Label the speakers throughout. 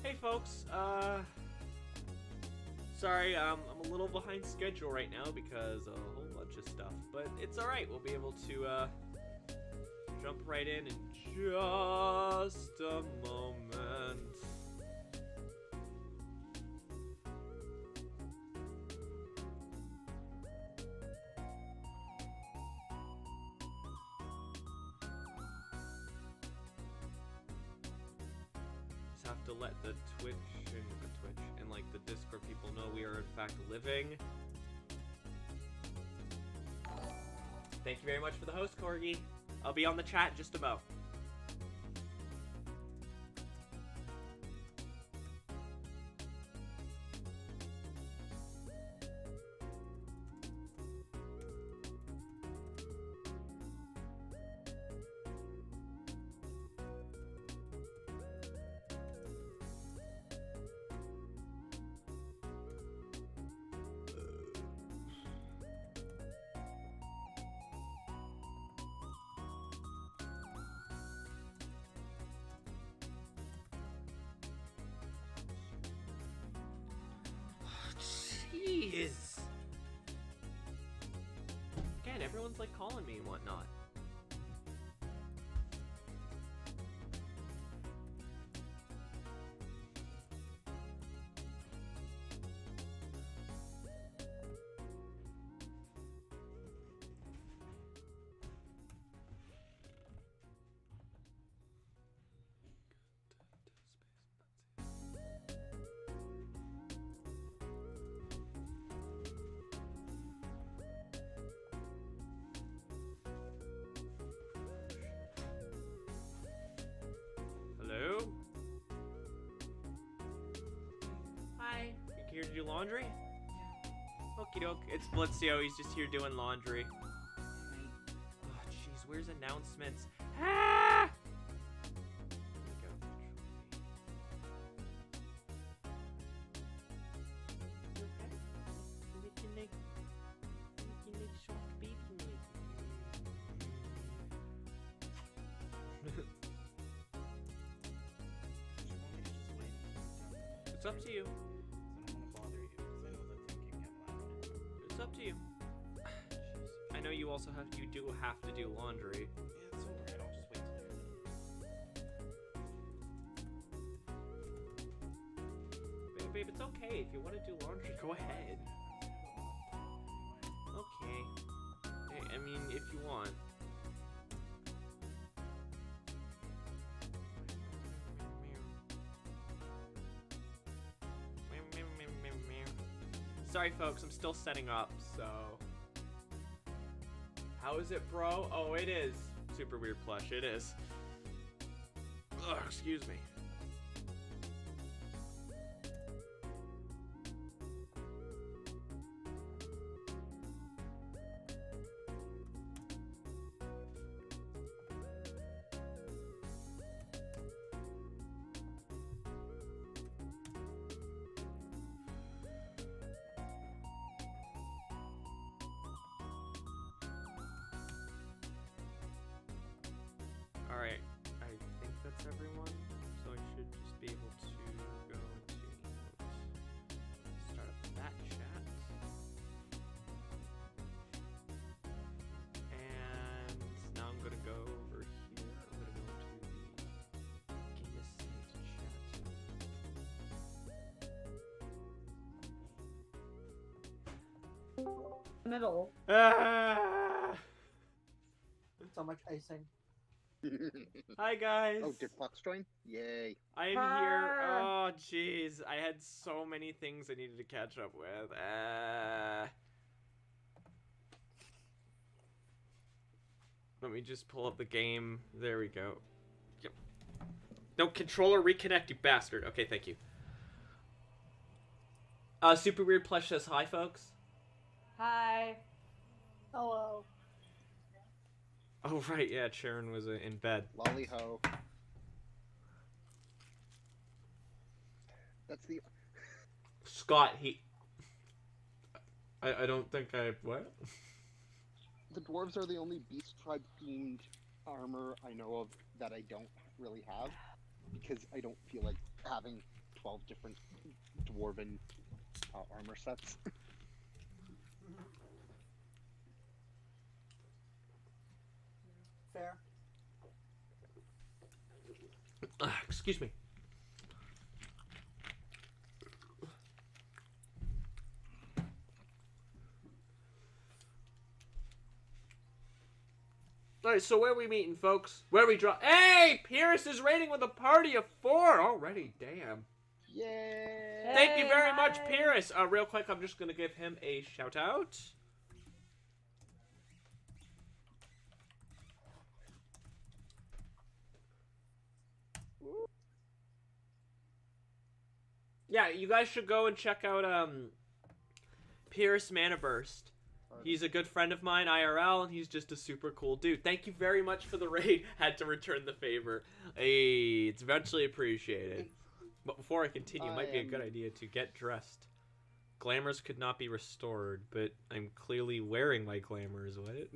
Speaker 1: Hey folks, sorry, I'm a little behind schedule right now because a whole bunch of stuff, but it's alright, we'll be able to, jump right in just a moment. Just have to let the Twitch and like the Discord people know we are in fact living. Thank you very much for the host, Corgi. I'll be on the chat in just a mo. Jeez. Again, everyone's like calling me and whatnot. Hello? Hi. You here to do laundry? Yeah. Okie doke. It's Blitzio. He's just here doing laundry. Oh, jeez. Where's announcements? Ah! There we go. You okay? Making soft baby noise. It's up to you.
Speaker 2: I don't want to bother you because I know that thing can get loud.
Speaker 1: It's up to you. Jeez. I know you also you do have to do laundry.
Speaker 2: Yeah, it's alright. I'll just wait till you're done.
Speaker 1: Babe, it's okay. If you want to do laundry, go ahead. Okay. I mean, if you want. Sorry, folks. I'm still setting up, so... How is it, bro? Oh, it is. Super weird plush. It is. Ugh, excuse me. Alright, I think that's everyone, so I should just be able to go to start up that chat. And now I'm gonna go over here. I'm gonna go to the Game Estate chat.
Speaker 3: Middle.
Speaker 1: Ah!
Speaker 3: So much icing.
Speaker 1: Hi guys!
Speaker 4: Oh, did Fox join? Yay.
Speaker 1: I'm here. Oh, jeez. I had so many things I needed to catch up with. Let me just pull up the game. There we go. Yep. No, controller reconnect, you bastard. Okay, thank you. Super Weird Plush says hi, folks.
Speaker 3: Hi. Hello.
Speaker 1: Oh, right, yeah, Sharon was in bed.
Speaker 4: Lolly ho. That's the...
Speaker 1: Scott, I don't think what?
Speaker 4: The dwarves are the only beast tribe themed armor I know of that I don't really have, because I don't feel like having 12 different dwarven armor sets.
Speaker 3: Fair.
Speaker 1: Excuse me. Alright, so where are we meeting, folks? Where are we draw? Hey! Pierce is raiding with a party of 4 already, damn.
Speaker 4: Yay!
Speaker 1: Thank you very
Speaker 5: Hey,
Speaker 1: much,
Speaker 5: hi.
Speaker 1: Pierce. Real quick, I'm just gonna give him a shout out. Yeah, you guys should go and check out Pierce Manaburst. He's a good friend of mine, IRL, and he's just a super cool dude. Thank you very much for the raid. Had to return the favor. Hey, it's eventually appreciated. But before I continue, it might be a good idea to get dressed. Glamours could not be restored, but I'm clearly wearing my glamours. What?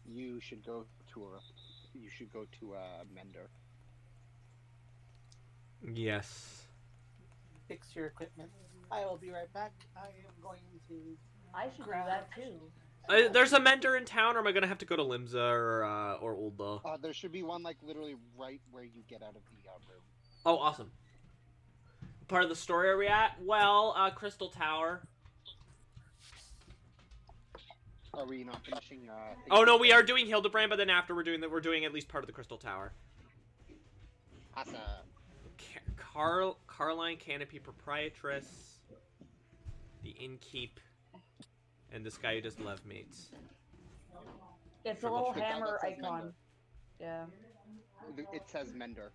Speaker 4: You should go to a mender.
Speaker 1: Yes.
Speaker 3: Fix your equipment. I will be right back. I am going to.
Speaker 5: I should do that too.
Speaker 1: There's a mender in town, or am I gonna have to go to Limsa or Ulda?
Speaker 4: There should be one like literally right where you get out of the room.
Speaker 1: Oh, awesome. Part of the story are we at? Well, Crystal Tower.
Speaker 4: Are we not finishing?
Speaker 1: Oh no, we are doing Hildbrand, but then after we're doing at least part of the Crystal Tower.
Speaker 4: Awesome.
Speaker 1: Carline Canopy Proprietress, the Innkeep, and this guy who does love mates.
Speaker 5: It's a little
Speaker 4: Triple check.
Speaker 5: hammer
Speaker 4: That says
Speaker 5: icon.
Speaker 4: mender.
Speaker 5: Yeah.
Speaker 4: It says mender.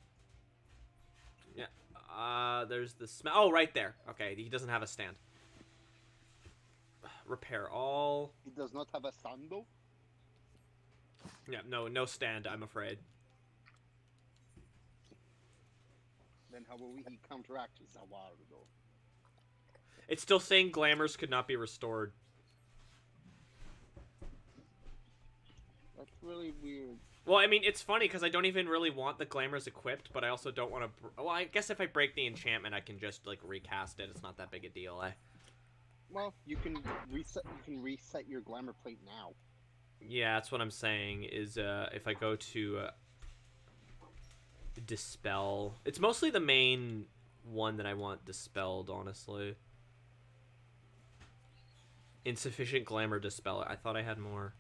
Speaker 1: Yeah. There's the smell. Oh, right there. Okay, he doesn't have a stand. Repair all.
Speaker 4: He does not have a sando.
Speaker 1: Yeah, no stand, I'm afraid.
Speaker 4: Then how will he counteract Zawardo?
Speaker 1: It's still saying glamours could not be restored.
Speaker 4: That's really weird.
Speaker 1: Well, I mean, it's funny because I don't even really want the glamours equipped, but I also don't want to... Well, I guess if I break the enchantment, I can just, like, recast it. It's not that big a deal, eh?
Speaker 4: Well, you can reset your glamour plate now.
Speaker 1: Yeah, that's what I'm saying, is, if I go to, Dispel... It's mostly the main one that I want dispelled, honestly. Insufficient glamour dispeller. I thought I had more.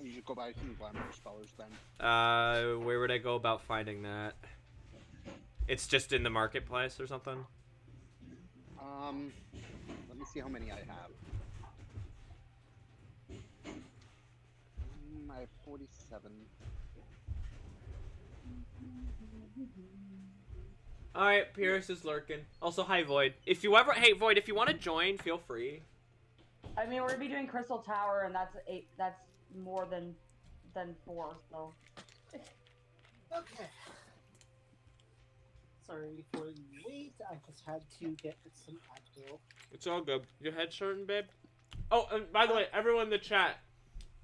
Speaker 4: You should go buy some glamour dispellers then.
Speaker 1: Where would I go about finding that? It's just in the marketplace or something?
Speaker 4: Let me see how many I have. I have 47.
Speaker 1: Alright, Pierce is lurking. Also, hi, Void. If you ever... Hey, Void, if you want to join, feel free.
Speaker 5: I mean, we're gonna be doing Crystal Tower, and that's 8. That's more than 4. So.
Speaker 3: Okay. Sorry for the wait. I just had to get some Advil.
Speaker 1: It's all good. Your head shortened, babe? Oh, and by the way, everyone in the chat,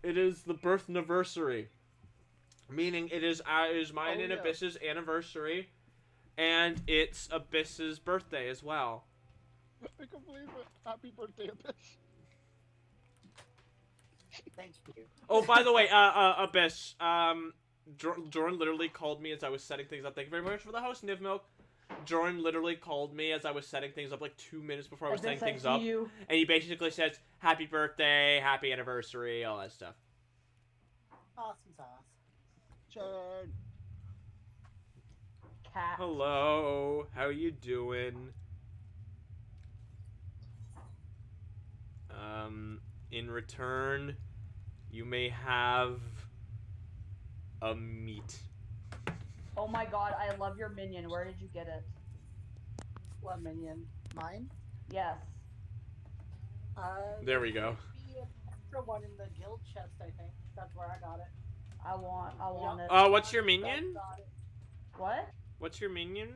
Speaker 1: it is the birth anniversary. Meaning it is mine and Abyss's anniversary, and it's Abyss's birthday as well.
Speaker 4: I can't believe it. Happy birthday, Abyss.
Speaker 3: Thank you.
Speaker 1: Oh, by the way, Abyss, Jordan literally called me as I was setting things up. Thank you very much for the host, Nivmilk. Jordan literally called me as I was setting things up, like 2 minutes before I was setting things up. And he basically says, happy birthday, happy anniversary, all that stuff.
Speaker 3: Awesome sauce.
Speaker 4: Churn.
Speaker 5: Cat.
Speaker 1: Hello, how you doing? In return, you may have a meat.
Speaker 5: Oh my god, I love your minion. Where did you get it?
Speaker 3: What minion? Mine?
Speaker 5: Yes.
Speaker 1: There we go.
Speaker 3: Be an extra one in the guild chest, I think. That's where I got it.
Speaker 5: I want it.
Speaker 1: What's your minion?
Speaker 3: Got it.
Speaker 5: What?
Speaker 1: What's your minion,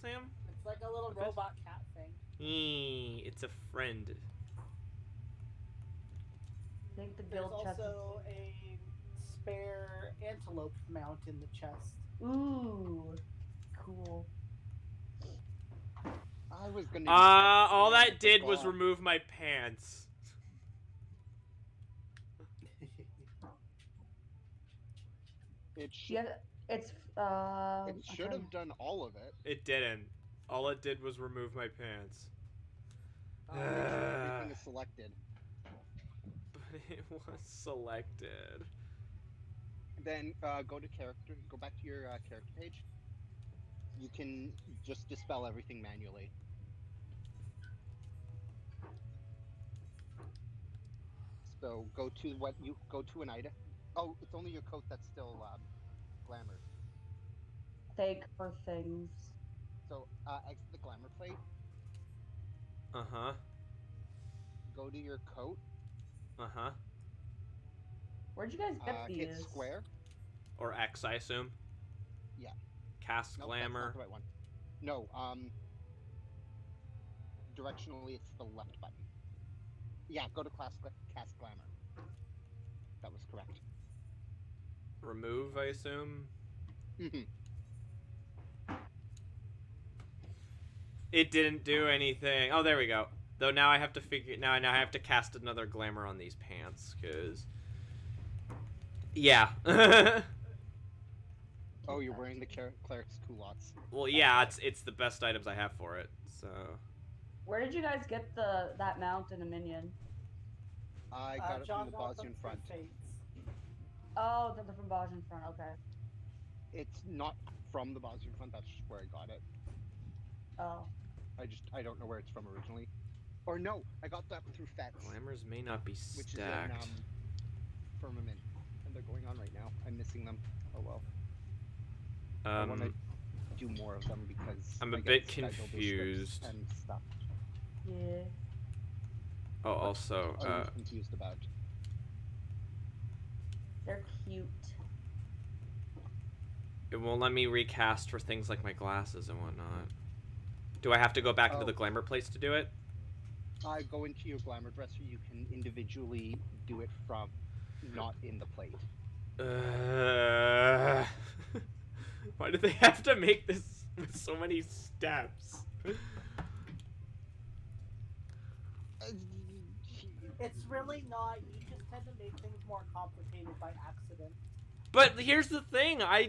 Speaker 1: Sam?
Speaker 3: It's like a little robot cat thing.
Speaker 1: It's a friend.
Speaker 5: I think the
Speaker 3: There's
Speaker 5: guild chest.
Speaker 3: also a spare antelope mount in the chest.
Speaker 5: Ooh, cool.
Speaker 4: I was gonna.
Speaker 1: All that did was remove my pants.
Speaker 4: It should.
Speaker 5: Yeah, it's
Speaker 4: It should have done all of it.
Speaker 1: It didn't. All it did was remove my pants.
Speaker 4: Make sure everything is selected.
Speaker 1: But it was selected.
Speaker 4: Then go to character. Go back to your character page. You can just dispel everything manually. So go to an item. Oh, it's only your coat that's still glamour.
Speaker 5: take for things.
Speaker 4: So exit the glamour plate.
Speaker 1: Uh-huh.
Speaker 4: Go to your coat.
Speaker 1: Uh-huh.
Speaker 5: Where'd you guys get these?
Speaker 4: Hit square.
Speaker 1: Or X, I assume.
Speaker 4: Yeah.
Speaker 1: Cast
Speaker 4: Nope,
Speaker 1: glamour.
Speaker 4: that's not the right one. No, directionally it's the left button. Yeah, go to cast glamour. That was correct.
Speaker 1: Remove, I assume.
Speaker 4: Mhm.
Speaker 1: It didn't do anything. Oh, there we go. Though now I have to figure. Now I have to cast another glamour on these pants, cause. Yeah.
Speaker 4: Oh, you're wearing the cleric's culottes.
Speaker 1: Well, yeah, it's the best items I have for it. So.
Speaker 5: Where did you guys get that mount in a minion?
Speaker 4: I got it
Speaker 3: John
Speaker 4: from the
Speaker 3: got
Speaker 4: Bosnian
Speaker 3: them
Speaker 4: front.
Speaker 3: through Fates.
Speaker 5: Oh, they're from Bosnian front. Okay.
Speaker 4: It's not from the Bosnian front. That's just where I got it.
Speaker 5: Oh.
Speaker 4: I don't know where it's from originally. Or no, I got that through Fets,
Speaker 1: Glamours may not be
Speaker 4: which
Speaker 1: stacked.
Speaker 4: is in Firmament, and they're going on right now. I'm missing them. Oh well. I want to do more of them because
Speaker 1: I'm a
Speaker 4: I get
Speaker 1: bit
Speaker 4: scheduled with
Speaker 1: confused.
Speaker 4: scripts and stuff.
Speaker 5: Yeah.
Speaker 1: Oh, also,
Speaker 4: I was confused about.
Speaker 5: They're cute.
Speaker 1: it won't let me recast for things like my glasses and whatnot. Do I have to go back into the glamour place to do it?
Speaker 4: I go into your glamour dresser. You can individually do it from not in the plate.
Speaker 1: Why do they have to make this with so many steps?
Speaker 3: It's really not. You just tend to make things more complicated by accident.
Speaker 1: But here's the thing, I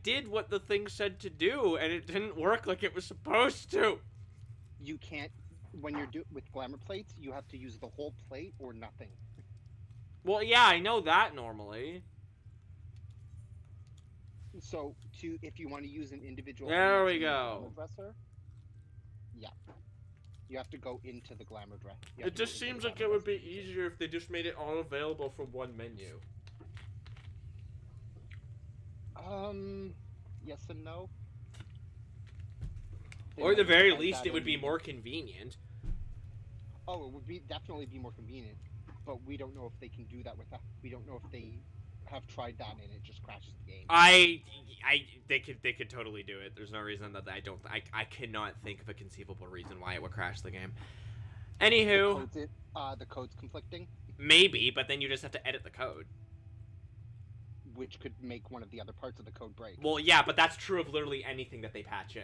Speaker 1: did what the thing said to do, and it didn't work like it was supposed to.
Speaker 4: You can't, when you're with glamour plates, you have to use the whole plate or nothing.
Speaker 1: Well, yeah, I know that normally.
Speaker 4: So, if you want to use an individual...
Speaker 1: There we go.
Speaker 4: Glamour dresser, yeah. You have to go into the glamour dress.
Speaker 1: It just seems like it would be easier if they just made it all available from one menu.
Speaker 4: Yes and no.
Speaker 1: Or at the very least, it would be more convenient.
Speaker 4: Oh, it would definitely be more convenient, but we don't know if they can do that with that. We don't know if they have tried that and it just crashes the game.
Speaker 1: They could totally do it. There's no reason that I cannot think of a conceivable reason why it would crash the game. Anywho,
Speaker 4: the code's conflicting.
Speaker 1: Maybe, but then you just have to edit the code.
Speaker 4: Which could make one of the other parts of the code break.
Speaker 1: Well, yeah, but that's true of literally anything that they patch in.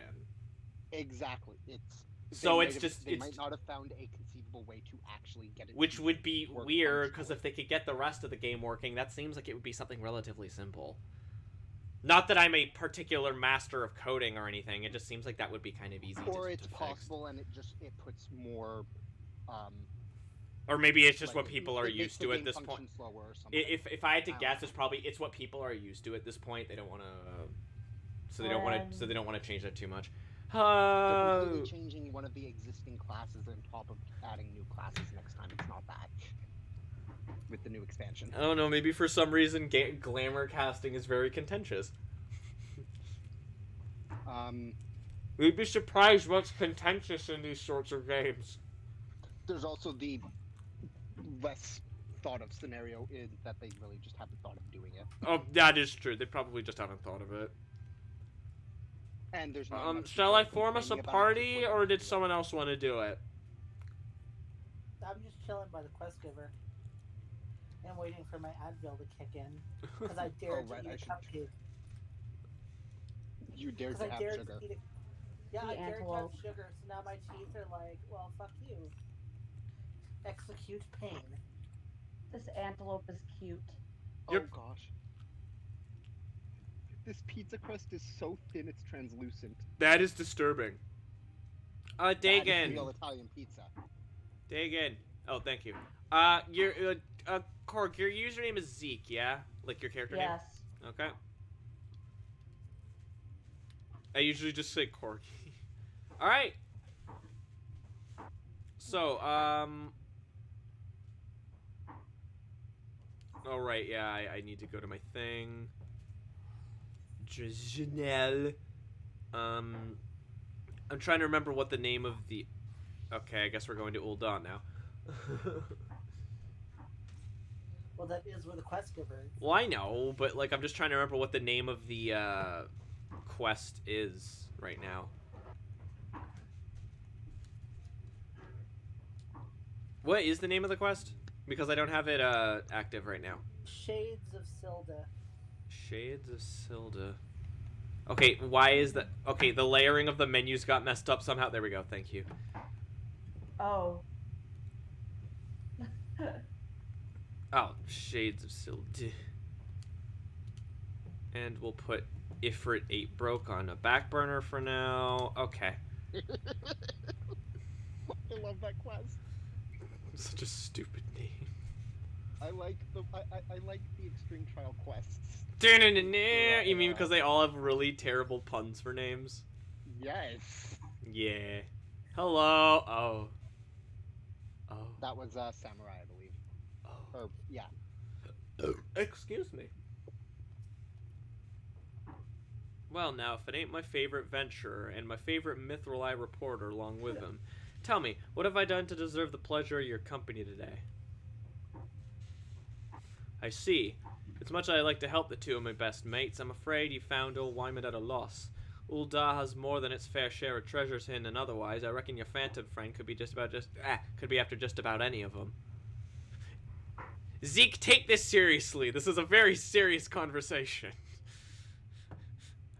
Speaker 4: Exactly. They might not have found a conceivable way to actually get it.
Speaker 1: Which would be weird, because if they could get the rest of the game working, that seems like it would be something relatively simple. Not that I'm a particular master of coding or anything, it just seems like that would be kind of easy to fix.
Speaker 4: Or it's possible and it puts more...
Speaker 1: or maybe it's just what people are used to at this point. If I had to guess, it's what people are used to at this point. They don't want to, so they don't want to change that too much.
Speaker 4: They're completely changing one of the existing classes on top of adding new classes next time. It's not that with the new expansion.
Speaker 1: I don't know. Maybe for some reason, glamour casting is very contentious. We'd be surprised what's contentious in these sorts of games.
Speaker 4: There's also the less thought of scenario in that they really just haven't thought of doing it.
Speaker 1: Oh, that is true. They probably just haven't thought of it.
Speaker 4: And there's not
Speaker 1: shall I form us a party, or did someone else want to do it?
Speaker 3: I'm just chilling by the quest giver. And waiting for my Advil to kick in. Because I dare to eat a cupcake.
Speaker 4: You dared
Speaker 3: Because
Speaker 4: to
Speaker 3: I
Speaker 4: have
Speaker 3: dared
Speaker 4: sugar.
Speaker 3: to eat it. Yeah,
Speaker 5: The
Speaker 3: I dared to have
Speaker 5: antelope.
Speaker 3: sugar, so now my teeth are like, well, fuck you. Execute pain.
Speaker 5: This antelope is cute.
Speaker 1: Yep.
Speaker 4: Oh gosh. This pizza crust is so thin it's translucent.
Speaker 1: That is disturbing.
Speaker 4: That is
Speaker 1: Dagan.
Speaker 4: real Italian pizza.
Speaker 1: Dagan. Oh, thank you. Korg, your username is Zeke, yeah? Like your character
Speaker 5: Yes.
Speaker 1: name? Okay. I usually just say Corky. Alright. So, Alright, yeah, I need to go to my thing. Janelle. I'm trying to remember what the name of the... Okay, I guess we're going to Ul'dah now.
Speaker 3: Well, that is where the quest giver is.
Speaker 1: Well, I know, but, like, I'm just trying to remember what the name of the, quest is right now. What is the name of the quest? Because I don't have it, active right now.
Speaker 3: Shades of Silda.
Speaker 1: Shades of Silda. Okay, why is that? Okay, the layering of the menus got messed up somehow. There we go, thank you.
Speaker 5: Oh.
Speaker 1: Oh, Shades of Silda. And we'll put Ifrit 8 Broke on a back burner for now. Okay.
Speaker 4: I love that quest.
Speaker 1: Such a stupid name.
Speaker 4: I like the extreme trial quests.
Speaker 1: You mean because they all have really terrible puns for names?
Speaker 4: Yes.
Speaker 1: Yeah. Hello. Oh. Oh.
Speaker 4: That was Samurai, I believe.
Speaker 1: Oh.
Speaker 4: Or yeah.
Speaker 1: Excuse me. Well, now, if it ain't my favorite venturer and my favorite Mithril Eye reporter along with him, tell me, what have I done to deserve the pleasure of your company today? I see. It's much I like to help the two of my best mates. I'm afraid you found old Wyman at a loss. Ul'dah has more than its fair share of treasures hidden, and otherwise, I reckon your phantom friend could be could be after just about any of them. Zeke, take this seriously. This is a very serious conversation.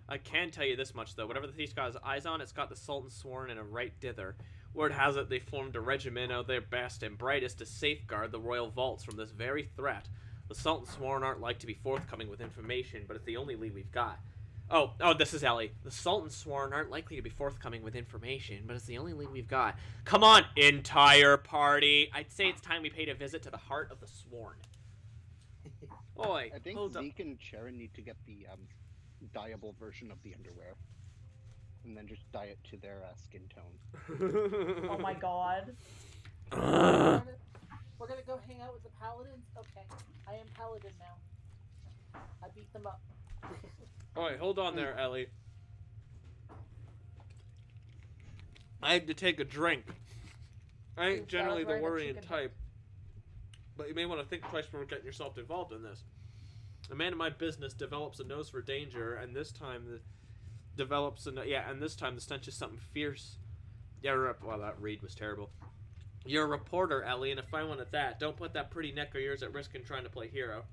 Speaker 1: I can tell you this much, though. Whatever the thief's got his eyes on, it's got the Sultan sworn in a right dither. Word has it they formed a regiment of their best and brightest to safeguard the royal vaults from this very threat. The Sultan sworn aren't like to be forthcoming with information, but it's the only lead we've got. Oh, this is Ellie. The Sultan sworn aren't likely to be forthcoming with information, but it's the only lead we've got. Come on, entire party. I'd say it's time we paid a visit to the heart of the sworn. Oi,
Speaker 4: I think
Speaker 1: hold up.
Speaker 4: Zeke and Sharon need to get the dyeable version of the underwear, and then just dye it to their skin tone.
Speaker 5: Oh my god.
Speaker 3: We're gonna go hang out with the paladins? Okay. I am paladin now. I beat them up.
Speaker 1: Alright, hold on there, Ellie. I had to take a drink. I ain't generally the worrying type, but you may want to think twice before getting yourself involved in this. A man in my business develops a nose for danger, and this time this time the stench is something fierce. Yeah, well, that read was terrible. You're a reporter, Ellie, and if I want at that, don't put that pretty neck of yours at risk in trying to play hero.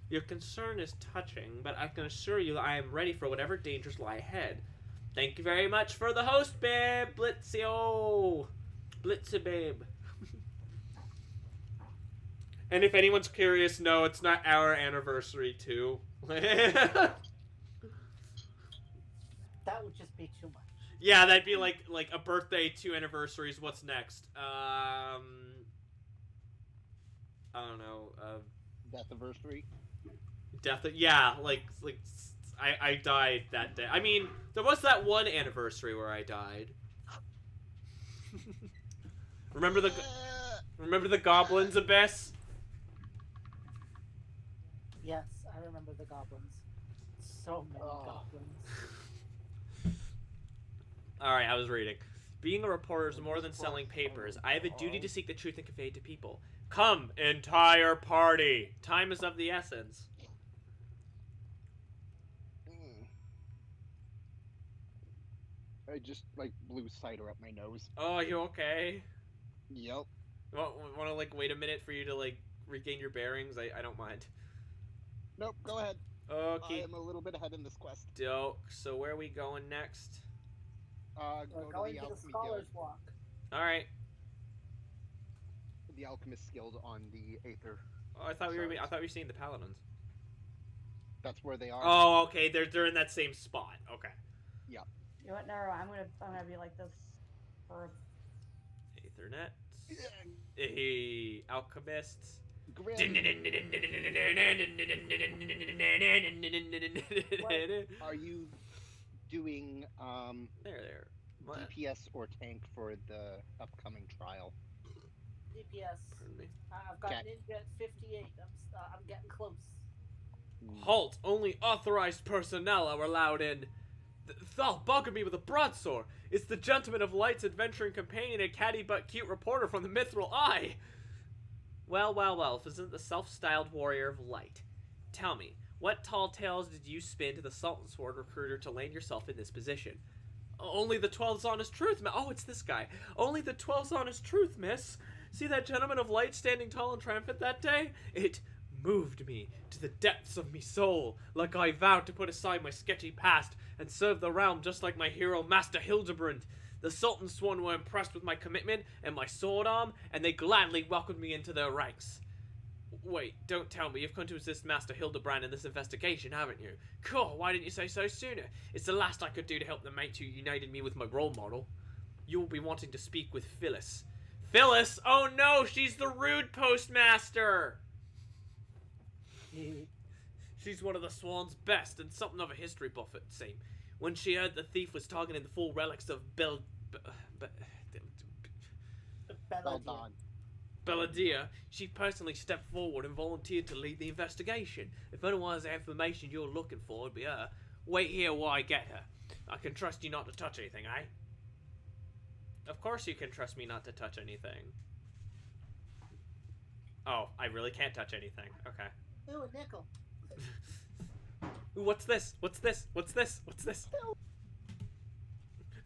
Speaker 1: Your concern is touching, but I can assure you I am ready for whatever dangers lie ahead. Thank you very much for the host, babe! Blitzio! Blitzy, babe. And if anyone's curious, no, it's not our anniversary, too.
Speaker 3: That would just be too much.
Speaker 1: Yeah, that'd be like a birthday, 2 anniversaries. What's next? I don't know.
Speaker 4: Death anniversary.
Speaker 1: Yeah, I died that day. I mean, there was that one anniversary where I died. Remember the Goblins Abyss?
Speaker 3: Yes, I remember the goblins. So many goblins.
Speaker 1: Alright, I was reading. Being a reporter is more than selling papers. I have a duty to seek the truth and convey it to people. Come, entire party! Time is of the essence.
Speaker 4: I just blew cider up my nose.
Speaker 1: Oh, are you okay?
Speaker 4: Yep.
Speaker 1: Want to wait a minute for you to regain your bearings? I don't mind.
Speaker 4: Nope. Go ahead. I
Speaker 1: Okay.
Speaker 4: am a little bit ahead in this quest.
Speaker 1: Dope. So where are we going next?
Speaker 4: Go
Speaker 3: We're
Speaker 4: to
Speaker 3: going
Speaker 4: the
Speaker 3: to the
Speaker 4: Alchemy
Speaker 3: Scholars
Speaker 4: Guild.
Speaker 3: Walk.
Speaker 1: All right.
Speaker 4: The Alchemist Guild on the Aether.
Speaker 1: Oh, I thought we were seeing the Paladins.
Speaker 4: That's where they are.
Speaker 1: Oh, okay. They're in that same spot. Okay.
Speaker 5: You know what, Nero? I'm gonna be like this for
Speaker 1: Ethernet. Hey, alchemists.
Speaker 4: Grim, are you doing
Speaker 1: There. What?
Speaker 4: DPS or tank for the upcoming trial?
Speaker 3: DPS.
Speaker 1: Pardon me.
Speaker 3: I've got
Speaker 4: Okay.
Speaker 3: ninja at 58. I'm getting close.
Speaker 1: Halt! Only authorized personnel are allowed in. Thou buggered me with a broadsword. It's the Gentleman of Light's adventuring companion and catty but cute reporter from the Mithril Eye. Well, if isn't the self-styled warrior of light. Tell me, what tall tales did you spin to the Sultan Sword recruiter to land yourself in this position? Only the 12's honest truth, Oh, it's this guy. Only the 12's honest truth, miss. See that Gentleman of Light standing tall and triumphant that day? It moved me to the depths of me soul, like I vowed to put aside my sketchy past and serve the realm just like my hero Master Hildbrand. The Sultan's sworn were impressed with my commitment and my sword arm, and they gladly welcomed me into their ranks. Wait, don't tell me you've come to assist Master Hildbrand in this investigation, haven't you? Cool, why didn't you say so sooner? It's the last I could do to help the mate who united me with my role model. You will be wanting to speak with Phyllis. Phyllis? Oh no, she's the rude postmaster! She's one of the Swan's best, and something of a history buff, it seemed. When she heard the thief was targeting the full relics of Belladia, she personally stepped forward and volunteered to lead the investigation. If anyone has the information you're looking for, it'd be her. Wait here while I get her. I can trust you not to touch anything, eh? Of course you can trust me not to touch anything. Oh, I really can't touch anything. Okay.
Speaker 3: Ooh, a nickel.
Speaker 1: Ooh, what's this? What's this? What's this? What's this?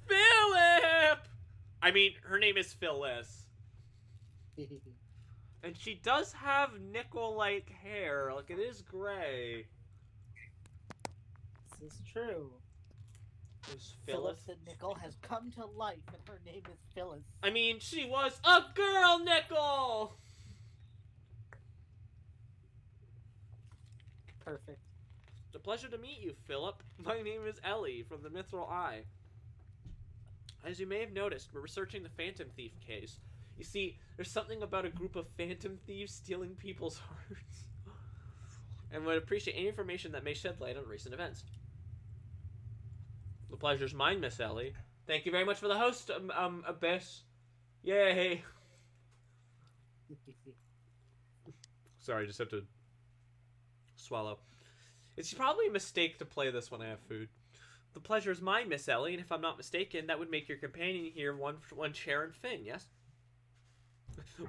Speaker 1: Philip! I mean, her name is Phyllis. And she does have nickel-like hair. Like, it is gray.
Speaker 3: This is true.
Speaker 1: Is
Speaker 3: Phyllis
Speaker 1: Phyllis?
Speaker 3: the Nickel has come to life, and her name is Phyllis.
Speaker 1: I mean, she was a girl nickel!
Speaker 3: Perfect.
Speaker 1: It's a pleasure to meet you, Philip. My name is Ellie from the Mithril Eye. As you may have noticed, we're researching the Phantom Thief case. You see, there's something about a group of phantom thieves stealing people's hearts. And would appreciate any information that may shed light on recent events. The pleasure's mine, Miss Ellie. Thank you very much for the host, Abyss. Yay! Sorry, I just have to swallow. It's probably a mistake to play this when I have food. The pleasure is mine, Miss Ellie, and if I'm not mistaken, that would make your companion here one Sharon Finn, yes?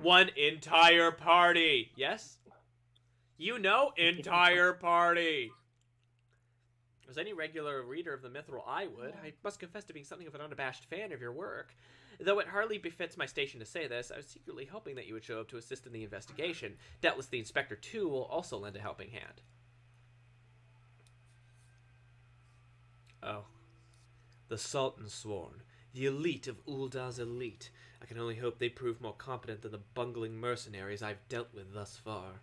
Speaker 1: One entire party, yes? You know, entire party! As any regular reader of the Mithril Eye would, I must confess to being something of an unabashed fan of your work. Though it hardly befits my station to say this, I was secretly hoping that you would show up to assist in the investigation. Doubtless the Inspector, too, will also lend a helping hand. Oh. The Sultan Sworn. The elite of Ul'dah's elite. I can only hope they prove more competent than the bungling mercenaries I've dealt with thus far.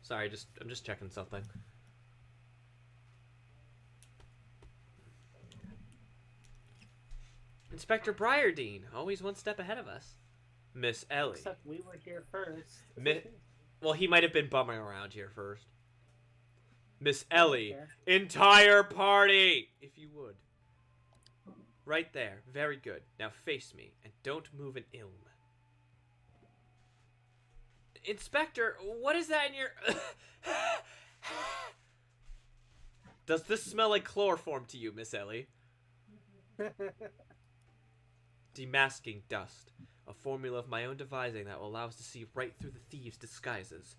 Speaker 1: Sorry, I'm just checking something. Inspector Briardine, always one step ahead of us. Miss Ellie.
Speaker 3: Except we were here first.
Speaker 1: Well, he might have been bumming around here first. Miss Ellie,
Speaker 3: Okay.
Speaker 1: entire party, if you would. Right there, very good. Now face me, and don't move an ilm. Inspector, what is that in your... Does this smell like chloroform to you, Miss Ellie? Demasking dust. A formula of my own devising that will allow us to see right through the thieves' disguises.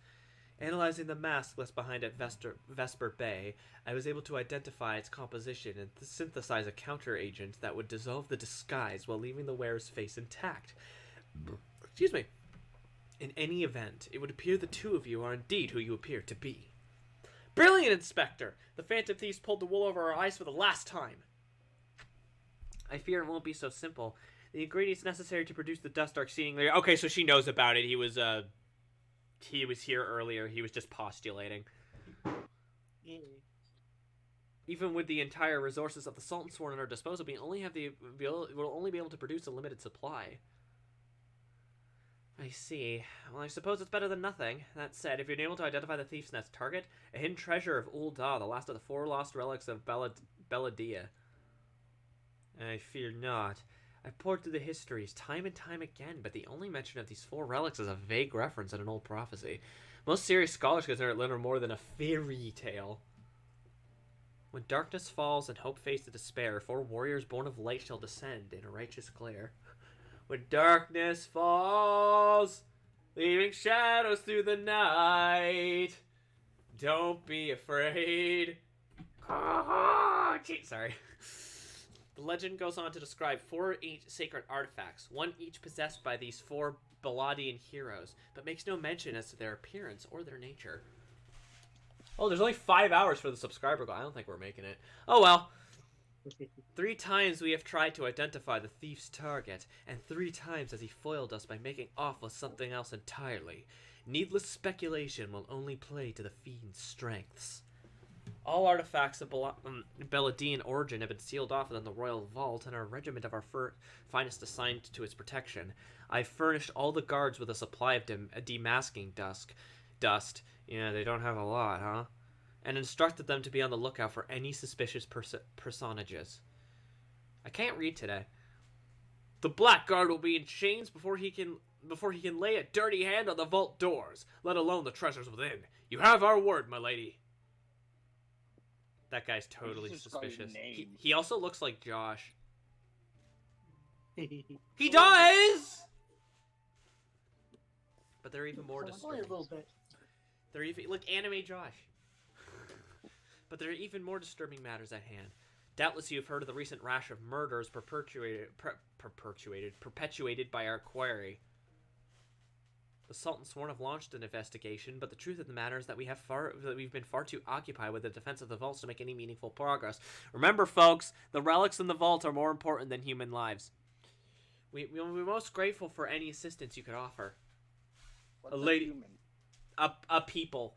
Speaker 1: Analyzing the mask left behind at Vesper Bay, I was able to identify its composition and synthesize a counter-agent that would dissolve the disguise while leaving the wearer's face intact. Excuse me. In any event, it would appear the two of you are indeed who you appear to be. Brilliant, Inspector! The Phantom Thieves pulled the wool over our eyes for the last time. I fear it won't be so simple. The ingredients necessary to produce the dust are exceedingly... Okay, so she knows about it. He was here earlier. He was just postulating.
Speaker 3: Yeah.
Speaker 1: Even with the entire resources of the Sultan Sworn at our disposal, we'll only be able to produce a limited supply. I see. Well, I suppose it's better than nothing. That said, if you're able to identify the thief's next target, a hidden treasure of Ul'dah, the last of the 4 lost relics of Beladia. I fear not. I've pored through the histories time and time again, but the only mention of these 4 relics is a vague reference in an old prophecy. Most serious scholars consider it little more than a fairy tale. When darkness falls and hope fades to despair, 4 warriors born of light shall descend in a righteous glare. When darkness falls, leaving shadows through the night, don't be afraid. Sorry. The legend goes on to describe 4 sacred artifacts, one each possessed by these 4 Baladian heroes, but makes no mention as to their appearance or their nature. Oh, there's only 5 hours for the subscriber goal. I don't think we're making it. Oh well. 3 times we have tried to identify the thief's target, and 3 times has he foiled us by making off with something else entirely. Needless speculation will only play to the fiend's strengths. All artifacts of Beladian origin have been sealed off within the royal vault, and a regiment of our finest assigned to its protection. I've furnished all the guards with a supply of demasking dust. Yeah, they don't have a lot, huh? And instructed them to be on the lookout for any suspicious personages. I can't read today. The Blackguard will be in chains before he can lay a dirty hand on the vault doors, let alone the treasures within. You have our word, my lady. That guy's totally suspicious. He also looks like Josh. He does! But they're even more
Speaker 3: Only a
Speaker 1: disturbing.
Speaker 3: little bit.
Speaker 1: They're even like anime Josh. But there are even more disturbing matters at hand. Doubtless you have heard of the recent rash of murders perpetuated by our quarry. The Sultan Sworn have launched an investigation, but the truth of the matter is that we've been far too occupied with the defense of the vaults to make any meaningful progress. Remember, folks, the relics in the vault are more important than human lives. We'll be most grateful for any assistance you could offer.
Speaker 4: What's
Speaker 1: A lady,
Speaker 4: human?
Speaker 1: a people.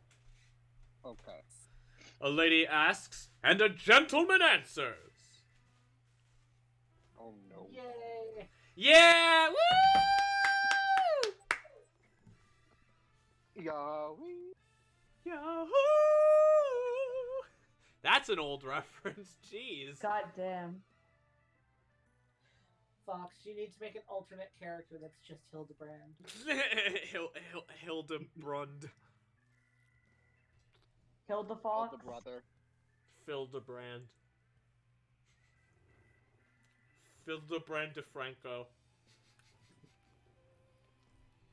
Speaker 4: Okay.
Speaker 1: A lady asks, and a gentleman answers.
Speaker 4: Oh no.
Speaker 3: Yay!
Speaker 1: Yeah! Woo!
Speaker 4: Yahweh.
Speaker 1: Yahoo! That's an old reference. Jeez.
Speaker 5: God damn.
Speaker 3: Fox, you need to make an alternate character that's just Hildbrand.
Speaker 1: Hildebrand.
Speaker 5: Killed the fox.
Speaker 4: The brother.
Speaker 1: Hildebrand. Hildebrand DeFranco.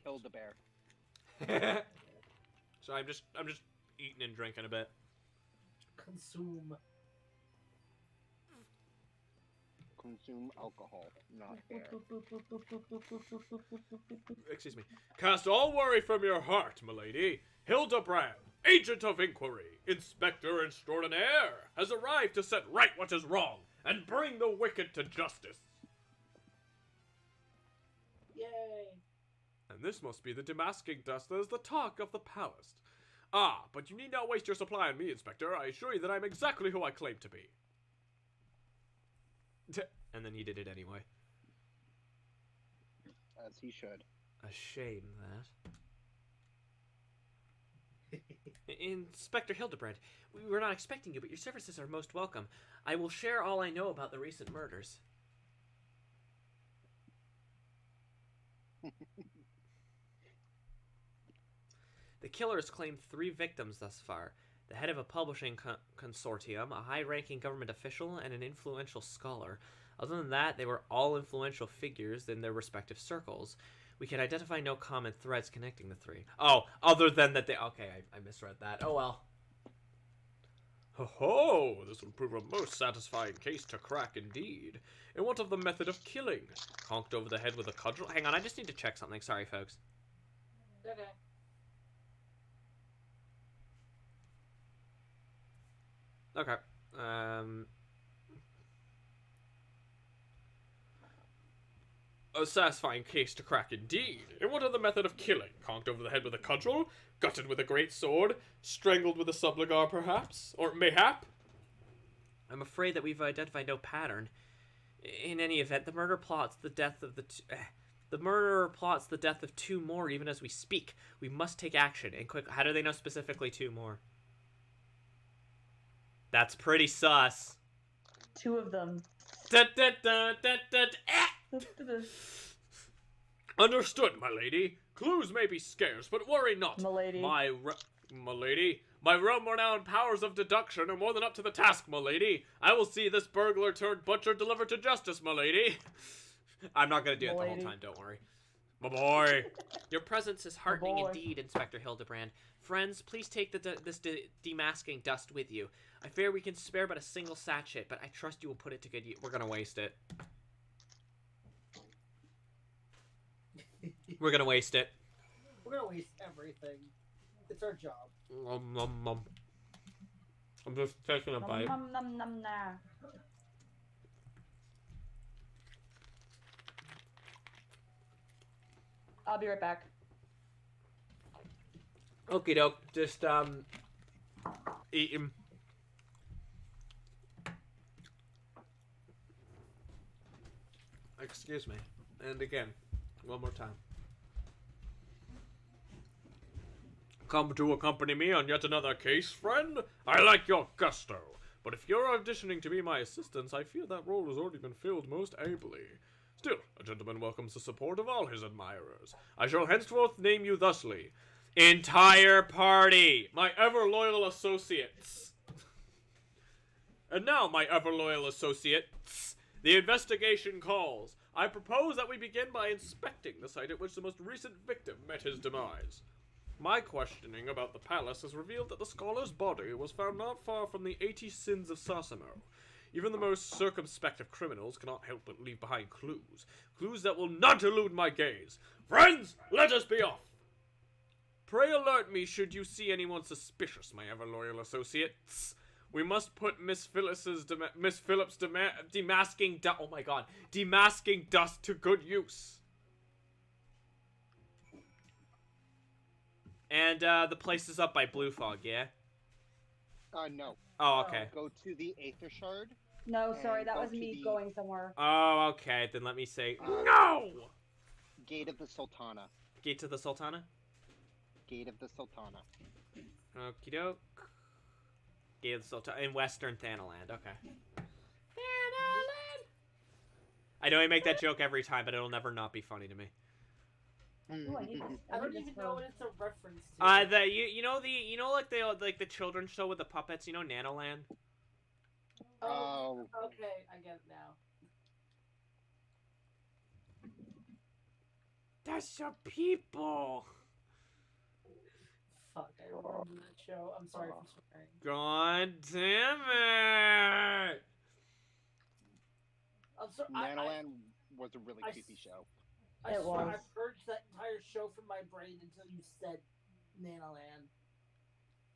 Speaker 4: Killed the bear.
Speaker 1: So I'm just eating and drinking a bit.
Speaker 3: Consume.
Speaker 4: Consume alcohol, not hair.
Speaker 1: Excuse me. Cast all worry from your heart, milady. Hildebrand, agent of inquiry, inspector extraordinaire, has arrived to set right what is wrong and bring the wicked to justice.
Speaker 3: Yay!
Speaker 1: And this must be the demasking dust that is the talk of the palace. Ah, but you need not waste your supply on me, Inspector. I assure you that I'm exactly who I claim to be. And then he did it anyway.
Speaker 4: As he should.
Speaker 1: A shame, that. Inspector Hildebrand, we were not expecting you, but your services are most welcome. I will share all I know about the recent murders. The killers claimed 3 victims thus far. The head of a publishing consortium, a high-ranking government official, and an influential scholar. Other than that, they were all influential figures in their respective circles. We can identify no common threads connecting the 3. Oh, other than that they... Okay, I misread that. Oh well. Ho-ho! This will prove a most satisfying case to crack indeed. And what of the method of killing? Conked over the head with a cudgel? Hang on, I just need to check something. Sorry, folks.
Speaker 3: Okay.
Speaker 1: Okay. A satisfying case to crack indeed. And what other method of killing? Conked over the head with a cudgel? Gutted with a great sword? Strangled with a subligar, perhaps? Or mayhap? I'm afraid that we've identified no pattern. In any event, the murderer plots the death of two more even as we speak. We must take action, and quick. How do they know specifically two more? That's pretty sus.
Speaker 5: Two of them.
Speaker 1: Understood, my lady. Clues may be scarce, but worry not.
Speaker 5: Milady.
Speaker 1: Milady. My realm-renowned powers of deduction are more than up to the task, milady. I will see this burglar turned butcher delivered to justice, milady. I'm not gonna do it the whole time, don't worry. My boy. Your presence is heartening indeed, Inspector Hildbrand. Friends, please take this demasking dust with you. I fear we can spare but a single sachet, but I trust you will put it to good use. We're gonna waste it. We're gonna waste it.
Speaker 3: We're gonna waste everything. It's our job.
Speaker 1: I'm just taking a bite.
Speaker 5: Nom, nom, nom, nah. I'll be right back.
Speaker 1: Okie doke, just eat him. Excuse me. And again, one more time. Come to accompany me on yet another case, friend? I like your gusto, but if you're auditioning to be my assistant, I fear that role has already been filled most ably. Still, a gentleman welcomes the support of all his admirers. I shall henceforth name you thusly. Entire party, my ever-loyal associates. And now, my ever-loyal associates, the investigation calls. I propose that we begin by inspecting the site at which the most recent victim met his demise. My questioning about the palace has revealed that the scholar's body was found not far from the 80 sins of Sasimo. Even the most circumspect of criminals cannot help but leave behind clues. Clues that will not elude my gaze. Friends, let us be off! Pray alert me should you see anyone suspicious, my ever-loyal associates. We must put Miss Phillips' demasking dust to good use. And, the place is up by Blue Fog, yeah?
Speaker 4: No.
Speaker 1: Oh, okay.
Speaker 4: Go to the Aether Shard.
Speaker 5: No, sorry,
Speaker 4: And
Speaker 5: that
Speaker 4: go
Speaker 5: was
Speaker 4: to
Speaker 5: me
Speaker 4: the-
Speaker 5: going somewhere.
Speaker 1: Oh, okay, then let me say, no!
Speaker 4: Gate of the Sultana.
Speaker 1: Gate to the Sultana?
Speaker 4: Gate of the Sultana.
Speaker 1: Okie doke. Gate of the Sultana, in Western Thanaland, okay. Thanaland! I know I make that joke every time, but it'll never not be funny to me.
Speaker 5: Ooh, I need this.
Speaker 3: I don't
Speaker 5: need
Speaker 3: even
Speaker 5: this
Speaker 3: know
Speaker 5: for-
Speaker 3: what it's a reference to.
Speaker 1: like the children's show with the puppets, you know, Nanoland?
Speaker 3: Oh, okay, I get it now.
Speaker 1: That's your people!
Speaker 3: Fuck, I remember that show. I'm sorry for swearing.
Speaker 1: God damn it!
Speaker 3: I'm sorry.
Speaker 4: Nanoland was a really
Speaker 3: I-
Speaker 4: creepy show.
Speaker 3: I
Speaker 5: It
Speaker 3: swear
Speaker 5: was.
Speaker 3: I purged that entire show from my brain until you said Nanoland.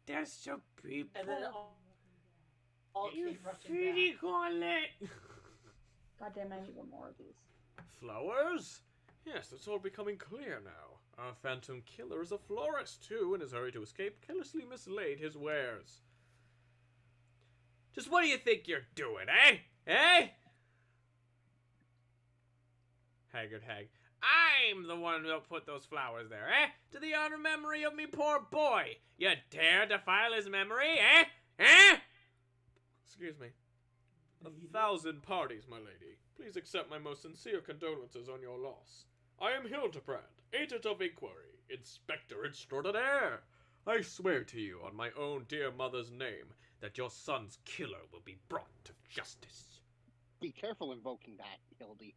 Speaker 1: That's your people.
Speaker 3: And then it all
Speaker 1: You
Speaker 3: came rushing
Speaker 1: pretty
Speaker 3: back.
Speaker 1: gauntlet.
Speaker 5: God damn it, I need one more of these.
Speaker 1: Flowers? Yes, it's all becoming clear now. Our phantom killer is a florist, too, in his hurry to escape, carelessly mislaid his wares. Just what do you think you're doing, eh? Eh? Haggard hag. I'm the one who put those flowers there, eh? To the honor memory of me poor boy. You dare defile his memory, eh? Eh? Excuse me. 1,000 parties, my lady. Please accept my most sincere condolences on your loss. I am Hildbrand, agent of inquiry, inspector extraordinaire. I swear to you on my own dear mother's name that your son's killer will be brought to justice.
Speaker 4: Be careful invoking that, Hildy.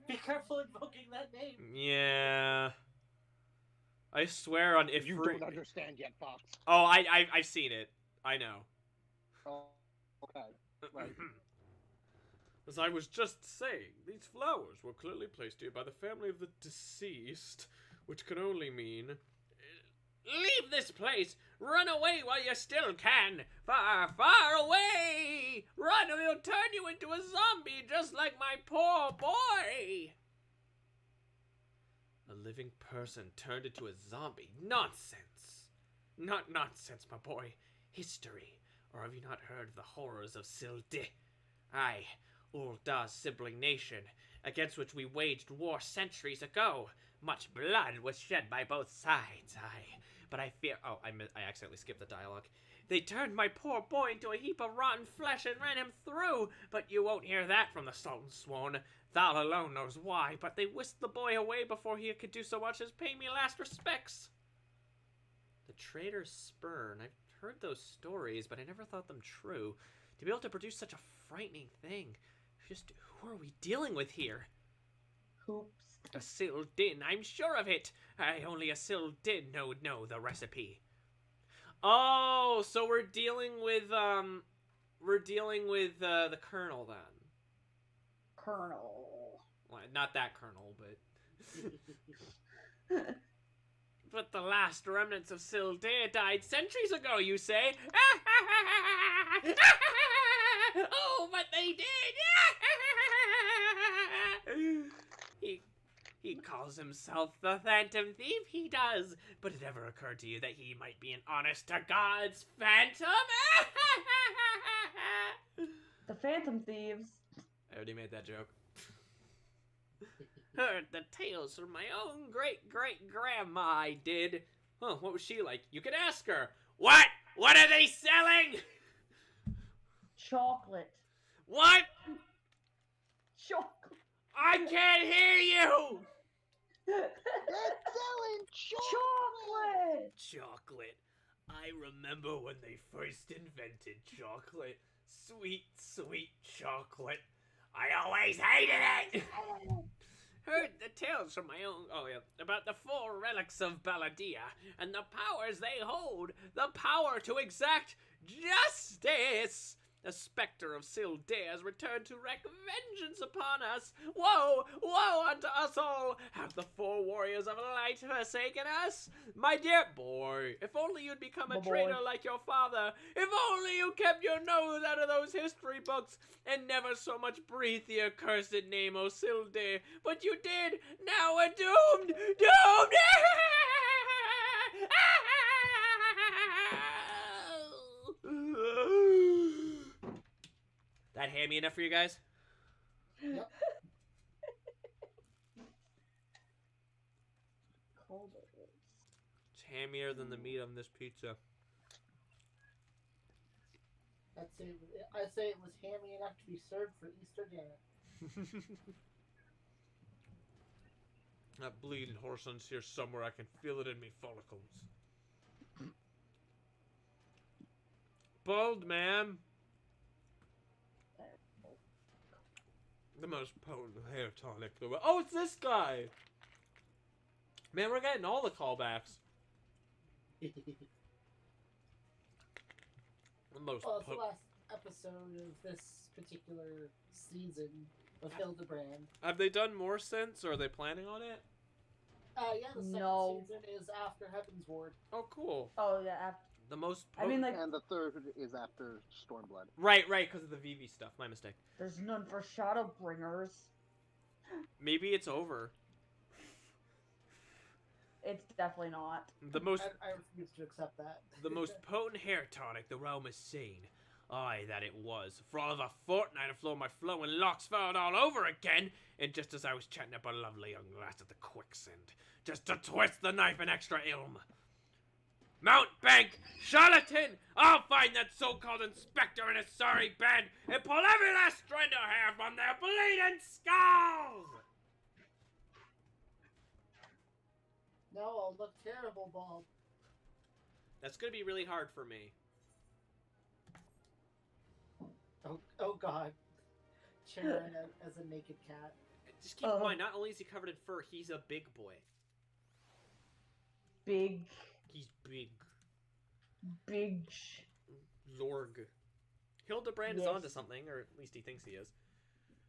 Speaker 3: Be careful invoking that name.
Speaker 1: Yeah. I swear on if
Speaker 4: You don't understand yet, Fox.
Speaker 1: Oh, I've seen it. I know.
Speaker 4: Oh, okay. Right.
Speaker 1: As I was just saying, these flowers were clearly placed here by the family of the deceased, which can only mean... Leave this place! Run away while you still can! Far, far away! or he'll turn you into a zombie just like my poor boy. A living person turned into a zombie? Nonsense. Not nonsense, my boy. History. Or have you not heard of the horrors of Silde? Aye, Ulda's sibling nation, against which we waged war centuries ago. Much blood was shed by both sides, aye. But I fear... Oh, I accidentally skipped the dialogue. They turned my poor boy into a heap of rotten flesh and ran him through, but you won't hear that from the Sultan Swan. Thou alone knows why, but they whisked the boy away before he could do so much as pay me last respects. The traitor's spurn. I've heard those stories, but I never thought them true. To be able to produce such a frightening thing. Just who are we dealing with here?
Speaker 5: Oops.
Speaker 1: A Sildin, I'm sure of it. Only a Sildin would know the recipe. Oh, so we're dealing with the Colonel then.
Speaker 5: Colonel.
Speaker 1: Well, not that Colonel, but... But the last remnants of Silde died centuries ago, you say? Oh, but they did! He calls himself the Phantom Thief, he does. But it ever occurred to you that he might be an honest-to-God's phantom?
Speaker 5: The Phantom Thieves.
Speaker 1: I already made that joke. Heard the tales from my own great-great-grandma, I did. Huh, what was she like? You could ask her. What? What are they selling?
Speaker 5: Chocolate.
Speaker 1: What?
Speaker 5: Chocolate.
Speaker 1: I can't hear you!
Speaker 4: They're selling
Speaker 5: Chocolate!
Speaker 1: Chocolate. I remember when they first invented chocolate. Sweet, sweet chocolate. I always hated it! Heard the tales from my own, about the 4 relics of Baladia, and the powers they hold, the power to exact justice. The specter of Silde has returned to wreak vengeance upon us. Woe, woe unto us all. Have the 4 warriors of light forsaken us? My dear boy, if only you'd become a traitor like your father. If only you kept your nose out of those history books and never so much breathed the accursed name of Silde. But you did. Now we're doomed. Doomed! That hammy enough for you guys?
Speaker 3: Yep.
Speaker 1: It's hammier than the meat on this pizza.
Speaker 3: I'd say it was hammy enough to be served for Easter dinner.
Speaker 1: That bleeding horse's here somewhere. I can feel it in me follicles. Bold, man. The most potent hair tonic. Oh, it's this guy! Man, we're getting all the callbacks. The most
Speaker 3: Well, it's the last episode of this particular season of Hildbrand.
Speaker 1: Have they done more since, or are they planning on it?
Speaker 3: Yeah, the second season is after Heaven's Ward.
Speaker 1: Oh, cool.
Speaker 5: Oh, yeah.
Speaker 1: The most
Speaker 5: I mean, like...
Speaker 4: And the 3rd is after Stormblood.
Speaker 1: Right, because of the VV stuff. My mistake.
Speaker 5: There's none for Shadowbringers.
Speaker 1: Maybe it's over.
Speaker 5: It's definitely not.
Speaker 1: The most...
Speaker 3: I refuse to accept that.
Speaker 1: The most potent hair tonic the realm has seen. Aye, that it was. For all of a fortnight aflow, my flowing locks fell all over again, and just as I was chatting up a lovely young lass at the quicksand, just to twist the knife an extra ilm. Mountebank! Charlatan! I'll find that so-called inspector and his sorry band and pull every last strand of hair from their bleeding skulls!
Speaker 3: No, I'll look terrible, Bob.
Speaker 1: That's gonna be really hard for me.
Speaker 3: Oh God. Charon as a naked cat.
Speaker 1: Just keep in mind, not only is he covered in fur, he's a big boy.
Speaker 5: Big.
Speaker 1: He's big.
Speaker 5: Big.
Speaker 1: Zorg. Hildebrand is onto something, or at least he thinks he is.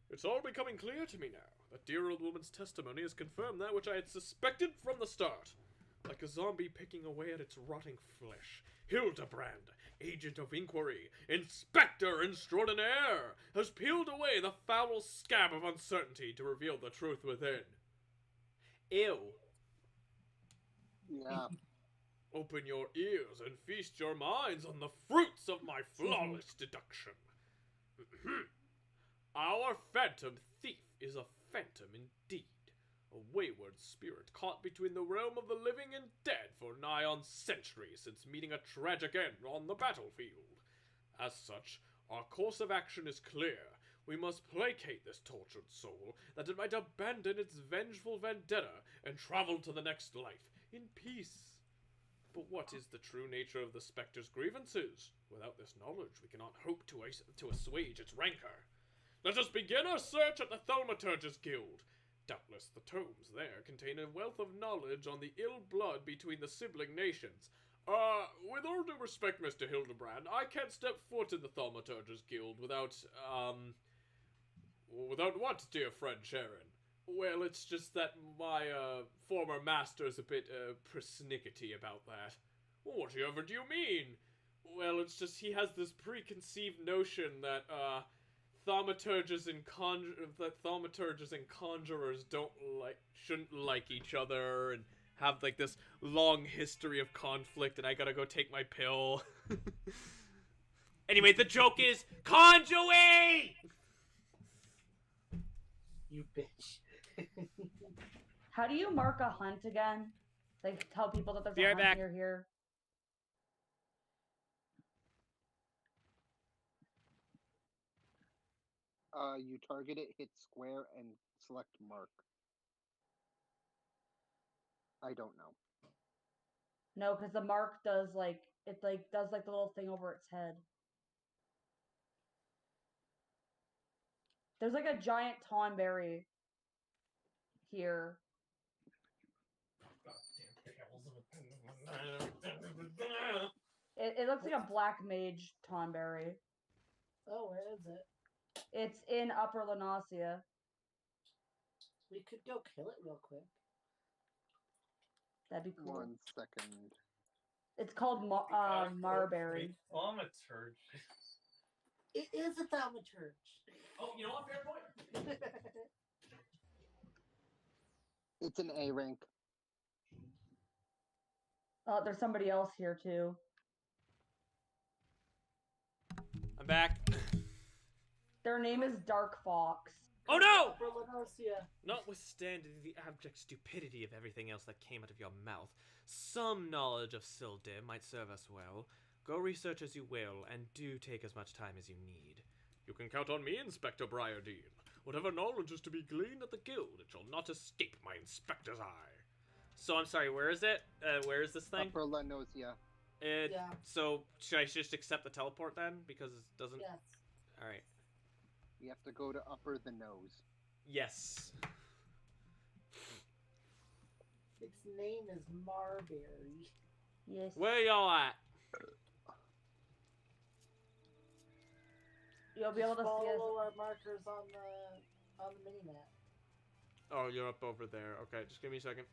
Speaker 1: It's all becoming clear to me now. That dear old woman's testimony has confirmed that which I had suspected from the start. Like a zombie picking away at its rotting flesh. Hildbrand. agent of inquiry, Inspector Extraordinaire, has peeled away the foul scab of uncertainty to reveal the truth within. Ew.
Speaker 4: Yeah.
Speaker 1: Open your ears and feast your minds on the fruits of my flawless deduction. Our phantom thief is a phantom indeed. A wayward spirit caught between the realm of the living and dead for nigh on centuries since meeting a tragic end on the battlefield. As such, our course of action is clear. We must placate this tortured soul, that it might abandon its vengeful vendetta and travel to the next life in peace. But what is the true nature of the specter's grievances? Without this knowledge, we cannot hope to assuage its rancor. Let us begin our search at the Thaumaturge's Guild. Doubtless the tomes there contain a wealth of knowledge on the ill blood between the sibling nations. With all due respect, Mr. Hildbrand, I can't step foot in the Thaumaturge's Guild without, without what, dear friend Sharon? Well, it's just that my, former master's a bit, persnickety about that. Whatever do you mean? Well, it's just he has this preconceived notion that, thaumaturges and conjurers shouldn't like each other and have like this long history of conflict, and I gotta go take my pill. Anyway, the joke is conjure!
Speaker 3: You bitch.
Speaker 5: How do you mark a hunt again? Like, tell people that there's
Speaker 1: Be
Speaker 5: a
Speaker 1: right
Speaker 5: hunt
Speaker 1: back.
Speaker 5: near here.
Speaker 4: You target it, hit square, and select mark. I don't know.
Speaker 5: No, because the mark does like it does like the little thing over its head. There's like a giant tonberry here. It looks like a black mage tonberry.
Speaker 3: Oh, where is it?
Speaker 5: It's in Upper Lenasia.
Speaker 3: We could go kill it real quick.
Speaker 5: That'd be cool.
Speaker 4: 1 second.
Speaker 5: It's called Marberry.
Speaker 2: Thaumaturge.
Speaker 3: It is a thaumaturge.
Speaker 1: Oh, you know what? Fair point.
Speaker 4: It's an A rank.
Speaker 5: There's somebody else here too.
Speaker 1: I'm back.
Speaker 5: Their name is Dark Fox.
Speaker 1: Oh no!
Speaker 3: Upper Lenasia.
Speaker 1: Notwithstanding the abject stupidity of everything else that came out of your mouth, some knowledge of Sildir might serve us well. Go research as you will, and do take as much time as you need. You can count on me, Inspector Briardine. Whatever knowledge is to be gleaned at the guild, it shall not escape my inspector's eye. So, I'm sorry, where is it? Where is this thing?
Speaker 4: Upper Lenosia.
Speaker 3: Yeah.
Speaker 1: So, should I just accept the teleport then? Because it doesn't...
Speaker 3: Yes.
Speaker 1: Alright.
Speaker 4: You have to go to upper the nose.
Speaker 1: Yes.
Speaker 3: Its name is Marberry.
Speaker 5: Yes.
Speaker 1: Where y'all at?
Speaker 5: You'll be able to see us.
Speaker 3: Follow our markers on the mini map.
Speaker 1: Oh, you're up over there. Okay, just give me a second.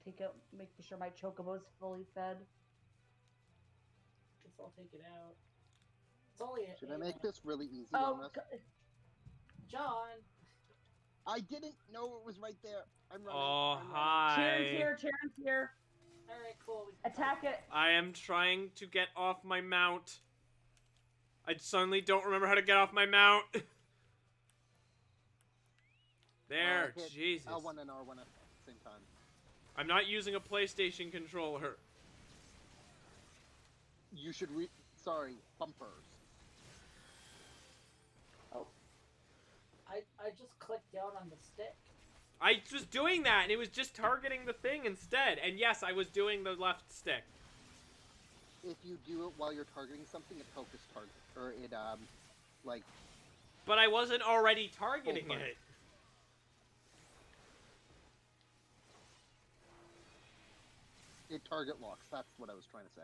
Speaker 5: Making sure my chocobo's fully fed.
Speaker 3: Guess I'll take it out. It's only a
Speaker 4: Should I make this really easy
Speaker 5: Oh,
Speaker 4: on us?
Speaker 3: John.
Speaker 4: I didn't know it was right there. I'm running.
Speaker 1: Oh,
Speaker 4: I'm running.
Speaker 1: hi.
Speaker 5: Charon's here. Charon's here.
Speaker 3: All right, cool.
Speaker 5: Attack it.
Speaker 1: I am trying to get off my mount. I suddenly don't remember how to get off my mount. There,
Speaker 4: Hit
Speaker 1: Jesus.
Speaker 4: L1 and R1 at the same time.
Speaker 1: I'm not using a PlayStation controller.
Speaker 4: You should sorry, bumpers.
Speaker 3: I just clicked down on the stick.
Speaker 1: I was doing that, and it was just targeting the thing instead. And yes, I was doing the left stick.
Speaker 4: If you do it while you're targeting something, it focus target, or it like.
Speaker 1: But I wasn't already targeting
Speaker 4: Hold on.
Speaker 1: it.
Speaker 4: It target locks. That's what I was trying to say.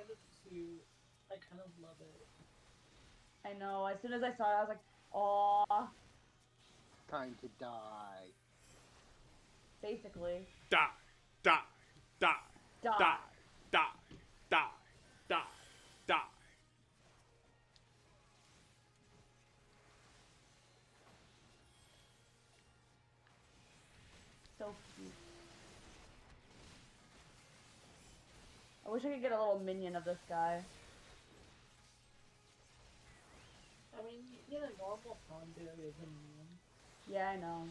Speaker 3: kind of cute. I kind of love it.
Speaker 5: I know. As soon as I saw it, I was like, "Aw."
Speaker 4: Time to die.
Speaker 5: Basically,
Speaker 1: Die, die, die,
Speaker 5: die.
Speaker 1: die, die, die, die, die.
Speaker 5: So cute. I wish I could get a little minion of this guy.
Speaker 3: I mean, you get a normal Thornberry as a minion.
Speaker 5: Yeah, I know.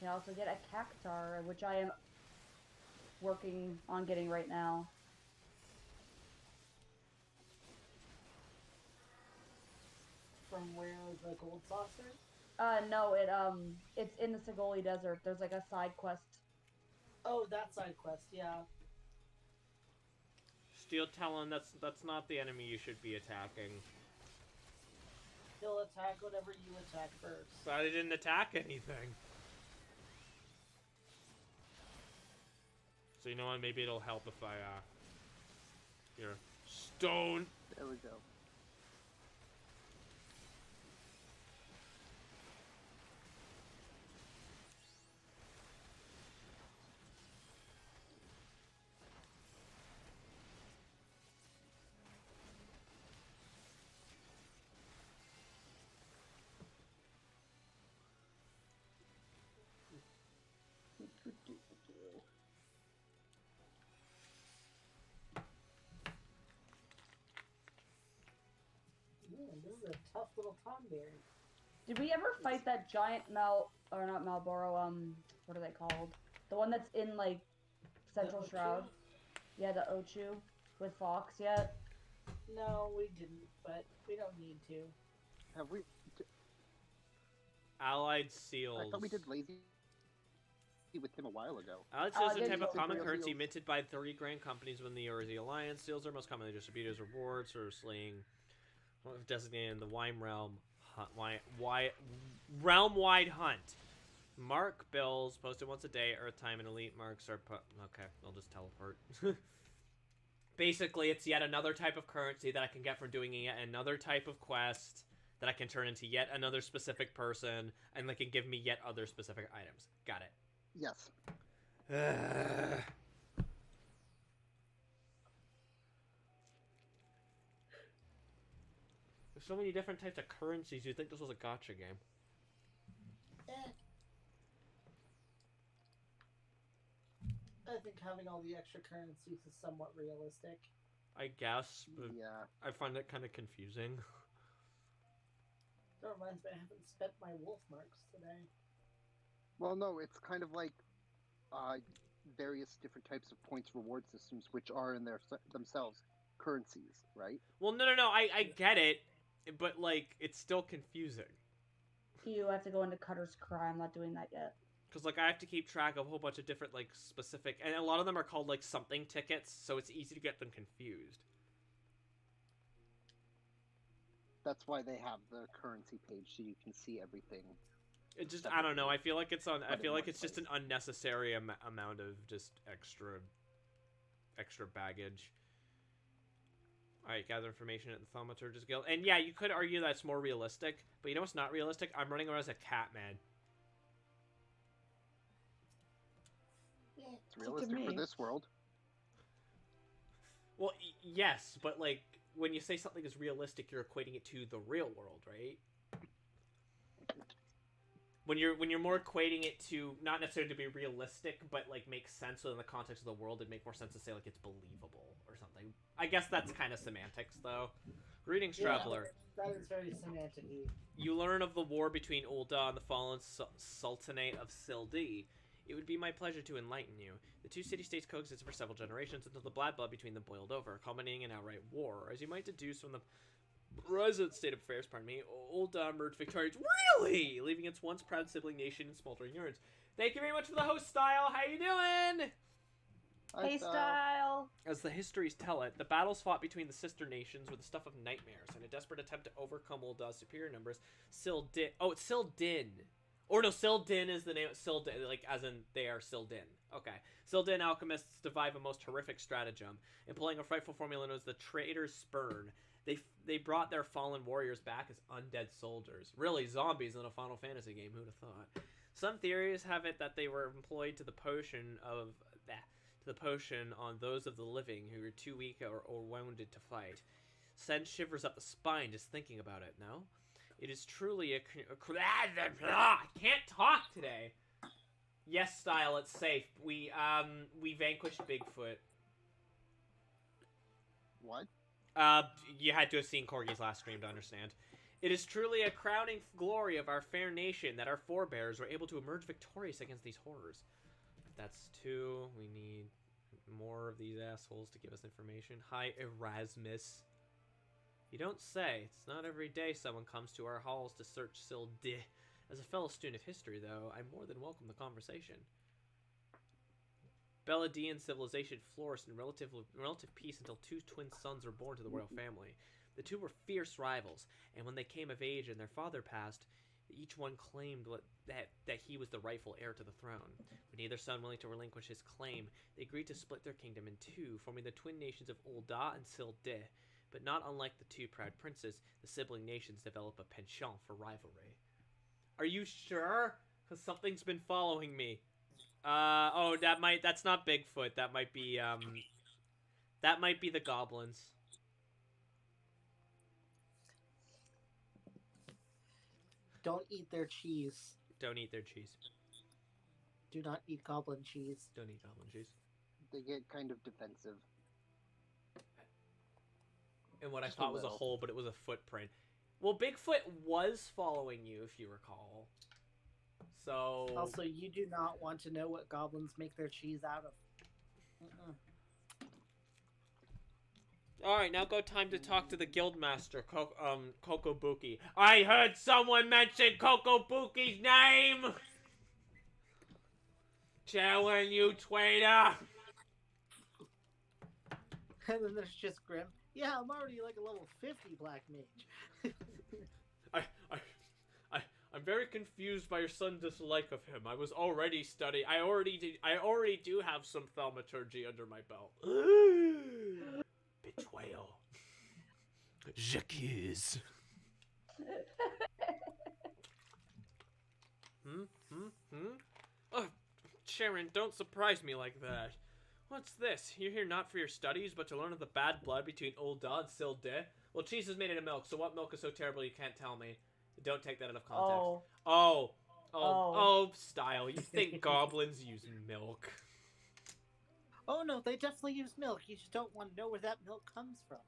Speaker 5: You can also get a cactar, which I am working on getting right now.
Speaker 3: From where the gold saucer?
Speaker 5: No, it's in the Sigoli Desert. There's like a side quest.
Speaker 3: Oh, that side quest, yeah.
Speaker 1: Steel Talon, that's not the enemy you should be attacking.
Speaker 3: He'll attack whatever you attack first.
Speaker 1: But I didn't attack anything. So you know what? Maybe it'll help if I, here. Stone!
Speaker 4: There we go.
Speaker 3: This is a tough little Thornberry.
Speaker 5: Did we ever fight that giant or not Malboro, what are they called? The one that's in, like, Central
Speaker 3: The Ochu?
Speaker 5: Shroud. Yeah, the Ochu with Fox yet.
Speaker 3: No, we didn't, but we don't need to.
Speaker 4: Have we?
Speaker 1: Allied Seals.
Speaker 4: I thought we did lazy with him a while ago.
Speaker 1: Allied Seals is a
Speaker 5: did
Speaker 1: type
Speaker 5: you?
Speaker 1: of common
Speaker 4: Seals.
Speaker 1: currency minted by 3 grand companies within the Earthy Alliance. Seals are most commonly distributed as rewards for slaying, designated in the Wime Realm realm-wide hunt. Mark bills posted once a day. Earth time and elite marks are put. Okay, I'll just teleport. Basically, it's yet another type of currency that I can get from doing yet another type of quest that I can turn into yet another specific person, and they can give me yet other specific items. Got it.
Speaker 4: Yes.
Speaker 1: There's so many different types of currencies. You'd think this was a gacha game.
Speaker 3: I think having all the extra currencies is somewhat realistic.
Speaker 1: I guess, but
Speaker 4: Yeah.
Speaker 1: I find it kind of confusing.
Speaker 3: That reminds me, I haven't spent my wolf marks today.
Speaker 4: Well, no, it's kind of like various different types of points reward systems, which are in themselves currencies, right?
Speaker 1: Well, no, I get it, but, like, it's still confusing.
Speaker 5: You have to go into Cutter's Cry. I'm not doing that yet.
Speaker 1: Because, like, I have to keep track of a whole bunch of different, like, specific... And a lot of them are called, like, something tickets, so it's easy to get them confused.
Speaker 4: That's why they have the currency page, so you can see everything.
Speaker 1: It just, I don't know, I feel like it's on... I
Speaker 4: But
Speaker 1: feel
Speaker 4: in
Speaker 1: like
Speaker 4: one
Speaker 1: it's just an
Speaker 4: place.
Speaker 1: unnecessary amount of just extra baggage. Alright, gather information at the Thaumaturge's Guild. And yeah, you could argue that's more realistic, but you know what's not realistic? I'm running around as a cat, man.
Speaker 4: It's realistic for
Speaker 5: me.
Speaker 4: this world.
Speaker 1: Well, yes, but, like, when you say something is realistic, you're equating it to the real world, right? When you're more equating it to not necessarily to be realistic, but like make sense within the context of the world, it'd make more sense to say like it's believable or something. I guess that's kind of semantics, though. Greetings, traveler.
Speaker 3: That is very semantic-y.
Speaker 1: You learn of the war between Ul'dah and the fallen Sultanate of Sildi. It would be my pleasure to enlighten you. The two city-states coexisted for several generations until the blood between them boiled over, culminating in outright war. As you might deduce from the present state of affairs, Ul'dah emerged victorious. Really? Leaving its once proud sibling nation in smoldering ruins. Thank you very much for the host, Style. How you doing?
Speaker 5: Hey, Style!
Speaker 1: As the histories tell it, the battles fought between the sister nations were the stuff of nightmares. In a desperate attempt to overcome Ul'dah's superior numbers, Sildin... Oh, it's Sildin. Or no, Sildin is the name. Sildin, like, as in they are Sildin. Okay. Sildan alchemists devise a most horrific stratagem, employing a frightful formula known as the Traitor's Spurn. They brought their fallen warriors back as undead soldiers. Really, zombies in a Final Fantasy game, who'd have thought? Some theories have it that they were employed to the potion on those of the living who were too weak or wounded to fight. Sends shivers up the spine just thinking about it, no? It is truly I can't talk today. Yes, Style, it's safe. We vanquished Bigfoot.
Speaker 4: What?
Speaker 1: You had to have seen Corgi's last stream to understand. It is truly a crowning glory of our fair nation that our forebears were able to emerge victorious against these horrors. That's 2. We need more of these assholes to give us information. Hi, Erasmus. You don't say. It's not every day someone comes to our halls to search Silde. As a fellow student of history, though, I more than welcome the conversation. Beladian civilization flourished in relative peace until 2 twin sons were born to the royal family. The 2 were fierce rivals, and when they came of age and their father passed, each one claimed that he was the rightful heir to the throne. With neither son willing to relinquish his claim, they agreed to split their kingdom in 2, forming the twin nations of Ul'dah and Silde. But not unlike the 2 proud princes, the sibling nations develop a penchant for rivalry. Are you sure? Because something's been following me. That's not Bigfoot. That might be the goblins.
Speaker 3: Don't eat their cheese.
Speaker 1: Don't eat their cheese.
Speaker 3: Do not eat goblin cheese.
Speaker 1: Don't eat goblin cheese.
Speaker 4: They get kind of defensive.
Speaker 1: And what
Speaker 4: Just
Speaker 1: I thought
Speaker 4: a
Speaker 1: was a
Speaker 4: little.
Speaker 1: hole, but it was a footprint. Well, Bigfoot was following you, if you recall. So...
Speaker 3: Also, you do not want to know what goblins make their cheese out of.
Speaker 1: Alright, now go time to talk to the guildmaster, Kokobuki. I heard someone mention Kokobuki's name! Challenge you, Twader!
Speaker 3: And then there's just Grim. Yeah, I'm already like a level 50 black mage.
Speaker 1: I'm very confused by your son's dislike of him. I was already studying. I already do have some thaumaturgy under my belt. Betrayal. J'accuse. Oh, Sharon, don't surprise me like that. What's this? You're here not for your studies, but to learn of the bad blood between Ul'dah and Silde? Well, cheese is made out of milk, so what milk is so terrible you can't tell me? Don't take that out of context. Oh, Style. You think goblins use milk?
Speaker 3: Oh no, they definitely use milk. You just don't want to know where that milk comes from.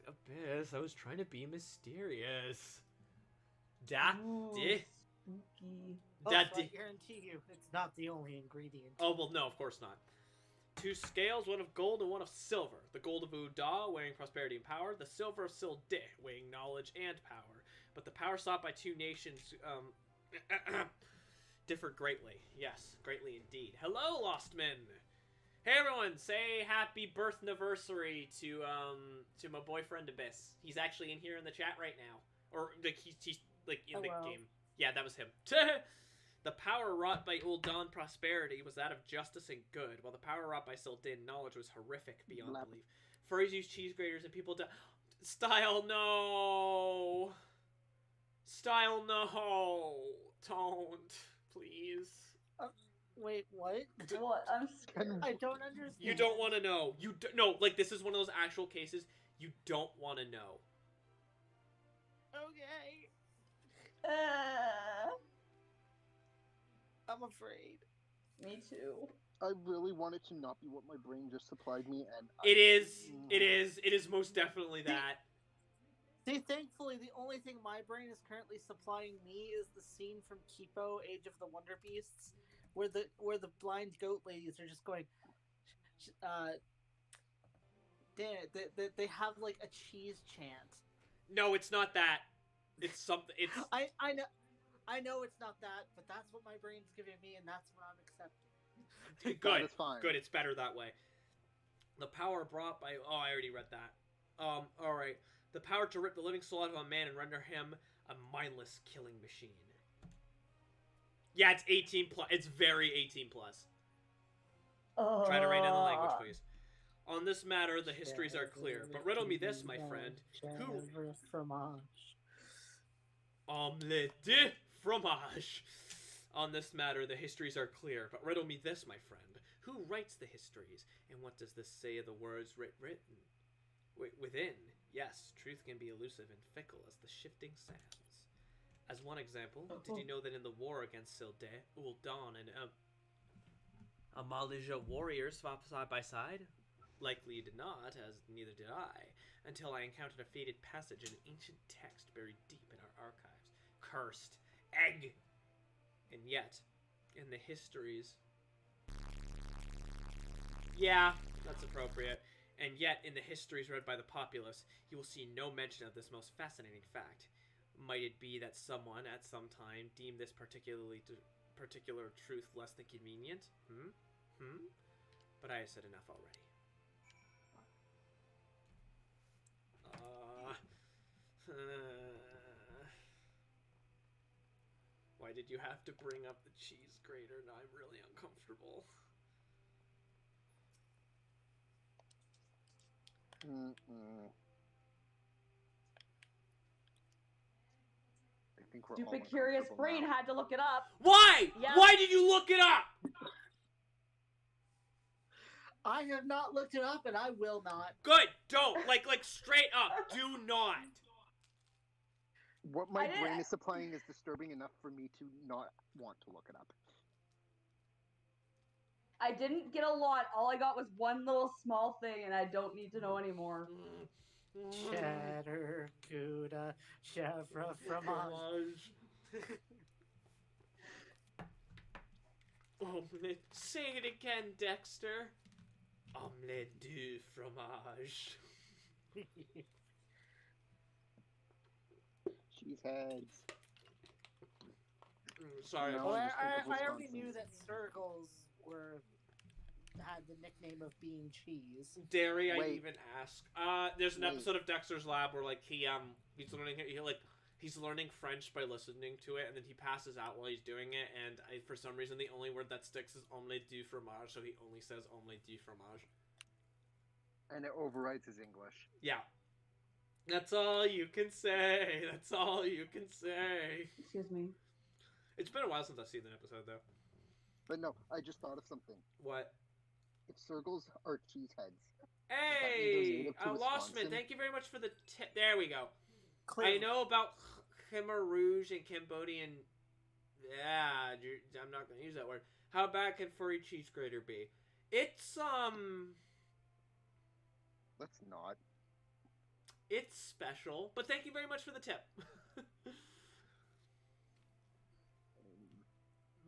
Speaker 1: Abyss, I was trying to be mysterious.
Speaker 5: Ooh, spooky.
Speaker 3: Oh, so I guarantee you, it's not the only ingredient.
Speaker 1: Oh, well, no, of course not. 2 scales, one of gold and one of silver. The gold of Ul'dah, weighing prosperity and power. The silver of Silde, weighing knowledge and power. But the power sought by 2 nations differed greatly. Yes, greatly indeed. Hello, Lost Men! Hey, everyone! Say happy birth anniversary to my boyfriend Abyss. He's actually in here in the chat right now. Or, like, he's like, in the game. Yeah, that was him. The power wrought by Ul'dah prosperity was that of justice and good, while the power wrought by Sil'din knowledge was horrific beyond belief. Furries use cheese graters and people Style, no! Style, no! Don't, please.
Speaker 3: Wait, what?
Speaker 5: What? I'm scared.
Speaker 3: I don't understand.
Speaker 1: You don't want to know. No, like, this is one of those actual cases you don't want to know.
Speaker 3: Okay.
Speaker 5: Uh,
Speaker 3: I'm afraid.
Speaker 5: Me too.
Speaker 4: I really want it to not be what my brain just supplied me, and
Speaker 1: It is most definitely that.
Speaker 3: See, thankfully, the only thing my brain is currently supplying me is the scene from Kipo, Age of the Wonder Beasts, where the blind goat ladies are just going, damn it, they have like a cheese chant.
Speaker 1: No, it's not that. It's something. It's.
Speaker 3: I know it's not that, but that's what my brain's giving me, and that's what I'm accepting.
Speaker 1: Good.
Speaker 4: That is fine.
Speaker 1: Good. It's better that way. The power brought by. Oh, I already read that. All right. The power to rip the living soul out of a man and render him a mindless killing machine. Yeah, it's 18 plus. It's very 18 plus. Try to rein in the language, please. On this matter, the histories are clear. But riddle me this, my friend. Who...
Speaker 3: Fromage.
Speaker 1: Omelette de fromage. On this matter, the histories are clear. But riddle me this, my friend. Who writes the histories? And what does this say of the words written? Within, yes, truth can be elusive and fickle as the shifting sands. As one example, did you know that in the war against Silde, Ul'dan and Amalija warriors fought side by side? Likely you did not, as neither did I, until I encountered a faded passage in an ancient text buried deep in our archives. Cursed egg! And yet, in the histories... Yeah, that's appropriate. And yet, in the histories read by the populace, you will see no mention of this most fascinating fact. Might it be that someone, at some time, deemed this particular truth less than convenient? But I have said enough already. Why did you have to bring up the cheese grater? Now I'm really uncomfortable.
Speaker 4: I think we're all
Speaker 5: Stupid curious
Speaker 4: uncomfortable
Speaker 5: brain
Speaker 4: now.
Speaker 5: had to look it up.
Speaker 1: Why?
Speaker 5: Yeah.
Speaker 1: Why did you look it up?
Speaker 3: I have not looked it up, and I will not.
Speaker 1: Good. Don't. Like straight up. Do not.
Speaker 4: What my brain is supplying is disturbing enough for me to not want to look it up.
Speaker 5: I didn't get a lot. All I got was one little small thing, and I don't need to know anymore.
Speaker 3: Cheddar, Gouda, chèvre, fromage.
Speaker 1: Omelette. Say it again, Dexter. Omelette du fromage.
Speaker 4: Cheeseheads.
Speaker 1: Sorry.
Speaker 4: No.
Speaker 3: Well,
Speaker 4: I'm just thinking of
Speaker 3: I already
Speaker 4: Wisconsin.
Speaker 3: knew that circles had the nickname of being cheese.
Speaker 1: Dairy, I
Speaker 4: Wait.
Speaker 1: even ask. There's an episode of Dexter's Lab where like he's learning French by listening to it, and then he passes out while he's doing it, and for some reason the only word that sticks is omelette du fromage, so he only says omelette du fromage.
Speaker 4: And it overrides his English.
Speaker 1: Yeah. That's all you can say. That's all you can say.
Speaker 5: Excuse me.
Speaker 1: It's been a while since I've seen that episode, though.
Speaker 4: But no, I just thought of something.
Speaker 1: What?
Speaker 4: If circles are cheeseheads,
Speaker 1: Hey!
Speaker 4: native to
Speaker 1: Lostman,
Speaker 4: Wisconsin?
Speaker 1: thank you very much for the tip. There we go.
Speaker 3: Clearly.
Speaker 1: I know about Khmer Rouge and Cambodian... Yeah, I'm not going to use that word. How bad can furry cheese grater be? It's,
Speaker 4: let's not.
Speaker 1: It's special, but thank you very much for the tip.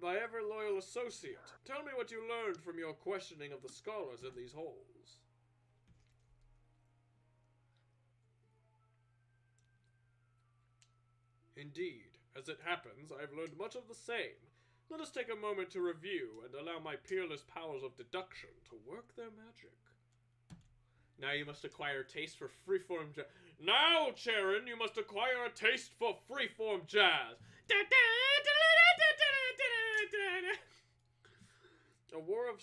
Speaker 1: My ever loyal associate, tell me what you learned from your questioning of the scholars in these halls. Indeed, as it happens, I have learned much of the same. Let us take a moment to review and allow my peerless powers of deduction to work their magic. Now you must acquire a taste for freeform jazz. Now, Charon, you must acquire a taste for freeform jazz. A war of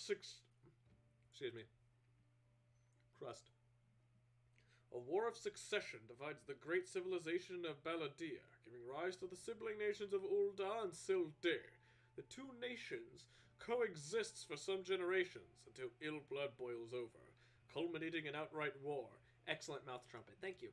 Speaker 1: A war of succession divides the great civilization of Baladia, giving rise to the sibling nations of Ul'da and Sil'dir. The two nations coexists for some generations until ill blood boils over, culminating in outright war. Excellent mouth trumpet. Thank you.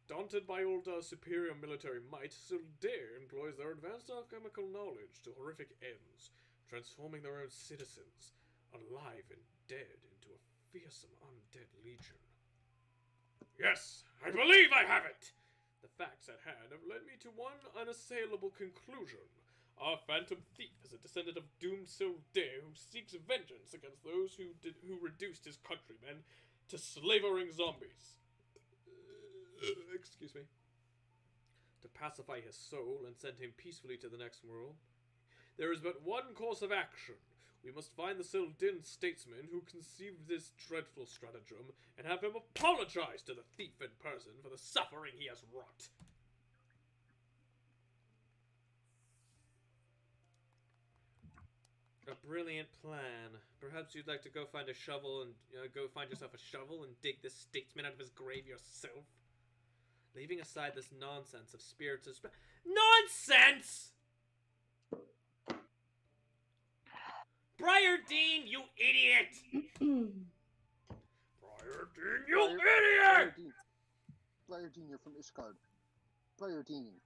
Speaker 1: Daunted by Ul'da's superior military might, Sil'dir employs their advanced alchemical knowledge to horrific ends, transforming their own citizens, alive and dead, into a fearsome undead legion. Yes, I believe I have it! The facts at hand have led me to one unassailable conclusion. Our phantom thief is a descendant of doomed Sil'dir who seeks vengeance against those who reduced his countrymen to slavering zombies. Excuse me. To pacify his soul and send him peacefully to the next world, there is but one course of action. We must find the Sil'din statesman who conceived this dreadful stratagem and have him apologize to the thief in person for the suffering he has wrought. A brilliant plan. Perhaps you'd like to go find a shovel and go find yourself a shovel and dig this statesman out of his grave yourself. Leaving aside this nonsense of spirits of nonsense! Briardine, you idiot! Briardine, you idiot!
Speaker 4: Briardine, you're from Ishgard. Briardine.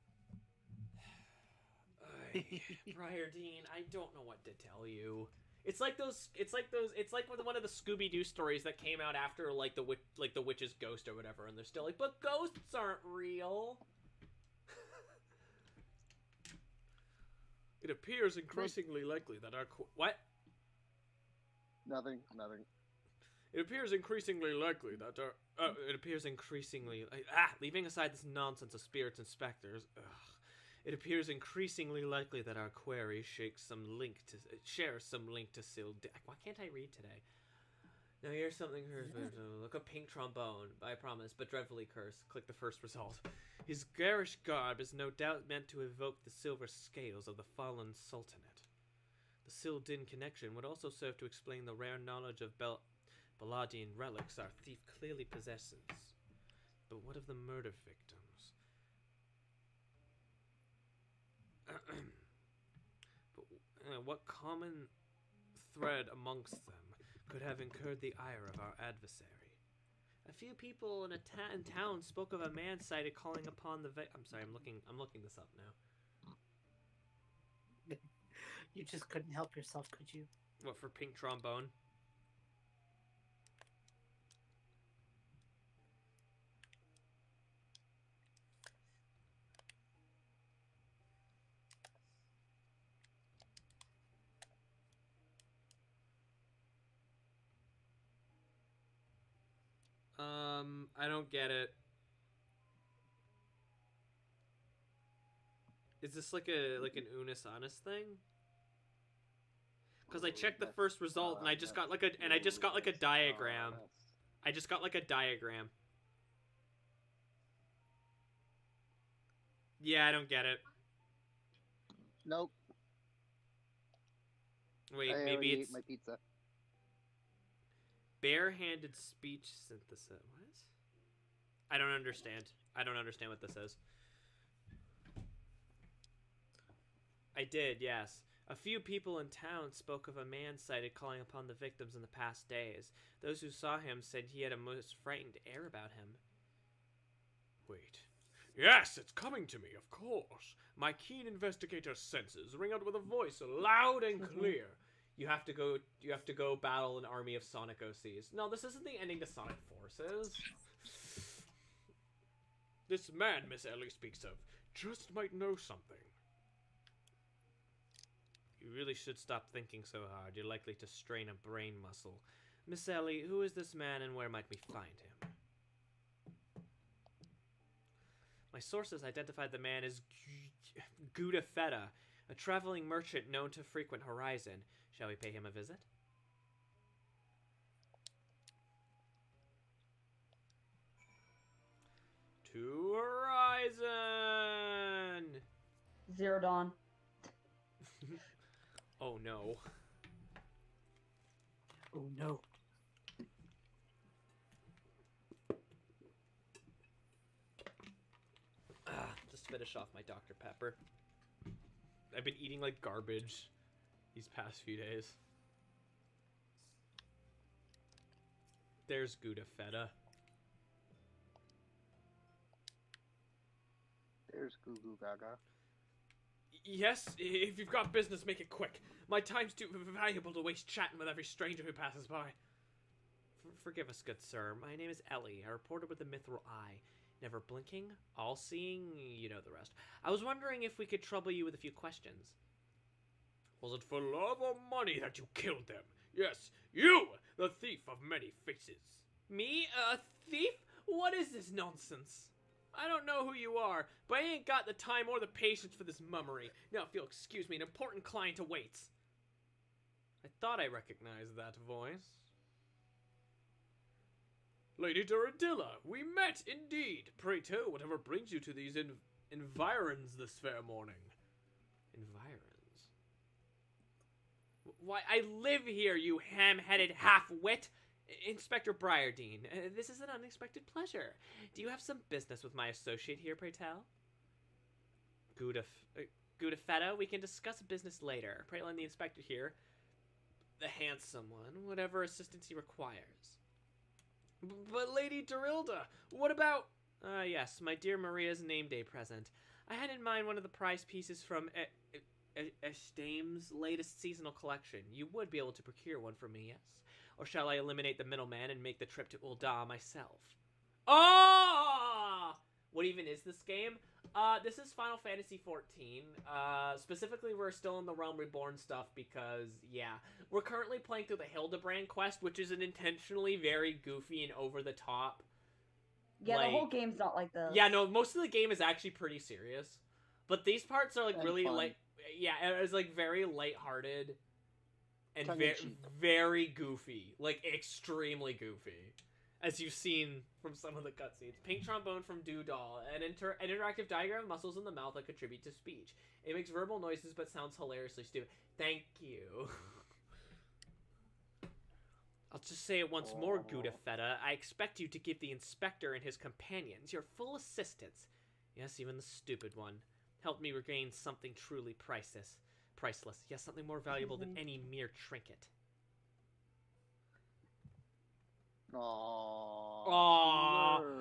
Speaker 1: Briardine, I don't know what to tell you. It's like one of the Scooby-Doo stories that came out after like the witch's ghost or whatever, and they're still like, but ghosts aren't real. It appears increasingly likely that our what?
Speaker 4: Nothing.
Speaker 1: It appears increasingly likely that our leaving aside this nonsense of spirits and specters. It appears increasingly likely that our query shares some link to Sild. Why can't I read today? Now here's something. Look, a pink trombone. I promise, but dreadfully cursed. Click the first result. His garish garb is no doubt meant to evoke the silver scales of the fallen sultanate. The Sildin connection would also serve to explain the rare knowledge of Baladian relics our thief clearly possesses. But what of the murder victims? But what common thread amongst them could have incurred the ire of our adversary? A few people in town spoke of a man sighted calling upon the I'm sorry, I'm looking this up now.
Speaker 3: You just couldn't help yourself, could you?
Speaker 1: What, for pink trombone? I don't get it. Is this like an Unis Honest thing? Because I checked the first result and I just got like a diagram. I just got like a diagram. Yeah, I don't get it.
Speaker 4: Nope.
Speaker 1: Wait,
Speaker 4: I
Speaker 1: maybe
Speaker 4: already
Speaker 1: it's
Speaker 4: ate my pizza.
Speaker 1: Barehanded speech synthesis. What? I don't understand. I don't understand what this is. I did, yes. A few people in town spoke of a man sighted calling upon the victims in the past days. Those who saw him said he had a most frightened air about him. Wait. Yes, it's coming to me, of course. My keen investigator senses ring out with a voice loud and clear. You have to go battle an army of Sonic OCs. No, this isn't the ending to Sonic Forces. This man Miss Ellie speaks of just might know something. You really should stop thinking so hard. You're likely to strain a brain muscle. Miss Ellie, who is this man and where might we find him? My sources identified the man as Gouda Feta, a traveling merchant known to frequent Horizon. Shall we pay him a visit? To Horizon!
Speaker 5: Zero Dawn.
Speaker 1: Oh no.
Speaker 3: Oh no.
Speaker 1: Just finish off my Dr. Pepper. I've been eating like garbage these past few days. There's Gouda Feta.
Speaker 4: There's Goo Goo Gaga.
Speaker 1: Yes, if you've got business, make it quick. My time's too valuable to waste chatting with every stranger who passes by. Forgive us, good sir. My name is Ellie, a reporter with the Mithril Eye. Never blinking, all-seeing, you know the rest. I was wondering if we could trouble you with a few questions. Was it for love or money that you killed them? Yes, you, the thief of many faces. Me? A thief? What is this nonsense? I don't know who you are, but I ain't got the time or the patience for this mummery. Now, if you'll excuse me, an important client awaits. I thought I recognized that voice. Lady Duradilla, we met indeed. Pray tell, whatever brings you to these environs this fair morning. Environs? Why, I live here, you ham-headed half-wit! Inspector Briardine, this is an unexpected pleasure. Do you have some business with my associate here, pray tell? Gudafetta, we can discuss business later. Pray lend the inspector here, the handsome one, whatever assistance he requires. But Lady Dorilda, what about... yes, my dear Maria's name day present. I had in mind one of the prize pieces from Estame's latest seasonal collection. You would be able to procure one for me, yes? Or shall I eliminate the middleman and make the trip to Ul'dah myself? Oh! What even is this game? This is Final Fantasy XIV. Specifically, we're still in the Realm Reborn stuff because, yeah. We're currently playing through the Hildbrand quest, which is an intentionally very goofy and over-the-top.
Speaker 5: Yeah, the whole game's not like this.
Speaker 1: Yeah, no, most of the game is actually pretty serious. But these parts are, like, really, like... Yeah, it's, like, very lighthearted. And very goofy. Like, extremely goofy. As you've seen from some of the cutscenes. Pink trombone from Doodle. An interactive diagram of muscles in the mouth that contribute to speech. It makes verbal noises but sounds hilariously stupid. Thank you. I'll just say it once more, Gudafetta. I expect you to give the inspector and his companions your full assistance. Yes, even the stupid one. Help me regain something truly priceless. Yes, something more valuable than any mere trinket.
Speaker 4: Aww.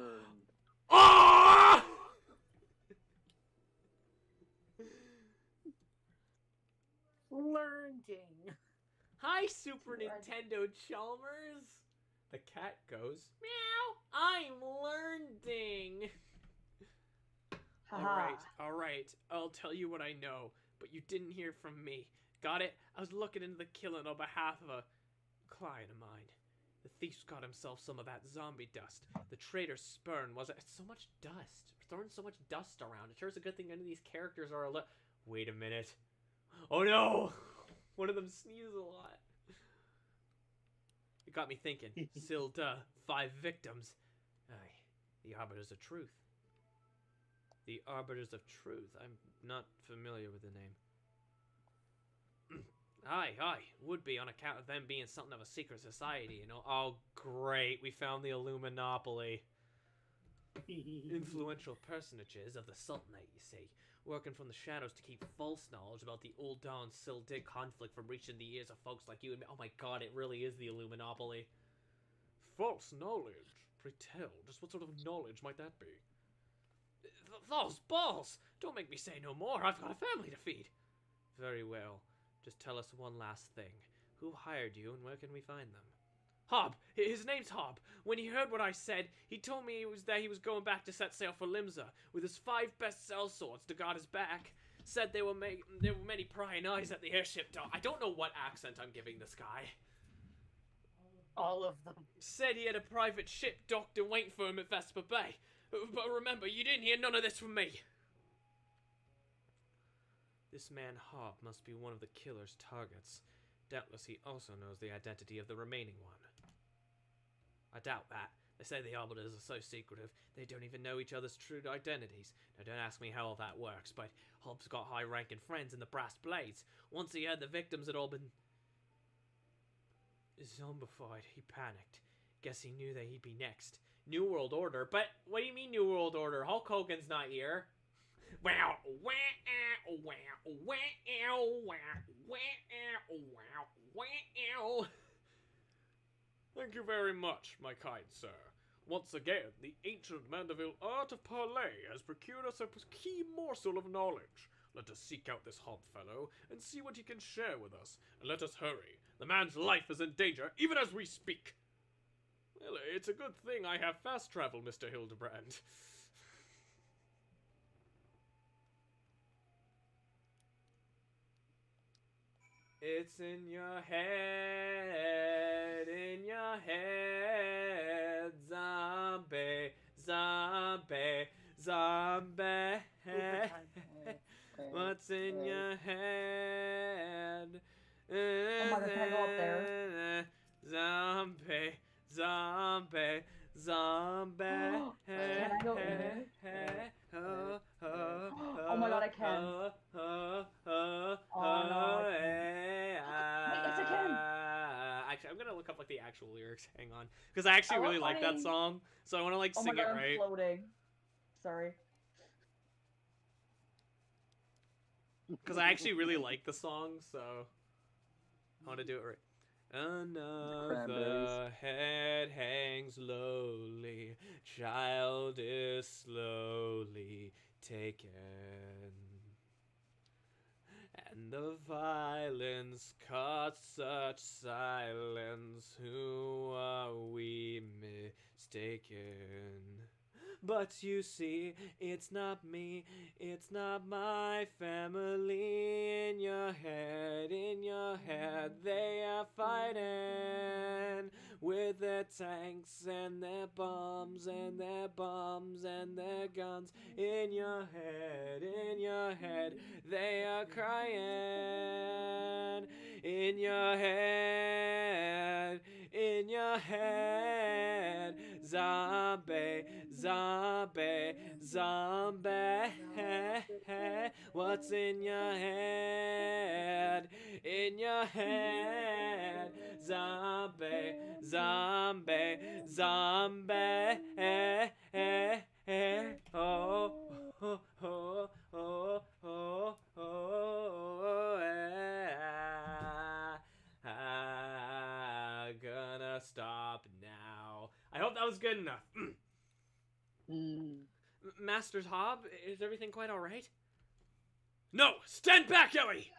Speaker 1: Aww!
Speaker 3: Learning.
Speaker 1: Hi, Super Nintendo Chalmers. The cat goes, meow. I'm learning. All right. I'll tell you what I know, but you didn't hear from me. Got it? I was looking into the killing on behalf of a client of mine. The thief's got himself some of that zombie dust. The traitor's spurn was it? It's so much dust. Throwing so much dust around. It sure is a good thing none of these characters are Wait a minute. Oh no! One of them sneezes a lot. It got me thinking. Silda, 5 victims. Aye, the Arbiters of Truth. The Arbiters of Truth. I'm not familiar with the name. Aye. Would be on account of them being something of a secret society, you know. Oh, great. We found the Illumonopoly. Influential personages of the Sultanate, you see. Working from the shadows to keep false knowledge about the Ul'dah and Sildig conflict from reaching the ears of folks like you and me. Oh my god, it really is the Illumonopoly. False knowledge? Pray tell, just what sort of knowledge might that be? Those balls! Don't make me say no more. I've got a family to feed. Very well. Just tell us one last thing. Who hired you and where can we find them? Hob! His name's Hob. When he heard what I said, he told me he was going back to set sail for Limsa with his 5 best sellswords to guard his back. Said there were many prying eyes at the airship dock. I don't know what accent I'm giving this guy.
Speaker 3: All of them.
Speaker 1: Said he had a private ship docked and waiting for him at Vesper Bay. But remember, you didn't hear none of this from me. This man Hob must be one of the killer's targets. Doubtless he also knows the identity of the remaining one. I doubt that. They say the Arbiters are so secretive, they don't even know each other's true identities. Now don't ask me how all that works, but Hob's got high-ranking friends in the Brass Blades. Once he heard the victims had all been zombified, he panicked. Guess he knew that he'd be next. New World Order? But what do you mean New World Order? Hulk Hogan's not here. Wow, wow, wow, wow, wow, wow. Thank you very much, my kind sir. Once again, the ancient Mandeville art of parley has procured us a key morsel of knowledge. Let us seek out this Hob fellow and see what he can share with us. And let us hurry. The man's life is in danger, even as we speak. Well, it's a good thing I have fast travel, Mr. Hildbrand. It's in your head, zombie, zombie, zombie. What's in your head?
Speaker 5: Oh my god, can I go up there?
Speaker 1: Zombie, zombie, zombie.
Speaker 5: Can I go in there? Oh my god, I can. Oh no, I can't. Wait, it's
Speaker 1: actual lyrics. Hang on, because I actually really like that song, so I want to like
Speaker 5: Oh
Speaker 1: sing
Speaker 5: my God,
Speaker 1: it right.
Speaker 5: I'm floating. Sorry.
Speaker 1: Because I actually really like the song, so I want to do it right. Another head hangs lowly, child is slowly taken, and the violence caught such silence. Who are we mistaken? But you see, it's not me, it's not my family. In your head, they are fighting with their tanks and their bombs and their bombs and their guns. In your head, they are crying. In your head, zombie, zombie, zombie. What's in your head? In your head, zombie, zombie, zombie. Oh, oh, oh, oh, oh, oh, I'm gonna stop now. I hope that was good enough. Master's Hob, is everything quite alright? No! Stand back, Ellie!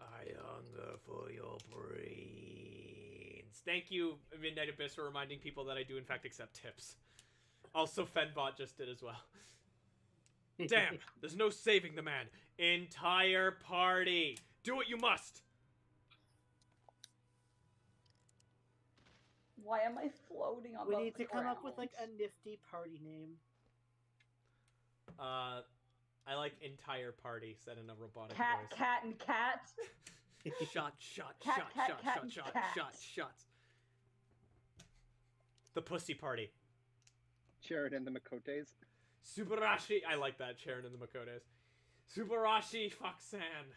Speaker 1: I hunger for your brains. Thank you, Midnight Abyss, for reminding people that I do in fact accept tips. Also, Fenbot just did as well. Damn, there's no saving the man. Entire party. Do what you must.
Speaker 5: Why am I floating above
Speaker 3: We need
Speaker 5: the
Speaker 3: to come up with
Speaker 5: ground?
Speaker 3: like a nifty party name.
Speaker 1: I like entire party said in a robotic
Speaker 5: Cat,
Speaker 1: voice.
Speaker 5: cat, and cat.
Speaker 1: Shot, shot,
Speaker 5: Cat,
Speaker 1: shot,
Speaker 5: cat,
Speaker 1: shot,
Speaker 5: cat,
Speaker 1: shot,
Speaker 5: and
Speaker 1: shot,
Speaker 5: cat.
Speaker 1: shots. The pussy party.
Speaker 4: Sheridan and the Makotes.
Speaker 1: Subarashi. I like that, Sharon and the Makotes. Subarashi Foxan.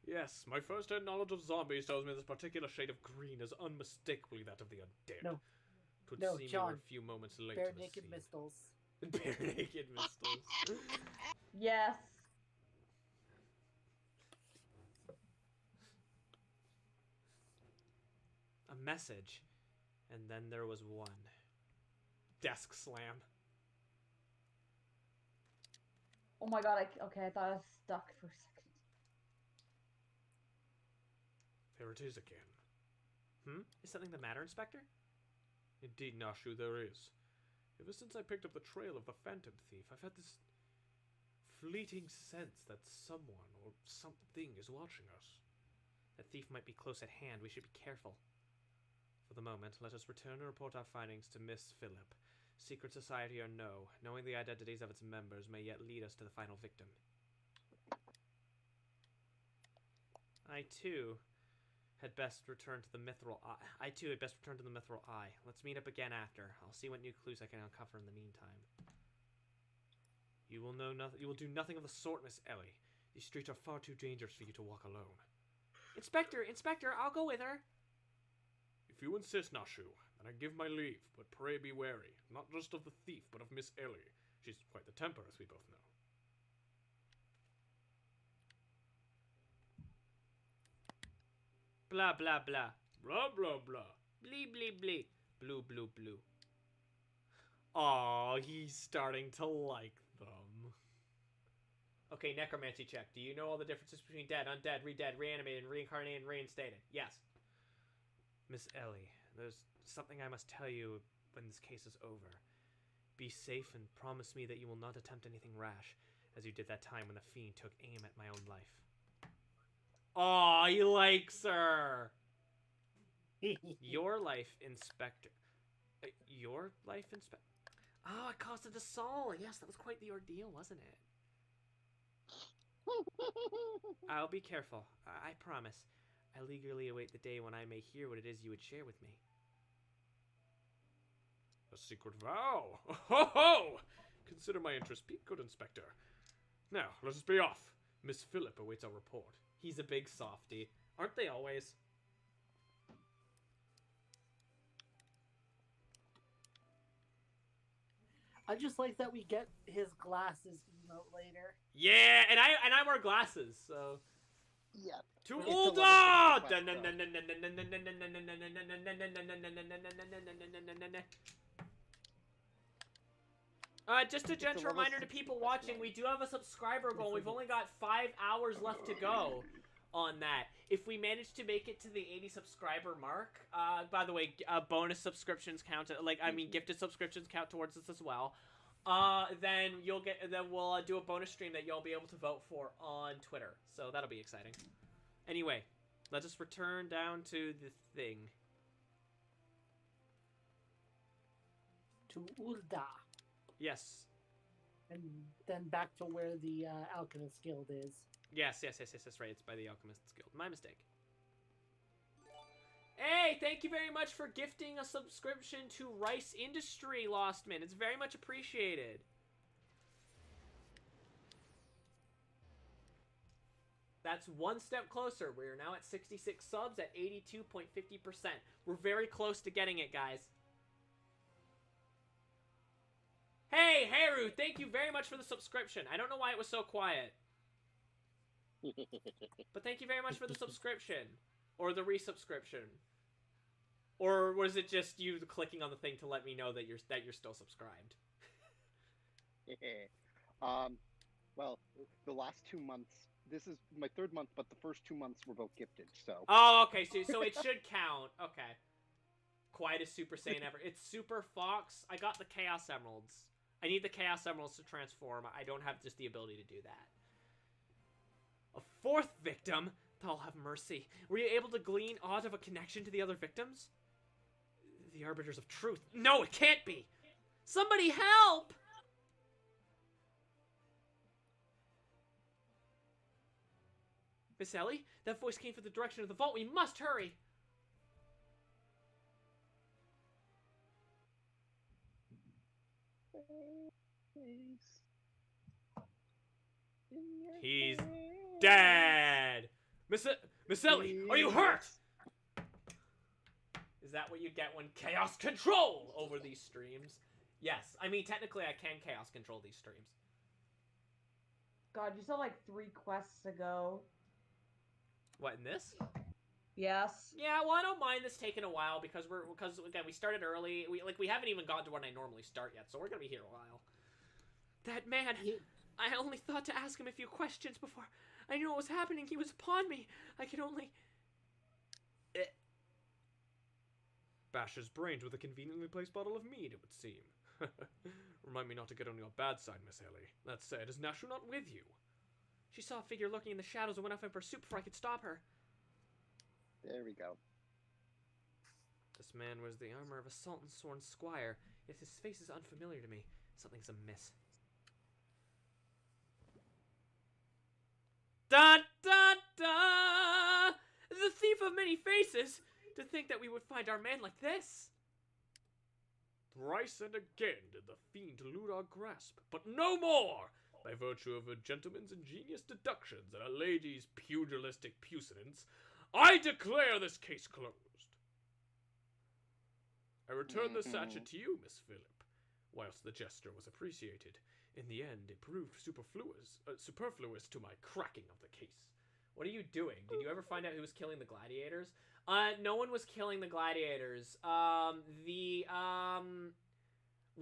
Speaker 1: Yes, my first-hand knowledge of zombies tells me this particular shade of green is unmistakably that of the undead.
Speaker 3: No.
Speaker 1: Twould
Speaker 3: No,
Speaker 1: seem you
Speaker 3: John.
Speaker 1: were a few moments late
Speaker 3: Bare
Speaker 1: to the
Speaker 3: naked
Speaker 1: scene.
Speaker 3: mistles.
Speaker 1: Bare naked mistles.
Speaker 5: Yes.
Speaker 1: A message. And then there was one. Desk slam.
Speaker 5: Oh my God. Okay, I thought I was stuck for a second.
Speaker 1: There it is again. Is something the matter, Inspector? Indeed, Nashu, there is. Ever since I picked up the trail of the Phantom Thief, I've had this fleeting sense that someone or something is watching us. That thief might be close at hand. We should be careful. For the moment, let us return and report our findings to Miss Phillip. Secret society or no, knowing the identities of its members may yet lead us to the final victim. I too had best return to the Mithril Eye. Let's meet up again after. I'll see what new clues I can uncover in the meantime. You will do nothing of the sort, Miss Ellie. These streets are far too dangerous for you to walk alone. Inspector, I'll go with her. If you insist, Nashu, then I give my leave, but pray be wary, not just of the thief, but of Miss Ellie. She's quite the temper, as we both know. Blah, blah, blah. Blah, blah, blah. Blee, blee, blee. Blue, blue, blue. Aw, he's starting to like them. Okay, necromancy check. Do you know all the differences between dead, undead, re-dead, reanimated, reincarnated, and reinstated? Yes. Miss Ellie, there's something I must tell you when this case is over. Be safe and promise me that you will not attempt anything rash, as you did that time when the fiend took aim at my own life. Aw, he likes her! Your life, Inspector. Your life, Inspector? Oh, it costed a soul! Yes, that was quite the ordeal, wasn't it? I'll be careful. I promise. I eagerly await the day when I may hear what it is you would share with me. A secret vow! Ho ho! Consider my interest piqued, good Inspector. Now, let us be off. Miss Phillip awaits our report. He's a big softie. Aren't they always?
Speaker 3: I just like that we get his glasses emote later.
Speaker 1: Yeah, and I wear glasses, so
Speaker 4: Yeah.
Speaker 1: too
Speaker 4: It's a
Speaker 1: old.
Speaker 4: level 50
Speaker 1: Just a
Speaker 4: It's a
Speaker 1: gentle
Speaker 4: level
Speaker 1: reminder to
Speaker 4: 60
Speaker 1: people
Speaker 4: quest
Speaker 1: watching,
Speaker 4: line.
Speaker 1: we do have a subscriber goal. We've only got 5 hours left to go on that. If we manage to make it to the 80 subscriber mark, by the way, bonus subscriptions count, gifted subscriptions count towards this as well. Then we'll do a bonus stream that you'll be able to vote for on Twitter. So that'll be exciting. Anyway, let us return down to the thing.
Speaker 3: To Ulda.
Speaker 1: Yes.
Speaker 3: And then back to where the Alchemist Guild is.
Speaker 1: Yes, right. It's by the Alchemist's Guild. My mistake. Hey, thank you very much for gifting a subscription to Rice Industry, Lostman. It's very much appreciated. That's one step closer. We're now at 66 subs at 82.50%. We're very close to getting it, guys. Hey, Haru, thank you very much for the subscription. I don't know why it was so quiet. But thank you very much for the subscription. Or the resubscription. Or was it just you clicking on the thing to let me know that you're still subscribed?
Speaker 4: Well, the last 2 months, this is my 3rd month, but the first 2 months were both gifted, so.
Speaker 1: Oh, okay, so it should count. Okay. Quietest Super Saiyan ever. It's Super Fox. I got the Chaos Emeralds. I need the Chaos Emeralds to transform. I don't have just the ability to do that. A 4th victim? I'll have mercy. Were you able to glean aught of a connection to the other victims? The Arbiters of Truth. No, it can't be! Somebody help! Miss Ellie? That voice came from the direction of the vault. We must hurry! He's dead! Miss Ellie, are you hurt? Is that what you get when chaos control over these streams? Yes. I mean, technically I can chaos control these streams.
Speaker 5: God, you still have like 3 quests to go.
Speaker 1: What, in this?
Speaker 5: Yes.
Speaker 1: Yeah, well, I don't mind this taking a while because again, we started early. We haven't even gotten to when I normally start yet, so we're gonna be here a while. That man, I only thought to ask him a few questions before I knew what was happening. He was upon me. I could only... Bash his brains with a conveniently placed bottle of mead, it would seem. Remind me not to get on your bad side, Miss Ellie. That said, is Nashu not with you? She saw a figure lurking in the shadows and went off in pursuit before I could stop her.
Speaker 4: There we go.
Speaker 1: This man wears the armor of a Sultan-sworn squire, yet his face is unfamiliar to me. Something's amiss. Da da da! The thief of many faces! To think that we would find our man like this! Thrice and again did the fiend elude our grasp, but no more! By virtue of a gentleman's ingenious deductions and a lady's pugilistic puissance, I declare this case closed. I return the sachet to you, Miss Phillip. Whilst the gesture was appreciated, in the end it proved superfluous to my cracking of the case. What are you doing? Did you ever find out who was killing the gladiators? No one was killing the gladiators. One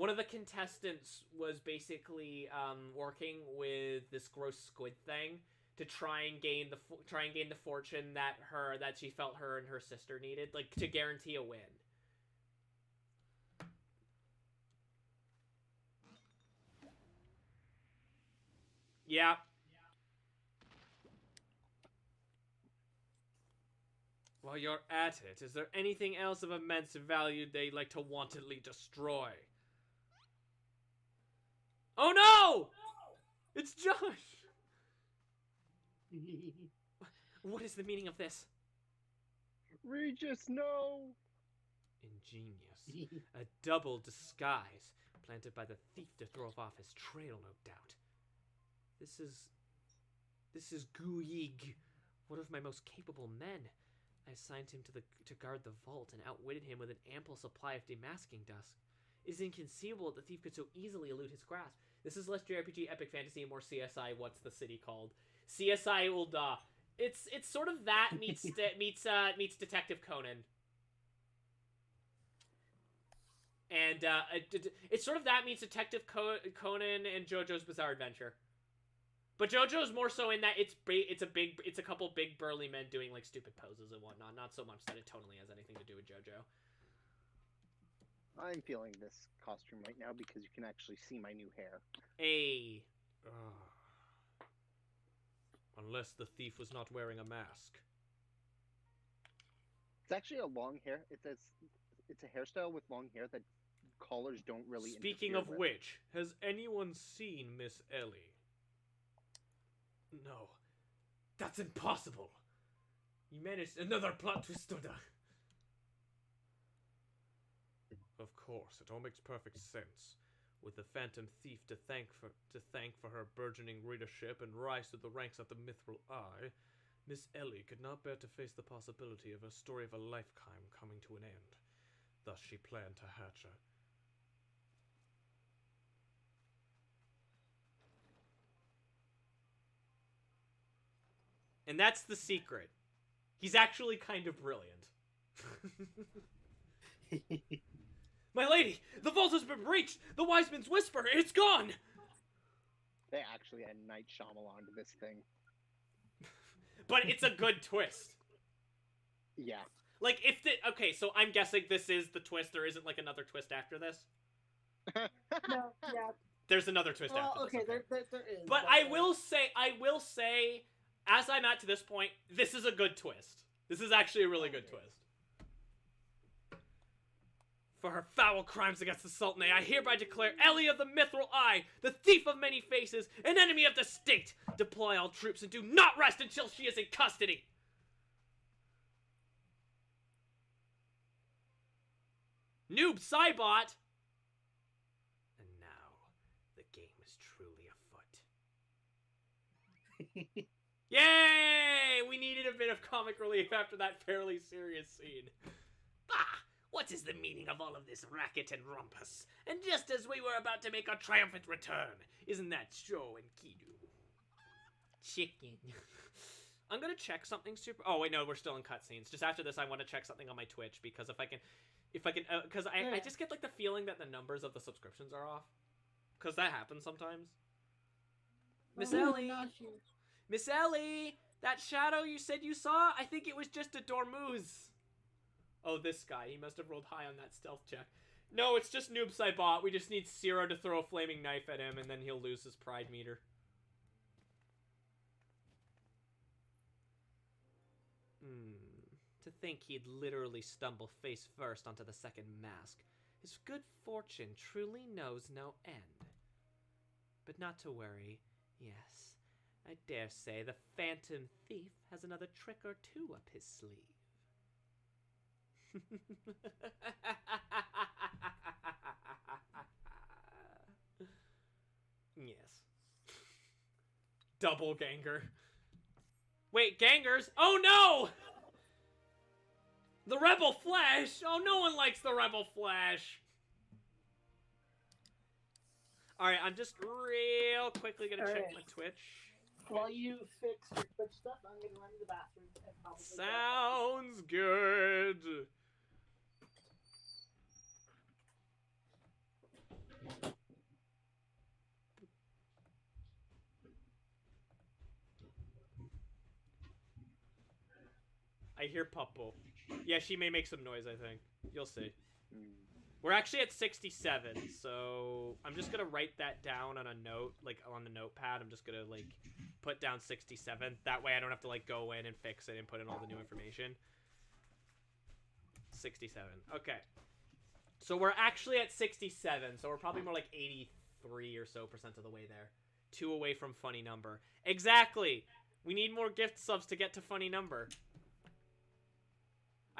Speaker 1: of the contestants was basically working with this gross squid thing to try and gain the fortune that she felt her and her sister needed, like to guarantee a win. Yeah. While you're at it, is there anything else of immense value they'd like to wantonly destroy? Oh no! It's Josh! What is the meaning of this?
Speaker 4: Regis, no!
Speaker 1: Ingenious. A double disguise, planted by the thief to throw off his trail, no doubt. This is Guyig, One of my most capable men. I assigned him to guard the vault and outwitted him with an ample supply of demasking dust. It is inconceivable that the thief could so easily elude his grasp. This is less JRPG epic fantasy and more CSI. What's the city called? CSI Ulda. It's sort of that meets meets Detective Conan. And it's sort of that meets Detective Conan and JoJo's Bizarre Adventure. But JoJo's more so in that it's a couple big burly men doing like stupid poses and whatnot. Not so much that it totally has anything to do with JoJo.
Speaker 4: I'm feeling this costume right now because you can actually see my new hair.
Speaker 1: Hey. Unless the thief was not wearing a mask.
Speaker 4: It's actually a long hair. It's a hairstyle with long hair that collars don't really.
Speaker 1: Speaking of which, has anyone seen Miss Ellie? No. That's impossible. You managed another plot twist, Oda. Of course, it all makes perfect sense. With the Phantom Thief to thank for her burgeoning readership and rise to the ranks of the Mithril Eye, Miss Ellie could not bear to face the possibility of a story of a lifetime coming to an end. Thus she planned to hatch a... And that's the secret. He's actually kind of brilliant. My lady, the vault has been breached! The wise man's whisper, it's gone!
Speaker 4: They actually had Night Shyamalan to this thing.
Speaker 1: But it's a good twist.
Speaker 4: Yeah.
Speaker 1: Like, if the... Okay, so I'm guessing this is the twist. There isn't, like, another twist after this?
Speaker 3: No, yeah.
Speaker 1: There's another twist after
Speaker 3: Okay,
Speaker 1: this.
Speaker 3: there is.
Speaker 1: But I will say, as I'm at to this point, this is a good twist. This is actually a really good twist. For her foul crimes against the Sultanate, I hereby declare Ellie of the Mithril Eye, the thief of many faces, an enemy of the state. Deploy all troops and do not rest until she is in custody. Noob Cybot! And now, the game is truly afoot. Yay! We needed a bit of comic relief after that fairly serious scene. Bah! What is the meaning of all of this racket and rumpus? And just as we were about to make our triumphant return, isn't that Sho and Kidu? Chicken. I'm gonna check something super... Oh, wait, no, we're still in cutscenes. Just after this, I want to check something on my Twitch, because if I can... Because I just get, like, the feeling that the numbers of the subscriptions are off. Because that happens sometimes. Miss Ellie! Miss Ellie! That shadow you said you saw? I think it was just a Dormouse. Oh, this guy. He must have rolled high on that stealth check. No, it's just Noob Cybot. We just need Zero to throw a flaming knife at him, and then he'll lose his pride meter. To think he'd literally stumble face first onto the second mask. His good fortune truly knows no end. But not to worry. Yes, I dare say the Phantom Thief has another trick or two up his sleeve. Yes. Double Ganger. Wait, Gangers? Oh no! The Rebel Flash! Oh, no one likes the Rebel Flash! Alright, I'm just real quickly gonna check my Twitch.
Speaker 3: While you fix your Twitch stuff, I'm gonna run to the bathroom and probably
Speaker 1: Sounds good. I hear Puppo. Yeah, she may make some noise, I think. You'll see. We're actually at 67, so I'm just gonna write that down on a note, like on the notepad. I'm just gonna like put down 67. That way I don't have to like go in and fix it and put in all the new information. 67. Okay. So we're actually at 67, so we're probably more like 83 or so % of the way there. 2 away from funny number. Exactly! We need more gift subs to get to funny number.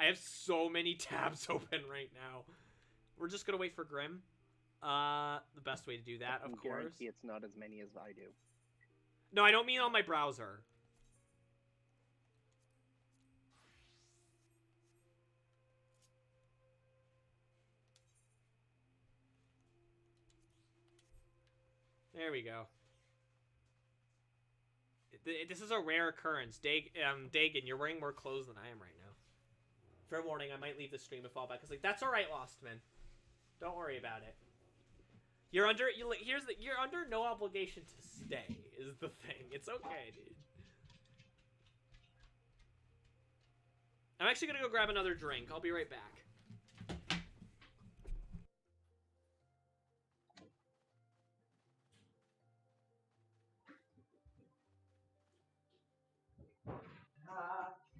Speaker 1: I have so many tabs open right now. We're just gonna wait for Grim. The best way to do that, of course.
Speaker 4: Guarantee it's not as many as I do.
Speaker 1: No, I don't mean on my browser. There we go. This is a rare occurrence. Dagon, you're wearing more clothes than I am right now. Fair warning, I might leave the stream to fall back. It's like, that's alright, Lostman. Don't worry about it. You're under no obligation to stay, is the thing. It's okay, dude. I'm actually gonna go grab another drink. I'll be right back.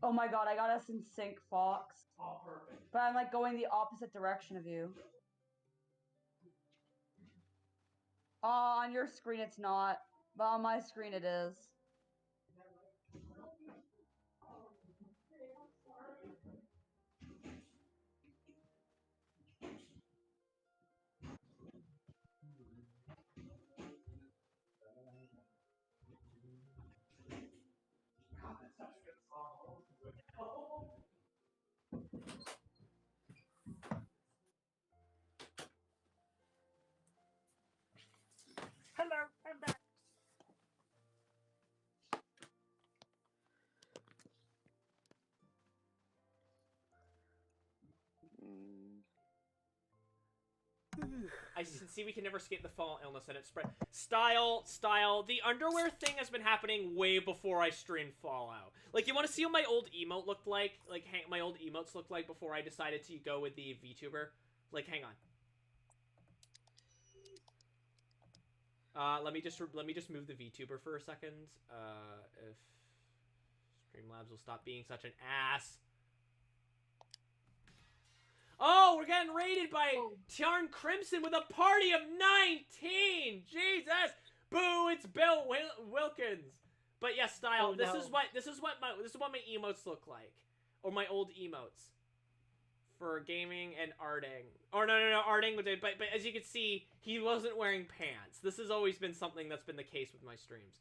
Speaker 5: Oh my god, I got us in sync, Fox.
Speaker 1: Oh, perfect.
Speaker 5: But I'm like going the opposite direction of you. Oh, on your screen it's not, but on my screen it is.
Speaker 3: Hello, I'm back.
Speaker 1: I can see we can never escape the fall illness and it spread. Style. The underwear thing has been happening way before I streamed Fallout. Like, you want to see what my old emote looked like? Like, my old emotes looked like before I decided to go with the VTuber? Like, hang on. Let me just move the VTuber for a second. If Streamlabs will stop being such an ass. Oh, we're getting raided by Tiarn Crimson with a party of 19. Jesus, boo! It's Bill Wilkins. But yes, Style.
Speaker 3: Oh,
Speaker 1: this
Speaker 3: no.
Speaker 1: is what my emotes look like, or my old emotes for gaming and arting. Or no, arting. But as you can see, he wasn't wearing pants. This has always been something that's been the case with my streams.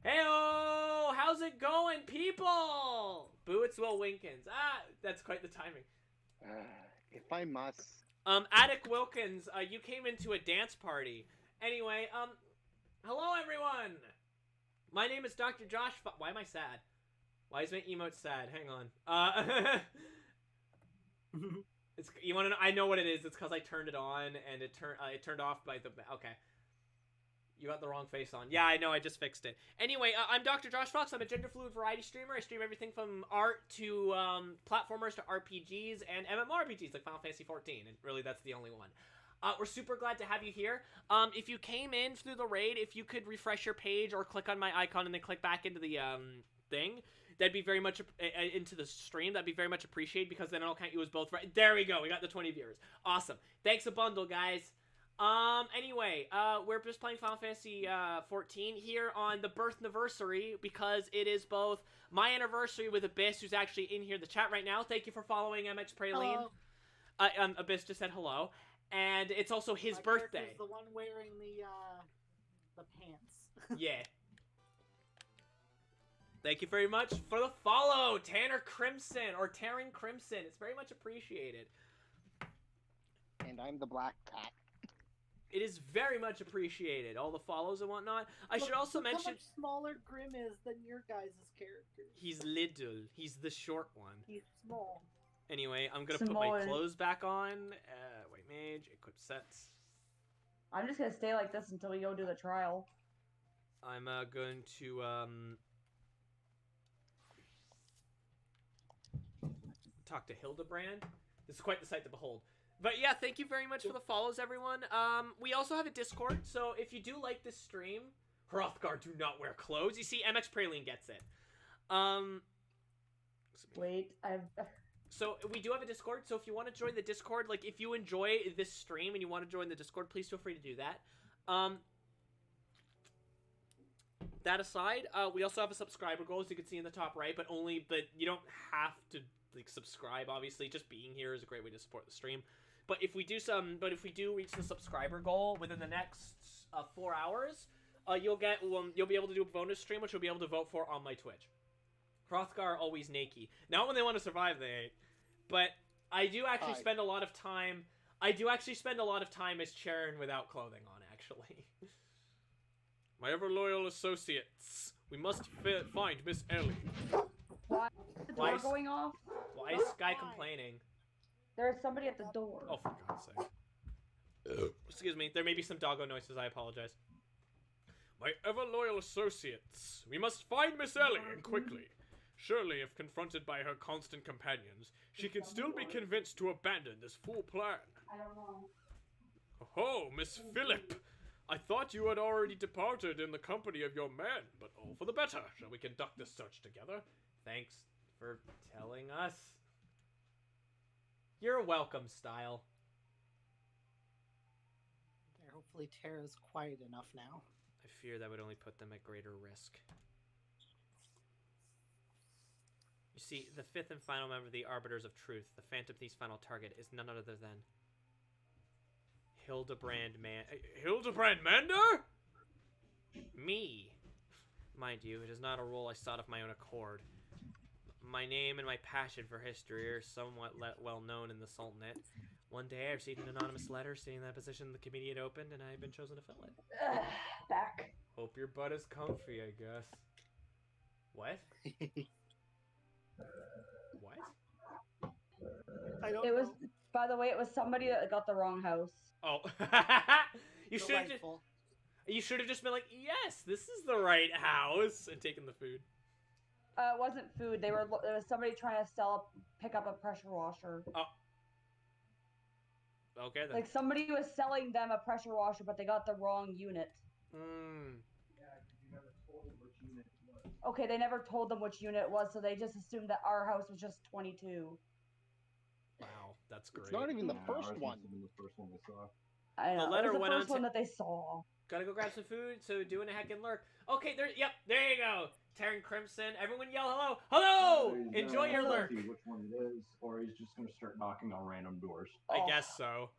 Speaker 1: Heyo! How's it going, people? Boo! It's Will Wilkins. Ah, that's quite the timing.
Speaker 4: If I must.
Speaker 1: Attic Wilkins, you came into a dance party. Anyway, hello everyone! My name is Dr. Josh Why am I sad? Why is my emote sad? Hang on. You wanna know? I know what it is. It's because I turned it on, and it turned off by the... Okay. You got the wrong face on. Yeah, I know, I just fixed it. Anyway, I'm Dr. Josh Fox. I'm a gender-fluid variety streamer. I stream everything from art to platformers to RPGs and MMORPGs like Final Fantasy XIV, and really that's the only one. We're super glad to have you here. If you came in through the raid, if you could refresh your page or click on my icon and then click back into the thing, that'd be very much into the stream. That'd be very much appreciated because then I'll count you as both right. There we go. We got the 20 viewers. Awesome. Thanks a bundle, guys. Anyway, we're just playing Final Fantasy 14 here on the birth anniversary because it is both my anniversary with Abyss, who's actually in here in the chat right now. Thank you for following MX Praline. Abyss just said hello. And it's also his birthday.
Speaker 3: Character's the one wearing the pants.
Speaker 1: Yeah. Thank you very much for the follow, Tanner Crimson, or Taryn Crimson. It's very much appreciated.
Speaker 4: And I'm the black cat.
Speaker 1: It is very much appreciated, all the follows and whatnot. I should also mention...
Speaker 3: how much smaller Grim is than your guys' character.
Speaker 1: He's little. He's the short one.
Speaker 3: He's small.
Speaker 1: Anyway, I'm going to put my clothes back on. White Mage, equip sets.
Speaker 5: I'm just gonna stay like this until we go do the trial.
Speaker 1: I'm going to talk to Hildbrand. This is quite the sight to behold. But yeah, thank you very much for the follows, everyone. We also have a Discord, so if you do like this stream, Hrothgar, do not wear clothes. You see, MX Praline gets it.
Speaker 5: Wait,
Speaker 1: So we do have a Discord, so if you want to join the Discord, like if you enjoy this stream and you want to join the Discord, please feel free to do that. That aside, we also have a subscriber goal, as you can see in the top right, but you don't have to like subscribe. Obviously, just being here is a great way to support the stream. But if we do reach the subscriber goal within the next 4 hours, you'll be able to do a bonus stream, which you'll be able to vote for on my Twitch. Hrothgar always naked. Not when they want to survive, they ain't. But I do actually spend a lot of time. I do actually spend a lot of time as Charon without clothing on, actually. My ever-loyal associates, we must find Miss Ellie.
Speaker 5: Why is the
Speaker 1: Why
Speaker 5: door
Speaker 1: is-
Speaker 5: going off?
Speaker 1: Why is Sky complaining?
Speaker 5: There's somebody at the door.
Speaker 1: Oh, for God's sake. Excuse me, there may be some doggo noises, I apologize. My ever-loyal associates, we must find Miss Ellie, and quickly. Surely, if confronted by her constant companions, she can still be convinced to abandon this fool plan.
Speaker 5: I don't know.
Speaker 1: Oh, Miss Phillip! I thought you had already departed in the company of your men, but all for the better. Shall we conduct this search together? Thanks for telling us. You're welcome, Style.
Speaker 3: There, hopefully Tara's quiet enough now.
Speaker 1: I fear that would only put them at greater risk. You see, the fifth and final member of the Arbiters of Truth, the Phantom Thief's final target, is none other than Hildbrand Mander? Me. Mind you, it is not a role I sought of my own accord. My name and my passion for history are somewhat well known in the Sultanate. One day I received an anonymous letter stating that position the committee had opened and I had been chosen to fill it.
Speaker 5: Back.
Speaker 1: Hope your butt is comfy, I guess. What? What?
Speaker 3: I don't
Speaker 5: It was,
Speaker 3: know.
Speaker 5: by the way, it was somebody that got the wrong house.
Speaker 1: Oh.
Speaker 3: Delightful.
Speaker 1: You should have just been like, yes, this is the right house, and taken the food.
Speaker 5: It wasn't food. There was somebody trying to pick up a pressure washer.
Speaker 1: Oh. Okay then.
Speaker 5: Like somebody was selling them a pressure washer, but they got the wrong unit.
Speaker 1: Hmm.
Speaker 5: Okay, they never told them which unit it was, so they just assumed that our house was just 22.
Speaker 1: Wow, that's great.
Speaker 4: It's not even the first
Speaker 2: ours
Speaker 4: one.
Speaker 2: must have been the first one we saw.
Speaker 5: I know.
Speaker 1: The letter
Speaker 5: it was the
Speaker 1: went
Speaker 5: first
Speaker 1: on
Speaker 5: one
Speaker 1: to-
Speaker 5: that they saw.
Speaker 1: Gotta go grab some food, so doing a heckin' lurk. Okay, there you go. Terran Crimson, everyone yell hello. Hello!
Speaker 2: He's,
Speaker 1: Enjoy your
Speaker 2: gonna
Speaker 1: lurk.
Speaker 2: see which one it is, or he's just gonna start knocking on random doors.
Speaker 1: I
Speaker 5: Oh.
Speaker 1: guess so.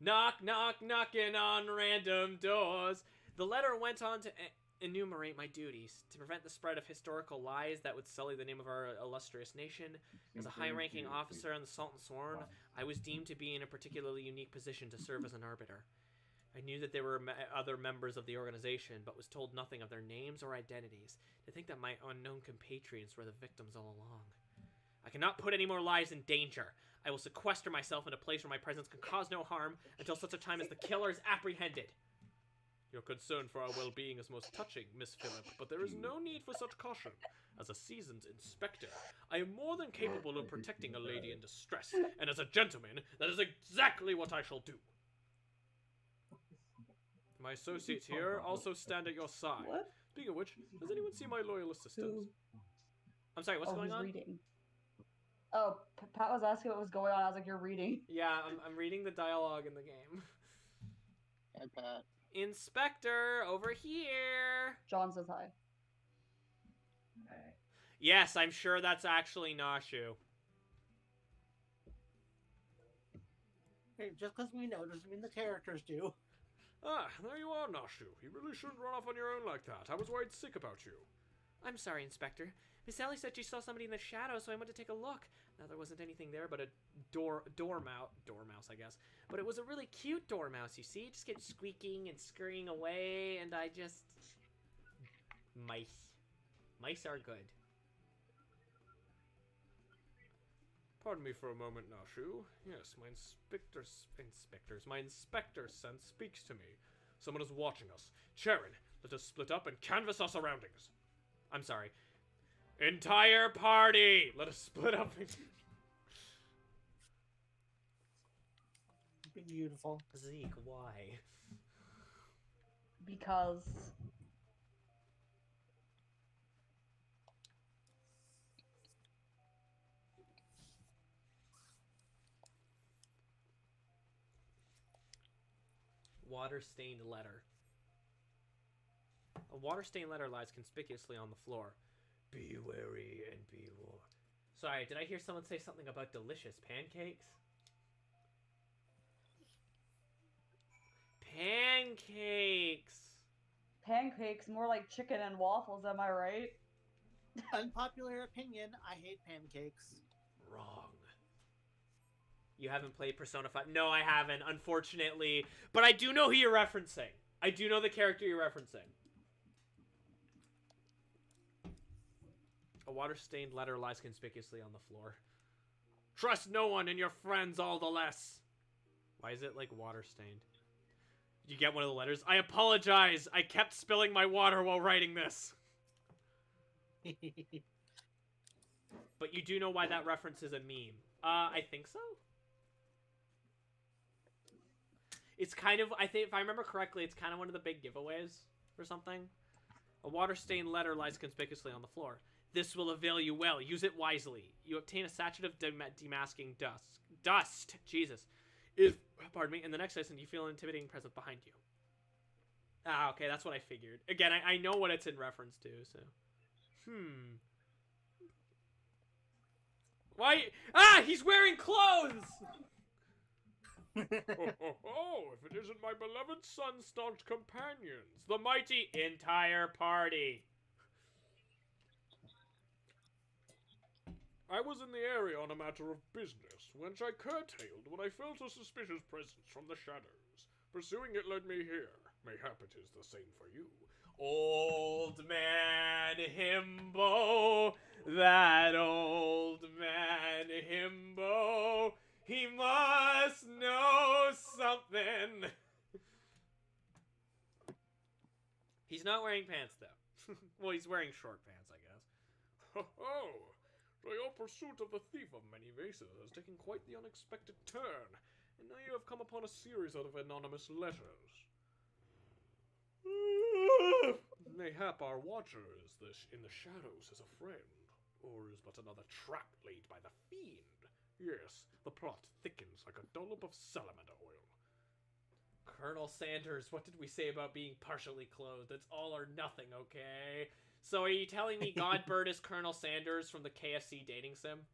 Speaker 1: Knock, knock, knocking on random doors. The letter went on to enumerate my duties to prevent the spread of historical lies that would sully the name of our illustrious nation. As a high-ranking officer in the Sultan Sworn, I was deemed to be in a particularly unique position to serve as an arbiter. I knew that there were other members of the organization, but was told nothing of their names or identities. To think that my unknown compatriots were the victims all along. I cannot put any more lives in danger. I will sequester myself in a place where my presence can cause no harm until such a time as the killer is apprehended. Your concern for our well-being is most touching, Miss Phillip, but there is no need for such caution. As a seasoned inspector, I am more than capable of protecting a lady in distress, and as a gentleman, that is exactly what I shall do. My associates here also stand at your side.
Speaker 5: What?
Speaker 1: Speaking of which, does anyone see my loyal assistants?
Speaker 5: Who?
Speaker 1: I'm sorry, what's going
Speaker 5: he's
Speaker 1: on?
Speaker 5: reading. Oh, Pat was asking what was going on. I was like, you're reading.
Speaker 1: Yeah, I'm reading the dialogue in the game.
Speaker 4: Hi, Pat.
Speaker 1: Inspector, over here.
Speaker 5: John says hi.
Speaker 1: Yes, I'm sure that's actually Nashu.
Speaker 3: Hey, just because we know doesn't mean the characters do.
Speaker 1: Ah, there you are, Nashu. You really shouldn't run off on your own like that. I was worried sick about you. I'm sorry, Inspector. Miss Ellie said she saw somebody in the shadows, so I went to take a look. Now, there wasn't anything there but a dormouse, I guess. But it was a really cute dormouse, you see? Just kept squeaking and scurrying away, and I just... Mice. Mice are good. Pardon me for a moment, Nashu. Yes, my inspector sense speaks to me. Someone is watching us. Charon, let us split up and canvass our surroundings. I'm sorry. Entire party! Let us split up and...
Speaker 3: Beautiful.
Speaker 1: Zeke, why?
Speaker 5: Because...
Speaker 1: Water-stained letter. A water-stained letter lies conspicuously on the floor. Be wary and be warned. Sorry, did I hear someone say something about delicious pancakes? Pancakes!
Speaker 5: Pancakes, more like chicken and waffles, am I right?
Speaker 3: Unpopular opinion, I hate pancakes.
Speaker 1: Wrong. You haven't played Persona 5? No, I haven't, unfortunately. But I do know who you're referencing. I do know the character you're referencing. A water-stained letter lies conspicuously on the floor. Trust no one and your friends all the less. Why is it, like, water-stained? Did you get one of the letters? I apologize! I kept spilling my water while writing this. But you do know why that reference is a meme. I think so? It's kind of, I think, if I remember correctly, it's kind of one of the big giveaways or something. A water-stained letter lies conspicuously on the floor. This will avail you well. Use it wisely. You obtain a sachet of demasking dust. Jesus. Pardon me. In the next lesson, you feel an intimidating presence behind you. Ah, okay, that's what I figured. Again, I know what it's in reference to, so. Why? Ah, he's wearing clothes! Oh, if it isn't my beloved son's staunch companions, the mighty entire party. I was in the area on a matter of business, which I curtailed when I felt a suspicious presence from the shadows. Pursuing it led me here. Mayhap it is the same for you. Old man Himbo, that old man Himbo, he must know something. He's not wearing pants, though. Well, he's wearing short pants, I guess.
Speaker 6: Ho ho! Your pursuit of the thief of many vases has taken quite the unexpected turn, and now you have come upon a series of anonymous letters. Mayhap our watcher is in the shadows as a friend, or is but another trap laid by the fiend. Yes, the plot thickens like a dollop of salamander oil.
Speaker 1: Colonel Sanders, what did we say about being partially clothed? It's all or nothing, okay? So are you telling me Godbird is Colonel Sanders from the KFC dating sim?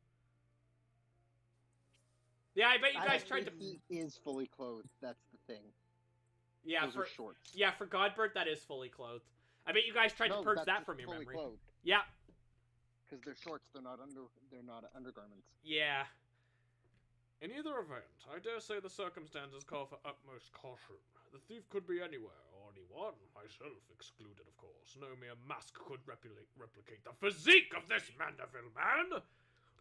Speaker 1: Yeah, I bet you guys tried to...
Speaker 4: He is fully clothed, that's the thing.
Speaker 1: Yeah,
Speaker 4: Those are shorts.
Speaker 1: Yeah, for Godbird, that is fully clothed. I bet you guys tried to purge that from your
Speaker 4: fully
Speaker 1: memory.
Speaker 4: Clothed.
Speaker 1: Yeah.
Speaker 4: Because they're shorts, they're not undergarments.
Speaker 1: Yeah.
Speaker 6: In either event, I dare say the circumstances call for utmost caution. The thief could be anywhere, or anyone, myself excluded, of course. No mere mask could replicate the physique of this Mandeville man!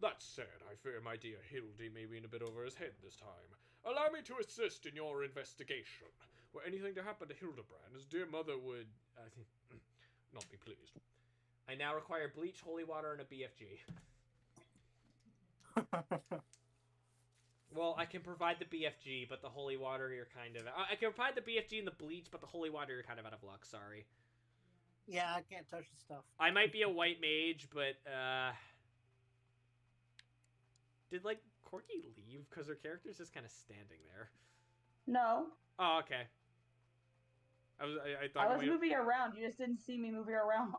Speaker 6: That said, I fear my dear Hildy may be in a bit over his head this time. Allow me to assist in your investigation. Were anything to happen to Hildbrand, his dear mother would, I think, not be pleased.
Speaker 1: I now require bleach, holy water, and a BFG. Well, I can provide the BFG, but the holy water, you're kind of... I can provide the BFG and the bleach, but the holy water, you're kind of out of luck, sorry.
Speaker 3: Yeah, I can't touch the stuff.
Speaker 1: I might be a white mage, but, Did, like, Corky leave? Because her character's just kind of standing there.
Speaker 5: No.
Speaker 1: Oh, okay. I thought
Speaker 5: I was moving around. You just didn't see me moving around.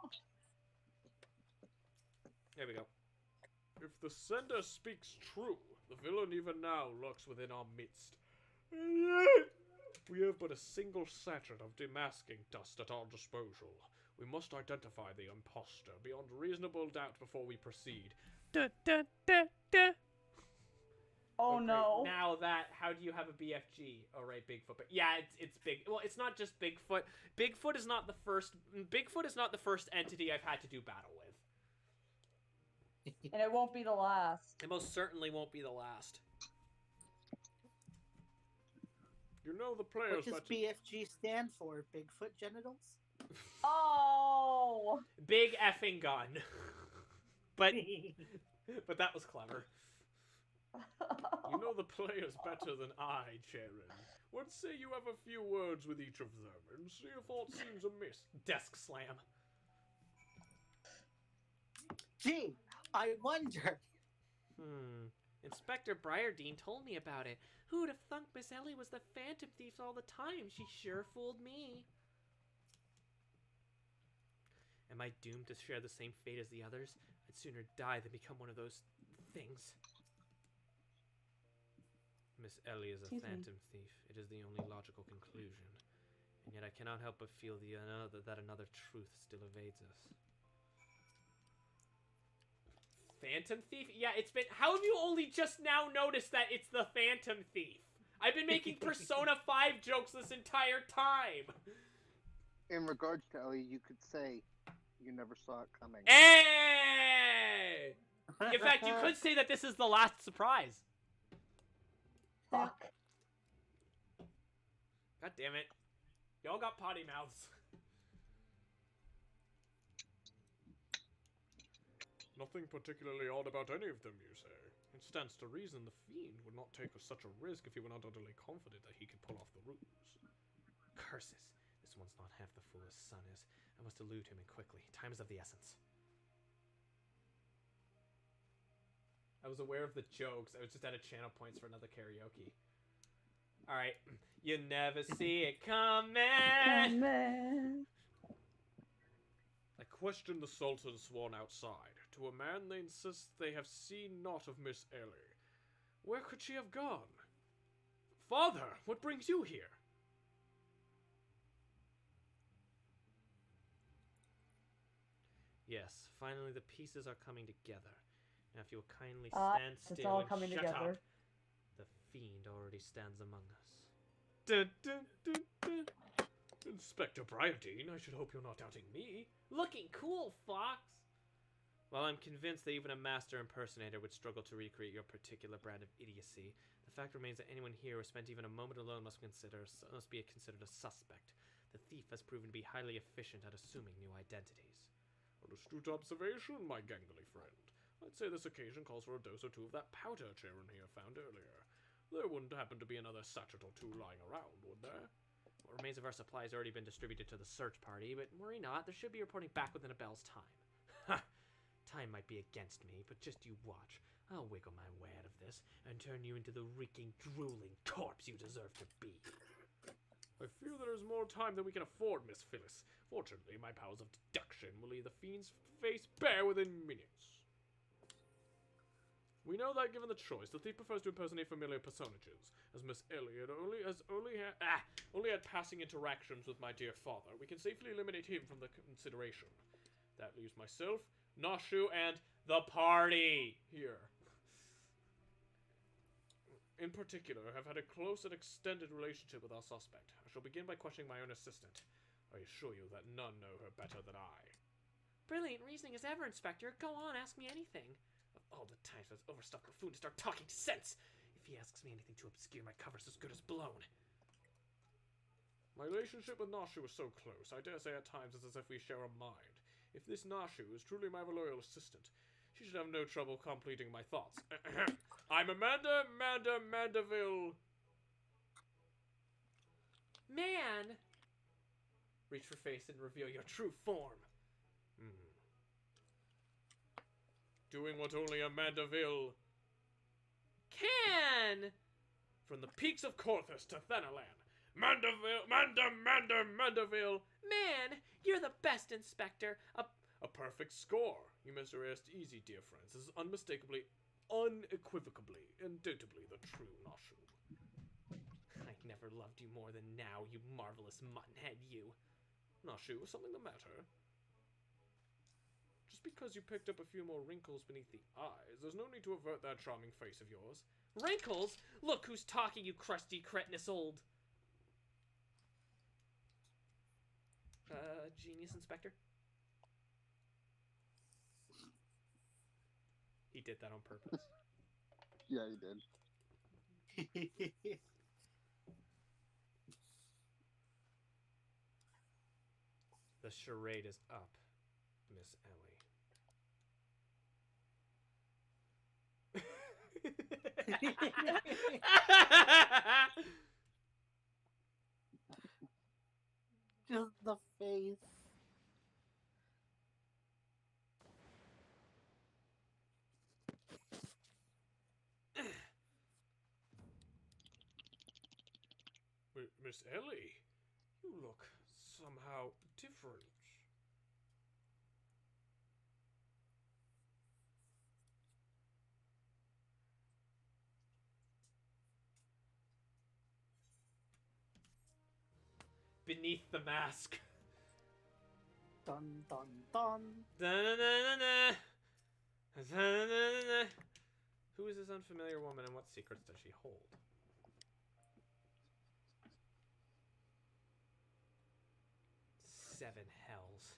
Speaker 1: There we go.
Speaker 6: If the sender speaks true, the villain even now lurks within our midst. And yet, we have but a single sachet of demasking dust at our disposal. We must identify the imposter beyond reasonable doubt before we proceed.
Speaker 1: Da, da, da, da.
Speaker 5: Oh
Speaker 1: Okay,
Speaker 5: no.
Speaker 1: Now that, how do you have a BFG? Oh, right, Bigfoot. But yeah, it's big. Well, it's not just Bigfoot. Bigfoot is not the first entity I've had to do battle with.
Speaker 5: And it won't be the last.
Speaker 1: It most certainly won't be the last.
Speaker 6: You know the players
Speaker 3: What does BFG stand for? Bigfoot genitals?
Speaker 5: Oh.
Speaker 1: Big effing gun. but that was clever.
Speaker 6: You know the players better than I, Charon. What say you have a few words with each of them and see if aught seems amiss?
Speaker 1: Desk slam.
Speaker 3: Gee, I wonder.
Speaker 1: Inspector Briardine told me about it. Who'd have thunk Miss Ellie was the Phantom Thief all the time? She sure fooled me. Am I doomed to share the same fate as the others? I'd sooner die than become one of those things. Miss Ellie is a phantom thief. It is the only logical conclusion. And yet I cannot help but feel that another truth still evades us. Phantom thief? Yeah, it's been... How have you only just now noticed that it's the Phantom Thief? I've been making Persona 5 jokes this entire time!
Speaker 4: In regards to Ellie, you could say You never saw it coming.
Speaker 1: Hey! In fact, you could say that this is the last surprise.
Speaker 5: Fuck.
Speaker 1: God damn it. Y'all got potty mouths.
Speaker 6: Nothing particularly odd about any of them, you say? It stands to reason the fiend would not take such a risk if he were not utterly confident that he could pull off the ruse.
Speaker 1: Curses. This one's not half the fool his son is. I must elude him and quickly. Time is of the essence. I was aware of the jokes. I was just out of channel points for another karaoke. Alright. You never see it coming.
Speaker 6: I question the Sultan sworn outside. To a man they insist they have seen naught of Miss Ellie. Where could she have gone? Father, what brings you here?
Speaker 1: Yes, finally the pieces are coming together. Now if you'll kindly stand
Speaker 5: It's
Speaker 1: still
Speaker 5: all
Speaker 1: and
Speaker 5: coming
Speaker 1: shut
Speaker 5: together.
Speaker 1: up. The fiend already stands among us. Dun, dun, dun, dun.
Speaker 6: Inspector Bryantine, I should hope you're not doubting me.
Speaker 1: Looking cool, Fox! While I'm convinced that even a master impersonator would struggle to recreate your particular brand of idiocy, the fact remains that anyone here who spent even a moment alone must be considered a suspect. The thief has proven to be highly efficient at assuming new identities.
Speaker 6: An astute observation, my gangly friend. I'd say this occasion calls for a dose or two of that powder Charon here found earlier. There wouldn't happen to be another sachet or two lying around, would there?
Speaker 1: What remains of our supply has already been distributed to the search party, but worry not, there should be reporting back within a bell's time. Ha! Time might be against me, but just you watch. I'll wiggle my way out of this, and turn you into the reeking, drooling corpse you deserve to be.
Speaker 6: I fear there is more time than we can afford, Miss Phyllis. Fortunately, my powers of deduction will leave the fiend's face bare within minutes. We know that given the choice, the thief prefers to impersonate familiar personages. As Miss Elliot only had passing interactions with my dear father, we can safely eliminate him from the consideration. That leaves myself, Nashu, and the party here. In particular, have had a close and extended relationship with our suspect. I shall begin by questioning my own assistant. I assure you that none know her better than I.
Speaker 1: Brilliant reasoning as ever, Inspector. Go on, ask me anything. Of all the times I was overstuffed buffoon to start talking sense! If he asks me anything to obscure, my cover's as good as blown.
Speaker 6: My relationship with Nashu is so close, I dare say at times it's as if we share a mind. If this Nashu is truly my loyal assistant, she should have no trouble completing my thoughts. I'm Amanda Mandeville.
Speaker 1: Man! Reach for face and reveal your true form.
Speaker 6: Doing what only a Mandeville
Speaker 1: can!
Speaker 6: From the peaks of Corthus to Thanalan. Mandeville!
Speaker 1: Man, you're the best, Inspector.
Speaker 6: A perfect score. You must rest easy, dear friends. This is unmistakably, unequivocally, indubitably the true Nashu.
Speaker 1: I never loved you more than now, you marvelous muttonhead, you.
Speaker 6: Nashu, is something the matter? Just because you picked up a few more wrinkles beneath the eyes, there's no need to avert that charming face of yours.
Speaker 1: Wrinkles? Look who's talking, you crusty, cretinous old... genius, Inspector? He did that on purpose.
Speaker 4: Yeah, he did.
Speaker 1: The charade is up, Miss Ellie.
Speaker 3: Just the face.
Speaker 6: Miss Ellie, you look somehow different.
Speaker 1: Beneath the mask.
Speaker 3: Dun dun dun.
Speaker 1: Da-na-na-na-na. Da-na-na-na-na. Who is this unfamiliar woman and what secrets does she hold? Seven hells.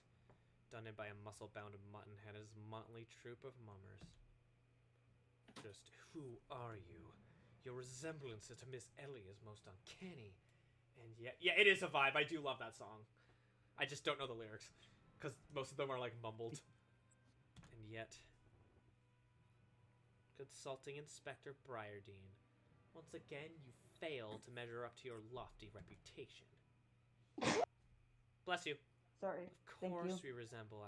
Speaker 1: surrounded by a muscle-bound muttonhead and his motley troop of mummers. Just who are you? Your resemblance to Miss Ellie is most uncanny. And yet, yeah, it is a vibe. I do love that song. I just don't know the lyrics, because most of them are, like, mumbled. And yet, consulting Inspector Briardine, once again, you fail to measure up to your lofty reputation. Bless you.
Speaker 5: Sorry.
Speaker 1: Of course we resemble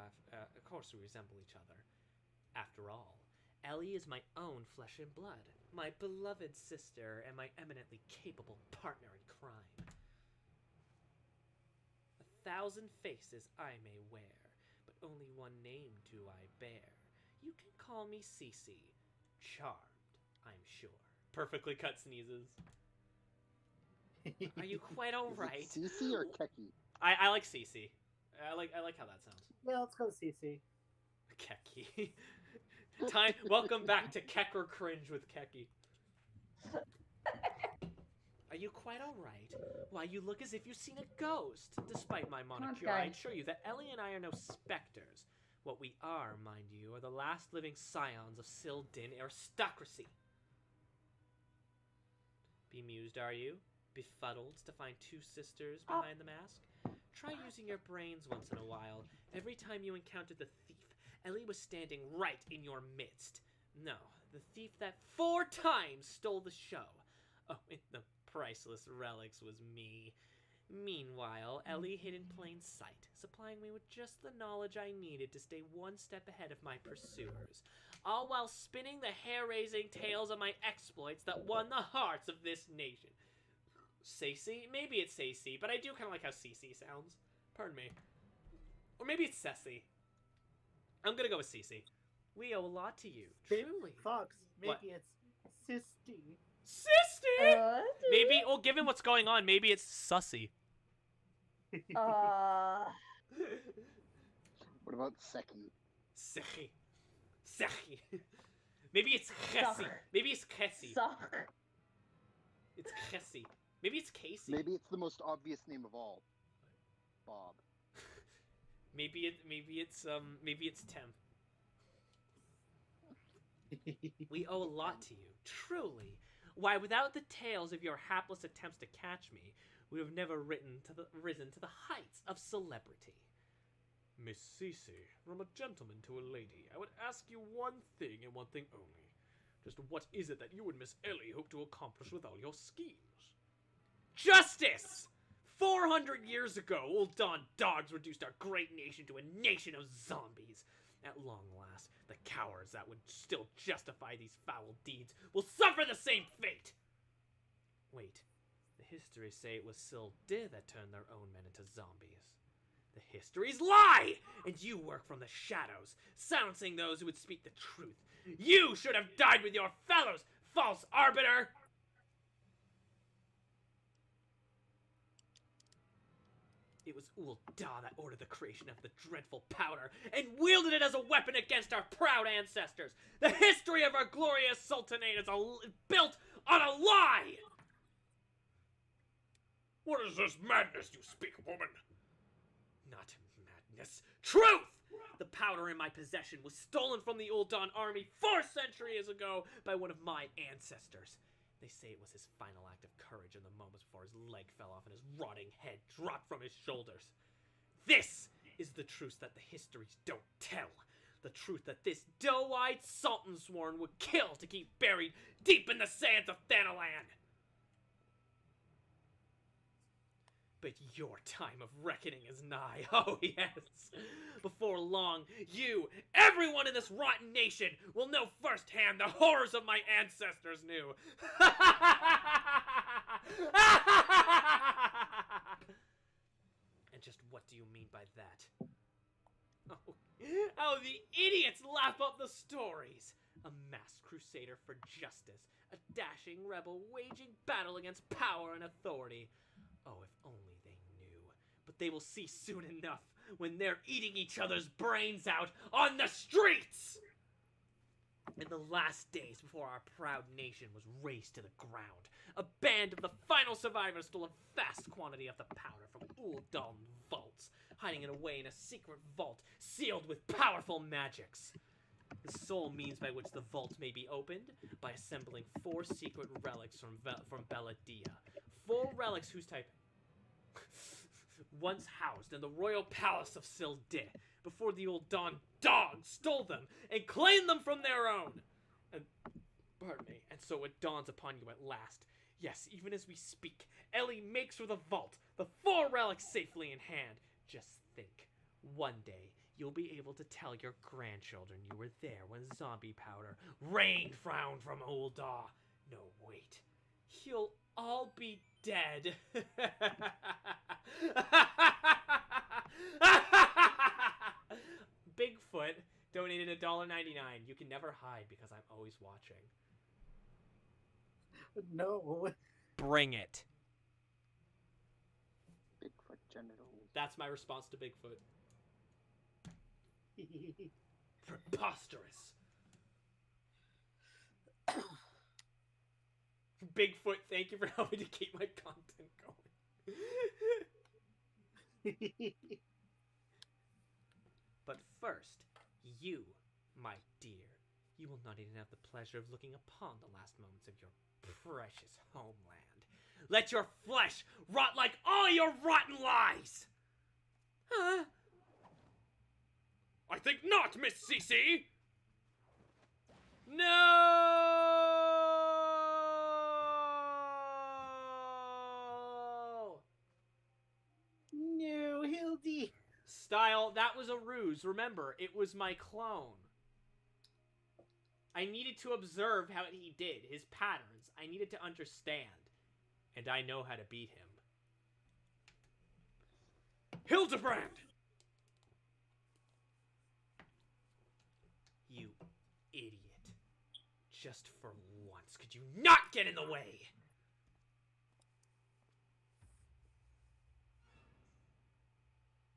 Speaker 1: each other. After all, Ellie is my own flesh and blood, my beloved sister, and my eminently capable partner in crime. 1,000 faces I may wear, but only one name do I bear. You can call me Cece. Charmed, I'm sure. Perfectly cut sneezes. Are you quite alright?
Speaker 4: Cece or Keki?
Speaker 1: I like Cece. I like how that sounds.
Speaker 3: Yeah, let's go CC.
Speaker 1: Keki. Welcome back to Keck or Cringe with Keki. Are you quite alright? Why, you look as if you've seen a ghost. Despite my moniker, I assure you that Ellie and I are no specters. What we are, mind you, are the last living scions of Sildin aristocracy. Bemused, are you? Befuddled to find two sisters behind the mask? Try using your brains once in a while. Every time you encountered the thief, Ellie was standing right in your midst. No, the thief that 4 times stole the show. Oh, and the priceless relics was me. Meanwhile, Ellie hid in plain sight, supplying me with just the knowledge I needed to stay one step ahead of my pursuers, all while spinning the hair-raising tales of my exploits that won the hearts of this nation. Cece? Maybe it's Cece, but I do kind of like how Cece sounds. Pardon me. Or maybe it's Ceci. I'm gonna go with Cece. We owe a lot to you, truly.
Speaker 3: Fox, maybe
Speaker 1: What?
Speaker 3: it's Sisty.
Speaker 1: Sisty! Maybe, oh, given what's going on, maybe it's Sussy.
Speaker 4: What about Seki?
Speaker 1: Sechi. Sechi. Maybe it's Chessie. Maybe it's Chessie.
Speaker 5: Suck.
Speaker 1: It's Chessie. Maybe it's Casey.
Speaker 4: Maybe it's the most obvious name of all. Bob.
Speaker 1: Maybe it's Tim. We owe a lot to you, truly. Why, without the tales of your hapless attempts to catch me, we would have never risen to the heights of celebrity.
Speaker 6: Miss Cece, from a gentleman to a lady, I would ask you one thing and one thing only. Just what is it that you and Miss Ellie hope to accomplish with all your schemes?
Speaker 1: Justice! 400 years ago, old Don Dogs reduced our great nation to a nation of zombies. At long last, the cowards that would still justify these foul deeds will suffer the same fate! Wait, the histories say it was Sildin that turned their own men into zombies. The histories lie! And you work from the shadows, silencing those who would speak the truth. You should have died with your fellows, false arbiter! It was Ul'dah that ordered the creation of the dreadful powder and wielded it as a weapon against our proud ancestors. The history of our glorious sultanate is built on a lie!
Speaker 6: What is this madness you speak, woman?
Speaker 1: Not madness. Truth! The powder in my possession was stolen from the Ul'dah army 4 centuries ago by one of my ancestors. They say it was his final act of courage in the moments before his leg fell off and his rotting head dropped from his shoulders. This is the truth that the histories don't tell. The truth that this doe-eyed Sultan Sworn would kill to keep buried deep in the sands of Thanalan. But your time of reckoning is nigh. Oh, yes. Before long, you, everyone in this rotten nation, will know firsthand the horrors of my ancestors knew. And just what do you mean by that? Oh, how the idiots lap up the stories. A masked crusader for justice. A dashing rebel waging battle against power and authority. Oh, if only they knew. But they will see soon enough when they're eating each other's brains out on the streets! In the last days before our proud nation was razed to the ground, a band of the final survivors stole a vast quantity of the powder from Ul'dah vaults, hiding it away in a secret vault sealed with powerful magics. The sole means by which the vault may be opened by assembling 4 secret relics from Belladia. 4 relics whose type once housed in the royal palace of Silde before the old Don Dog stole them and claimed them from their own. And pardon me. And so it dawns upon you at last. Yes, even as we speak, Ellie makes for the vault, the 4 relics safely in hand. Just think, one day you'll be able to tell your grandchildren you were there when zombie powder rained down from Old Daw. No, wait. You'll all be dead. Bigfoot donated $1.99. You can never hide because I'm always watching.
Speaker 3: No.
Speaker 1: Bring it.
Speaker 4: Bigfoot genitals.
Speaker 1: That's my response to Bigfoot. Preposterous. Bigfoot, thank you for helping to keep my content going. But first, you, my dear, you will not even have the pleasure of looking upon the last moments of your precious homeland. Let your flesh rot like all your rotten lies! Huh?
Speaker 6: I think not, Miss Cece!
Speaker 1: No!
Speaker 3: No, Hildy.
Speaker 1: Style, that was a ruse. Remember, it was my clone. I needed to observe how he did, his patterns. I needed to understand. And I know how to beat him.
Speaker 6: Hildbrand!
Speaker 1: You idiot. Just for once, could you not get in the way?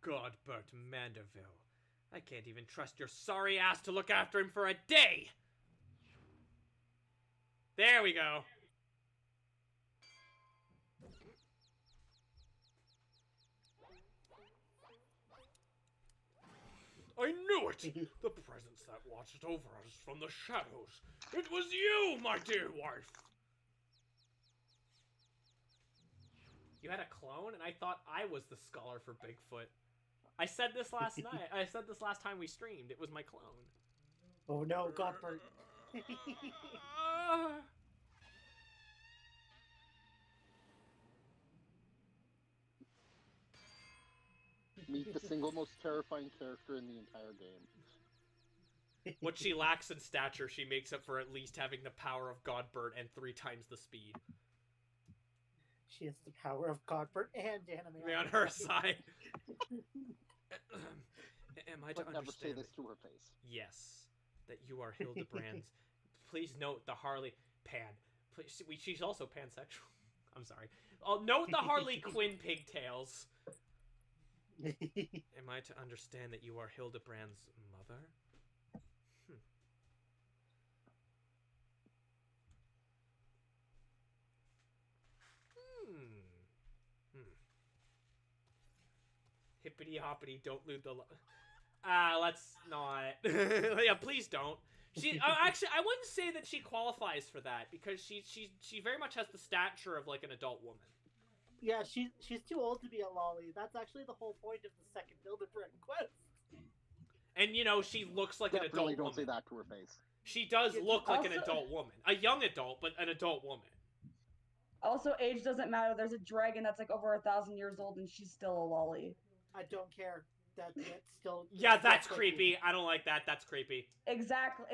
Speaker 1: Godbert Mandeville. I can't even trust your sorry ass to look after him for a day! There we go.
Speaker 6: I knew it! The presence that watched over us from the shadows. It was you, my dear wife!
Speaker 1: You had a clone, and I thought I was the scholar for Bigfoot. I said this last night. I said this last time we streamed. It was my clone.
Speaker 3: Oh no, Godbert.
Speaker 4: Meet the single most terrifying character in the entire game.
Speaker 1: What she lacks in stature, she makes up for at least having the power of Godbert and 3 times the speed.
Speaker 3: She has the power of Godbert and anime
Speaker 1: On her side. Am I to
Speaker 4: But never say
Speaker 1: understand?
Speaker 4: this to her face.
Speaker 1: Yes, that you are Hildbrand's. Please note the Harley Pan. Please, she's also pansexual. I'm sorry. I'll note the Harley Quinn pigtails. Am I to understand that you are Hildbrand's mother? Hippity hoppity, don't lose the. Let's not. Yeah, please don't. She actually, I wouldn't say that she qualifies for that because she very much has the stature of like an adult woman.
Speaker 3: Yeah, she's too old to be a lolly. That's actually the whole point of the second Hildbrand quest.
Speaker 1: And you know, she looks like an
Speaker 4: Definitely
Speaker 1: adult
Speaker 4: don't
Speaker 1: woman.
Speaker 4: say that to her face.
Speaker 1: She does look like an
Speaker 5: Also-
Speaker 1: adult woman, a young adult, but an adult woman.
Speaker 5: Also, age doesn't matter. There's a dragon that's like over 1,000 years old, and she's still a lolly.
Speaker 3: I don't care. That's still.
Speaker 1: Yeah, that's creepy. I don't like that. That's creepy.
Speaker 5: Exactly.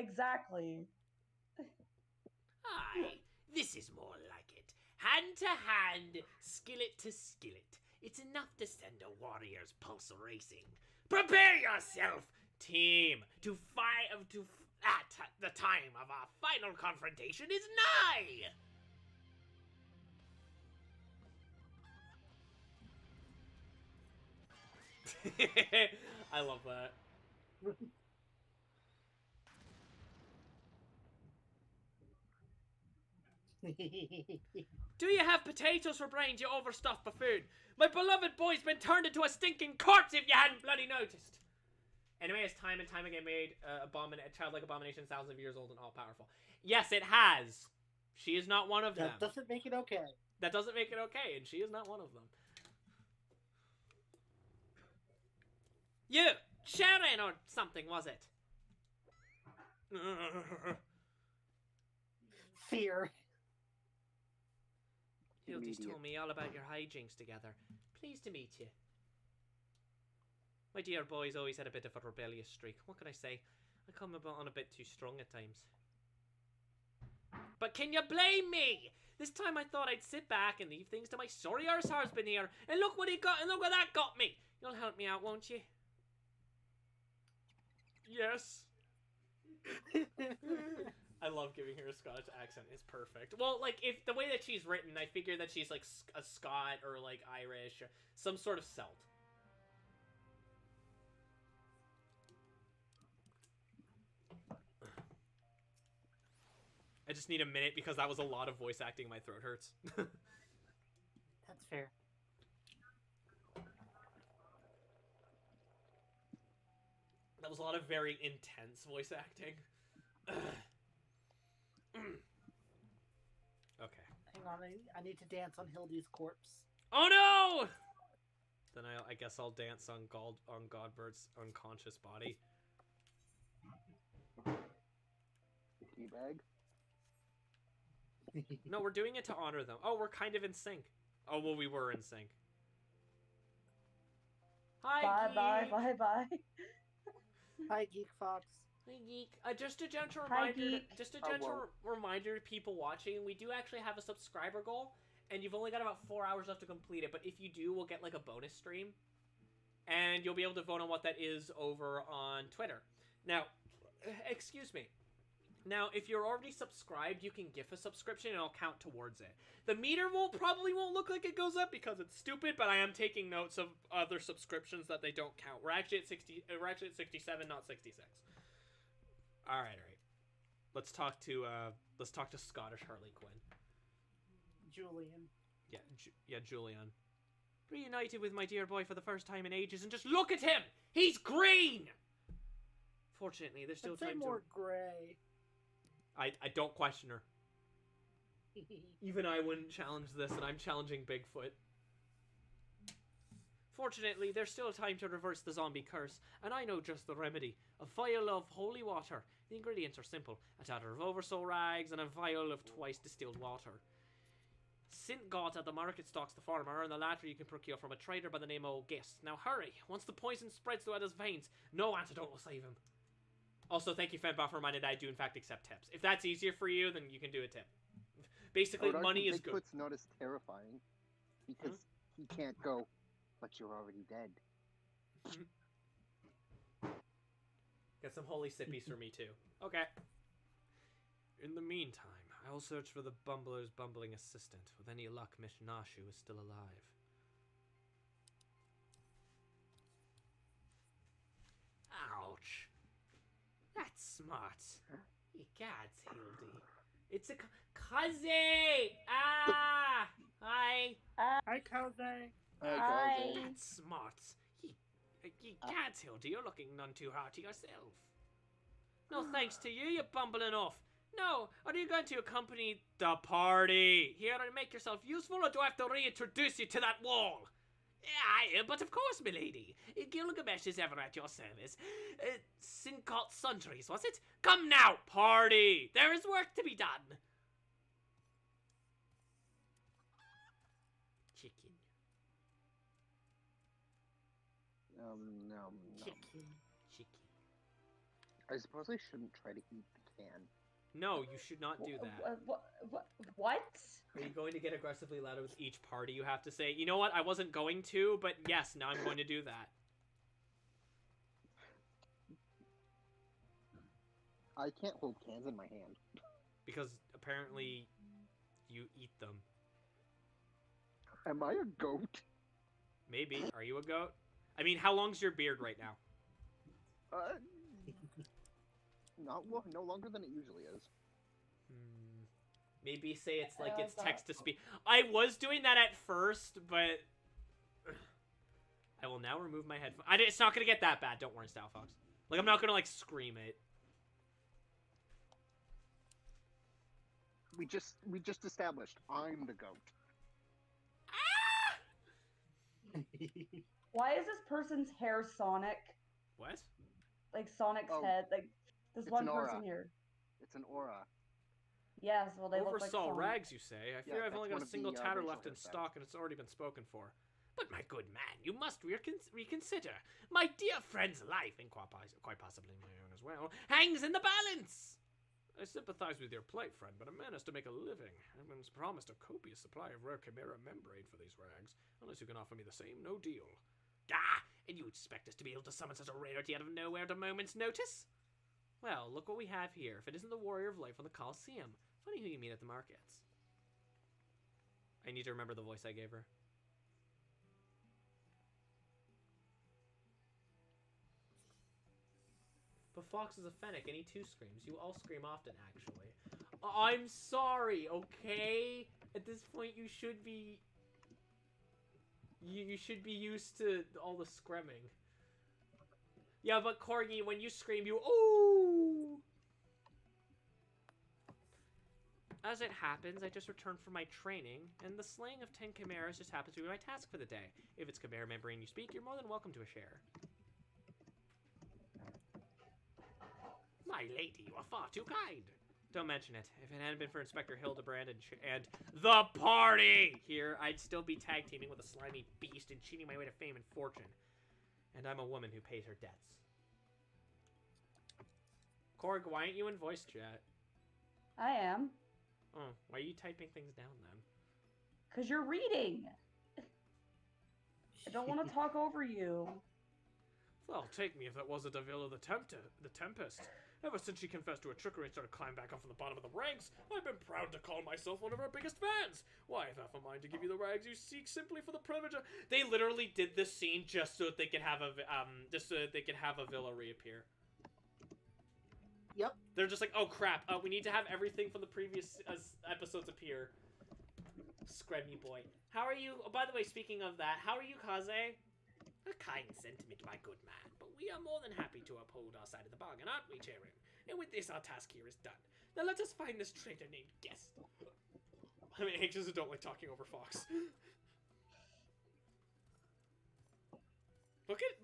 Speaker 1: Aye, this is more like it. Hand to hand, skillet to skillet. It's enough to send a warrior's pulse racing. Prepare yourself, team, to the time of our final confrontation is nigh. I love that. Do you have potatoes for brains, you overstuffed buffoon? My beloved boy's been turned into a stinking corpse if you hadn't bloody noticed. Anime has time and time again made childlike abominations thousands of years old and all-powerful. Yes, it has. She is not one of them.
Speaker 3: That doesn't make it okay.
Speaker 1: That doesn't make it okay, and she is not one of them. You! Sharon or something, was it?
Speaker 3: Fear.
Speaker 1: He'll just
Speaker 4: Immediate.
Speaker 1: told me all about your hijinks together. Pleased to meet you. My dear boy's always had a bit of a rebellious streak. What can I say? I come on a bit too strong at times. But can you blame me? This time I thought I'd sit back and leave things to my sorry arse husband here. And look what he got, and look what that got me. You'll help me out, won't you?
Speaker 6: Yes.
Speaker 1: I love giving her a Scottish accent. It's perfect. Well, like, if the way that she's written, I figure that she's, like, a Scot or, like, Irish or some sort of Celt. I just need a minute because that was a lot of voice acting. My throat hurts.
Speaker 3: That's fair.
Speaker 1: That was a lot of very intense voice acting. Okay.
Speaker 3: Hang on, I need to dance on Hildy's corpse.
Speaker 1: Oh no! Then I guess I'll dance on Godbert's unconscious body.
Speaker 4: Teabag.
Speaker 1: No, we're doing it to honor them. Oh, we're kind of in sync. Oh, well, we were in sync. Hi,
Speaker 5: Bye,
Speaker 1: Geek.
Speaker 5: bye, bye, bye.
Speaker 3: Hi, Geek Fox.
Speaker 1: Hi, Geek. Just a gentle
Speaker 5: Hi,
Speaker 1: reminder.
Speaker 5: Geek.
Speaker 1: Just a
Speaker 4: Oh,
Speaker 1: gentle
Speaker 4: whoa.
Speaker 1: reminder to people watching. We do actually have a subscriber goal, and you've only got about 4 hours left to complete it. But if you do, we'll get like a bonus stream, and you'll be able to vote on what that is over on Twitter. Now, excuse me. Now, if you're already subscribed, you can gift a subscription and it'll count towards it. The meter probably won't look like it goes up because it's stupid, but I am taking notes of other subscriptions that they don't count. We're actually at 60. We're actually at 67, not 66. All right. Let's talk to Scottish Harley Quinn.
Speaker 3: Julian.
Speaker 1: Yeah, Julian. Reunited with my dear boy for the first time in ages, and just look at him. He's green. Fortunately, there's still
Speaker 3: I'd say
Speaker 1: time
Speaker 3: more
Speaker 1: to.
Speaker 3: gray.
Speaker 1: I don't question her. Even I wouldn't challenge this, and I'm challenging Bigfoot. Fortunately, there's still time to reverse the zombie curse, and I know just the remedy. A vial of holy water. The ingredients are simple. A tatter of oversoul rags and a vial of twice distilled water. Sint got at the market stocks the farmer, and the latter you can procure from a trader by the name of Gist. Now hurry! Once the poison spreads throughout his veins, no antidote will save him. Also, thank you, Fenbot, for reminding that I do in fact accept tips. If that's easier for you, then you can do a tip. Basically, money is good.
Speaker 4: Bigfoot's not as terrifying because he can't go, but you're already dead.
Speaker 1: Get some holy sippies for me, too. Okay. In the meantime, I will search for the bumbler's bumbling assistant. With any luck, Miss Nashu is still alive. Ouch. That's smart. You gods, Hildy. It's a cousin! Ah! Hi!
Speaker 3: Hi, Koze.
Speaker 5: Hi.
Speaker 1: That's smart. You gods, Hildy, you're looking none too hard to yourself. No thanks to you, you bumbling off. No, are you going to accompany the party? Here, and make yourself useful, or do I have to reintroduce you to that wall? Yeah, but of course, milady. Gilgamesh is ever at your service. Sincot Sundries, was it? Come now, party! There is work to be done. Chicken.
Speaker 4: No.
Speaker 3: Chicken.
Speaker 1: Chicken.
Speaker 4: I suppose I shouldn't try to eat the can.
Speaker 1: No, you should not do that.
Speaker 5: What?
Speaker 1: Are you going to get aggressively louder with each party you have to say? You know what? I wasn't going to, but yes, now I'm going to do that.
Speaker 4: I can't hold cans in my hand.
Speaker 1: Because apparently you eat them.
Speaker 4: Am I a goat?
Speaker 1: Maybe. Are you a goat? I mean, how long's your beard right now?
Speaker 4: No longer than it usually is.
Speaker 1: Maybe say it's like
Speaker 5: I
Speaker 1: it's
Speaker 5: like
Speaker 1: text to speech. I was doing that at first, but I will now remove my headphones. It's not gonna get that bad. Don't worry, Star Fox. Like I'm not gonna like scream it.
Speaker 4: We just established I'm the goat.
Speaker 5: Why is this person's hair Sonic?
Speaker 1: What?
Speaker 5: Like Sonic's
Speaker 4: Oh,
Speaker 5: head? Like this
Speaker 4: it's
Speaker 5: one
Speaker 4: an
Speaker 5: person
Speaker 4: aura.
Speaker 5: here.
Speaker 4: It's an aura.
Speaker 5: Yes, well they look like
Speaker 1: Oversaw
Speaker 5: Sonic.
Speaker 1: rags, you say? I fear I've
Speaker 4: that's
Speaker 1: only got
Speaker 4: one
Speaker 1: a
Speaker 4: of
Speaker 1: single
Speaker 4: the,
Speaker 1: tatter
Speaker 4: racial
Speaker 1: left in
Speaker 4: hairstyles.
Speaker 1: stock, and it's already been spoken for. But my good man, you must reconsider. My dear friend's life, and quite possibly my own as well, hangs in the balance. I sympathize with your plight, friend, but a man has to make a living. I've been promised a copious supply of rare chimera membrane for these rags. Unless you can offer me the same, no deal. Ah, and you expect us to be able to summon such a rarity out of nowhere at a moment's notice? Well, look what we have here. If it isn't the Warrior of Life on the Coliseum. Funny who you meet at the markets. I need to remember the voice I gave her. But Fox is a fennec and he too screams. You all scream often, actually. I'm sorry, okay? At this point, you should be... You should be used to all the screaming. Yeah, but Corgi, when you scream, you... Ooh! As it happens, I just returned from my training, and the slaying of 10 chimeras just happens to be my task for the day. If it's chimera membrane you speak, you're more than welcome to a share. My lady, you are far too kind. Don't mention it. If it hadn't been for Inspector Hildbrand and the party here, I'd still be tag teaming with a slimy beast and cheating my way to fame and fortune. And I'm a woman who pays her debts. Korg, why aren't you in voice chat?
Speaker 5: I am.
Speaker 1: Oh, why are you typing things down then?
Speaker 5: Because you're reading. I don't want to talk over you.
Speaker 6: Well, take me if that wasn't Avila the Tempest. Ever since she confessed to her trickery and started climbing back up from the bottom of the ranks, I've been proud to call myself one of her biggest fans. Why, I've half a mind to give you the rags you seek simply for the privilege of...
Speaker 1: They literally did this scene just so that they could have a Villa reappear.
Speaker 3: Yep.
Speaker 1: They're just like, oh crap, we need to have everything from the previous episodes appear. Scrubby boy. How are you? Oh, by the way, speaking of that, how are you, Kaze? A kind sentiment, my good man, but we are more than happy to uphold our side of the bargain, aren't we, Charon? And with this, our task here is done. Now let us find this traitor named Guest. I'm anxious and don't like talking over Fox. Look at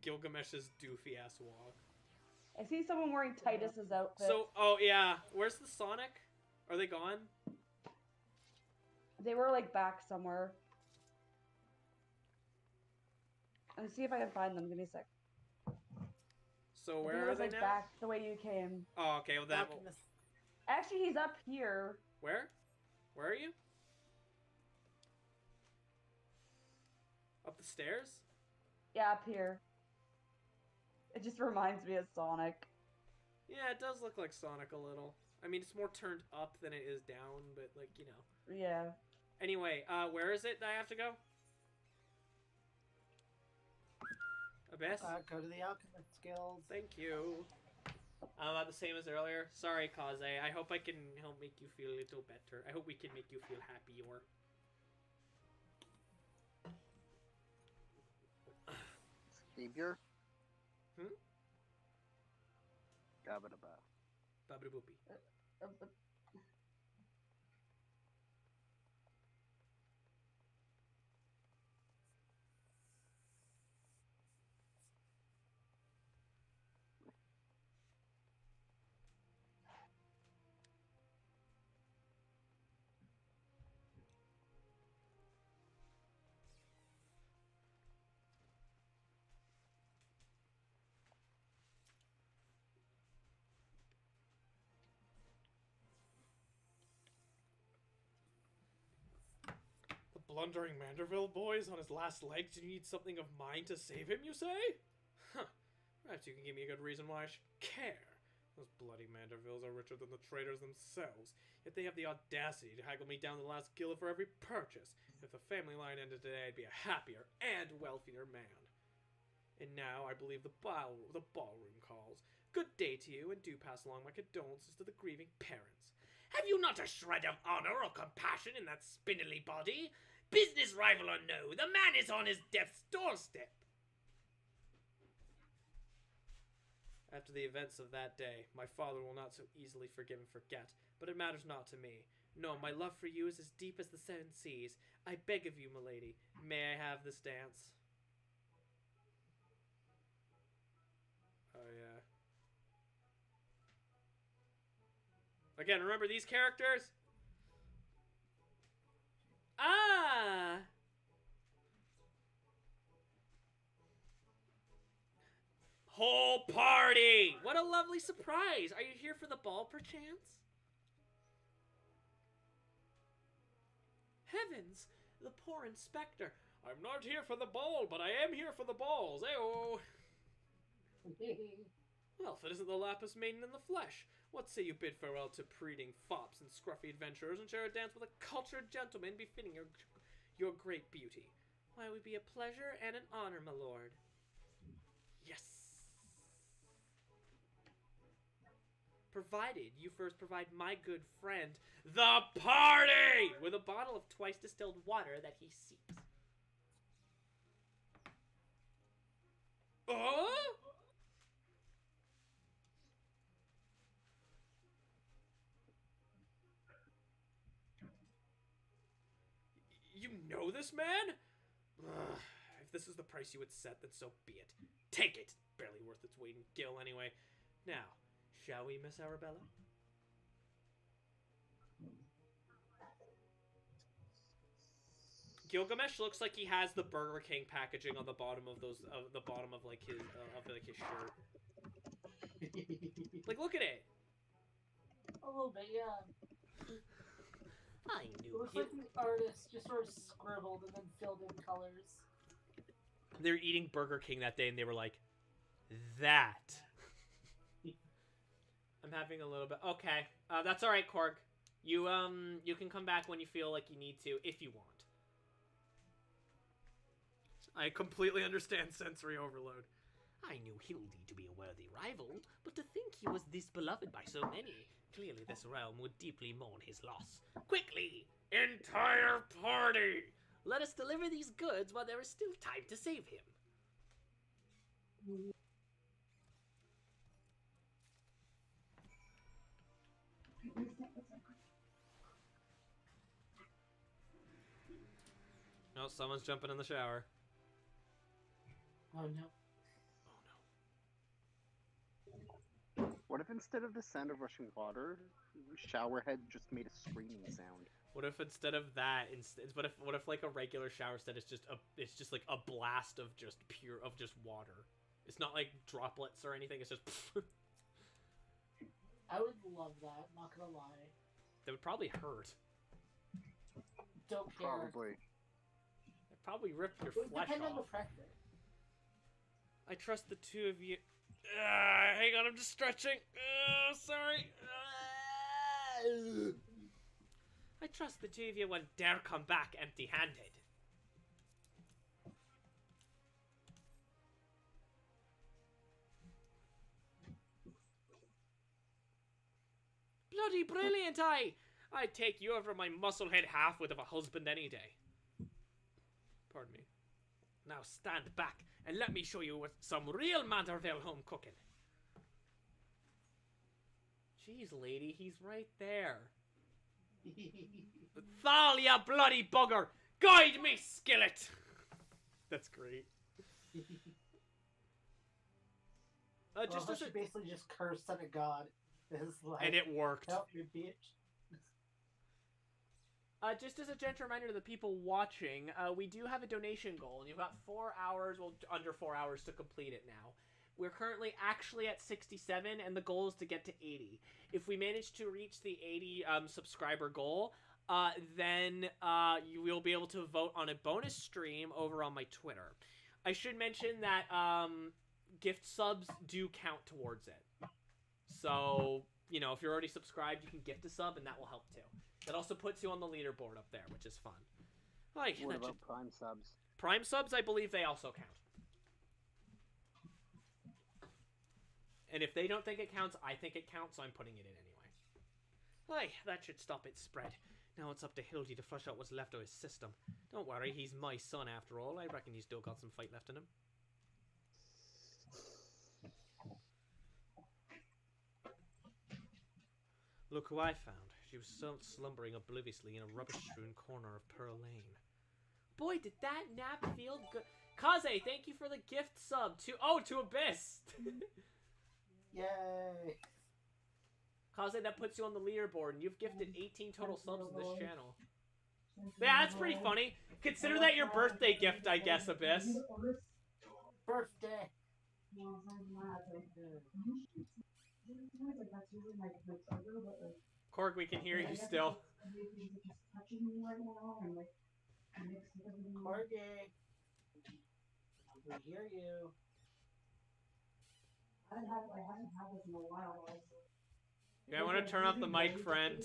Speaker 1: Gilgamesh's doofy ass walk.
Speaker 5: I see someone wearing Titus's outfit.
Speaker 1: So, oh yeah, where's the Sonic? Are they gone?
Speaker 5: They were like back somewhere. Let's see if I can find them. Give me a sec.
Speaker 1: So
Speaker 5: I think
Speaker 1: where
Speaker 5: it
Speaker 1: are
Speaker 5: was,
Speaker 1: they
Speaker 5: like,
Speaker 1: now?
Speaker 5: back the way you came.
Speaker 1: Oh, okay. Well, that.
Speaker 3: Back in the-
Speaker 5: Actually, he's up here.
Speaker 1: Where? Where are you? Up the stairs?
Speaker 5: Yeah, up here. It just reminds me of Sonic.
Speaker 1: Yeah, it does look like Sonic a little. I mean, it's more turned up than it is down, but like, you know.
Speaker 5: Yeah.
Speaker 1: Anyway, where is it that I have to go? Abyss?
Speaker 3: Go to the Alchemist Guild.
Speaker 1: Thank you. About the same as earlier. Sorry, Kaze. I hope I can help make you feel a little better. I hope we can make you feel happier.
Speaker 4: Savior?
Speaker 1: Hmm?
Speaker 4: Gabba-dabba.
Speaker 1: Babidi-boopy.
Speaker 6: Blundering Manderville boys on his last legs. You need something of mine to save him, you say? Huh. Perhaps you can give me a good reason why I should care. Those bloody Mandervilles are richer than the traders themselves, yet they have the audacity to haggle me down the last guilda for every purchase. If the family line ended today, I'd be a happier and wealthier man. And now I believe the ballroom calls. Good day to you, and do pass along my condolences to the grieving parents.
Speaker 1: Have you not a shred of honor or compassion in that spindly body? Business rival or no, the man is on his death's doorstep. After the events of that day, my father will not so easily forgive and forget, but it matters not to me. No, my love for you is as deep as the seven seas. I beg of you, milady, may I have this dance? Oh, yeah. Again, remember these characters? Ah! Whole party! What a lovely surprise! Are you here for the ball, perchance? Heavens! The poor inspector.
Speaker 6: I'm not here for the ball, but I am here for the balls. Ayo!
Speaker 1: Well, if it isn't the Lapis Maiden in the flesh, what say you bid farewell to prating fops and scruffy adventurers and share a dance with a cultured gentleman befitting your great beauty? Why, it would be a pleasure and an honor, my lord. Yes! Provided you first provide my good friend, the party, with a bottle of twice distilled water that he seeks. Oh? You know this man? Ugh, if this is the price you would set, then so be it. Take it. It's barely worth its weight in gil anyway. Now, shall we, Miss Arabella? Gilgamesh looks like he has the Burger King packaging on the bottom of those, the bottom of like his shirt. Like, look at it.
Speaker 3: A little bit, yeah.
Speaker 1: I
Speaker 3: It
Speaker 1: knew
Speaker 3: looks
Speaker 1: him.
Speaker 3: like the artist just sort of scribbled and then filled in colors.
Speaker 1: They were eating Burger King that day, and they were like, "That." I'm having a little bit. Okay, that's all right, Korg. You can come back when you feel like you need to, if you want. I completely understand sensory overload. I knew Hildy to be a worthy rival, but to think he was this beloved by so many, clearly this realm would deeply mourn his loss. Quickly, entire party! Let us deliver these goods while there is still time to save him. No, someone's jumping in the shower.
Speaker 3: Oh no.
Speaker 4: What if instead of the sound of rushing water, showerhead just made a screaming sound?
Speaker 1: What if instead of that, what if like a regular shower set is just like a blast of just water? It's not like droplets or anything. It's just.
Speaker 3: I would love that, not gonna lie.
Speaker 1: That would probably hurt.
Speaker 3: Don't care.
Speaker 4: Probably.
Speaker 1: It'd probably rip your
Speaker 3: It would
Speaker 1: flesh
Speaker 3: depend on the
Speaker 1: off.
Speaker 3: pressure.
Speaker 1: I trust the two of you. Hang on, I'm just stretching. Sorry. I trust the two of you won't dare come back empty-handed. Bloody brilliant, I'd take you over my musclehead half-wit of a husband any day. Pardon me. Now stand back and let me show you what some real Manderville home cooking. Jeez, lady, he's right there. Thalia, bloody bugger! Guide me, skillet! That's great. Just as
Speaker 3: she basically just cursed at a god. It's like,
Speaker 1: and it worked.
Speaker 3: help me, bitch.
Speaker 1: Just as a gentle reminder to the people watching, we do have a donation goal, and you've got 4 hours, well, under 4 hours to complete it now. We're currently actually at 67, and the goal is to get to 80. If we manage to reach the 80 subscriber goal, then you will be able to vote on a bonus stream over on my Twitter. I should mention that gift subs do count towards it. So, you know, if you're already subscribed, you can gift a sub, and that will help too. That also puts you on the leaderboard up there, which is fun. Like,
Speaker 4: What about Prime subs?
Speaker 1: Prime subs, I believe they also count. And if they don't think it counts, I think it counts, so I'm putting it in anyway. Aye, that should stop its spread. Now it's up to Hildy to flush out what's left of his system. Don't worry, he's my son after all. I reckon he's still got some fight left in him. Look who I found. She was still slumbering obliviously in a rubbish-strewn corner of Pearl Lane. Boy, did that nap feel good. Kaze, thank you for the gift sub to Abyss.
Speaker 3: Yay!
Speaker 1: Kaze, that puts you on the leaderboard, and you've gifted 18 total subs to this channel. Yeah, that's pretty funny. Consider that your birthday gift, I guess, Abyss.
Speaker 3: Birthday!
Speaker 1: Korg, we can hear you still.
Speaker 3: Corgi! We hear you.
Speaker 1: Yeah, I want to turn off the mic, friend.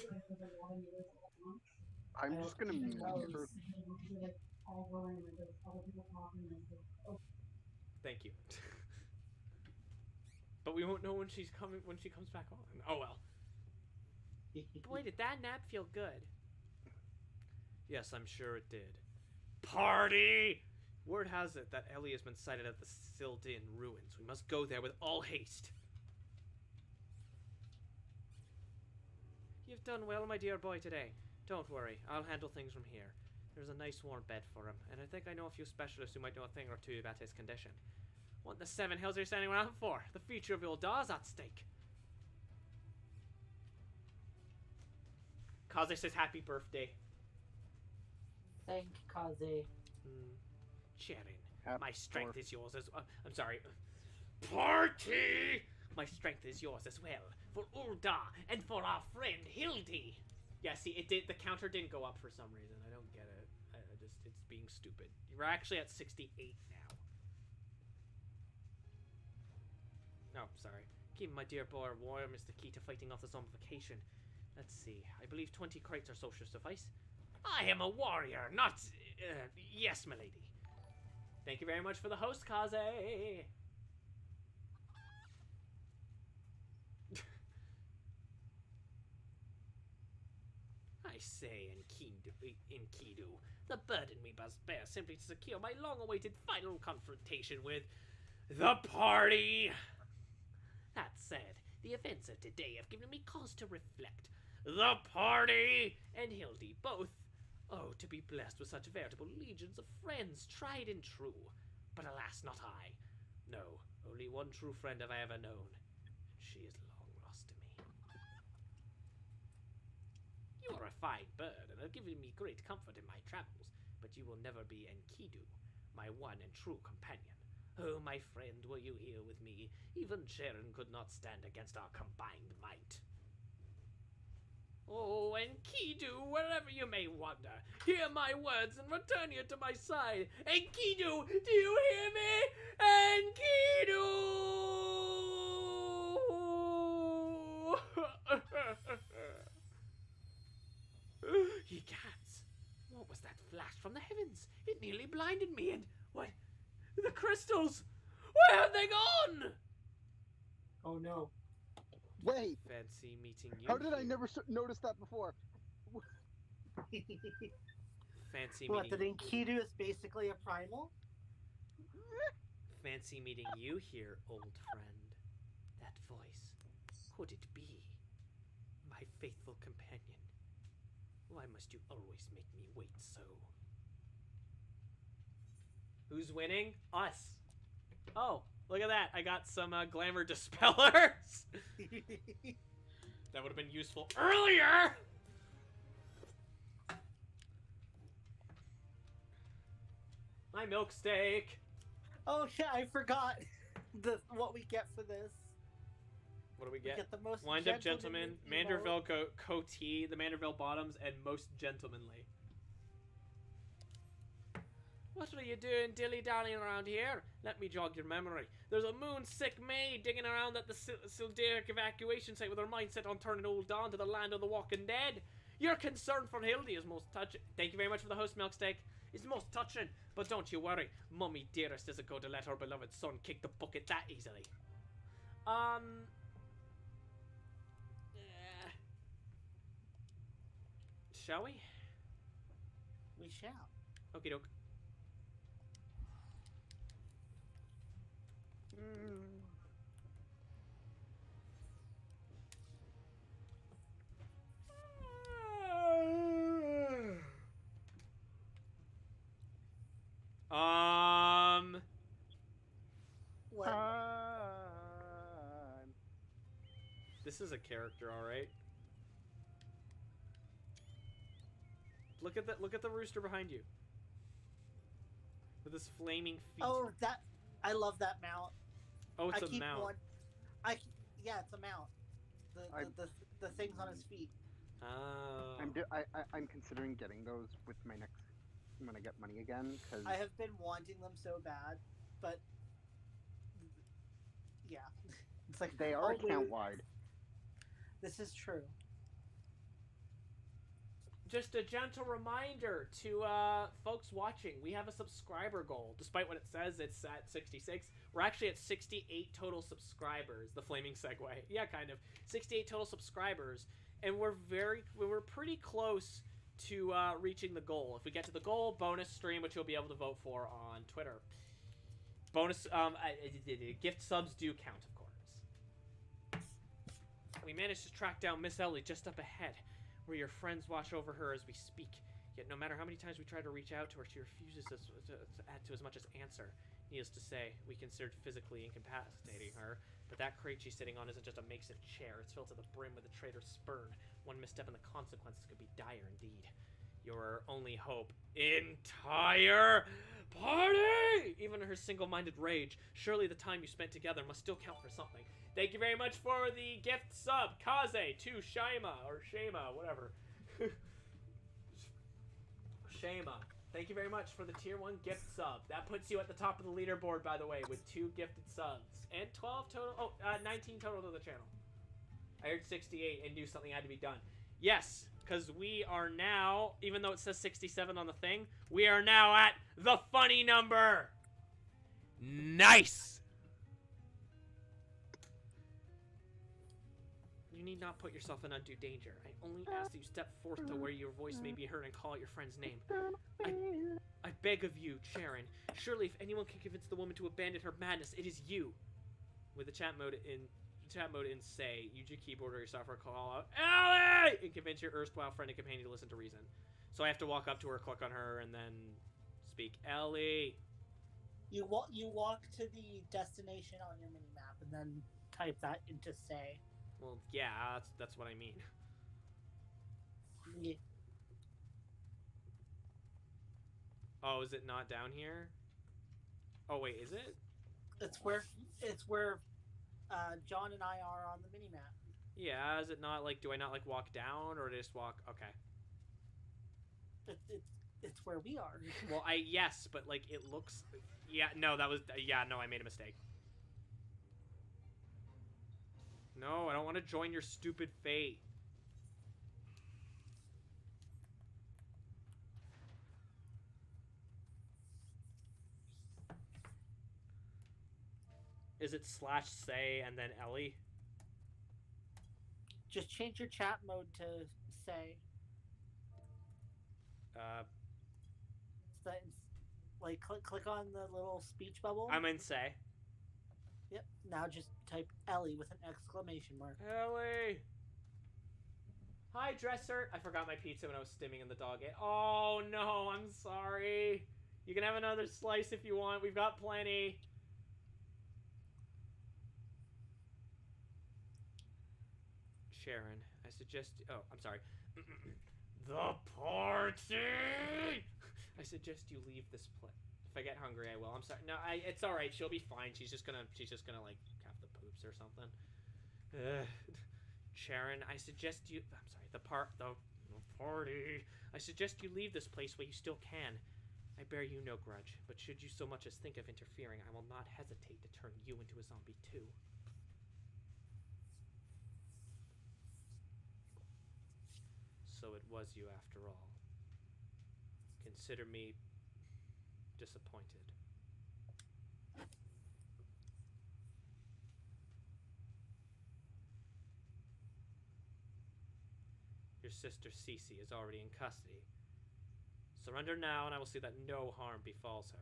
Speaker 4: I'm just gonna mute her.
Speaker 1: Thank you. But we won't know when she's coming when she comes back on. Oh well. Boy, did that nap feel good. Yes, I'm sure it did. Party! Word has it that Ellie has been sighted at the Sildin ruins. We must go there with all haste. You've done well, my dear boy, today. Don't worry, I'll handle things from here. There's a nice warm bed for him, and I think I know a few specialists who might know a thing or two about his condition. What in the seven hills are you standing around for? The future of your Ulda's at stake. Kaze says happy birthday.
Speaker 3: Thank Kaze.
Speaker 1: Cherin, my strength is yours as I'm sorry. Party! My strength is yours as well. For Ulda and for our friend Hildy. Yeah, see, the counter didn't go up for some reason. I don't get it. It's being stupid. We're actually at 68 now. Oh, sorry. Keeping my dear boy warm is the key to fighting off the zombification. Let's see. I believe 20 crates or so should suffice. I am a warrior, not... yes, milady. Thank you very much for the host, Kaze. I say, Enkidu, the burden we must bear simply to secure my long-awaited final confrontation with the party. That said, the events of today have given me cause to reflect. The party and Hildy both, oh, to be blessed with such veritable legions of friends, tried and true. But alas, not I. No, only one true friend have I ever known, and she is long lost to me. You are a fine bird, and have given me great comfort in my travels, but you will never be Enkidu, my one and true companion. Oh, my friend, were you here with me, even Cherin could not stand against our combined might. Oh, Enkidu, wherever you may wander, hear my words and return you to my side. Enkidu, do you hear me? Enkidu! Ye cats, what was that flash from the heavens? It nearly blinded me, and what? The crystals! Where have they gone?
Speaker 3: Oh no.
Speaker 4: Wait,
Speaker 1: Fancy meeting you.
Speaker 4: how did I
Speaker 1: here.
Speaker 4: never notice that before?
Speaker 1: Fancy
Speaker 3: What,
Speaker 1: meeting.
Speaker 3: that Enkidu is basically a primal?
Speaker 1: Fancy meeting you here, old friend. That voice. Could it be? My faithful companion. Why must you always make me wait so? Who's winning? Us. Oh, look at that. I got some glamour dispellers. That would have been useful earlier. My milk steak.
Speaker 3: Oh yeah, I forgot what we get for this.
Speaker 1: What do we
Speaker 3: We
Speaker 1: get?
Speaker 3: get the most
Speaker 1: Wind up gentleman,
Speaker 3: gentlemanly
Speaker 1: Manderville Coatee, the Manderville Bottoms, and most gentlemanly. What are you doing dilly-dallying around here? Let me jog your memory. There's a moon-sick maid digging around at the Silderic evacuation site with her mind set on turning Old Dawn to the land of the walking dead. Your concern for Hildy is most touching. Thank you very much for the host, Milksteak. It's most touching, but don't you worry. Mummy dearest isn't going to let her beloved son kick the bucket that easily. shall we?
Speaker 3: We shall.
Speaker 1: Okie doke.
Speaker 3: What?
Speaker 1: This is a character, all right. Look at the rooster behind you. With his flaming feet.
Speaker 3: Oh, that I love that mount.
Speaker 1: Oh, it's
Speaker 3: I
Speaker 1: a
Speaker 3: keep
Speaker 1: mount.
Speaker 3: Yeah, it's a mount. The things on his feet.
Speaker 1: Oh.
Speaker 4: I'm considering getting those with my next when I get money again because
Speaker 3: I have been wanting them so bad, but yeah, it's like
Speaker 4: they are
Speaker 3: oh,
Speaker 4: account wide.
Speaker 3: This is true.
Speaker 1: Just a gentle reminder to folks watching, we have a subscriber goal. Despite what it says, it's at 66. We're actually at 68 total subscribers. The flaming segue. Yeah, kind of. 68 total subscribers. And we're pretty close to reaching the goal. If we get to the goal, bonus stream, which you'll be able to vote for on Twitter. Bonus, gift subs do count, of course. We managed to track down Miss Ellie just up ahead, where your friends watch over her as we speak. Yet no matter how many times we try to reach out to her, she refuses to add to as much as answer. Needless to say, we considered physically incapacitating her, but that crate she's sitting on isn't just a makeshift chair. It's filled to the brim with a traitor's spurn. One misstep and the consequences could be dire indeed. Your only hope. Entire party! Even her single-minded rage, surely the time you spent together must still count for something. Thank you very much for the gift sub, Kaze, to Shima, or Shema, whatever. Shema. Thank you very much for the tier 1 gift sub. That puts you at the top of the leaderboard, by the way, with 2 gifted subs. And 12 total, 19 total to the channel. I heard 68 and knew something had to be done. Yes, because we are now, even though it says 67 on the thing, we are now at the funny number. Nice! You need not put yourself in undue danger. I only ask that you step forth to where your voice may be heard and call out your friend's name. I beg of you, Sharon. Surely if anyone can convince the woman to abandon her madness, it is you. With the chat mode in say, use your keyboard or your software, call out Ellie! And convince your erstwhile friend and companion to listen to reason. So I have to walk up to her, click on her, and then speak. Ellie!
Speaker 3: You walk to the destination on your mini map and then type that into say.
Speaker 1: Well, yeah, that's what I mean.
Speaker 3: Yeah.
Speaker 1: Oh, is it not down here? Oh, wait, is it?
Speaker 3: It's where John and I are on the mini map.
Speaker 1: Yeah, is it not like, do I not like walk down or just walk? Okay.
Speaker 3: It's where we are.
Speaker 1: Well, yes, but like it looks, yeah, no, I made a mistake. No, I don't want to join your stupid fate. Is it /say and then Ellie?
Speaker 3: Just change your chat mode to say. Like click on the little speech bubble.
Speaker 1: I'm in say.
Speaker 3: Yep. Now just type Ellie with an exclamation mark.
Speaker 1: Ellie! Hi, dresser! I forgot my pizza when I was stimming and the dog ate. Oh, no, I'm sorry. You can have another slice if you want. We've got plenty. Sharon, I suggest... Oh, I'm sorry. The party! I suggest you leave this place. If I get hungry, I will. I'm sorry. No, it's all right. She'll be fine. She's just gonna like have the poops or something. Sharon, I suggest you. I'm sorry. The party. I suggest you leave this place while you still can. I bear you no grudge, but should you so much as think of interfering, I will not hesitate to turn you into a zombie too. So it was you after all. Consider me disappointed. Your sister Cece is already in custody. Surrender now, and I will see that no harm befalls her.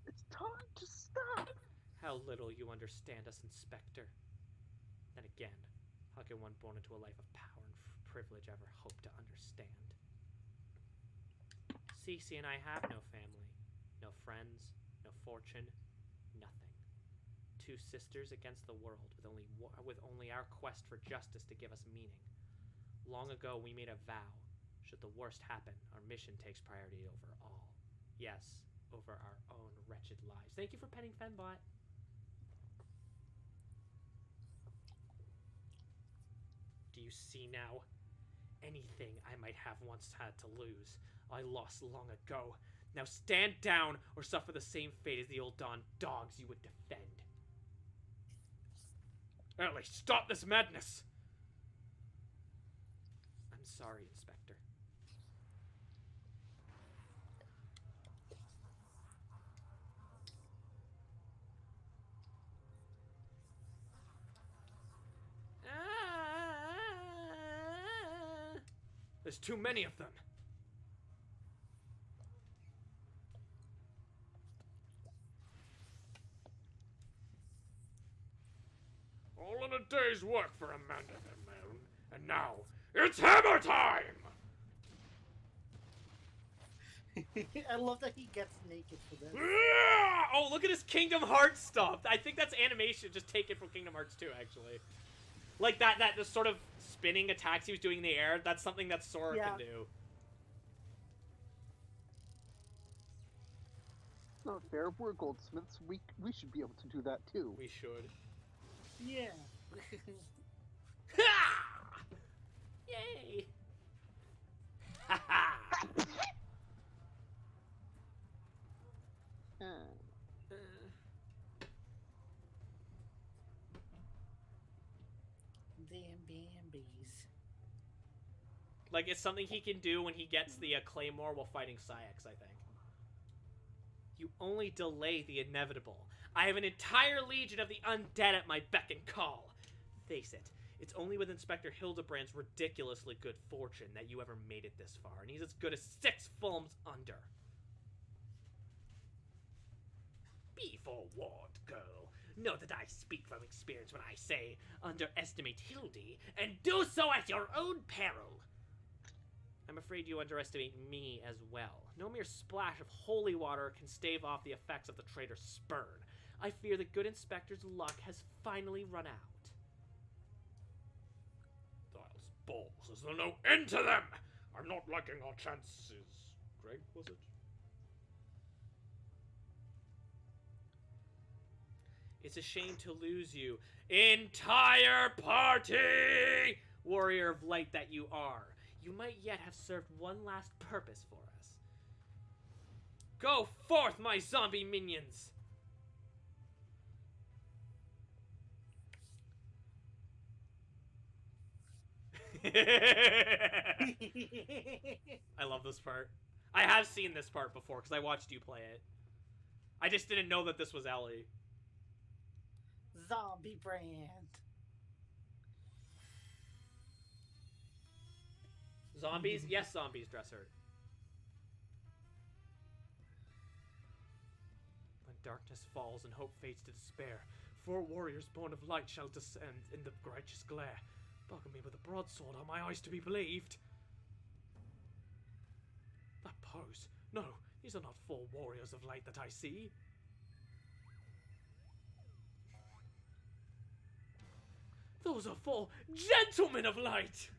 Speaker 4: It's time to stop.
Speaker 1: How little you understand us, Inspector. Then again, how can one born into a life of power and privilege ever hope to understand? Cece and I have no family, no friends, no fortune, nothing. Two sisters against the world, with only our quest for justice to give us meaning. Long ago, we made a vow. Should the worst happen, our mission takes priority over all. Yes, over our own wretched lives. Thank you for penning Fenbot. Do you see now? Anything I might have once had to lose, I lost long ago. Now stand down or suffer the same fate as the old Dawn dogs you would defend.
Speaker 6: Ellie, stop this madness!
Speaker 1: I'm sorry, Inspector.
Speaker 6: There's too many of them. All in a day's work for a man of their own. And now, it's hammer time!
Speaker 3: I love that he gets naked for this.
Speaker 1: Oh, look at his Kingdom Hearts stuff. I think that's animation, just taken from Kingdom Hearts 2, actually. Like that the sort of spinning attacks he was doing in the air, that's something that Sora can do.
Speaker 4: It's not fair. We're goldsmiths. We should be able to do that too.
Speaker 1: We should.
Speaker 3: Yeah.
Speaker 1: Ha! Yay! Ha ha!
Speaker 3: Damn Bambies.
Speaker 1: Like, it's something he can do when he gets the Claymore while fighting Syx, I think. You only delay the inevitable. I have an entire legion of the undead at my beck and call. Face it, it's only with Inspector Hildebrand's ridiculously good fortune that you ever made it this far, and he's as good as 6 films under. Be forewarned, girl. Know that I speak from experience when I say, underestimate Hildy, and do so at your own peril. I'm afraid you underestimate me as well. No mere splash of holy water can stave off the effects of the traitor's spurn. I fear the good inspector's luck has finally run out.
Speaker 6: Dial's balls, is there no end to them? I'm not liking our chances. Greg, was it?
Speaker 1: It's a shame to lose you, entire party! Warrior of light that you are. You might yet have served one last purpose for us. Go forth, my zombie minions! I love this part. I have seen this part before because I watched you play it. I just didn't know that this was Ellie.
Speaker 3: Zombie brand.
Speaker 1: Zombies? Yes, zombies, Dresser. When darkness falls and hope fades to despair, 4 warriors born of light shall descend in the righteous glare. Buckle me with a broadsword, are my eyes to be believed? That pose? No, these are not 4 warriors of light that I see. Those are 4 gentlemen of light!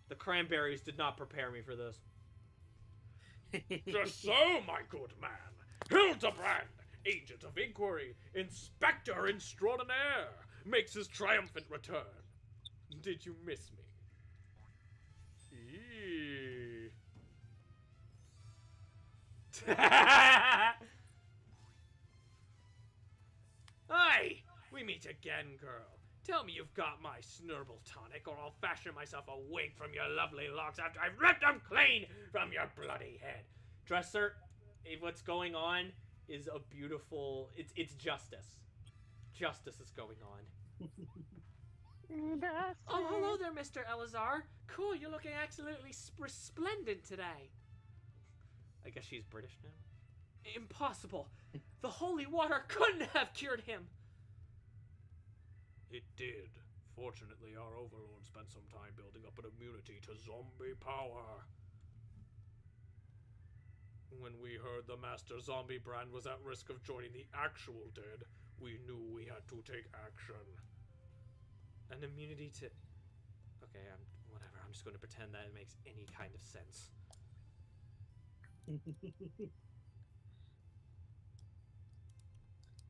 Speaker 1: The cranberries did not prepare me for this.
Speaker 6: Just so, my good man. Hildbrand, agent of inquiry, inspector extraordinaire, makes his triumphant return. Did you miss me? Eee.
Speaker 1: Aye! We meet again, girl.
Speaker 6: Tell me you've got my snurble tonic, or I'll fashion myself a wig from your lovely locks after I've ripped them clean from your bloody head.
Speaker 1: Dresser, if what's going on is a beautiful... It's justice. Justice is going on. Oh, hello there, Mr. Elazar. Cool, you're looking absolutely resplendent today. I guess she's British now. Impossible. The holy water couldn't have cured him.
Speaker 6: It did. Fortunately, our overlord spent some time building up an immunity to zombie power. When we heard the Master Zombie Brand was at risk of joining the actual dead, we knew we had to take action.
Speaker 1: An immunity to... Okay, whatever. I'm just going to pretend that it makes any kind of sense.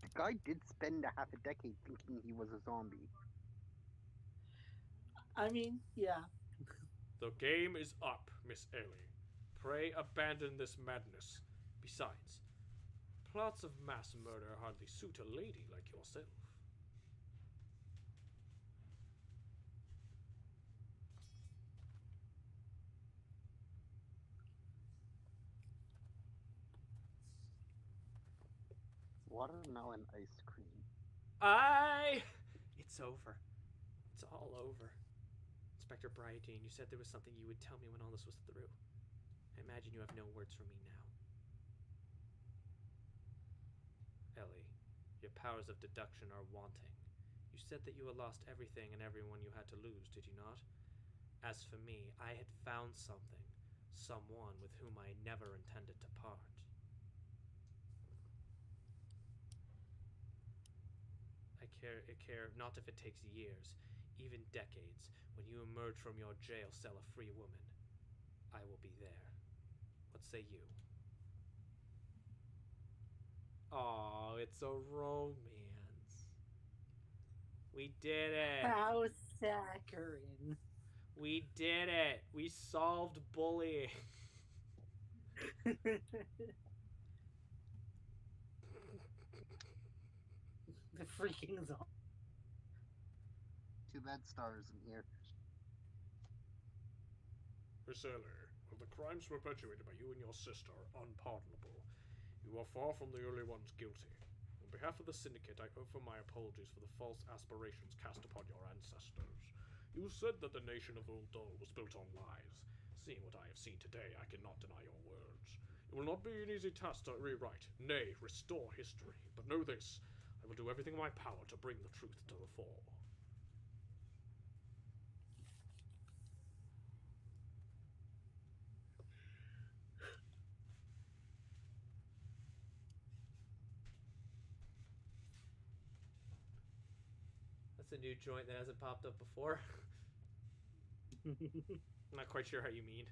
Speaker 4: The guy did spend a half a decade thinking he was a zombie.
Speaker 3: I mean, yeah.
Speaker 6: The game is up, Miss Ellie. Pray abandon this madness. Besides, plots of mass murder hardly suit a lady like yourself.
Speaker 4: Watermelon ice cream.
Speaker 1: It's over. It's all over. Inspector Bryadine, you said there was something you would tell me when all this was through. I imagine you have no words for me now. Ellie, your powers of deduction are wanting. You said that you had lost everything and everyone you had to lose, did you not? As for me, I had found something. Someone with whom I never intended to part. I care not if it takes years, even decades. When you emerge from your jail cell a free woman, I will be there. What say you? Aw, it's a romance. We did it.
Speaker 3: How saccharine.
Speaker 1: We did it. We solved bullying.
Speaker 3: The freaking zombie.
Speaker 4: Too bad Star isn't here.
Speaker 6: Miss Ellie, well, the crimes perpetuated by you and your sister are unpardonable. You are far from the only ones guilty. On behalf of the Syndicate, I offer my apologies for the false aspirations cast upon your ancestors. You said that the nation of Uldol was built on lies. Seeing what I have seen today, I cannot deny your words. It will not be an easy task to rewrite, nay, restore history. But know this, I will do everything in my power to bring the truth to the fore.
Speaker 1: That's a new joint that hasn't popped up before. I'm not quite sure how you mean.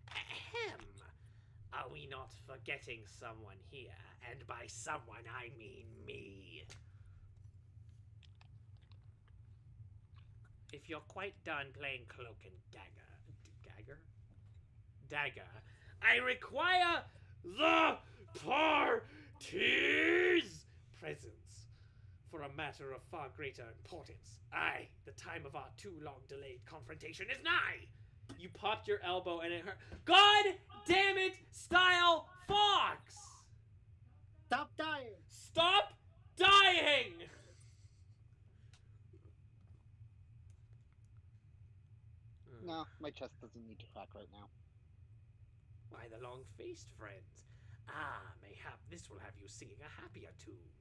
Speaker 1: Ahem. Are we not forgetting someone here? And by someone, I mean me. If you're quite done playing cloak and dagger, I require the party's presence for a matter of far greater importance. Aye, the time of our too long delayed confrontation is nigh. You popped your elbow and it hurt. God damn it, Style Fox!
Speaker 3: Stop dying!
Speaker 1: Stop dying!
Speaker 4: No, my chest doesn't need to crack right now.
Speaker 1: Why the long-faced friends? Ah, mayhap this will have you singing a happier tune.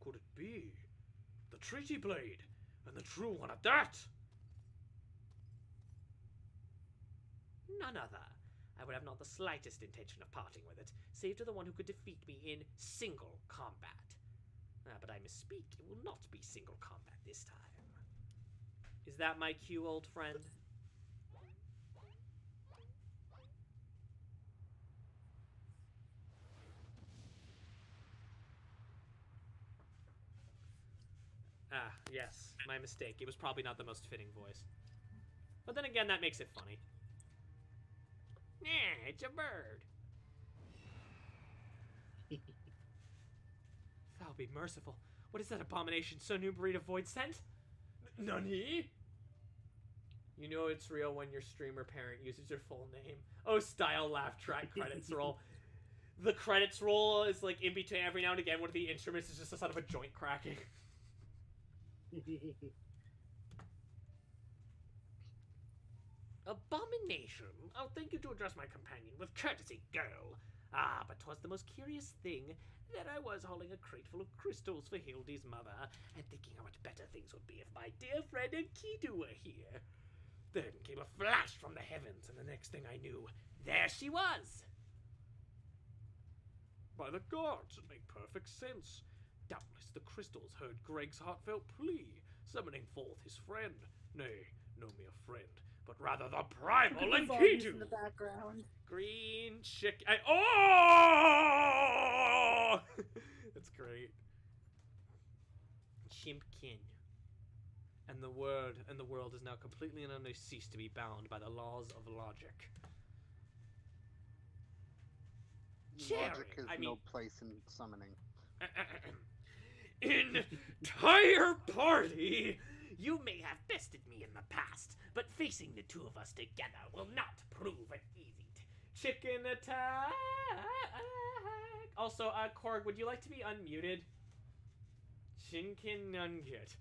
Speaker 6: Could it be? The Treaty Blade! And the true one at that!
Speaker 1: None other. I would have not the slightest intention of parting with it, save to the one who could defeat me in single combat. But I misspeak. It will not be single combat this time. Is that my cue, old friend? Ah, yes, my mistake. It was probably not the most fitting voice. But then again, that makes it funny. Yeah, it's a bird. Thou be merciful. What is that abomination so new breed of void sent? Nani? You know it's real when your streamer parent uses your full name. Oh, style laugh track credits roll. The credits roll is like in between every now and again. One of the instruments is just a sound of a joint cracking. Abomination. I'll thank you to address my companion with courtesy, girl. Ah, but 'twas the most curious thing that I was hauling a crate full of crystals for Hildy's mother, and thinking how much better things would be if my dear friend Enkidu were here. Then came a flash from the heavens, and the next thing I knew, there she was!
Speaker 6: By the gods, it make perfect sense. Doubtless the crystals heard Greg's heartfelt plea, summoning forth his friend. Nay, no mere friend, but rather the primal
Speaker 3: Zombies in
Speaker 6: Enkidu!
Speaker 3: the background.
Speaker 1: Green chick. Oh! That's great. Chimpkin. And the world is now completely and utterly ceased to be bound by the laws of logic.
Speaker 4: Logic has
Speaker 1: I mean-
Speaker 4: no place in summoning.
Speaker 1: Entire party! You may have bested me in the past, but facing the two of us together will not prove an easy chicken attack. Also, Korg, would you like to be unmuted? Chinkin Nungut.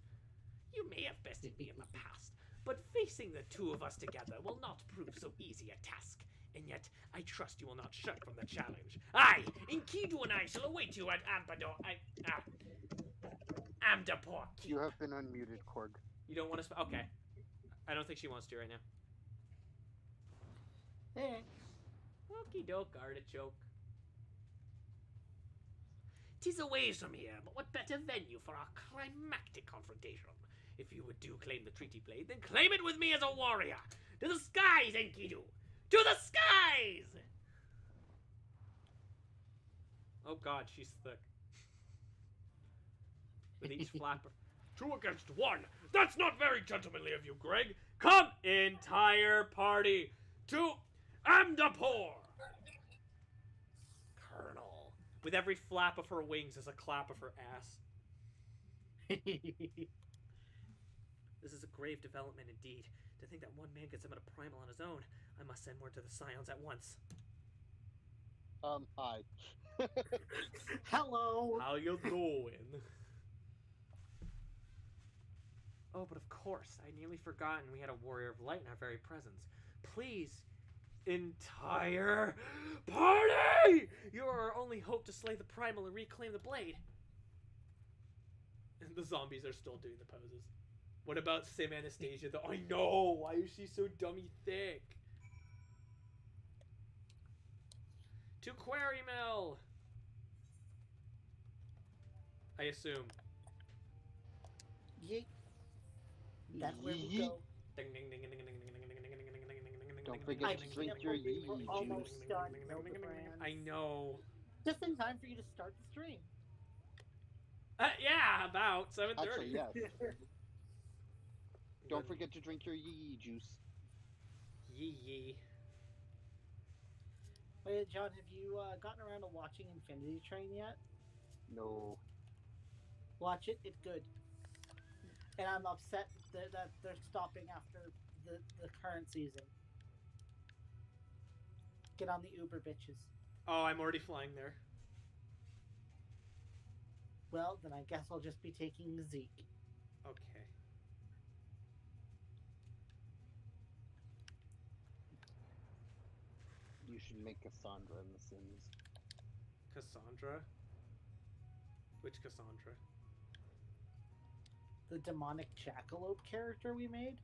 Speaker 1: You may have bested me in the past, but facing the two of us together will not prove so easy a task. And yet, I trust you will not shirk from the challenge. Aye, Enkidu and I shall await you at Amdapor Keep.
Speaker 4: You have been unmuted, Korg.
Speaker 1: You don't want to okay. I don't think she wants to right now.
Speaker 3: Hey.
Speaker 1: Okie doke, artichoke. 'Tis a ways from here, but what better venue for our climactic confrontation? If you would do claim the treaty blade, then claim it with me as a warrior! To the skies, Enkidu! To the skies! Oh god, she's thick. With each flapper.
Speaker 6: 2 against 1! That's not very gentlemanly of you, Greg!
Speaker 1: Come, entire party, to Amdapor! Colonel. With every flap of her wings is a clap of her ass. This is a grave development indeed. To think that one man could summon a primal on his own. I must send word to the Scions at once.
Speaker 4: Hi.
Speaker 3: Hello.
Speaker 1: How you doing? Oh, but of course, I'd nearly forgotten we had a warrior of light in our very presence. Please, entire party! You are our only hope to slay the primal and reclaim the blade. And the zombies are still doing the poses. What about Sim Anastasia though? I know! Why is she so dummy thick? To Quarry Mill! I assume.
Speaker 3: Yeet. That's where we
Speaker 4: Yeet.
Speaker 3: go.
Speaker 1: Ding ding ding ding ding ding ding ding ding ding ding ding ding ding
Speaker 4: Don't
Speaker 1: ding
Speaker 4: forget
Speaker 1: ding
Speaker 4: to
Speaker 1: ding
Speaker 4: drink
Speaker 1: ding
Speaker 4: your
Speaker 1: ding
Speaker 3: We're
Speaker 4: yee
Speaker 3: almost
Speaker 4: juice.
Speaker 3: done, Hildbrand.
Speaker 1: I know.
Speaker 3: Just in time for you to start the stream.
Speaker 1: Yeah, about 7:30.
Speaker 4: Actually, yes. Don't forget to drink your yee juice.
Speaker 1: Yee yee.
Speaker 3: Wait, John, have you gotten around to watching Infinity Train yet?
Speaker 4: No.
Speaker 3: Watch it. It's good. And I'm upset that they're stopping after the current season. Get on the Uber, bitches.
Speaker 1: Oh, I'm already flying there.
Speaker 3: Well, then I guess I'll just be taking Zeke.
Speaker 1: Okay.
Speaker 4: You should make Cassandra in The Sims.
Speaker 1: Cassandra? Which Cassandra?
Speaker 3: The demonic jackalope character we made.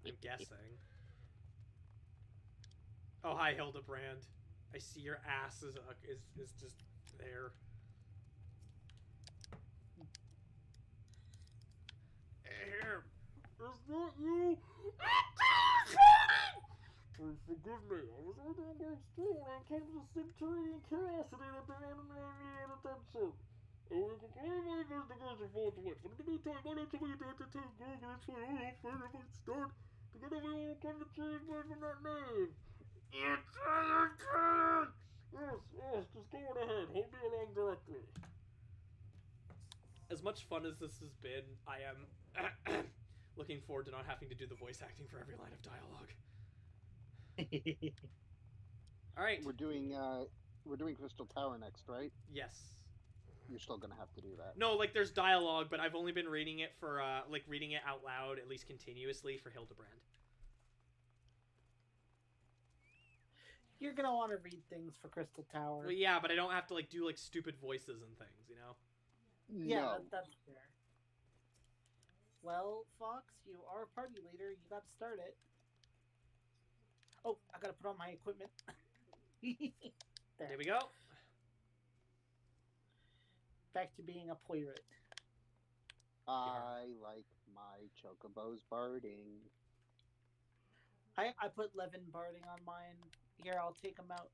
Speaker 1: I'm guessing. Oh, hi, Hildbrand. I see your ass is just there.
Speaker 6: Ahem. Is that you? Please forgive me. I was ordering against school and came to seek to read curiosity that demanded immediate attention. Oh, we can claim my investigation forthwith. But in the meantime, why don't we entertain Greg and say, oh, I'm afraid I might start to get everyone to come to change my that name. Yes, just go on ahead. Hold me along directly.
Speaker 1: As much fun as this has been, I am looking forward to not having to do the voice acting for every line of dialogue. All right.
Speaker 4: We're doing Crystal Tower next, right?
Speaker 1: Yes.
Speaker 4: You're still gonna have to do that.
Speaker 1: No, like there's dialogue, but I've only been reading it for like reading it out loud, at least continuously, for Hildbrand.
Speaker 3: You're gonna want to read things for Crystal Tower.
Speaker 1: Well, yeah, but I don't have to like do like stupid voices and things, you know.
Speaker 3: Yeah,
Speaker 4: No.
Speaker 3: that's fair. Well, Fox, you are a party leader. You got to start it. Oh, I gotta put on my equipment.
Speaker 1: There we go.
Speaker 3: Back to being a pirate.
Speaker 4: I like my chocobos barding.
Speaker 3: I put Levin barding on mine. Here, I'll take them out.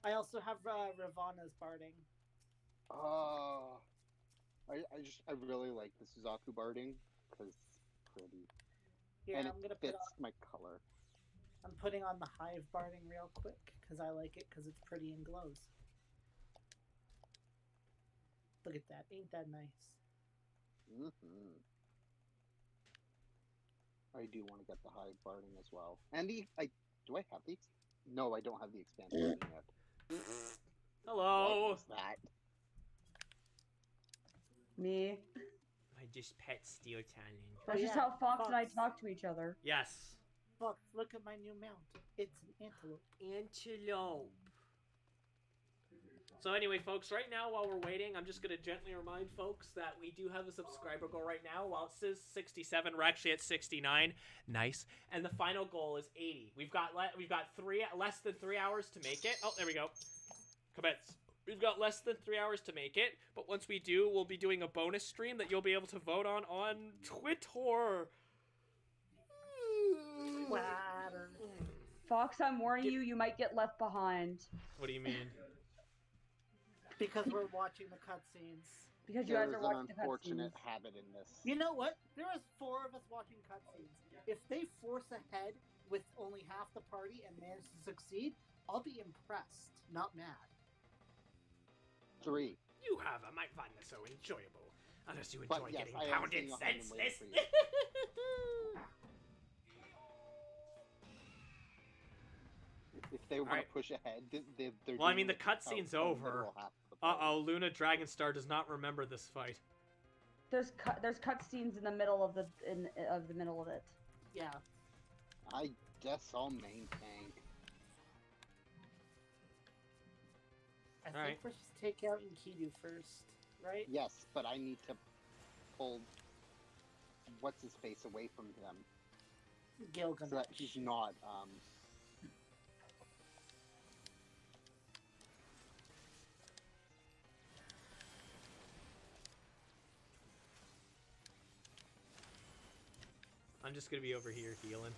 Speaker 3: I also have Ravana's barding.
Speaker 4: I really like the Suzaku barding because it's pretty.
Speaker 3: Here,
Speaker 4: And
Speaker 3: I'm gonna
Speaker 4: it
Speaker 3: put
Speaker 4: fits
Speaker 3: on,
Speaker 4: my color.
Speaker 3: I'm putting on the Hive barding real quick because I like it because it's pretty and glows. Look at that! Ain't that nice?
Speaker 4: Mm-hmm. I do want to get the Hive barding as well. And do I have the? No, I don't have the expanded version yet.
Speaker 1: Hello.
Speaker 4: What was that?
Speaker 5: Me.
Speaker 1: I just pet steal challenge.
Speaker 5: That's just
Speaker 3: yeah,
Speaker 5: how Fox and I
Speaker 3: Fox.
Speaker 5: talk to each other.
Speaker 1: Yes.
Speaker 3: Fox, look at my new mount. It's an antelope.
Speaker 1: Antelope. So anyway, folks, right now while we're waiting, I'm just gonna gently remind folks that we do have a subscriber goal right now. While it says 67, we're actually at 69. Nice. And the final goal is 80. We've got less than 3 hours to make it. Oh, there we go. Commence. We've got less than 3 hours to make it, but once we do, we'll be doing a bonus stream that you'll be able to vote on Twitter.
Speaker 3: Water.
Speaker 5: Fox, I'm warning you, you might get left behind.
Speaker 1: What do you mean?
Speaker 3: Because we're watching the cutscenes.
Speaker 5: Because you guys
Speaker 4: There's
Speaker 5: are
Speaker 4: an
Speaker 5: watching the
Speaker 4: unfortunate
Speaker 5: cutscenes.
Speaker 4: habit in this.
Speaker 3: You know what? There was 4 of us watching cutscenes. If they force ahead with only half the party and manage to succeed, I'll be impressed, not mad.
Speaker 4: 3.
Speaker 1: You might find this so enjoyable. Unless you
Speaker 4: But
Speaker 1: enjoy
Speaker 4: yes,
Speaker 1: getting
Speaker 4: I am
Speaker 1: pounded
Speaker 4: seeing a hand waiting
Speaker 1: senseless.
Speaker 4: for you. If they want
Speaker 1: Alright.
Speaker 4: to push ahead, they're
Speaker 1: Well, I mean,
Speaker 4: doing
Speaker 1: the
Speaker 4: it
Speaker 1: cutscene's
Speaker 4: out
Speaker 1: over.
Speaker 4: literal half the party.
Speaker 1: Uh-oh, Luna Dragonstar does not remember this fight.
Speaker 5: There's cutscenes in the middle of the middle of it.
Speaker 3: Yeah.
Speaker 4: I guess I'll main tank.
Speaker 3: I think
Speaker 1: Alright.
Speaker 3: we're just take out Enkidu first, right?
Speaker 4: Yes, but I need to pull what's his face away from them
Speaker 3: Gilgamesh.
Speaker 4: so that he's not.
Speaker 1: I'm just gonna be over here healing.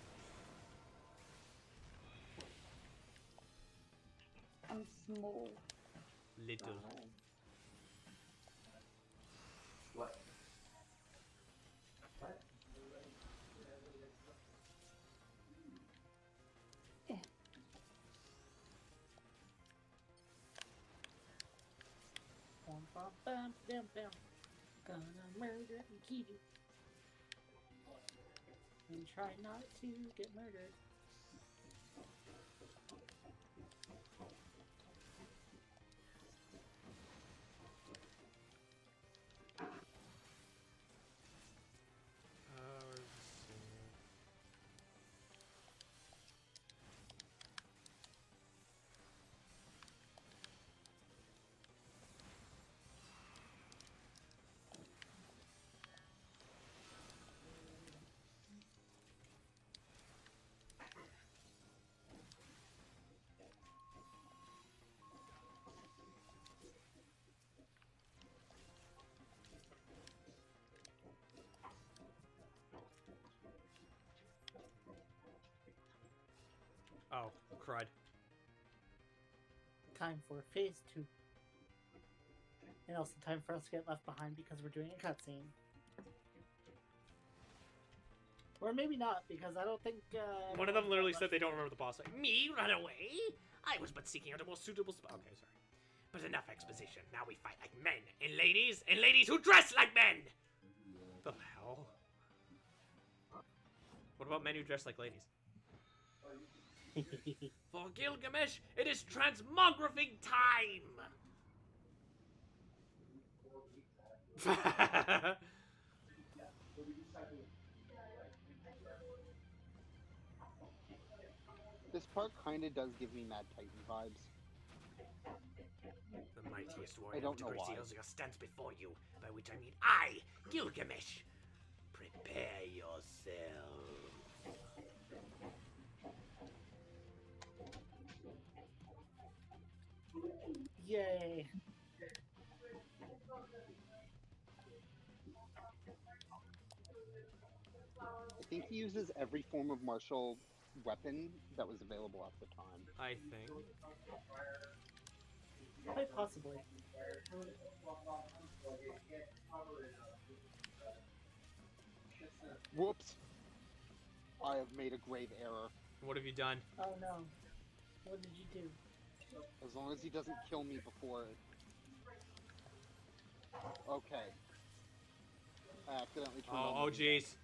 Speaker 5: I'm small.
Speaker 1: Little.
Speaker 7: What?
Speaker 3: Bum, bum, bum, bum, bum. Gonna murder Enkidu. And try not to get murdered.
Speaker 1: Oh, crud.
Speaker 3: Time for phase 2. And also time for us to get left behind because we're doing a cutscene. Or maybe not, because I don't think,
Speaker 1: One of them literally said they don't remember the boss. Like, me run away? I was but seeking out a more suitable spot. Okay, sorry. But enough exposition. Now we fight like men and ladies who dress like men! The hell? What about men who dress like ladies? For Gilgamesh, it is transmography time!
Speaker 4: This part kind of does give me Mad Titan vibes.
Speaker 1: The mightiest
Speaker 4: I
Speaker 1: warrior
Speaker 4: don't
Speaker 1: of
Speaker 4: know why.
Speaker 1: Degradiosia stands before you, by which I mean I, Gilgamesh. Prepare yourself.
Speaker 3: Yay.
Speaker 4: I think he uses every form of martial weapon that was available at the time.
Speaker 1: I think.
Speaker 3: Quite possibly.
Speaker 4: Whoops! I have made a grave error.
Speaker 1: What have you done?
Speaker 3: Oh no. What did you do?
Speaker 4: As long as he doesn't kill me before... Okay. I accidentally turned on...
Speaker 1: Oh, jeez.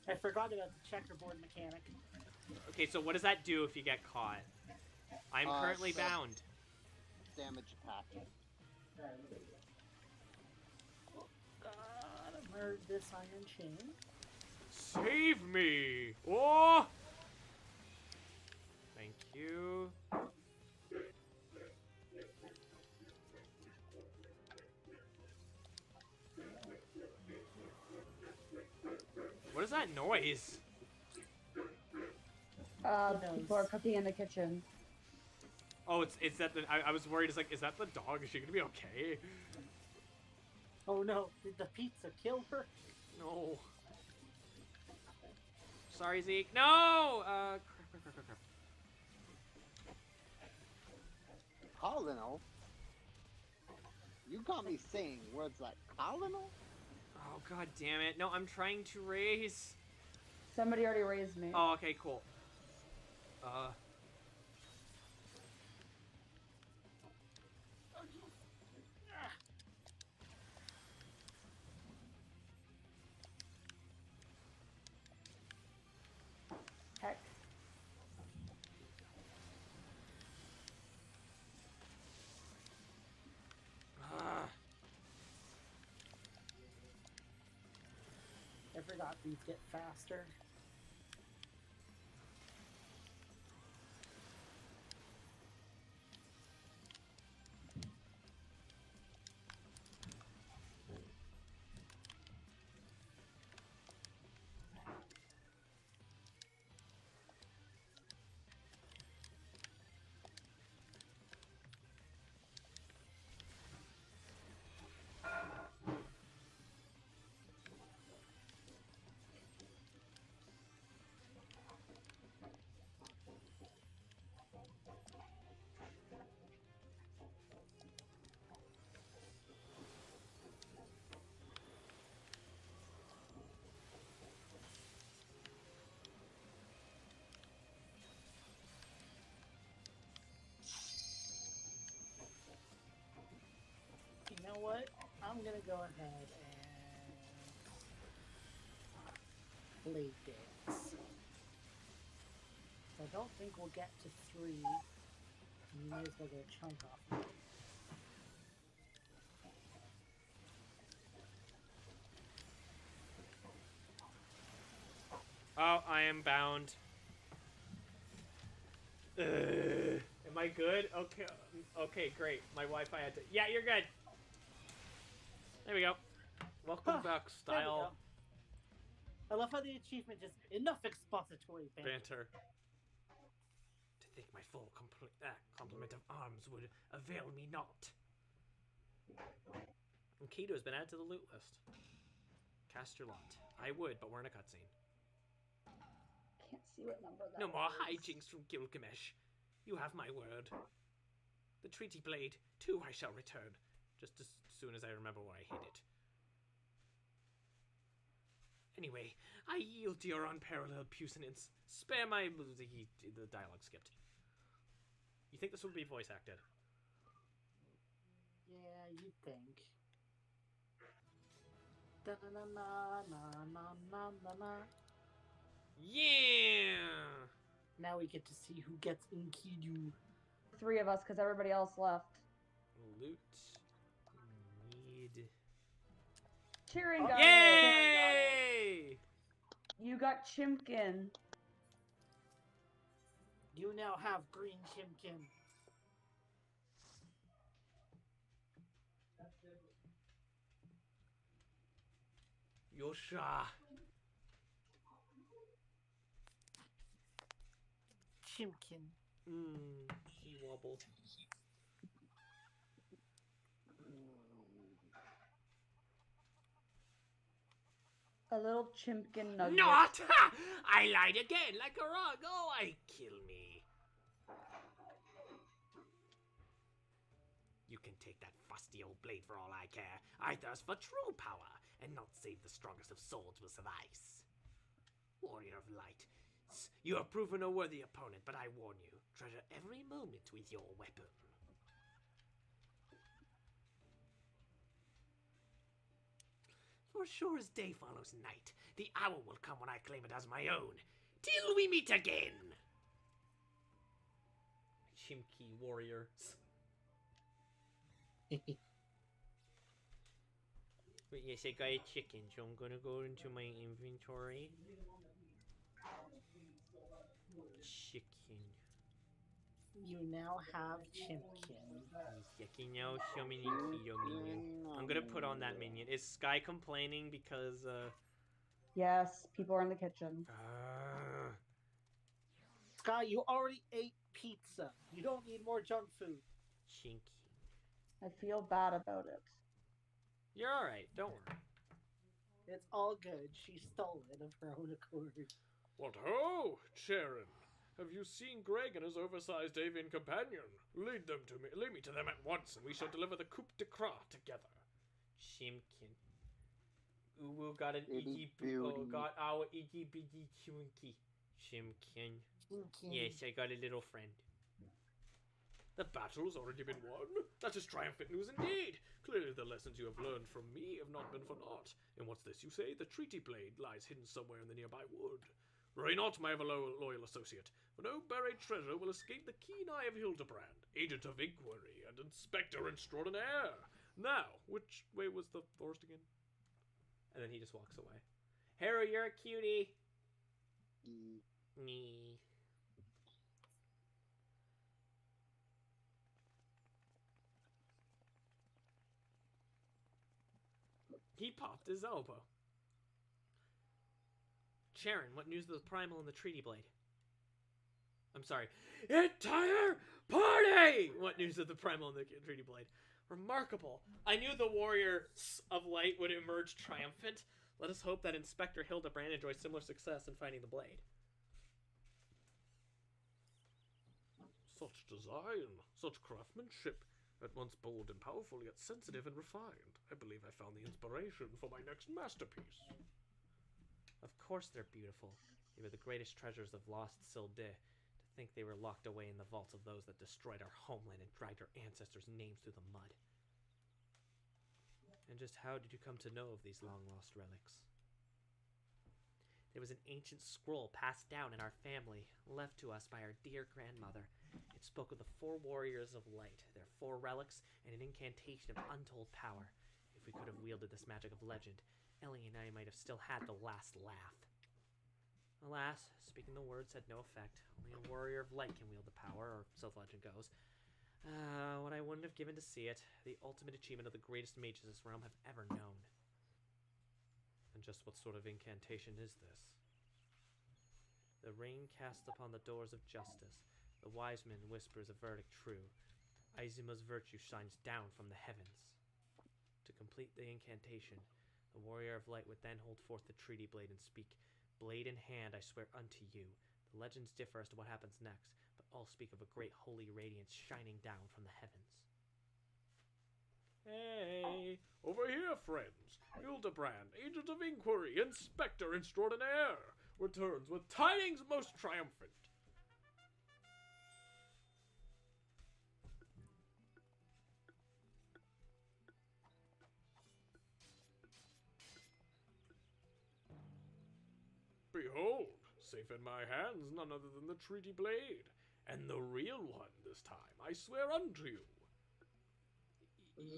Speaker 3: I forgot about the checkerboard mechanic.
Speaker 1: Okay, so what does that do if you get caught? I'm currently
Speaker 4: so-
Speaker 1: bound.
Speaker 4: Damage attack.
Speaker 3: Gotta merge this iron chain.
Speaker 1: Save me! Oh! Thank you. What is that noise?
Speaker 5: People are cooking in the kitchen.
Speaker 1: Oh, it's that the I was worried. It's like, is that the dog? Is she gonna be okay?
Speaker 3: Oh no, did the pizza kill her?
Speaker 1: No. Sorry, Zeke. No. Crap.
Speaker 4: Colonel? You got me saying words like colonel?
Speaker 1: Oh, god damn it. No, I'm trying to raise.
Speaker 5: Somebody already raised me.
Speaker 1: Oh, okay, cool.
Speaker 5: Heck.
Speaker 3: I forgot these get faster. You know what? I'm gonna go ahead and blade dance. I don't think we'll get to 3. You might as well get a chunk off.
Speaker 1: Oh, I am bound. Am I good? Okay. Okay, great. My Wi-Fi had to. Yeah, you're good. There we go. Welcome back,
Speaker 3: There we
Speaker 1: style
Speaker 3: go. I love how the achievement just enough expository banter.
Speaker 1: banter. To think my full complement of arms would avail me not. And Keto has been added to the loot list. Cast your lot. I would, but we're in a cutscene.
Speaker 5: can't see what number that
Speaker 1: No more
Speaker 5: is.
Speaker 1: hijinks from Gilgamesh. You have my word. The treaty blade, too, I shall return, just as soon as I remember where I hid it. Anyway, I yield to your unparalleled puissance. Spare my... The dialogue skipped. You think this will be voice acted?
Speaker 3: Yeah, you'd think. Da-na-na-na-na-na-na-na.
Speaker 1: Yeah!
Speaker 3: Now we get to see who gets Enkidu.
Speaker 5: 3 of us, because everybody else left.
Speaker 1: Loot. Need...
Speaker 5: Cheering got it.
Speaker 1: Yay!
Speaker 5: You got Chimkin.
Speaker 3: You now have Green Chimkin.
Speaker 1: Yosha.
Speaker 3: Chimkin.
Speaker 1: He wobble.
Speaker 5: A little Chimkin nugget.
Speaker 1: Not! Ha! I lied again, like a rock. Oh, I kill me. You can take that fusty old blade for all I care. I thirst for true power, and not save the strongest of swords will suffice. Warrior of Light, you have proven a worthy opponent, but I warn you, treasure every moment with your weapon. For sure as day follows night, the hour will come when I claim it as my own. Till we meet again! Chimkey warriors. But yes, I got a chicken, so I'm gonna go into my inventory. Chicken.
Speaker 3: You now have Chimkin.
Speaker 1: Chicken now, so many keto minion. I'm gonna put on that minion. Is Sky complaining because,
Speaker 5: Yes, people are in the kitchen.
Speaker 3: Sky, you already ate pizza. You don't need more junk food.
Speaker 1: Chinky.
Speaker 5: I feel bad about it.
Speaker 1: You're alright, don't worry.
Speaker 3: It's all good. She stole it of her own accord.
Speaker 6: What ho, Sharon? Have you seen Greg and his oversized avian companion? Lead me to them at once, and we shall deliver the coup de grace together.
Speaker 1: Chimkin. Uwu got an
Speaker 4: Itty
Speaker 1: got our itty bitty chunky. Chimkin.
Speaker 3: Chimkin.
Speaker 1: Yes, I got a little friend.
Speaker 6: The battle's already been won. That is triumphant news indeed. Clearly the lessons you have learned from me have not been for naught. And what's this you say? The treaty blade lies hidden somewhere in the nearby wood. Worry not, my ever-loyal associate, for no buried treasure will escape the keen eye of Hildbrand, agent of inquiry and inspector extraordinaire. Now, which way was the forest again?
Speaker 1: And then he just walks away. Haru, you're a cutie.
Speaker 4: E.
Speaker 1: Me. He popped his elbow. Sharon, what news of the primal and the treaty blade? I'm sorry. Entire party! What news of the primal and the treaty blade? Remarkable. I knew the warriors of light would emerge triumphant. Let us hope that Inspector Hildbrand enjoys similar success in finding the blade.
Speaker 6: Such design, such craftsmanship. At once bold and powerful, yet sensitive and refined. I believe I found the inspiration for my next masterpiece.
Speaker 1: Of course they're beautiful. They were the greatest treasures of lost Silde. To think they were locked away in the vaults of those that destroyed our homeland and dragged our ancestors' names through the mud. And just how did you come to know of these long-lost relics? There was an ancient scroll passed down in our family, left to us by our dear grandmother. It spoke of the 4 warriors of light, their 4 relics, and an incantation of untold power. If we could have wielded this magic of legend, Ellie and I might have still had the last laugh. Alas, speaking the words had no effect. Only a warrior of light can wield the power, or so the legend goes. What I wouldn't have given to see it, the ultimate achievement of the greatest mages this realm have ever known. And just what sort of incantation is this? The rain cast upon the doors of justice. The wise man whispers a verdict true. Aizuma's virtue shines down from the heavens. To complete the incantation, the warrior of light would then hold forth the treaty blade and speak, blade in hand, I swear unto you. The legends differ as to what happens next, but all speak of a great holy radiance shining down from the heavens.
Speaker 6: Hey, over here, friends. Hildbrand, agent of inquiry, inspector extraordinaire, returns with tidings most triumphant. Behold, safe in my hands, none other than the treaty blade, and the real one this time, I swear unto you.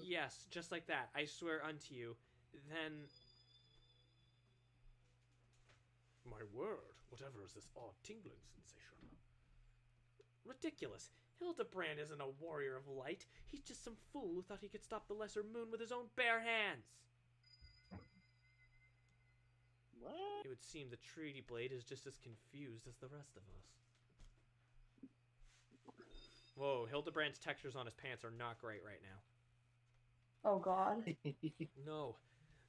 Speaker 1: Yes, just like that. I swear unto you. Then...
Speaker 6: My word, whatever is this odd tingling sensation?
Speaker 1: Ridiculous. Hildbrand isn't a warrior of light. He's just some fool who thought he could stop the lesser moon with his own bare hands.
Speaker 4: What?
Speaker 1: It would seem the treaty blade is just as confused as the rest of us. Whoa, Hildebrand's textures on his pants are not great right now.
Speaker 5: Oh god.
Speaker 1: No.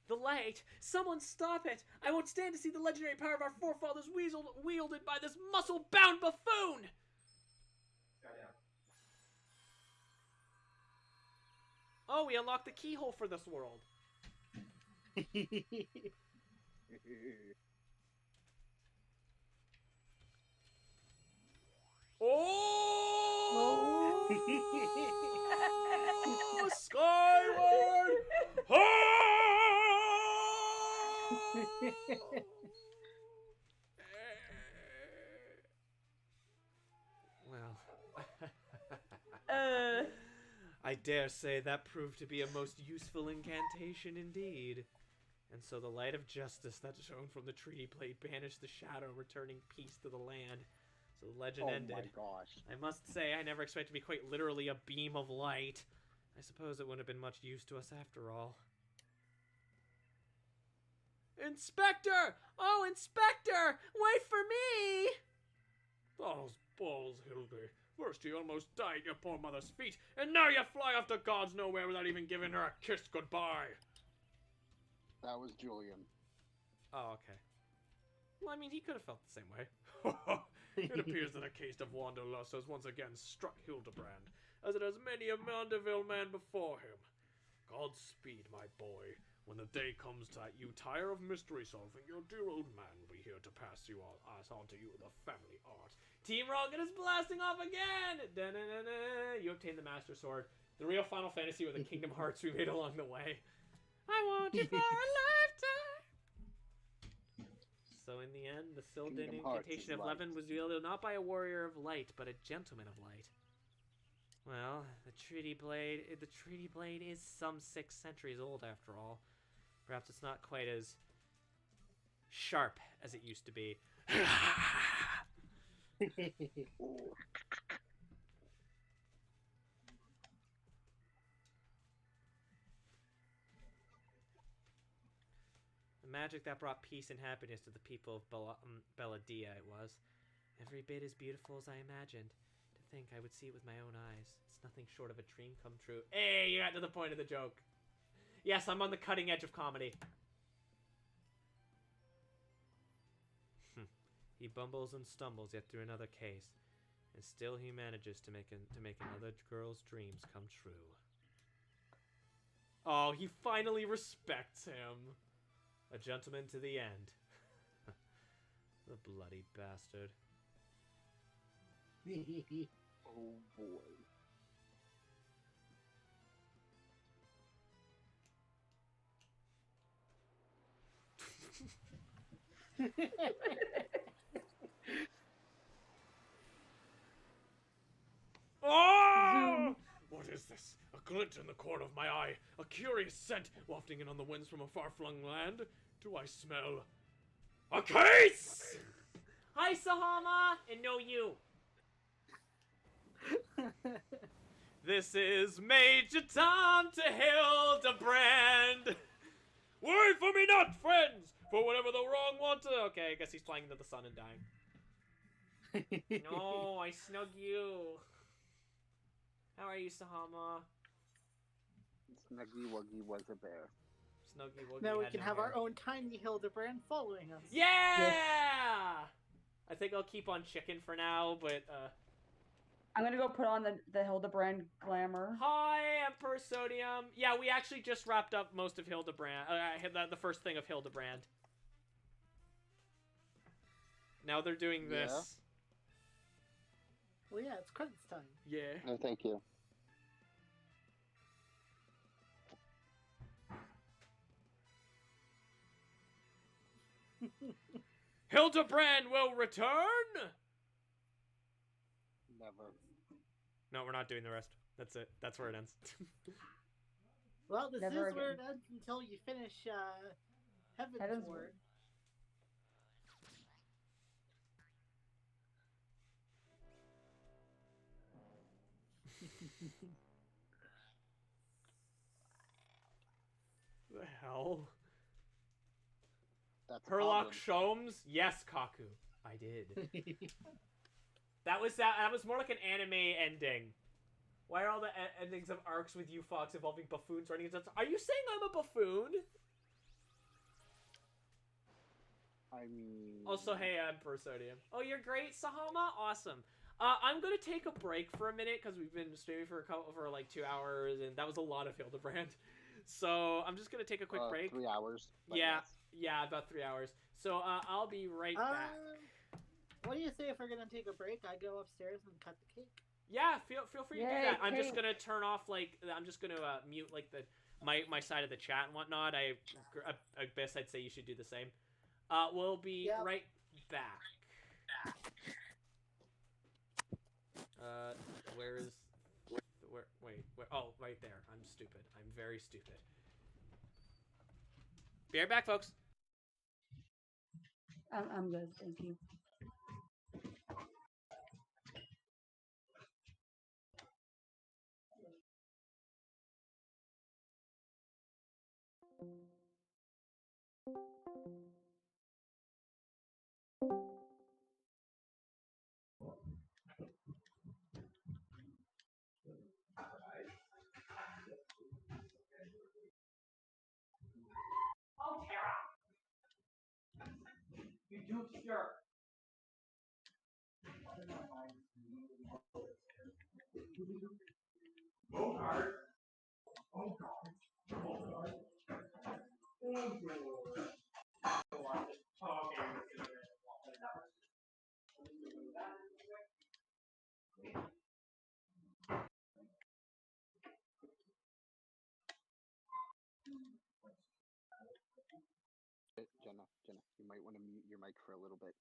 Speaker 1: The light! Someone stop it! I won't stand to see the legendary power of our forefathers wielded by this muscle-bound buffoon! Oh, we unlocked the keyhole for this world.
Speaker 6: Oh! Skyward!
Speaker 1: Well...
Speaker 5: Uh.
Speaker 1: I dare say that proved to be a most useful incantation indeed. And so the light of justice that shone from the treaty blade banished the shadow, returning peace to the land. So the legend ended.
Speaker 4: Oh my gosh.
Speaker 1: I must say, I never expected to be quite literally a beam of light. I suppose it wouldn't have been much use to us after all. Inspector! Oh, Inspector! Wait for me!
Speaker 6: Those balls, Hildy. First you almost died at your poor mother's feet, and now you fly off to God's nowhere without even giving her a kiss goodbye.
Speaker 4: That was Julian.
Speaker 1: Oh, okay. Well, I mean, he could have felt the same way.
Speaker 6: It appears that a case of wanderlust has once again struck Hildbrand, as it has many a Mandeville man before him. Godspeed, my boy. When the day comes that you tire of mystery solving, your dear old man will be here to pass us on to you the family art.
Speaker 1: Team Rocket is blasting off again! Da-na-na-na. You obtain the Master Sword. The real Final Fantasy with the Kingdom Hearts we made along the way. I want you for a lifetime! So in the end, the Sylvan
Speaker 4: Kingdom Hearts
Speaker 1: incantation
Speaker 4: is
Speaker 1: of Levin was wielded not by a warrior of light, but a gentleman of light. Well, the treaty blade is some 6 centuries old after all. Perhaps it's not quite as sharp as it used to be. The magic that brought peace and happiness to the people of Belladia it was. Every bit as beautiful as I imagined. To think I would see it with my own eyes. It's nothing short of a dream come true. Hey, you got to the point of the joke. Yes, I'm on the cutting edge of comedy. He bumbles and stumbles yet through another case, and still he manages to make another girl's dreams come true. Oh, he finally respects him. A gentleman to the end. The bloody bastard.
Speaker 4: Oh boy.
Speaker 6: Oh! What is this? A glint in the corner of my eye, a curious scent wafting in on the winds from a far-flung land. Do I smell a case?
Speaker 1: Hi, Sahama! And no you. This is Major Tom to Hildbrand.
Speaker 6: Wait for me not, friends! For whatever the wrong want to...
Speaker 1: Okay, I guess he's flying into the sun and dying. No, I snug you. How are you, Sahama?
Speaker 4: Snuggy Wuggy was a bear.
Speaker 1: Snuggy Woogie
Speaker 3: Now we
Speaker 1: had
Speaker 3: can
Speaker 1: no
Speaker 3: have
Speaker 1: hair.
Speaker 3: our own tiny Hildbrand following us.
Speaker 1: Yeah! I think I'll keep on chicken for now, but
Speaker 5: I'm gonna go put on the Hildbrand glamour.
Speaker 1: Hi, Emperor Sodium. Yeah, we actually just wrapped up most of Hildbrand. I had the first thing of Hildbrand. Now they're doing this.
Speaker 4: Yeah.
Speaker 3: Well, yeah, it's credits time.
Speaker 1: Yeah.
Speaker 4: No, thank you.
Speaker 1: Hildbrand will return!
Speaker 4: Never.
Speaker 1: No, we're not doing the rest. That's it. That's where it ends.
Speaker 3: Well, this
Speaker 5: Never
Speaker 3: is where it
Speaker 5: again.
Speaker 3: ends until you finish Heaven's
Speaker 5: Heaven's
Speaker 3: Ward.
Speaker 5: Ward.
Speaker 1: The hell?
Speaker 4: That's a
Speaker 1: Herlock
Speaker 4: problem.
Speaker 1: Sholmes? Yes, Kaku. I did. That was more like an anime ending. Why are all the endings of arcs with you, Fox, involving buffoons running into... Are you saying I'm a buffoon?
Speaker 4: I mean.
Speaker 1: Also, hey, Emperor Sodium. Oh, you're great, Sahama? Awesome. I'm gonna take a break for a minute, because we've been streaming for like 2 hours, and that was a lot of Hildbrand. So, I'm just gonna take a quick break.
Speaker 4: 3 hours. but
Speaker 1: Yeah,
Speaker 4: yes.
Speaker 1: yeah, about 3 hours. So, I'll be right back.
Speaker 3: What do you say if we're gonna take a break? I go upstairs and cut the cake.
Speaker 1: Yeah, feel free to do
Speaker 5: Yay,
Speaker 1: that. I'm just
Speaker 5: cake.
Speaker 1: gonna turn off I'm just gonna mute like my side of the chat and whatnot. I guess I'd say you should do the same. We'll be right back. Where? Oh, right there. I'm stupid. I'm very stupid. Be right back, folks.
Speaker 5: I'm good, thank you.
Speaker 1: Oh, Tara! You do sure.
Speaker 4: Jenna, you might want to mute your mic for a little bit.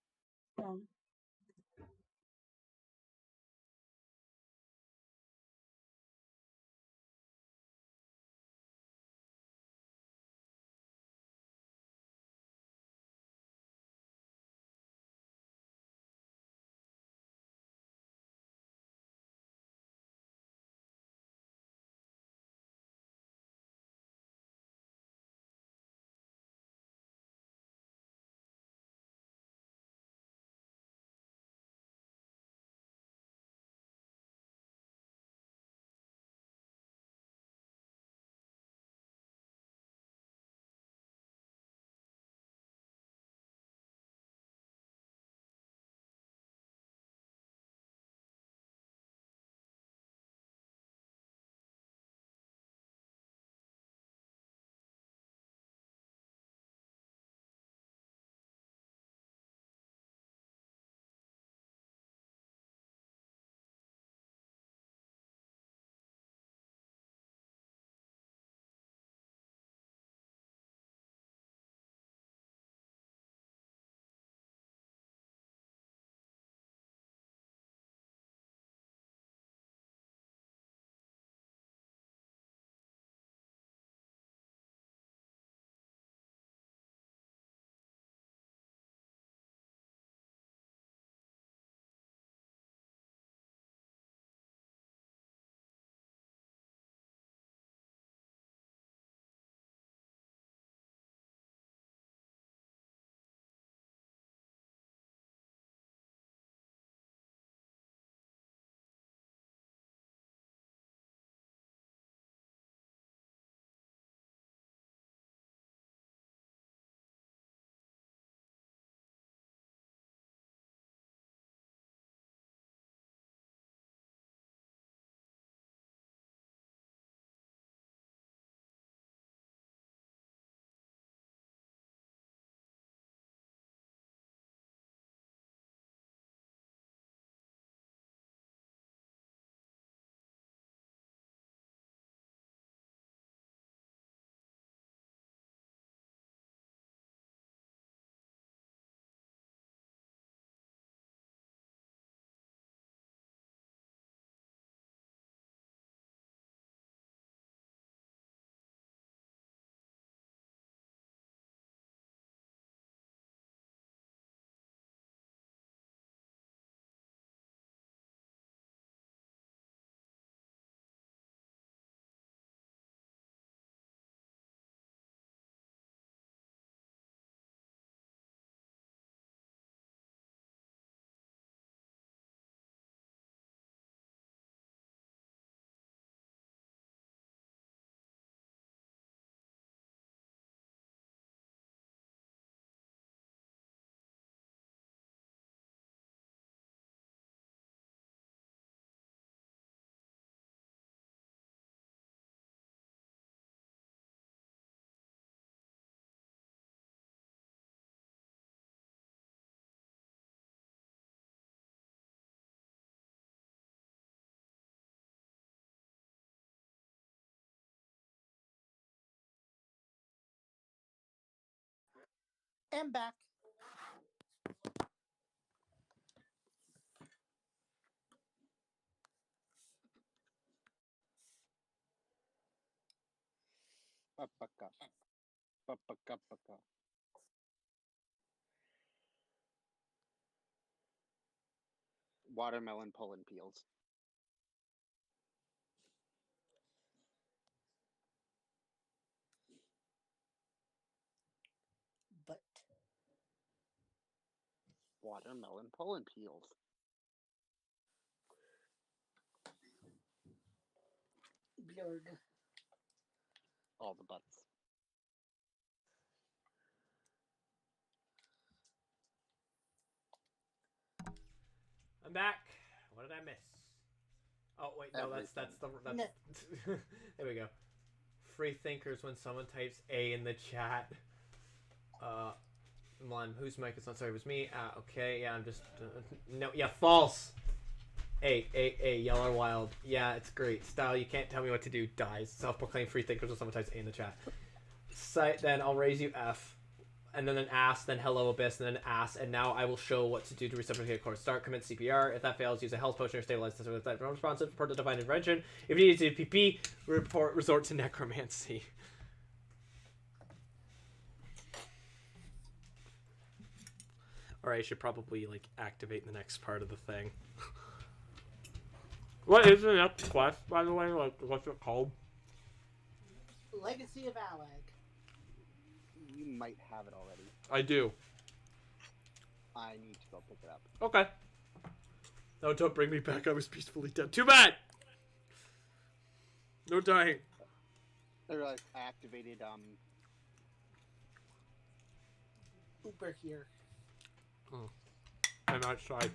Speaker 3: And back.
Speaker 4: Ba-ba-ka. Ba-ba-ka-ba-ka. Watermelon pulling peels.
Speaker 3: But
Speaker 4: Watermelon pulling peels.
Speaker 3: Bjorg.
Speaker 4: All the butts.
Speaker 1: I'm back. What did I miss? Oh wait, no, that's
Speaker 3: No.
Speaker 1: there we go. Free thinkers when someone types A in the chat. One, whose mic is not? Sorry, it was me. Okay, yeah, I'm just no, yeah, false. A, yellow wild. Yeah, it's great. Style, you can't tell me what to do. Dies. Self-proclaimed free thinkers when someone types A in the chat. Site, then I'll raise you F. And then an ass, then hello abyss, and then an ass, and now I will show what to do to reciprocate course. Start, commit CPR. If that fails, use a health potion or stabilize the with that responsive. Report to divine intervention. If you need to PP, resort to necromancy. Or I should probably like activate the next part of the thing. What is the next quest, by the way? Like, what's it called?
Speaker 3: Legacy of Alag.
Speaker 4: You might have it already.
Speaker 1: I do.
Speaker 4: I need to go pick it up.
Speaker 1: Okay. No, don't bring me back. I was peacefully dead. Too bad! No dying.
Speaker 4: I realized I activated,
Speaker 3: Uber here.
Speaker 1: Oh. I'm outside.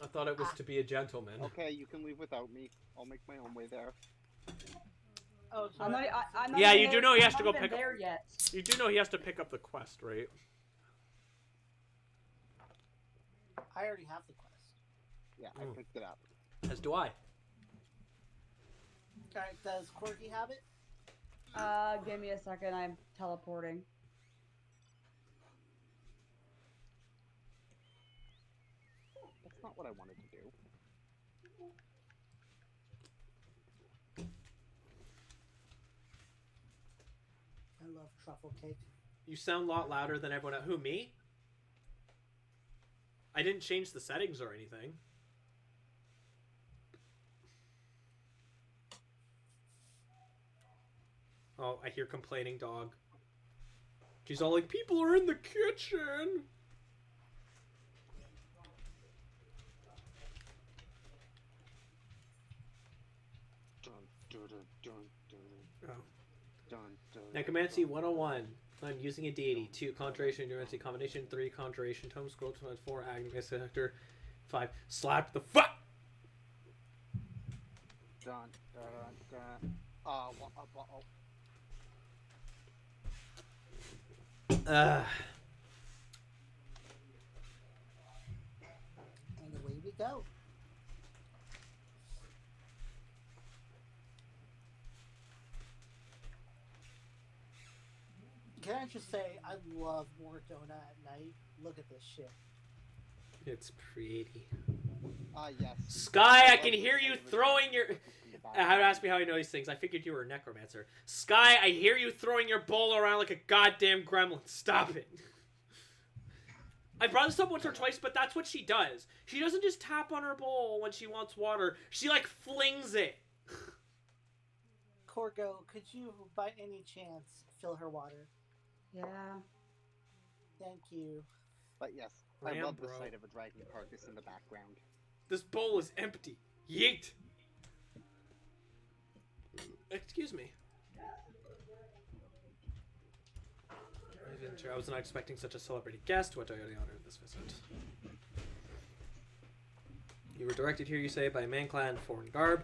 Speaker 1: I thought it was to be a gentleman.
Speaker 4: Okay, you can leave without me. I'll make my own way there.
Speaker 3: Oh, so
Speaker 5: I'm not
Speaker 1: Yeah,
Speaker 5: even
Speaker 1: you do
Speaker 5: there-
Speaker 1: know he has
Speaker 5: I'm
Speaker 1: to
Speaker 5: not
Speaker 1: go
Speaker 5: even
Speaker 1: pick up-
Speaker 5: there yet.
Speaker 1: You do know he has to pick up the quest, right?
Speaker 3: I already have the quest.
Speaker 4: Yeah, I picked it up.
Speaker 1: As do I.
Speaker 3: Alright, does Corky have it?
Speaker 5: Give me a second. I'm teleporting.
Speaker 4: That's not what I wanted to do.
Speaker 3: I love truffle cake.
Speaker 1: You sound a lot louder than everyone else. Who, me? I didn't change the settings or anything. Oh, I hear complaining dog. She's all like, people are in the kitchen!
Speaker 4: Dun, dun, dun, dun, dun,
Speaker 1: Oh.
Speaker 4: dun, dun,
Speaker 1: Necromancy
Speaker 4: dun.
Speaker 1: 101. I'm using a deity. 2. Conjuration, Necromancy combination. 3. Conjuration, Tome Scroll, 4. Agony Sector. 5. Slap the fuck!
Speaker 4: Dun, dun, dun. Oh.
Speaker 3: And away we go. Can I just say, I love more donut at night. Look at this shit.
Speaker 1: It's pretty.
Speaker 4: Yes.
Speaker 1: Sky, I can hear you throwing your... How to ask me how I know these things? I figured you were a necromancer. Sky, I hear you throwing your bowl around like a goddamn gremlin. Stop it. I brought this up once or twice, but that's what she does. She doesn't just tap on her bowl when she wants water. She, like, flings it.
Speaker 3: Corgo, could you, by any chance, fill her water?
Speaker 5: Yeah.
Speaker 3: Thank you.
Speaker 4: But yes,
Speaker 1: Ram,
Speaker 4: I love the
Speaker 1: bro.
Speaker 4: sight of a dragon carcass in the background.
Speaker 1: This bowl is empty. Yeet. Excuse me. I was not expecting such a celebrated guest. What do I owe the honor of this visit? You were directed here, you say, by a man clad in foreign garb.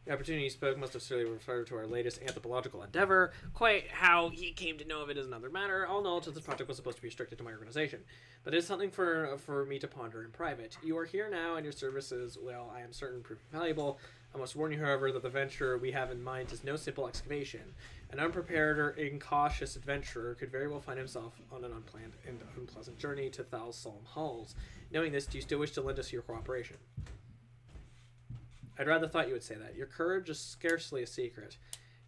Speaker 1: The opportunity he spoke must have certainly referred to our latest anthropological endeavor. Quite how he came to know of it is another matter. All knowledge of this project was supposed to be restricted to my organization. But it is something for me to ponder in private. You are here now, and your services, well, I am certain, prove valuable. I must warn you, however, that the venture we have in mind is no simple excavation. An unprepared or incautious adventurer could very well find himself on an unplanned and unpleasant journey to Thal's solemn halls. Knowing this, do you still wish to lend us your cooperation? I'd rather thought you would say that. Your courage is scarcely a secret.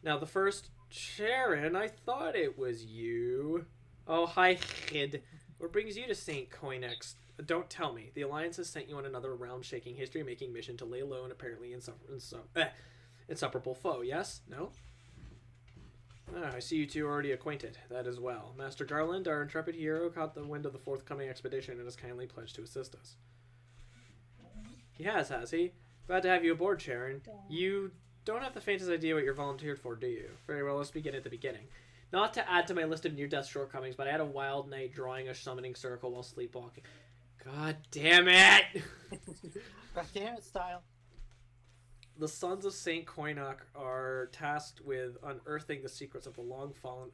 Speaker 1: Now, the first... Sharon, I thought it was you. Oh, hi, Hid. What brings you to St. Coinex? Don't tell me. The Alliance has sent you on another realm-shaking, history-making mission to lay low an apparently insuperable foe, yes? No? Ah, I see you two are already acquainted. That as well. Master Garland, our intrepid hero, caught the wind of the forthcoming expedition and has kindly pledged to assist us. He has he? Glad to have you aboard, Sharon. You don't have the faintest idea what you're volunteered for, do you? Very well, let's begin at the beginning. Not to add to my list of near-death shortcomings, but I had a wild night drawing a summoning circle while sleepwalking. God damn it!
Speaker 3: God damn it, style.
Speaker 1: The sons of Saint Koinok are tasked with unearthing the secrets of the long-fallen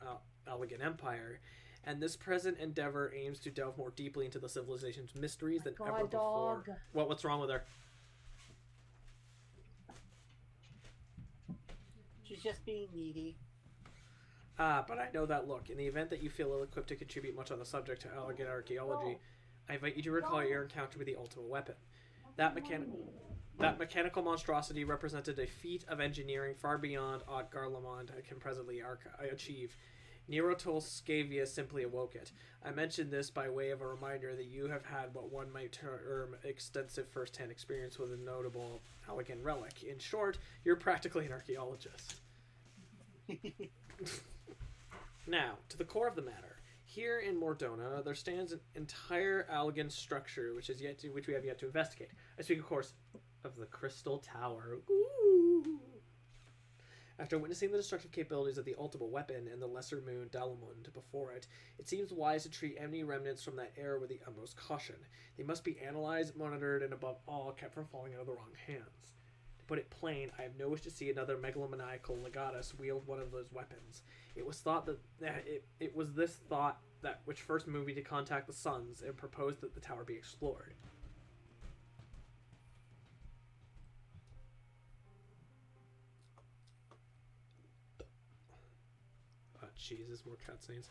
Speaker 1: Allegan Empire, and this present endeavor aims to delve more deeply into the civilization's mysteries than ever before.
Speaker 5: Dog.
Speaker 1: What's wrong with her?
Speaker 3: She's just being needy.
Speaker 1: Ah, but I know that look. In the event that you feel ill-equipped to contribute much on the subject to Allegan archaeology, I invite you to recall your encounter with the ultimate weapon. That mechanical monstrosity represented a feat of engineering far beyond aught Garlemond can presently achieve. Nerotol Scavia simply awoke it. I mention this by way of a reminder that you have had what one might term extensive first-hand experience with a notable Allegan relic. In short, you're practically an archaeologist. Now, to the core of the matter. Here in Mordona, there stands an entire Allegan structure which we have yet to investigate. I speak, of course, of the Crystal Tower. Ooh. After witnessing the destructive capabilities of the ultimate weapon and the lesser moon Dalamund before it, it seems wise to treat any remnants from that era with the utmost caution. They must be analyzed, monitored, and above all, kept from falling into the wrong hands. To put it plain, I have no wish to see another megalomaniacal legatus wield one of those weapons. It was thought that it was this thought that which first moved me to contact the Suns and proposed that the tower be explored. Oh, Jesus, more cutscenes.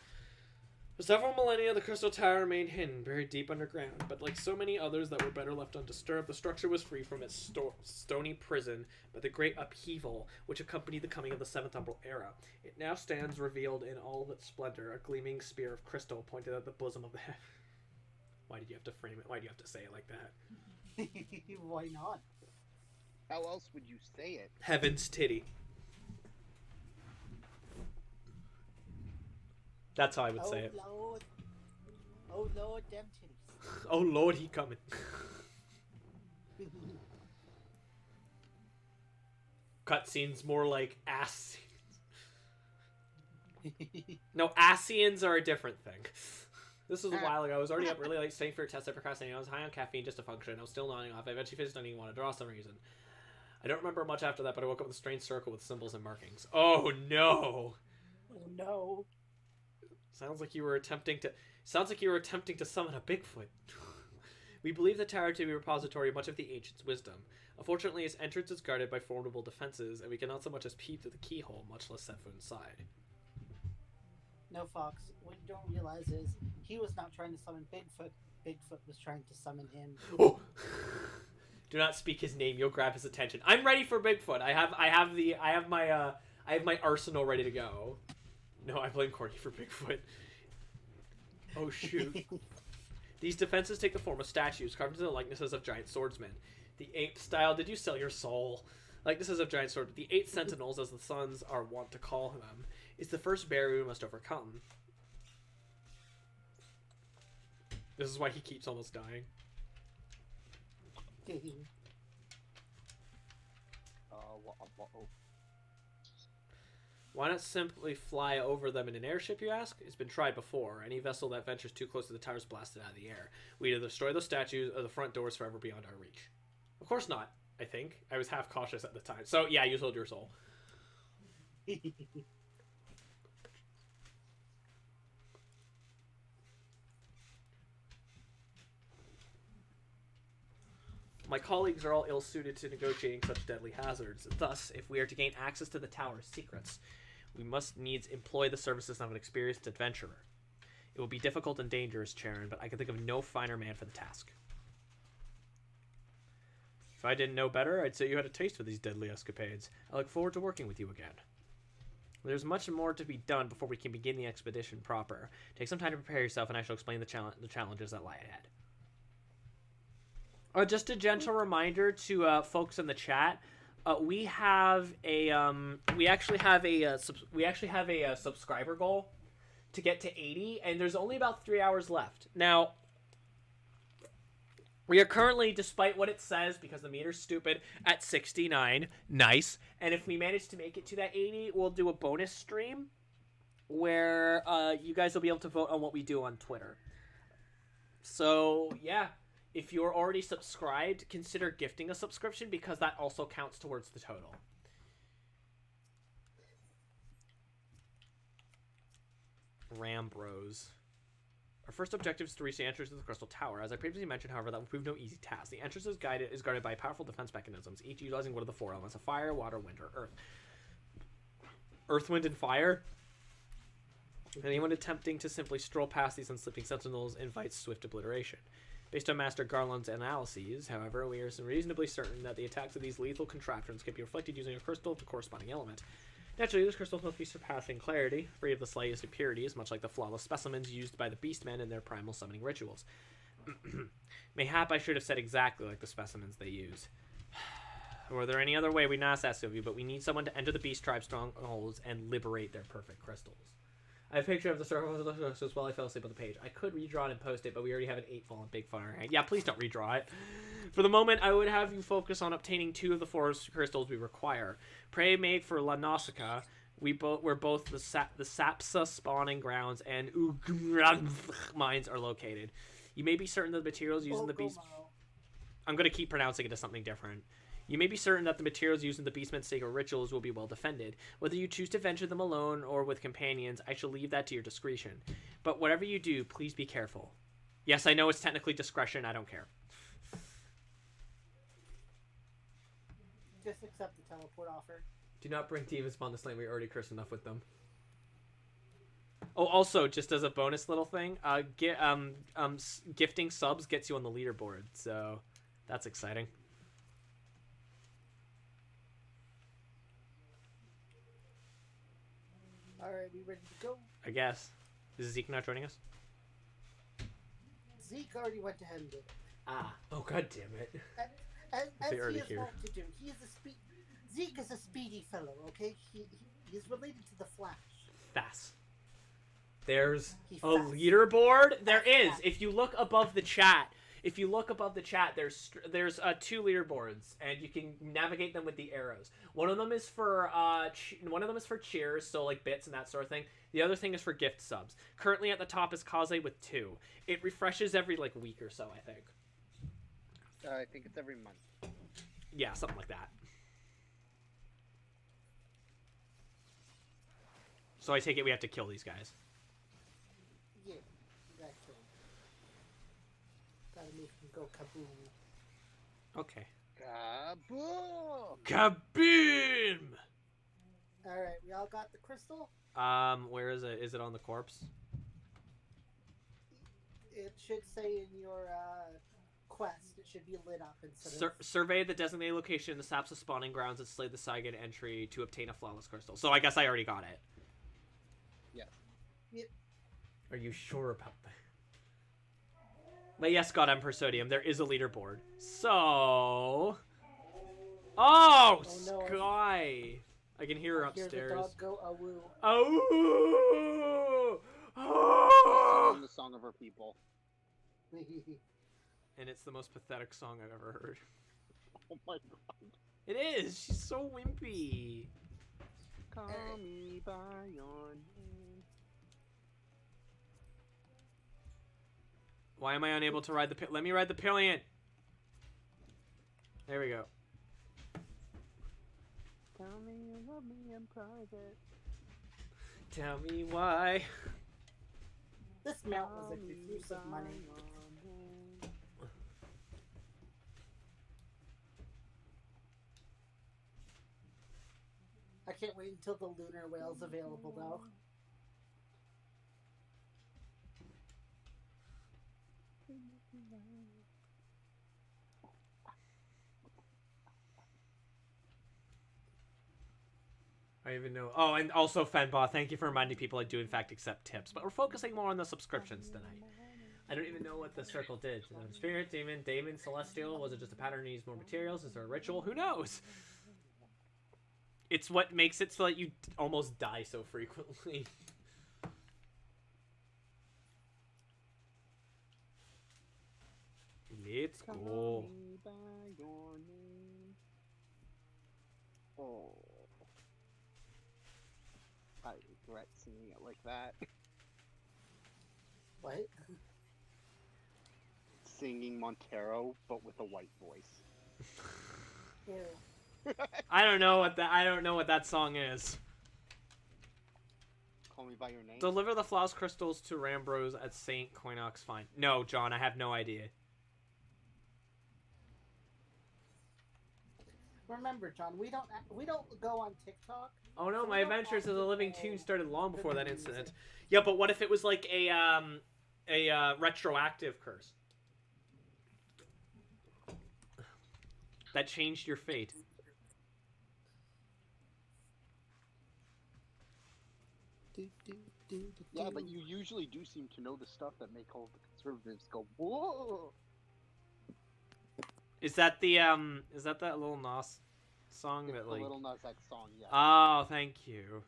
Speaker 1: For several millennia, the Crystal Tower remained hidden, buried deep underground, but like so many others that were better left undisturbed, the structure was free from its stony prison by the great upheaval which accompanied the coming of the Seventh Umbral Era. It now stands revealed in all of its splendor, a gleaming spear of crystal pointed at the bosom of the heaven. Why did you have to frame it? Why do you have to say it like that?
Speaker 3: Why not?
Speaker 4: How else would you say it?
Speaker 1: Heaven's titty. That's how I would say it.
Speaker 3: Lord. Oh Lord, them titties.
Speaker 1: Oh Lord, he coming. Cutscenes more like ass. No, Asians are a different thing. This was a while ago. I was already up really late studying for a test. I procrastinated. I was high on caffeine just to function. I was still nodding off. I eventually finished studying and wanted to draw some reason. I don't remember much after that, but I woke up with a strange circle with symbols and markings. Oh no!
Speaker 3: Oh no.
Speaker 1: Sounds like you were attempting to summon a Bigfoot. We believe the tower to be a repository of much of the ancients' wisdom. Unfortunately, its entrance is guarded by formidable defenses, and we cannot so much as peep through the keyhole, much less set foot inside.
Speaker 3: No, Fox. What you don't realize is he was not trying to summon Bigfoot. Bigfoot was trying to summon him.
Speaker 1: Oh! Do not speak his name. You'll grab his attention. I'm ready for Bigfoot. I have my arsenal ready to go. No, I blame Corky for Bigfoot. Oh shoot. These defenses take the form of statues carved into the likenesses of giant swordsmen. The ape style, did you sell your soul? Likenesses of giant sword. The 8 sentinels, as the Suns are wont to call them, is the first barrier we must overcome. This is why he keeps almost dying. Why not simply fly over them in an airship, you ask? It's been tried before. Any vessel that ventures too close to the tower is blasted out of the air. We either destroy those statues or the front door is forever beyond our reach. Of course not. I think. I was half cautious at the time. So, yeah, you sold your soul. My colleagues are all ill-suited to negotiating such deadly hazards. Thus, if we are to gain access to the tower's secrets, we must needs employ the services of an experienced adventurer. It will be difficult and dangerous, Charon, but I can think of no finer man for the task. If I didn't know better, I'd say you had a taste for these deadly escapades. I look forward to working with you again. There's much more to be done before we can begin the expedition proper. Take some time to prepare yourself, and I shall explain the challenges that lie ahead. Just a gentle reminder to folks in the chat. We actually have a subscriber goal to get to 80, and there's only about 3 hours left. Now, we are currently, despite what it says, because the meter's stupid, at 69. Nice. And if we manage to make it to that 80, we'll do a bonus stream where you guys will be able to vote on what we do on Twitter. So, yeah. If you're already subscribed, consider gifting a subscription because that also counts towards the total. Ram Bros. Our first objective is to reach the entrance to the Crystal Tower. As I previously mentioned, however, that will prove no easy task. The entrance is guarded by powerful defense mechanisms, each utilizing one of the four elements of fire, water, wind, or earth. Earth, wind, and fire? Anyone attempting to simply stroll past these unslipping sentinels invites swift obliteration. Based on Master Garland's analyses, however, we are reasonably certain that the attacks of these lethal contraptions can be reflected using a crystal of the corresponding element. Naturally, these crystals must be surpassing clarity, free of the slightest impurities, much like the flawless specimens used by the Beastmen in their primal summoning rituals. Mayhap I should have said exactly like the specimens they use. Were there any other way, we not ask of you, but we need someone to enter the Beast Tribe strongholds and liberate their perfect crystals. I have a picture of the circle as well. I fell asleep on the page. I could redraw it and post it, but we already have an 8-fall and big fire hand. Yeah, please don't redraw it. For the moment, I would have you focus on obtaining 2 of the 4 crystals we require. Pray make for La Nausicaa. Where both the Sapsa spawning grounds and mines are located. You may be certain that the materials used in the beast. I'm going to keep pronouncing it as something different. You may be certain that the materials used in the Beastman's sacred rituals will be well defended. Whether you choose to venture them alone or with companions, I shall leave that to your discretion. But whatever you do, please be careful. Yes, I know it's technically discretion. I don't care.
Speaker 3: Just accept the teleport offer.
Speaker 1: Do not bring demons upon the slain. We already cursed enough with them. Oh, also, just as a bonus little thing, gifting subs gets you on the leaderboard, so that's exciting.
Speaker 3: Alright, we ready to go?
Speaker 1: I guess. Is Zeke not joining us?
Speaker 3: Zeke already went ahead and did it.
Speaker 1: Ah. Oh, god damn it.
Speaker 3: As he
Speaker 1: already
Speaker 3: is
Speaker 1: here.
Speaker 3: wont to do. He is Zeke is a speedy fellow, okay? He's related to the Flash.
Speaker 1: Fast. There's
Speaker 3: He's
Speaker 1: a
Speaker 3: fast.
Speaker 1: leaderboard? There
Speaker 3: Fast,
Speaker 1: is.
Speaker 3: fast.
Speaker 1: If you look above the chat, there's 2 leaderboards, and you can navigate them with the arrows. One of them is for cheers, so like bits and that sort of thing. The other thing is for gift subs. Currently at the top is Kaze with 2. It refreshes every like week or so, I think.
Speaker 4: I think it's every month.
Speaker 1: Yeah, something like that. So I take it we have to kill these guys.
Speaker 3: Yeah, exactly. Gotta make him go kaboom.
Speaker 1: Okay.
Speaker 4: Kaboom!
Speaker 1: Kaboom!
Speaker 3: Alright, we all got the crystal?
Speaker 1: Where is it? Is it on the corpse?
Speaker 3: It should say in your quest, it should be lit up instead of...
Speaker 1: Survey the designated location in the Sapsa spawning grounds and slay the Saigon entry to obtain a flawless crystal. So I guess I already got it.
Speaker 4: Yes.
Speaker 3: Yep.
Speaker 1: Are you sure about that? But yes, God Emperor Sodium, there is a leaderboard. So... Oh,
Speaker 3: no,
Speaker 1: Sky! I can hear her
Speaker 3: I hear
Speaker 1: upstairs.
Speaker 3: the dog go awoo.
Speaker 1: Oh! Oh!
Speaker 4: Singing the song of her people.
Speaker 1: And it's the most pathetic song I've ever heard.
Speaker 4: Oh my god.
Speaker 1: It is! She's so wimpy.
Speaker 4: Call me by your name.
Speaker 1: Why am I unable to ride the Let me ride the pillion! There we go.
Speaker 4: Tell me you love me in private.
Speaker 1: Tell me why.
Speaker 3: This mount was a good use of money. I can't wait until the lunar whale's available, though.
Speaker 1: I even know. Oh, and also Fenbaugh, thank you for reminding people I do in fact accept tips, but we're focusing more on the subscriptions tonight. I don't even know what the circle did. Spirit, demon, celestial. Was it just a pattern to use more materials? Is there a ritual? Who knows? It's what makes it so that you almost die so frequently. Let's go.
Speaker 4: Call me by your name. Oh. I regret singing it like that.
Speaker 3: What?
Speaker 4: Singing Montero, but with a white voice.
Speaker 3: Ew.
Speaker 1: I don't know what that song is.
Speaker 4: Call me by your name.
Speaker 1: Deliver the Flouse crystals to Rambros at St. Coinox Fine. No, John, I have no idea.
Speaker 3: Remember, John, we don't go on TikTok.
Speaker 1: Oh no,
Speaker 3: So
Speaker 1: my
Speaker 3: we don't
Speaker 1: adventures as a
Speaker 3: often
Speaker 1: living
Speaker 3: know
Speaker 1: tune started long before
Speaker 3: the
Speaker 1: that
Speaker 3: music.
Speaker 1: incident. Yeah, but what if it was like a retroactive curse that changed your fate?
Speaker 4: Yeah, but you usually do seem to know the stuff that make all the conservatives go, whoa!
Speaker 1: Is that that Lil Nas song
Speaker 4: It's
Speaker 1: that
Speaker 4: the
Speaker 1: like?
Speaker 4: Little Nas X song, yeah.
Speaker 1: Oh, thank you.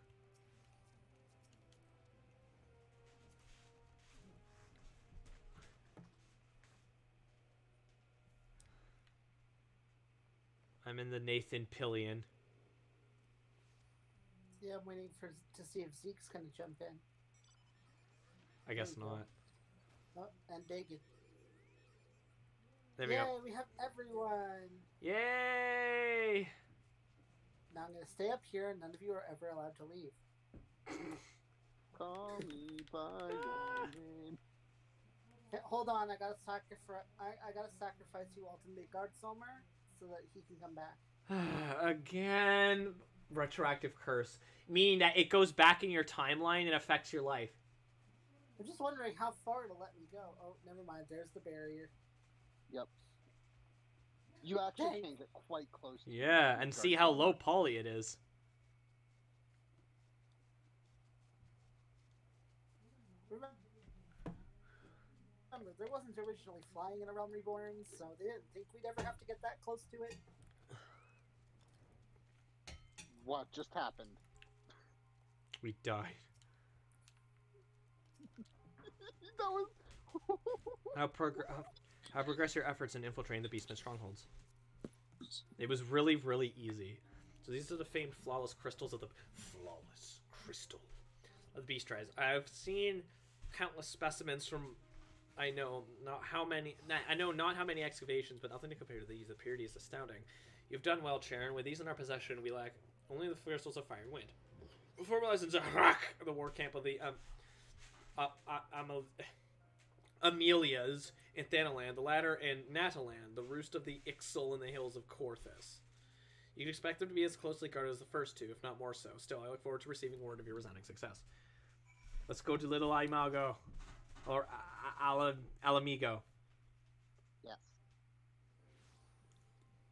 Speaker 1: I'm in the Nathan Pillion.
Speaker 3: Yeah, I'm waiting to see if Zeke's gonna jump in.
Speaker 1: I guess
Speaker 3: There you go.
Speaker 1: not.
Speaker 3: Oh, and Dagan.
Speaker 1: There we
Speaker 3: Yay,
Speaker 1: go.
Speaker 3: we have everyone.
Speaker 1: Yay!
Speaker 3: Now I'm gonna stay up here, and none of you are ever allowed to leave.
Speaker 4: Call me by your name.
Speaker 3: Okay, hold on, I gotta sacrifice you all to Midgard Sommer so that he can come back.
Speaker 1: Again, retroactive curse, meaning that it goes back in your timeline and affects your life.
Speaker 3: I'm just wondering how far it'll let me go. Oh, never mind. There's the barrier.
Speaker 4: Yep. You actually
Speaker 3: Dang.
Speaker 4: can get quite close to
Speaker 1: Yeah,
Speaker 4: the
Speaker 1: and
Speaker 4: Midgard
Speaker 1: see how
Speaker 4: Sommer.
Speaker 1: low poly it is.
Speaker 3: Remember, there wasn't originally flying in A Realm Reborn, so they didn't think we'd ever have to get that close to it.
Speaker 4: What just happened?
Speaker 1: We died.
Speaker 4: That was...
Speaker 1: How progress your efforts in infiltrating the Beastman strongholds? It was really, really easy. So these are the famed flawless crystals of the flawless crystal of the beast tries. I've seen countless specimens from I know not how many excavations, but nothing to compare to these. The purity is astounding. You've done well, Charon. With these in our possession, we lack only the crystals of fire and wind. Formalized in Zahrak, the war camp of the Amelias in Thanalan, the latter in Natalan, the roost of the Ixal in the hills of Korthus. You'd expect them to be as closely guarded as the first two, if not more so. Still, I look forward to receiving word of your resounding success. Let's go to Little Imago. Or Alamigo.
Speaker 4: Yes.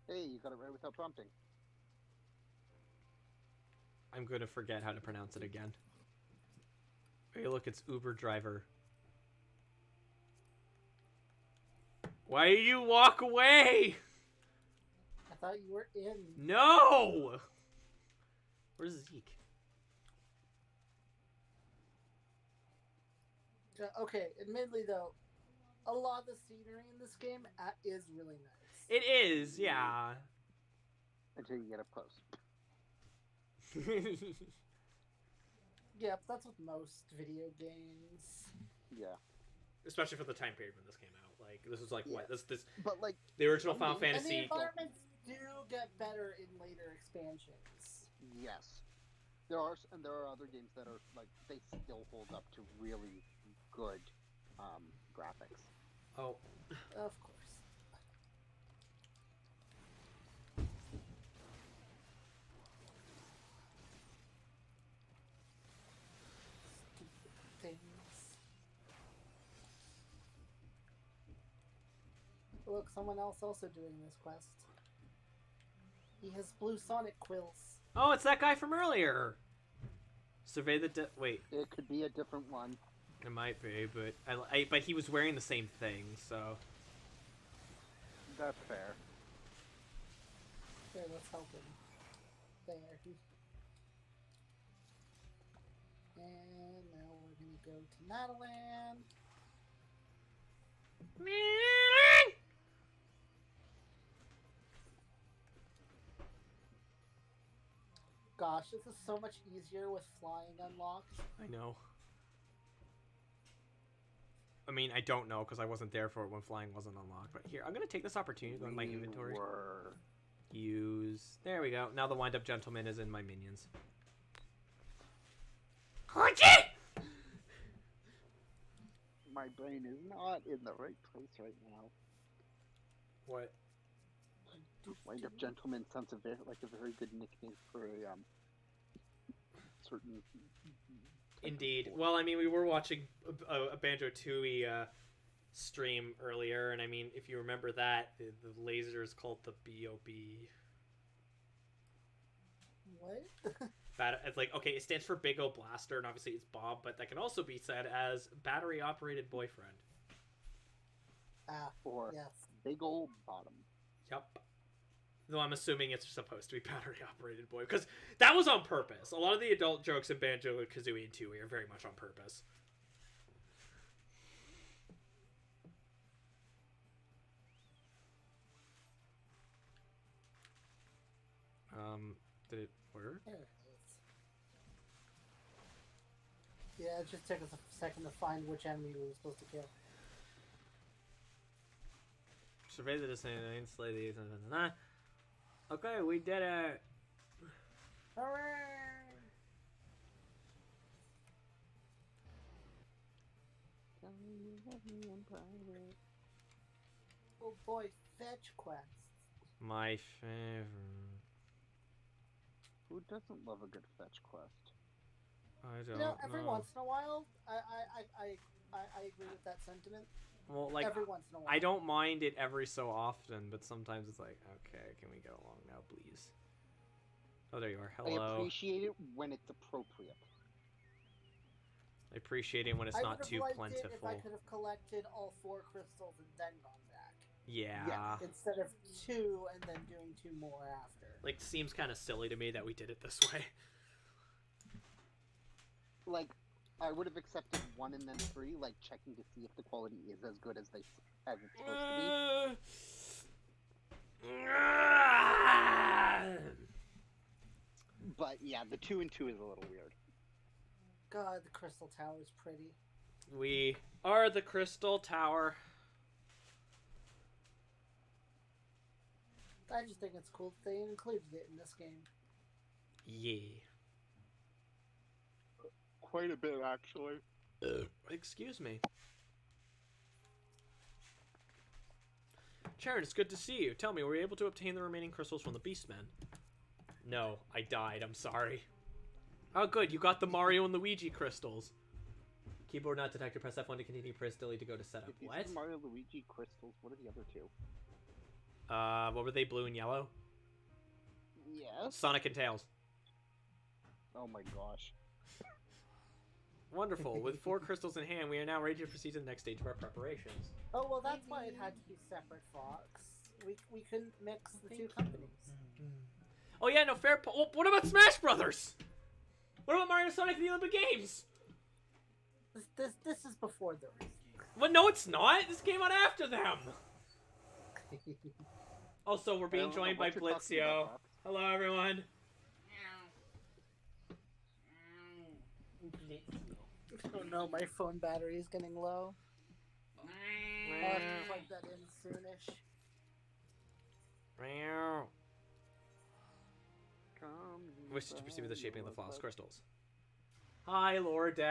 Speaker 4: Hey, you got it right without prompting.
Speaker 1: I'm going to forget how to pronounce it again. Hey, look, it's Uber driver. Why did you walk away?
Speaker 3: I thought you were in.
Speaker 1: No! Where's Zeke?
Speaker 3: Okay, admittedly though, a lot of the scenery in this game is really nice.
Speaker 1: It is, yeah.
Speaker 4: Until you get up close.
Speaker 3: Yeah, but that's with most video games.
Speaker 4: Yeah.
Speaker 1: Especially for the time period when this came out. Like, this was like,
Speaker 4: Yeah.
Speaker 1: what? This
Speaker 4: But, like,
Speaker 1: the original
Speaker 4: some
Speaker 1: Final
Speaker 4: games-
Speaker 3: And the
Speaker 1: Fantasy.
Speaker 3: environments do get better in later expansions.
Speaker 4: Yes. There are other games that are like they still hold up to really good graphics.
Speaker 1: Oh,
Speaker 3: Of course. Stupid things. Look, someone else also doing this quest. He has blue sonic quills.
Speaker 1: oh, it's that guy from earlier. Survey the wait.
Speaker 4: It could be a different one.
Speaker 1: It might be, but but he was wearing the same thing, so.
Speaker 4: That's fair.
Speaker 3: Here, let's help him. There. And now we're gonna go to Nataland. Gosh, this is so much easier with flying unlocked.
Speaker 1: I know. I mean, I don't know because I wasn't there for it when flying wasn't unlocked. But here, I'm gonna take this opportunity to go in my inventory. Use. There we go. Now the wind-up gentleman is in my minions.
Speaker 4: My brain is not in the right place right now.
Speaker 1: What?
Speaker 4: Wind Up Gentleman sounds like a very good nickname for a certain.
Speaker 1: Indeed. Well, I mean, we were watching a Banjo-Tooie stream earlier, and I mean, if you remember that, the laser is called the B.O.B.
Speaker 3: What?
Speaker 1: It's like, okay, it stands for Big O Blaster, and obviously it's Bob, but that can also be said as battery-operated boyfriend.
Speaker 3: Ah,
Speaker 4: Or
Speaker 3: yes.
Speaker 4: Big Ol' Bottom.
Speaker 1: Yep. Though I'm assuming it's supposed to be battery-operated boy, because that was on purpose. A lot of the adult jokes in Banjo-Kazooie and Tooie are very much on purpose. Did it work?
Speaker 3: There it is. Yeah, it just took us a second to find which enemy we were supposed to kill.
Speaker 1: Survey the descendants, slay these, Okay, we did it!
Speaker 3: Hooray! Oh boy, fetch quests.
Speaker 1: My favorite.
Speaker 4: Who doesn't love a good fetch quest?
Speaker 1: I don't
Speaker 3: You know, every
Speaker 1: know.
Speaker 3: once in a while, I agree with that sentiment.
Speaker 1: Well, like,
Speaker 3: Every once in a while.
Speaker 1: I don't mind it every so often, but sometimes it's like, okay, can we get along now, please? Oh, there you are.
Speaker 4: I
Speaker 1: Hello.
Speaker 4: appreciate it when it's appropriate.
Speaker 1: I appreciate it when it's
Speaker 3: I
Speaker 1: not
Speaker 3: would've
Speaker 1: too
Speaker 3: liked
Speaker 1: plentiful.
Speaker 3: it if I could have collected all 4 crystals and then gone back.
Speaker 1: Yeah.
Speaker 4: Yeah.
Speaker 3: Instead of 2 and then doing 2 more after.
Speaker 1: Like, seems kind of silly to me that we did it this way.
Speaker 4: Like, I would have accepted 1 and then 3, like checking to see if the quality is as good as it's supposed to be. But yeah, the 2 and 2 is a little weird.
Speaker 3: God, the crystal tower is pretty.
Speaker 1: We are the Crystal Tower.
Speaker 3: I just think it's cool that they included it in this game.
Speaker 1: Yeah.
Speaker 4: Quite a bit, actually.
Speaker 1: Excuse me. Sharon, it's good to see you. Tell me, were you able to obtain the remaining crystals from the Beastmen? No, I died. I'm sorry. Oh, good. You got the Mario and Luigi crystals. Keyboard not detected. Press F1 to continue. Press delete to go to setup.
Speaker 4: These
Speaker 1: What?
Speaker 4: are Mario Luigi crystals. What are the other 2?
Speaker 1: What were they? Blue and yellow?
Speaker 4: Yes.
Speaker 1: Sonic and Tails.
Speaker 4: Oh my gosh.
Speaker 1: Wonderful. With 4 crystals in hand, we are now ready to proceed to the next stage of our preparations.
Speaker 3: Oh, well, that's why it had to be separate, Fox. We couldn't mix the 2 companies.
Speaker 1: Oh yeah, no fair. What about Smash Brothers? What about Mario Sonic and the Olympic Games?
Speaker 3: This is before the race.
Speaker 1: Well, no, it's not. This came out after them. Also, we're being joined by Blitzio. Hello, everyone.
Speaker 3: Oh no, my phone battery is getting low. I'll have to plug that in soonish.
Speaker 4: Come
Speaker 1: wishes to perceive the shaping of the flawless crystals. Hi, Lord.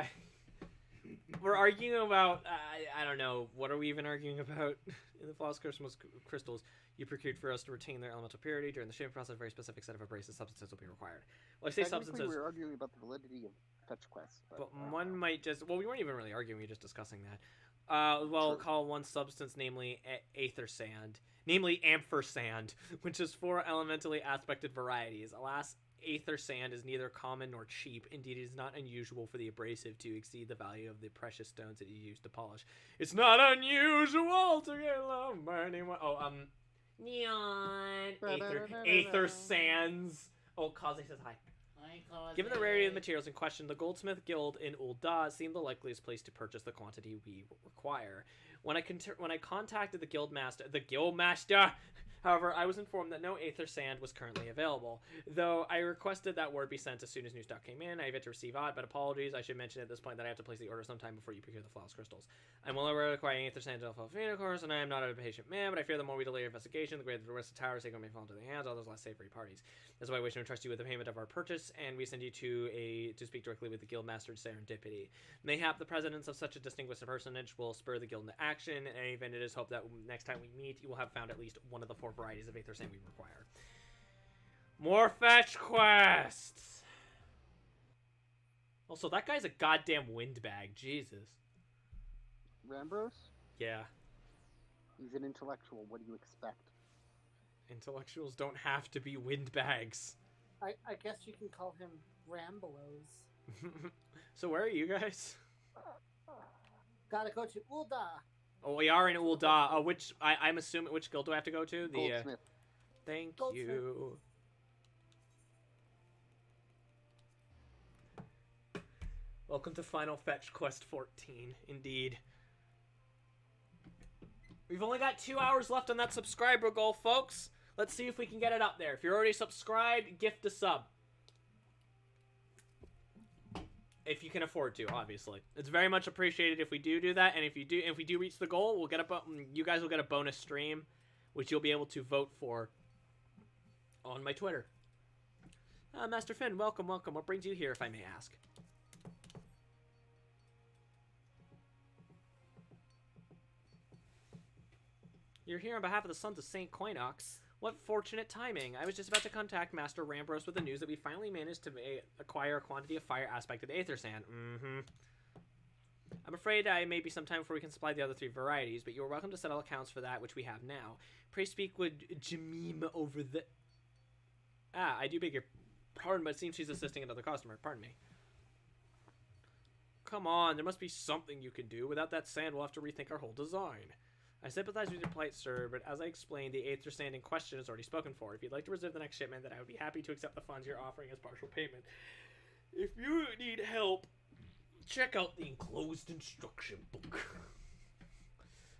Speaker 1: We're arguing about, I don't know, what are we even arguing about? In the flawless crystals you procured for us to retain their elemental purity. During the shaping process, a very specific set of abrasive substances will be required. Well, I say substances...
Speaker 4: we were arguing about the validity of fetch quests.
Speaker 1: But one might just... Well, we weren't even really arguing, we were just discussing that. We'll call one substance, namely aether sand. Namely amphir sand, which is 4 elementally aspected varieties. Alas, aether sand is neither common nor cheap. Indeed, it is not unusual for the abrasive to exceed the value of the precious stones that you use to polish. It's not unusual to get love by anyone. Oh, neon aether sands. Oh, Kaze says hi. Given the rarity of the materials in question, the Goldsmith Guild in Ul'dah seemed the likeliest place to purchase the quantity we require. When I contacted the Guildmaster, however, I was informed that no aether sand was currently available. Though I requested that word be sent as soon as new stock came in, I have yet to receive it, but apologies. I should mention at this point that I have to place the order sometime before you procure the flawless crystals. I'm well aware of requiring aether sand to Alpha, of course, and I am not a patient man, but I fear the more we delay our investigation, the greater the risk of tower sacred may fall into the hands of those less savory parties. That's why I wish to entrust you with the payment of our purchase, and we send you to speak directly with the Guildmaster Serendipity. Mayhap the presence of such a distinguished personage will spur the guild into action, and even it is hoped that next time we meet, you will have found at least one of the 4 varieties of aether sand we require. More fetch quests! Also, that guy's a goddamn windbag. Jesus.
Speaker 4: Rambros?
Speaker 1: Yeah.
Speaker 4: He's an intellectual. What do you expect?
Speaker 1: Intellectuals don't have to be windbags.
Speaker 3: I guess you can call him Rambelos.
Speaker 1: So where are you guys?
Speaker 3: Gotta go to Ul'dah.
Speaker 1: Oh, we are in Ul'dah. I'm assuming, which guild do I have to go to? The
Speaker 4: Goldsmith.
Speaker 1: Thank
Speaker 3: Goldsmith.
Speaker 1: you. Welcome to Final Fetch Quest 14, indeed. We've only got 2 hours left on that subscriber goal, folks. Let's see if we can get it up there. If you're already subscribed, gift a sub. If you can afford to, obviously. It's very much appreciated if we do that, and if we do reach the goal, we'll get you guys will get a bonus stream, which you'll be able to vote for on my Twitter. Master Finn, welcome. What brings you here, if I may ask? You're here on behalf of the Sons of St. Coinox. What fortunate timing. I was just about to contact Master Rambros with the news that we finally managed to acquire a quantity of fire aspected aether sand. I'm afraid I may be some time before we can supply the other 3 varieties, but you are welcome to settle accounts for that which we have now. Pray speak with Jamim over the... I do beg your pardon, but it seems she's assisting another customer. Pardon me. Come on, there must be something you can do. Without that sand, we'll have to rethink our whole design. I sympathize with your plight, sir, but as I explained, the aether sand in question is already spoken for. If you'd like to reserve the next shipment, then I would be happy to accept the funds you're offering as partial payment. If you need help, check out the enclosed instruction book.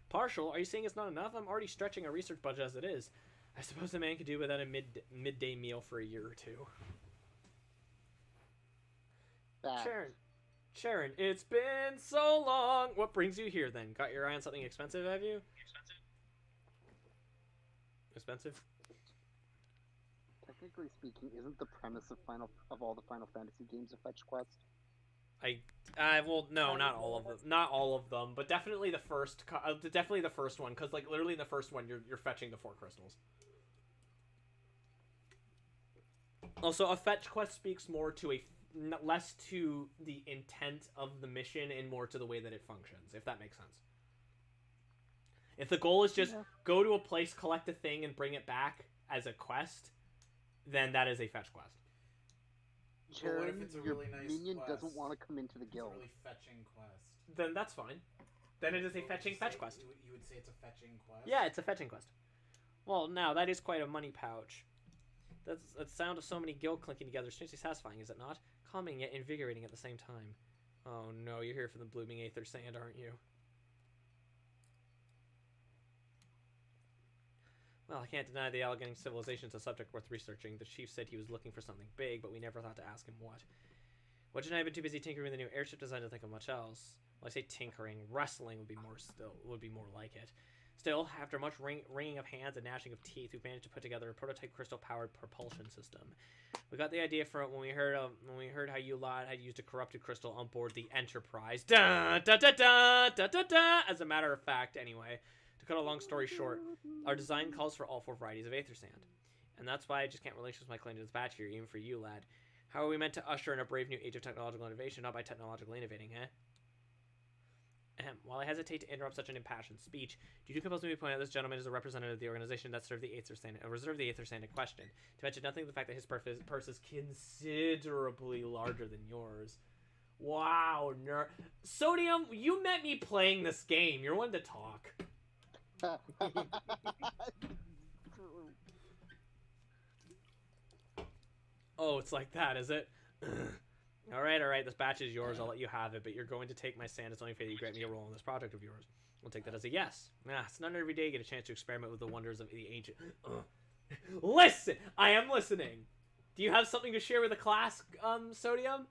Speaker 1: Partial? Are you saying it's not enough? I'm already stretching our research budget as it is. I suppose the man could do without a midday meal for a year or 2. Sharon, it's been so long. What brings you here, then? Got your eye on something expensive, have you? Expensive?
Speaker 4: Technically speaking, isn't the premise of all the Final Fantasy games a fetch quest?
Speaker 1: Well, no, not all of them. Not all of them, but definitely the first. Definitely the first one, because like literally in the first one, you're fetching the 4 crystals. Also, a fetch quest speaks more to less to the intent of the mission and more to the way that it functions, if that makes sense. If the goal is just go to a place, collect a thing, and bring it back as a quest, then that is a fetch quest.
Speaker 2: But what if it's a really nice
Speaker 4: minion
Speaker 2: quest?
Speaker 4: doesn't want to come into the guild.
Speaker 2: It's a really fetching quest.
Speaker 1: Then that's fine. Then it is a fetch quest.
Speaker 2: You would say it's a fetching quest?
Speaker 1: Yeah, it's a fetching quest. Well, now, that is quite a money pouch. That's the sound of so many guild clinking together. Strangely satisfying, is it not? Calming yet invigorating at the same time. Oh no, you're here for the blooming aether sand, aren't you? Well, I can't deny the Allegheny civilization's a subject worth researching. The chief said he was looking for something big, but we never thought to ask him what. Wedge and I have been too busy tinkering with the new airship design to think of much else. Well, I say tinkering, wrestling would be more like it. Still, after much wringing of hands and gnashing of teeth, we managed to put together a prototype crystal-powered propulsion system. We got the idea from it when we heard how you lot had used a corrupted crystal on board the Enterprise. Da da da da da da da. As a matter of fact, anyway, to cut a long story short, our design calls for all 4 varieties of aether sand, and that's why I just can't relinquish my claim to this batch here, even for you, lad. How are we meant to usher in a brave new age of technological innovation, not by technological innovating, eh? While I hesitate to interrupt such an impassioned speech, do you compose me to point out this gentleman is a representative of the organization that served the aether sand, reserved the aether sand in question, to mention nothing of the fact that his purse is considerably larger than yours. Wow, Sodium, you met me playing this game. You're one to talk. Oh, it's like that, is it? Alright, this batch is yours, I'll let you have it, but you're going to take my sand. It's only fair that you grant me a role in this project of yours. We'll take that as a yes. It's not every day you get a chance to experiment with the wonders of the ancient... Listen! I am listening! Do you have something to share with the class, Sodium?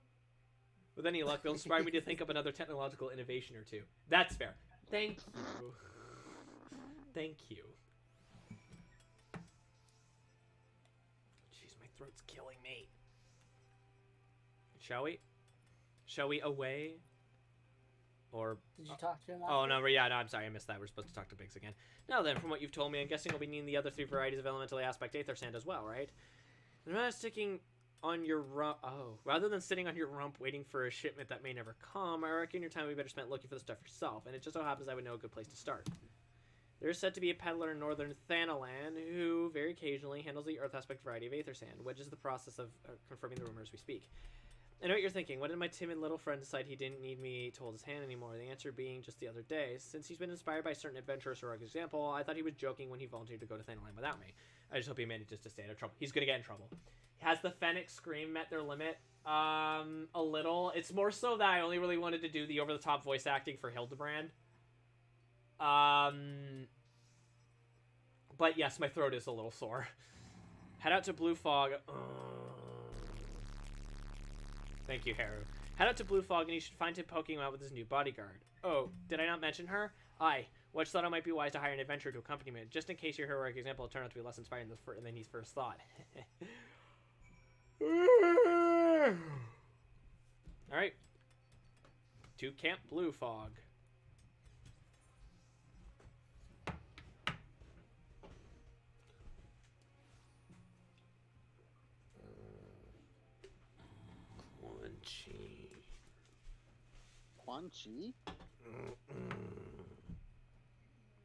Speaker 1: With any luck, they'll inspire me to think up another technological innovation or two. That's fair. Thank you. Thank you. Jeez, my throat's killing me. Shall we? Shall we away? Or...
Speaker 3: Did you talk to him?
Speaker 1: Oh, no, yeah, no, I'm sorry, I missed that. We're supposed to talk to Biggs again. Now then, from what you've told me, I'm guessing we'll be needing the other 3 varieties of elementally aspect aether sand as well, right? And rather sticking on your rump... Oh, rather than sitting on your rump waiting for a shipment that may never come, I reckon your time would be better spent looking for the stuff yourself, and it just so happens I would know a good place to start. There's said to be a peddler in northern Thanalan who, very occasionally, handles the earth aspect variety of aether sand, which is the process of confirming the rumors we speak. I know what you're thinking. Why did my timid little friend decide he didn't need me to hold his hand anymore? The answer being just the other day. Since he's been inspired by certain adventurous heroic example, I thought he was joking when he volunteered to go to Thanalan without me. I just hope he manages to stay out of trouble. He's gonna get in trouble. Has the Fennec Scream met their limit? A little. It's more so that I only really wanted to do the over-the-top voice acting for Hildbrand. But yes, my throat is a little sore. Head out to Blue Fog. Thank you, Haru. Head out to Blue Fog and you should find him poking him out with his new bodyguard. Oh, did I not mention her? Aye. Wedge thought it might be wise to hire an adventurer to accompany me, just in case your heroic example will turn out to be less inspiring than he's first thought. Alright. To Camp Blue Fog.
Speaker 4: Quan Chi?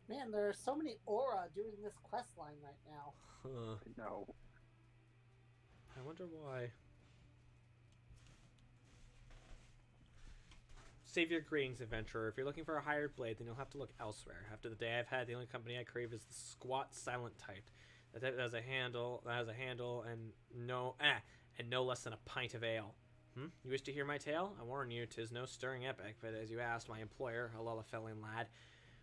Speaker 3: Man, there are so many aura doing this quest line right now.
Speaker 1: Huh.
Speaker 4: No.
Speaker 1: I wonder why. Save your greetings, adventurer. If you're looking for a hired blade, then you'll have to look elsewhere. After the day I've had, the only company I crave is the squat, silent type. That has a handle, and no less than a pint of ale. You wish to hear my tale? I warn you, 'tis no stirring epic, but as you asked, my employer, a Lullafellian lad,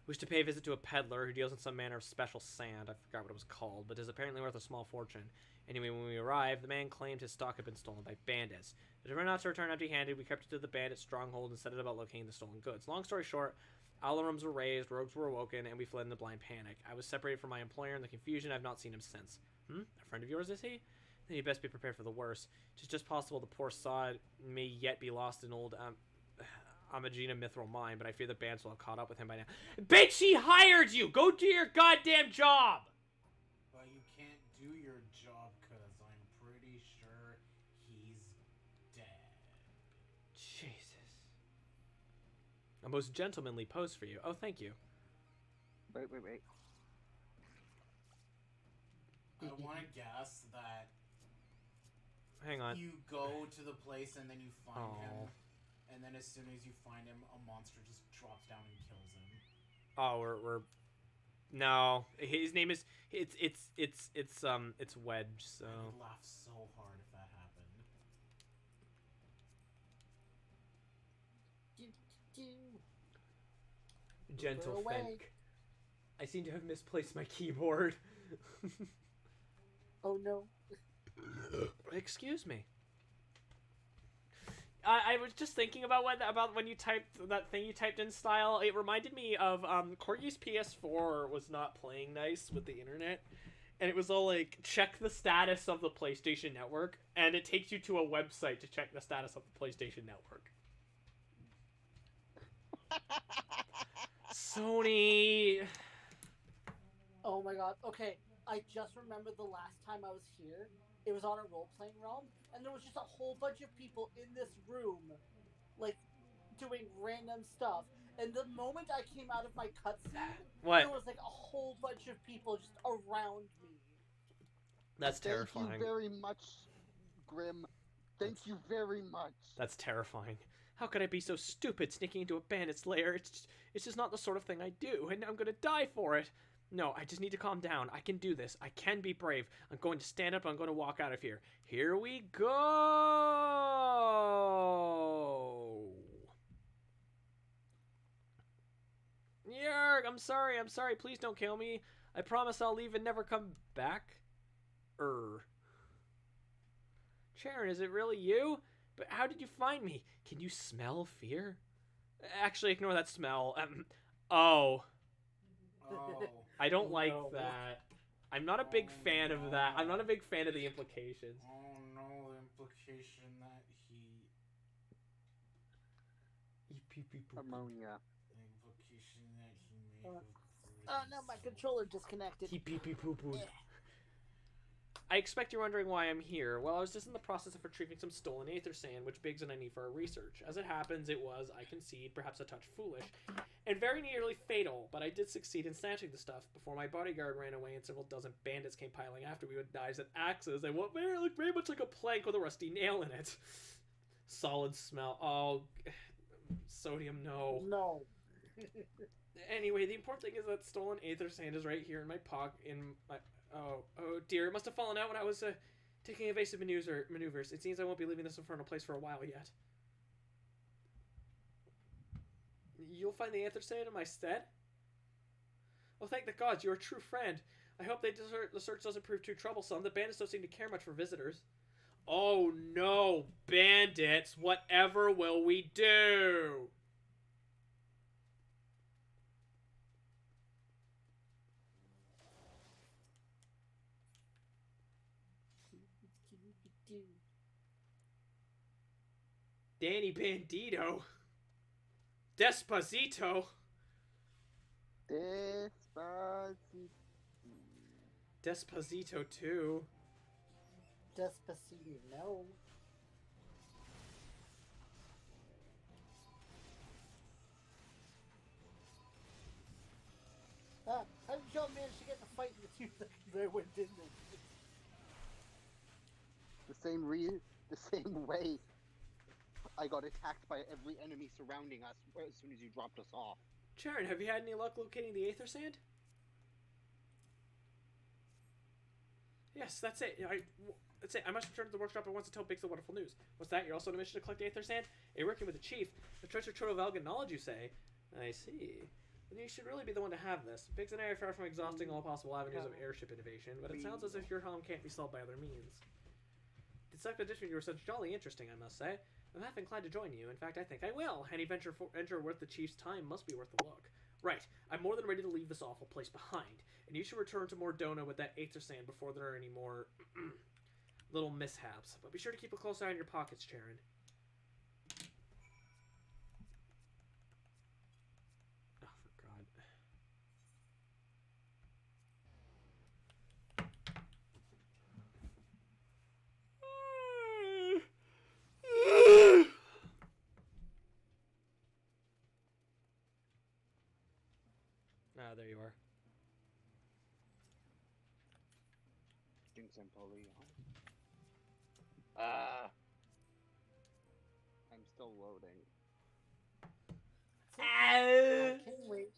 Speaker 1: wished to pay a visit to a peddler who deals in some manner of special sand. I forgot what it was called, but is apparently worth a small fortune. Anyway, when we arrived, the man claimed his stock had been stolen by bandits. Determined not to return empty-handed, we crept into the bandit stronghold and set it about locating the stolen goods. Long story short, alarms were raised, rogues were awoken, and we fled in the blind panic. I was separated from my employer in the confusion. I've not seen him since. A friend of yours, is he? Then you'd best be prepared for the worst. It's just possible the poor sod may yet be lost in old Amagina Mithril Mine, but I fear the bands will have caught up with him by now. Bitch, he hired you! Go do your goddamn job!
Speaker 2: But you can't do your job because I'm pretty sure he's dead.
Speaker 1: Jesus. A most gentlemanly pose for you. Oh, thank you.
Speaker 4: Wait.
Speaker 2: I want to guess that
Speaker 1: Hang on.
Speaker 2: you go to the place and then you find him,
Speaker 1: Oh.
Speaker 2: and then as soon as you find him, a monster just drops down and kills him.
Speaker 1: Oh, we're no. His name is it's Wedge. So
Speaker 2: I would laugh so hard if that happened.
Speaker 1: Gentle
Speaker 3: away.
Speaker 1: Fenk. I seem to have misplaced my keyboard.
Speaker 3: Oh no.
Speaker 1: Excuse me. I was just thinking about when you typed that thing you typed in style. It reminded me of Corgi's PS4 was not playing nice with the internet, and it was all like check the status of the PlayStation Network, and it takes you to a website to check the status of the PlayStation Network. Sony.
Speaker 3: Oh my god. Okay, I just remembered the last time I was here. It was on a role-playing realm, and there was just a whole bunch of people in this room, like, doing random stuff. And the moment I came out of my cutscene,
Speaker 1: What?
Speaker 3: there was like a whole bunch of people just around me.
Speaker 1: That's
Speaker 4: Thank
Speaker 1: terrifying.
Speaker 4: you very much, Grim. Thank you very much.
Speaker 1: That's terrifying. How could I be so stupid sneaking into a bandit's lair? It's just not the sort of thing I do, and I'm gonna die for it. No, I just need to calm down. I can do this. I can be brave. I'm going to stand up. I'm going to walk out of here. Here we go. Yarg, I'm sorry. Please don't kill me. I promise I'll leave and never come back. Sharon, is it really you? But how did you find me? Can you smell fear? Actually, ignore that smell. Oh.
Speaker 2: Oh.
Speaker 1: I don't like
Speaker 3: No.
Speaker 1: that. I'm not a big fan of that. I'm not a big fan of the implications.
Speaker 2: Oh no, the implication that
Speaker 4: Ammonia.
Speaker 2: the implication that he made with
Speaker 3: Oh no, my controller disconnected.
Speaker 1: He pee pee poo pooed. I expect you're wondering why I'm here. Well, I was just in the process of retrieving some stolen aether sand, which Biggs and I need for our research. As it happens, it was, I concede, perhaps a touch foolish, and very nearly fatal, but I did succeed in snatching the stuff before my bodyguard ran away and several dozen bandits came piling after me with knives and axes, and what looked very much like a plank with a rusty nail in it. Solid smell. Oh, sodium, no.
Speaker 3: No.
Speaker 1: Anyway, the important thing is that stolen aether sand is right here in my pocket. Oh dear! It must have fallen out when I was taking evasive maneuvers. It seems I won't be leaving this infernal place for a while yet. You'll find the aether sand in my stead? Oh, thank the gods! You're a true friend. I hope the search doesn't prove too troublesome. The bandits don't seem to care much for visitors. Oh no, bandits! Whatever will we do? Danny Bandito. Despacito. Despacito 2.
Speaker 3: Despacito, no. How did y'all manage to get in a fight in the 2 seconds I went in there?
Speaker 4: The same way I got attacked by every enemy surrounding us as soon as you dropped us off.
Speaker 1: Sharon, have you had any luck locating the aether sand? Yes, that's it. That's it. I must return to the workshop at once to tell Biggs the wonderful news. What's that? You're also on a mission to collect the aether sand? You're working with the chief. The treasure trove of Elgin knowledge, you say? I see. Then you should really be the one to have this. Biggs and I are far from exhausting all possible avenues of airship innovation, but it sounds as if your home can't be solved by other means. This expedition you were such jolly interesting, I must say. I'm half inclined to join you. In fact, I think I will. Any venture worth the chief's time must be worth a look. Right. I'm more than ready to leave this awful place behind, and you should return to Mordona with that aether sand before there are any more little mishaps. But be sure to keep a close eye on your pockets, Charon. Oh, for God. Ah, there you are.
Speaker 4: I'm still loading.
Speaker 3: I can't wait.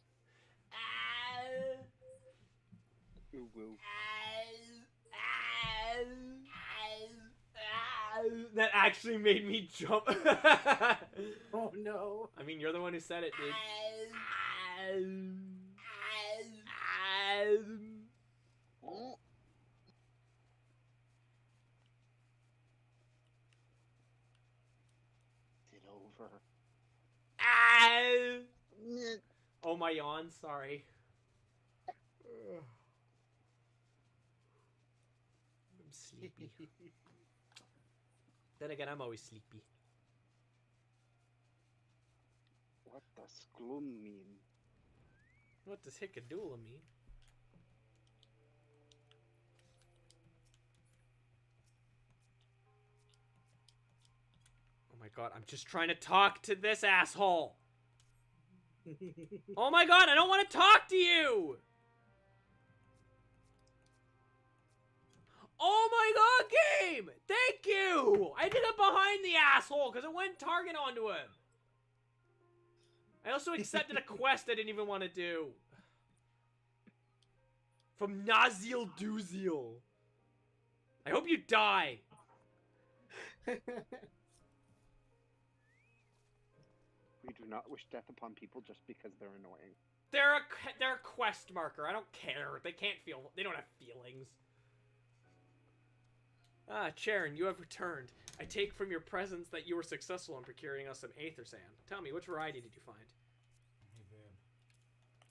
Speaker 4: Ooh, woo.
Speaker 1: That actually made me jump.
Speaker 3: Oh no.
Speaker 1: I mean, you're the one who said it, dude.
Speaker 4: Oh, for.
Speaker 1: Ah!
Speaker 4: Nyeh.
Speaker 1: Oh, my yawn. Sorry. Ugh. I'm sleepy. Then again, I'm always sleepy.
Speaker 4: What does gloom mean?
Speaker 1: What does hickadoodle mean? Oh my god, I'm just trying to talk to this asshole! Oh my god, I don't want to talk to you! Oh my god, game! Thank you! I did it behind the asshole because it went target onto him. I also accepted a quest I didn't even want to do. From Nazil Duzil. I hope you die.
Speaker 4: We do not wish death upon people just because they're annoying.
Speaker 1: They're a quest marker. I don't care. They can't feel. They don't have feelings. Ah, Charon, you have returned. I take from your presence that you were successful in procuring us some aether sand. Tell me, which variety did you find?
Speaker 2: Hey, babe.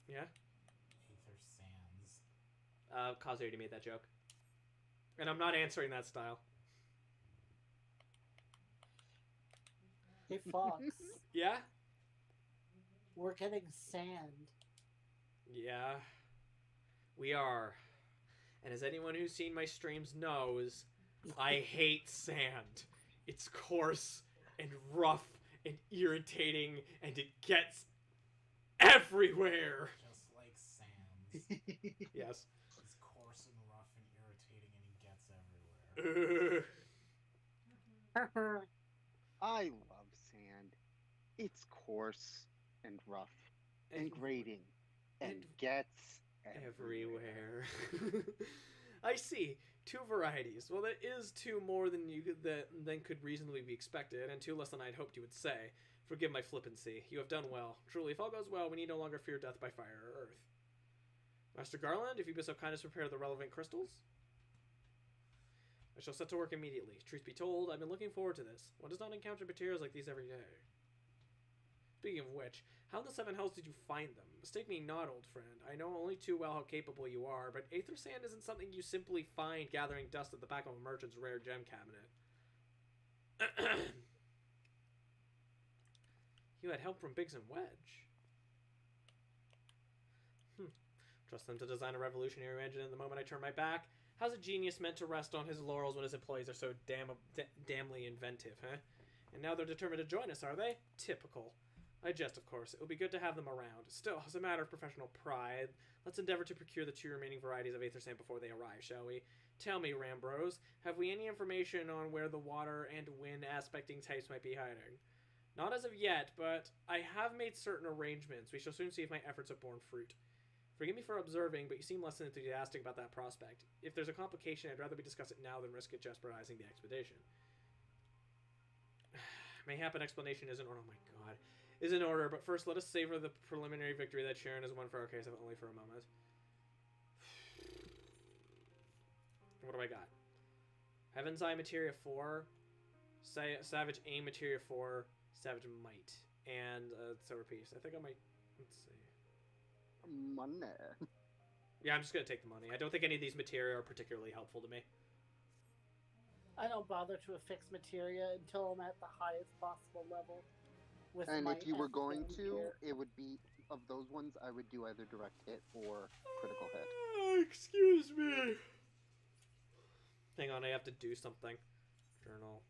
Speaker 1: Yeah?
Speaker 2: Aether sands.
Speaker 1: Kazu already made that joke. And I'm not answering that style.
Speaker 3: Hey, Fox.
Speaker 1: Yeah?
Speaker 3: We're getting sand.
Speaker 1: Yeah. We are. And as anyone who's seen my streams knows, I hate sand. It's coarse and rough and irritating and it gets everywhere.
Speaker 2: Just like sands.
Speaker 1: Yes.
Speaker 2: It's coarse and rough and irritating and it gets everywhere.
Speaker 4: I love sand. It's coarse and rough and grating and gets everywhere.
Speaker 1: Everywhere. I see. 2 varieties. Well, that is 2 more than than could reasonably be expected, and 2 less than I'd hoped you would say. Forgive my flippancy. You have done well. Truly, if all goes well, we need no longer fear death by fire or earth. Master Garland, if you be so kind as to prepare the relevant crystals, I shall set to work immediately. Truth be told, I've been looking forward to this. One does not encounter materials like these every day. Speaking of which, how in the 7 hells did you find them? Mistake me not, old friend. I know only too well how capable you are, but aether sand isn't something you simply find gathering dust at the back of a merchant's rare gem cabinet. You had help from Biggs and Wedge. Trust them to design a revolutionary engine in the moment I turn my back? How's a genius meant to rest on his laurels when his employees are so damnably inventive, huh? And now they're determined to join us, are they? Typical. I jest, of course. It would be good to have them around. Still, as a matter of professional pride, let's endeavor to procure the 2 remaining varieties of aether sand before they arrive, shall we? Tell me, Rambros, have we any information on where the water and wind aspecting types might be hiding? Not as of yet, but I have made certain arrangements. We shall soon see if my efforts have borne fruit. Forgive me for observing, but you seem less than enthusiastic about that prospect. If there's a complication, I'd rather we discuss it now than risk it jeopardizing the expedition. Mayhap an explanation isn't oh my god. Is in order, but first let us savor the preliminary victory that Sharon has won for our case, if only for a moment. What do I got? Heaven's Eye Materia 4, Savage Aim Materia 4, Savage Might, and Silver Piece. I think I might, let's see.
Speaker 4: Money.
Speaker 1: Yeah, I'm just gonna take the money. I don't think any of these materia are particularly helpful to me.
Speaker 3: I don't bother to affix materia until I'm at the highest possible level. With
Speaker 4: And
Speaker 3: my
Speaker 4: if you were going
Speaker 3: F-Game
Speaker 4: to,
Speaker 3: gear.
Speaker 4: it would be, of those ones, I would do either direct hit or critical hit.
Speaker 1: Excuse me. Hang on, I have to do something. Journal.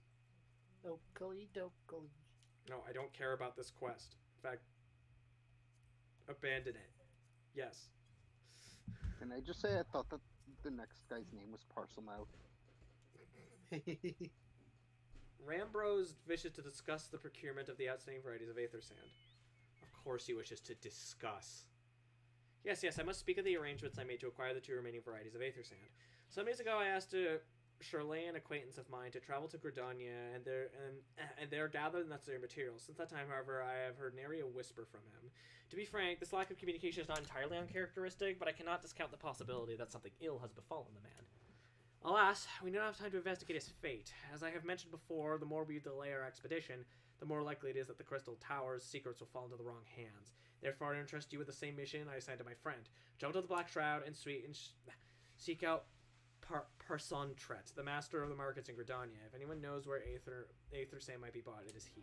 Speaker 3: Dokily dokily.
Speaker 1: No, I don't care about this quest. In fact, abandon it. Yes.
Speaker 4: Can I just say I thought that the next guy's name was Parcel Mouth?
Speaker 1: Rambros wishes to discuss the procurement of the outstanding varieties of aether sand. Of course he wishes to discuss. Yes, I must speak of the arrangements I made to acquire the 2 remaining varieties of aether sand. Some days ago I asked a Chilean acquaintance of mine to travel to Gridania and there gather the necessary materials. Since that time, however, I have heard nary a whisper from him. To be frank, this lack of communication is not entirely uncharacteristic, but I cannot discount the possibility that something ill has befallen the man. Alas, we do not have time to investigate his fate. As I have mentioned before, the more we delay our expedition, the more likely it is that the Crystal Tower's secrets will fall into the wrong hands. Therefore, I entrust you with the same mission I assigned to my friend. Travel to the Black Shroud and seek out Parsontret, the master of the markets in Gridania. If anyone knows where Aether Sand might be bought, it is he.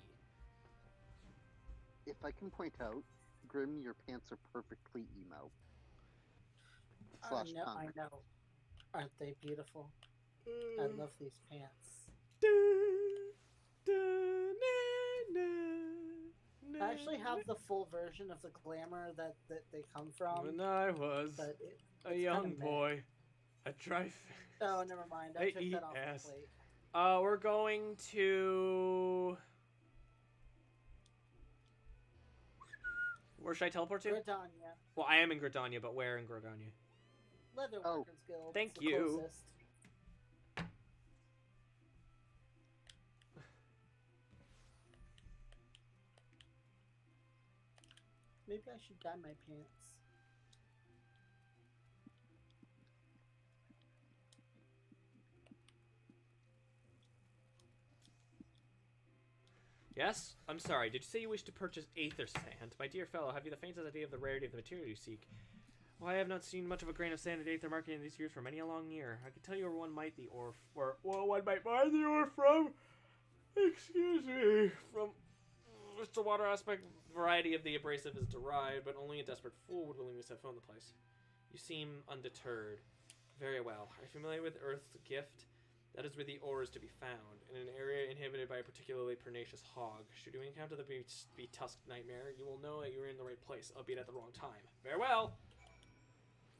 Speaker 4: If I can point out, Grim, your pants are perfectly emo. Slash punk.
Speaker 3: I know. Aren't they beautiful? I love these pants. I actually have the full version of the glamour that they come from.
Speaker 1: When I was a young boy, a dry.
Speaker 3: Oh, never mind. I took that off the plate.
Speaker 1: We're going to. Where should I teleport to?
Speaker 3: Gridania.
Speaker 1: Well, I am in Gridania, but where in Gridania?
Speaker 3: Leatherworkers Guild.
Speaker 1: Thank
Speaker 3: the
Speaker 1: you.
Speaker 3: Closest. Maybe I should dye my pants.
Speaker 1: Yes? I'm sorry, did you say you wish to purchase Aether Sand? My dear fellow, have you the faintest idea of the rarity of the material you seek? Well, I have not seen much of a grain of sand at Aether Market in these years for many a long year. I can tell you where one might one might buy the ore from. Excuse me. From which the water aspect variety of the abrasive is derived, but only a desperate fool would willingly set foot in the place. You seem undeterred. Very well. Are you familiar with Earth's gift? That is where the ore is to be found, in an area inhabited by a particularly pernicious hog. Should you encounter the be-tusked nightmare, you will know that you are in the right place, albeit at the wrong time. Very well!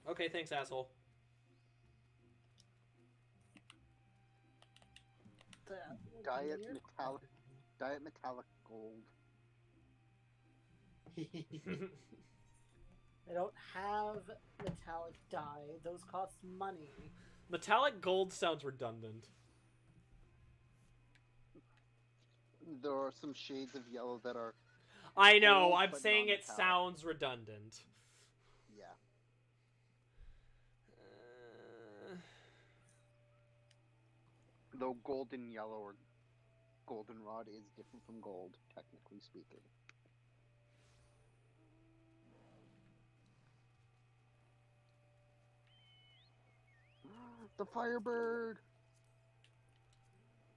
Speaker 1: Okay, thanks, asshole.
Speaker 4: Diet metallic gold.
Speaker 3: I don't have metallic dye. Those cost money.
Speaker 1: Metallic gold sounds redundant.
Speaker 4: There are some shades of yellow that are...
Speaker 1: I know,
Speaker 4: gold,
Speaker 1: I'm
Speaker 4: but
Speaker 1: saying it
Speaker 4: non-metallic.
Speaker 1: sounds redundant.
Speaker 4: Yeah. Though golden yellow or goldenrod is different from gold, technically speaking. The Firebird!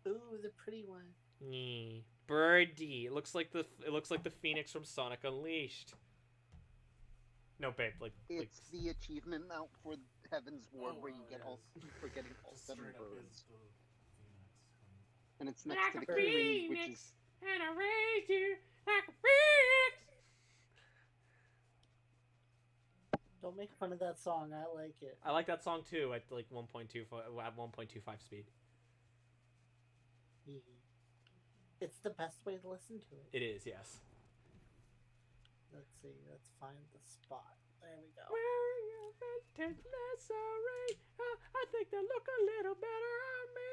Speaker 3: Ooh, the pretty one.
Speaker 1: Birdie. It looks like the Phoenix from Sonic Unleashed. No, babe,
Speaker 4: It's the achievement mount for Heaven's Ward where you get
Speaker 2: yes.
Speaker 4: all for getting all
Speaker 2: Just
Speaker 4: 7
Speaker 2: straight up is
Speaker 4: birds.
Speaker 2: the Phoenix.
Speaker 4: And it's next to the Keyring, which is...
Speaker 1: and I raised you like a phoenix.
Speaker 3: Don't make fun of that song. I like it.
Speaker 1: I like that song too at like 1.25 speed.
Speaker 3: It's the best way to listen to it.
Speaker 1: It is, yes.
Speaker 3: Let's see. Let's find the spot. There we go.
Speaker 1: Wearing your vintage Lesserie, I think they look a little better on me.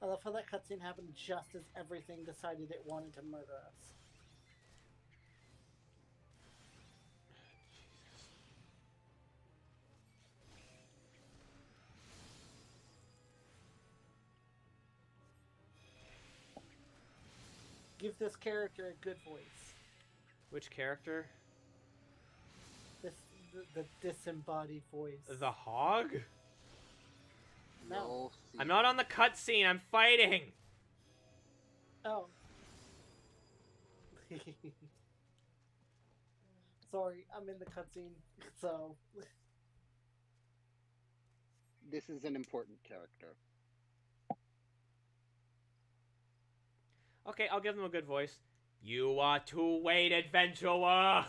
Speaker 3: I love how that cutscene happened just as everything decided it wanted to murder us. Give this character a good voice.
Speaker 1: Which character?
Speaker 3: The disembodied voice.
Speaker 1: The hog?
Speaker 3: No.
Speaker 4: You'll see.
Speaker 1: I'm not on the cutscene. I'm fighting.
Speaker 3: Oh. Sorry, I'm in the cutscene, so.
Speaker 4: This is an important character.
Speaker 1: Okay, I'll give them a good voice. You are too late, adventurer.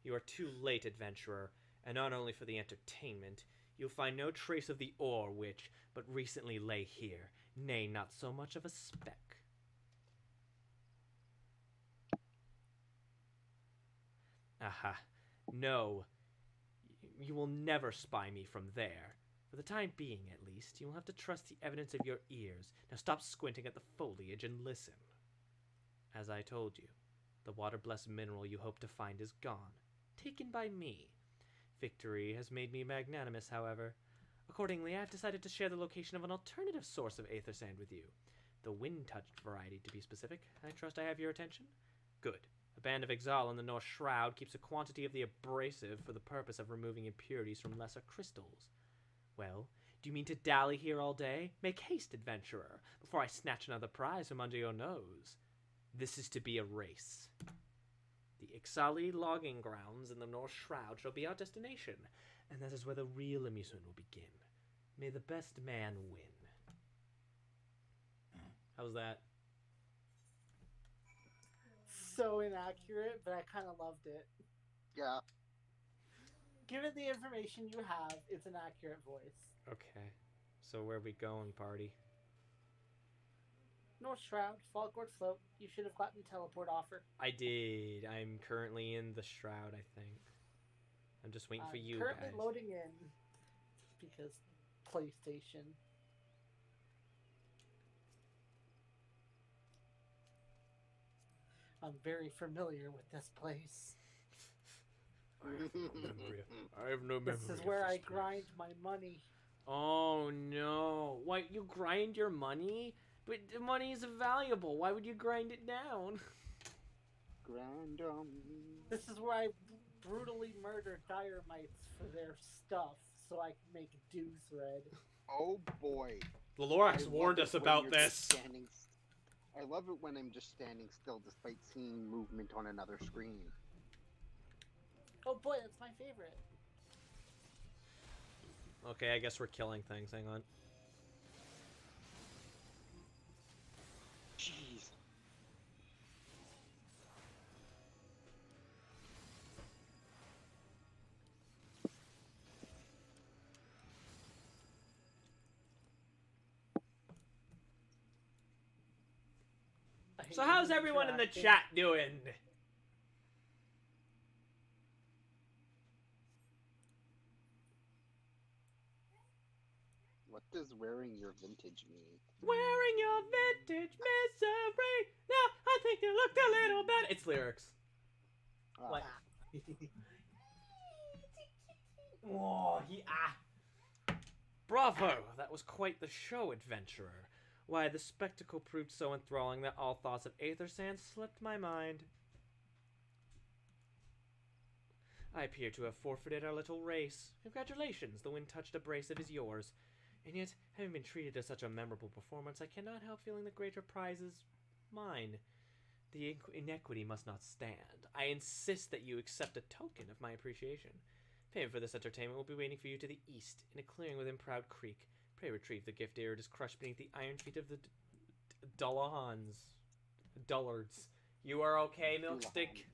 Speaker 1: You are too late, adventurer, and not only for the entertainment. You'll find no trace of the ore which but recently lay here, nay, not so much of a speck. Aha. No, you will never spy me from there. For the time being, at least, you will have to trust the evidence of your ears. Now stop squinting at the foliage and listen. As I told you, the water-blessed mineral you hope to find is gone, taken by me. Victory has made me magnanimous, however. Accordingly, I've decided to share the location of an alternative source of aether sand with you. The wind-touched variety, to be specific. I trust I have your attention? Good. A band of Exile in the North Shroud keeps a quantity of the abrasive for the purpose of removing impurities from lesser crystals. Well, do you mean to dally here all day? Make haste, adventurer, before I snatch another prize from under your nose. This is to be a race. The Ixali logging grounds in the North Shroud shall be our destination, and that is where the real amusement will begin. May the best man win. How's that?
Speaker 3: So inaccurate, but I kind of loved it.
Speaker 4: Yeah.
Speaker 3: Given the information you have, it's an accurate voice.
Speaker 1: Okay. So where are we going, party?
Speaker 3: North Shroud, Faultgord Float. You should have gotten teleport offer.
Speaker 1: I did. I'm currently in the Shroud, I think. I'm just waiting for you
Speaker 3: currently
Speaker 1: guys.
Speaker 3: Loading in because PlayStation. I'm very familiar with this place.
Speaker 6: I have no memory.
Speaker 3: This is
Speaker 6: of
Speaker 3: where I
Speaker 6: place.
Speaker 3: grind my money.
Speaker 1: Oh no. Why, you grind your money? But the money is valuable. Why would you grind it down?
Speaker 4: Grandom.
Speaker 3: This is where I brutally murder Diremites for their stuff so I can make dew thread.
Speaker 4: Oh boy.
Speaker 1: Lalorax
Speaker 4: I
Speaker 1: warned
Speaker 4: love
Speaker 1: us
Speaker 4: it when
Speaker 1: about
Speaker 4: you're
Speaker 1: this.
Speaker 4: just I love it when I'm just standing still despite seeing movement on another screen.
Speaker 3: Oh boy, that's my favorite.
Speaker 1: Okay, I guess we're killing things. Hang on.
Speaker 4: Jeez.
Speaker 3: I hate
Speaker 1: So how's
Speaker 3: when
Speaker 1: everyone in the
Speaker 3: interacting.
Speaker 1: chat doing?
Speaker 4: What does wearing your vintage mean?
Speaker 1: Wearing your vintage misery. No, I think you looked a little better. It's lyrics. What? Oh, Bravo! That was quite the show, adventurer. Why, the spectacle proved so enthralling that all thoughts of aether sand slipped my mind. I appear to have forfeited our little race. Congratulations, the wind-touched abrasive is yours. And yet, having been treated to such a memorable performance, I cannot help feeling the greater prize is mine. The inequity must not stand. I insist that you accept a token of my appreciation. Payment for this entertainment will be waiting for you to the east, in a clearing within Proud Creek. Pray retrieve the gift ere it is crushed beneath the iron feet of the Dullards. You are okay, Milkstick?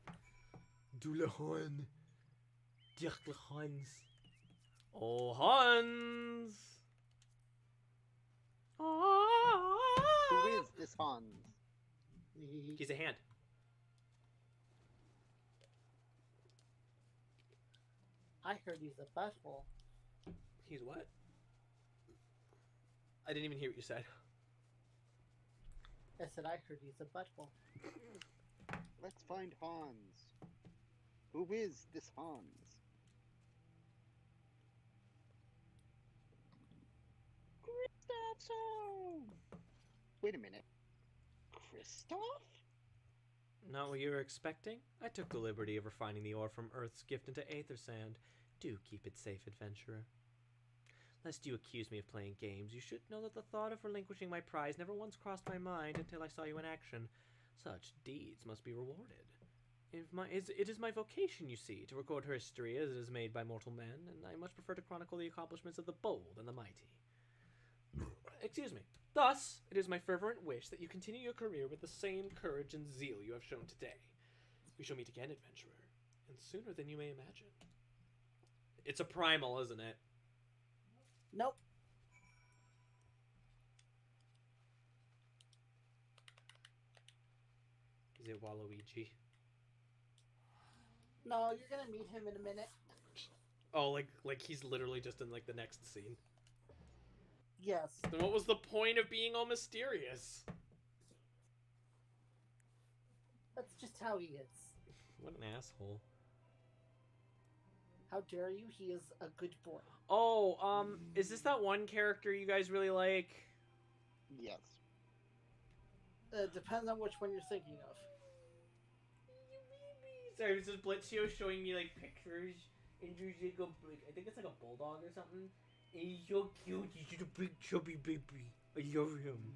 Speaker 1: Dullahan. Dirklehans. Oh, Hans!
Speaker 4: Who is this Hans?
Speaker 1: He's a hand.
Speaker 3: I heard he's a butthole.
Speaker 1: He's what? I didn't even hear what you said.
Speaker 3: I said I heard he's a butthole.
Speaker 4: Let's find Hans. Who is this Hans? Kristoff's home! Wait a minute. Kristoff?
Speaker 1: Not what you were expecting? I took the liberty of refining the ore from Earth's gift into aether sand. Do keep it safe, adventurer. Lest you accuse me of playing games, you should know that the thought of relinquishing my prize never once crossed my mind until I saw you in action. Such deeds must be rewarded. It is my vocation, you see, to record history as it is made by mortal men, and I much prefer to chronicle the accomplishments of the bold and the mighty. Excuse me. Thus, it is my fervent wish that you continue your career with the same courage and zeal you have shown today. We shall meet again, adventurer, and sooner than you may imagine. It's a primal, isn't it?
Speaker 3: Nope.
Speaker 1: Is it Waluigi?
Speaker 3: No, you're gonna meet him in a minute.
Speaker 1: Oh, like he's literally just in like the next scene.
Speaker 3: Yes.
Speaker 1: Then what was the point of being all mysterious?
Speaker 3: That's just how he is.
Speaker 1: What an asshole.
Speaker 3: How How dare you? He is a good boy.
Speaker 1: Oh, is this that one character you guys really like?
Speaker 4: Yes.
Speaker 3: Depends on which one you're thinking of.
Speaker 1: Sorry, this is Blitzio showing me like pictures, and there's like I think it's like a bulldog or something. And he's so cute. He's just a big chubby baby. I love him.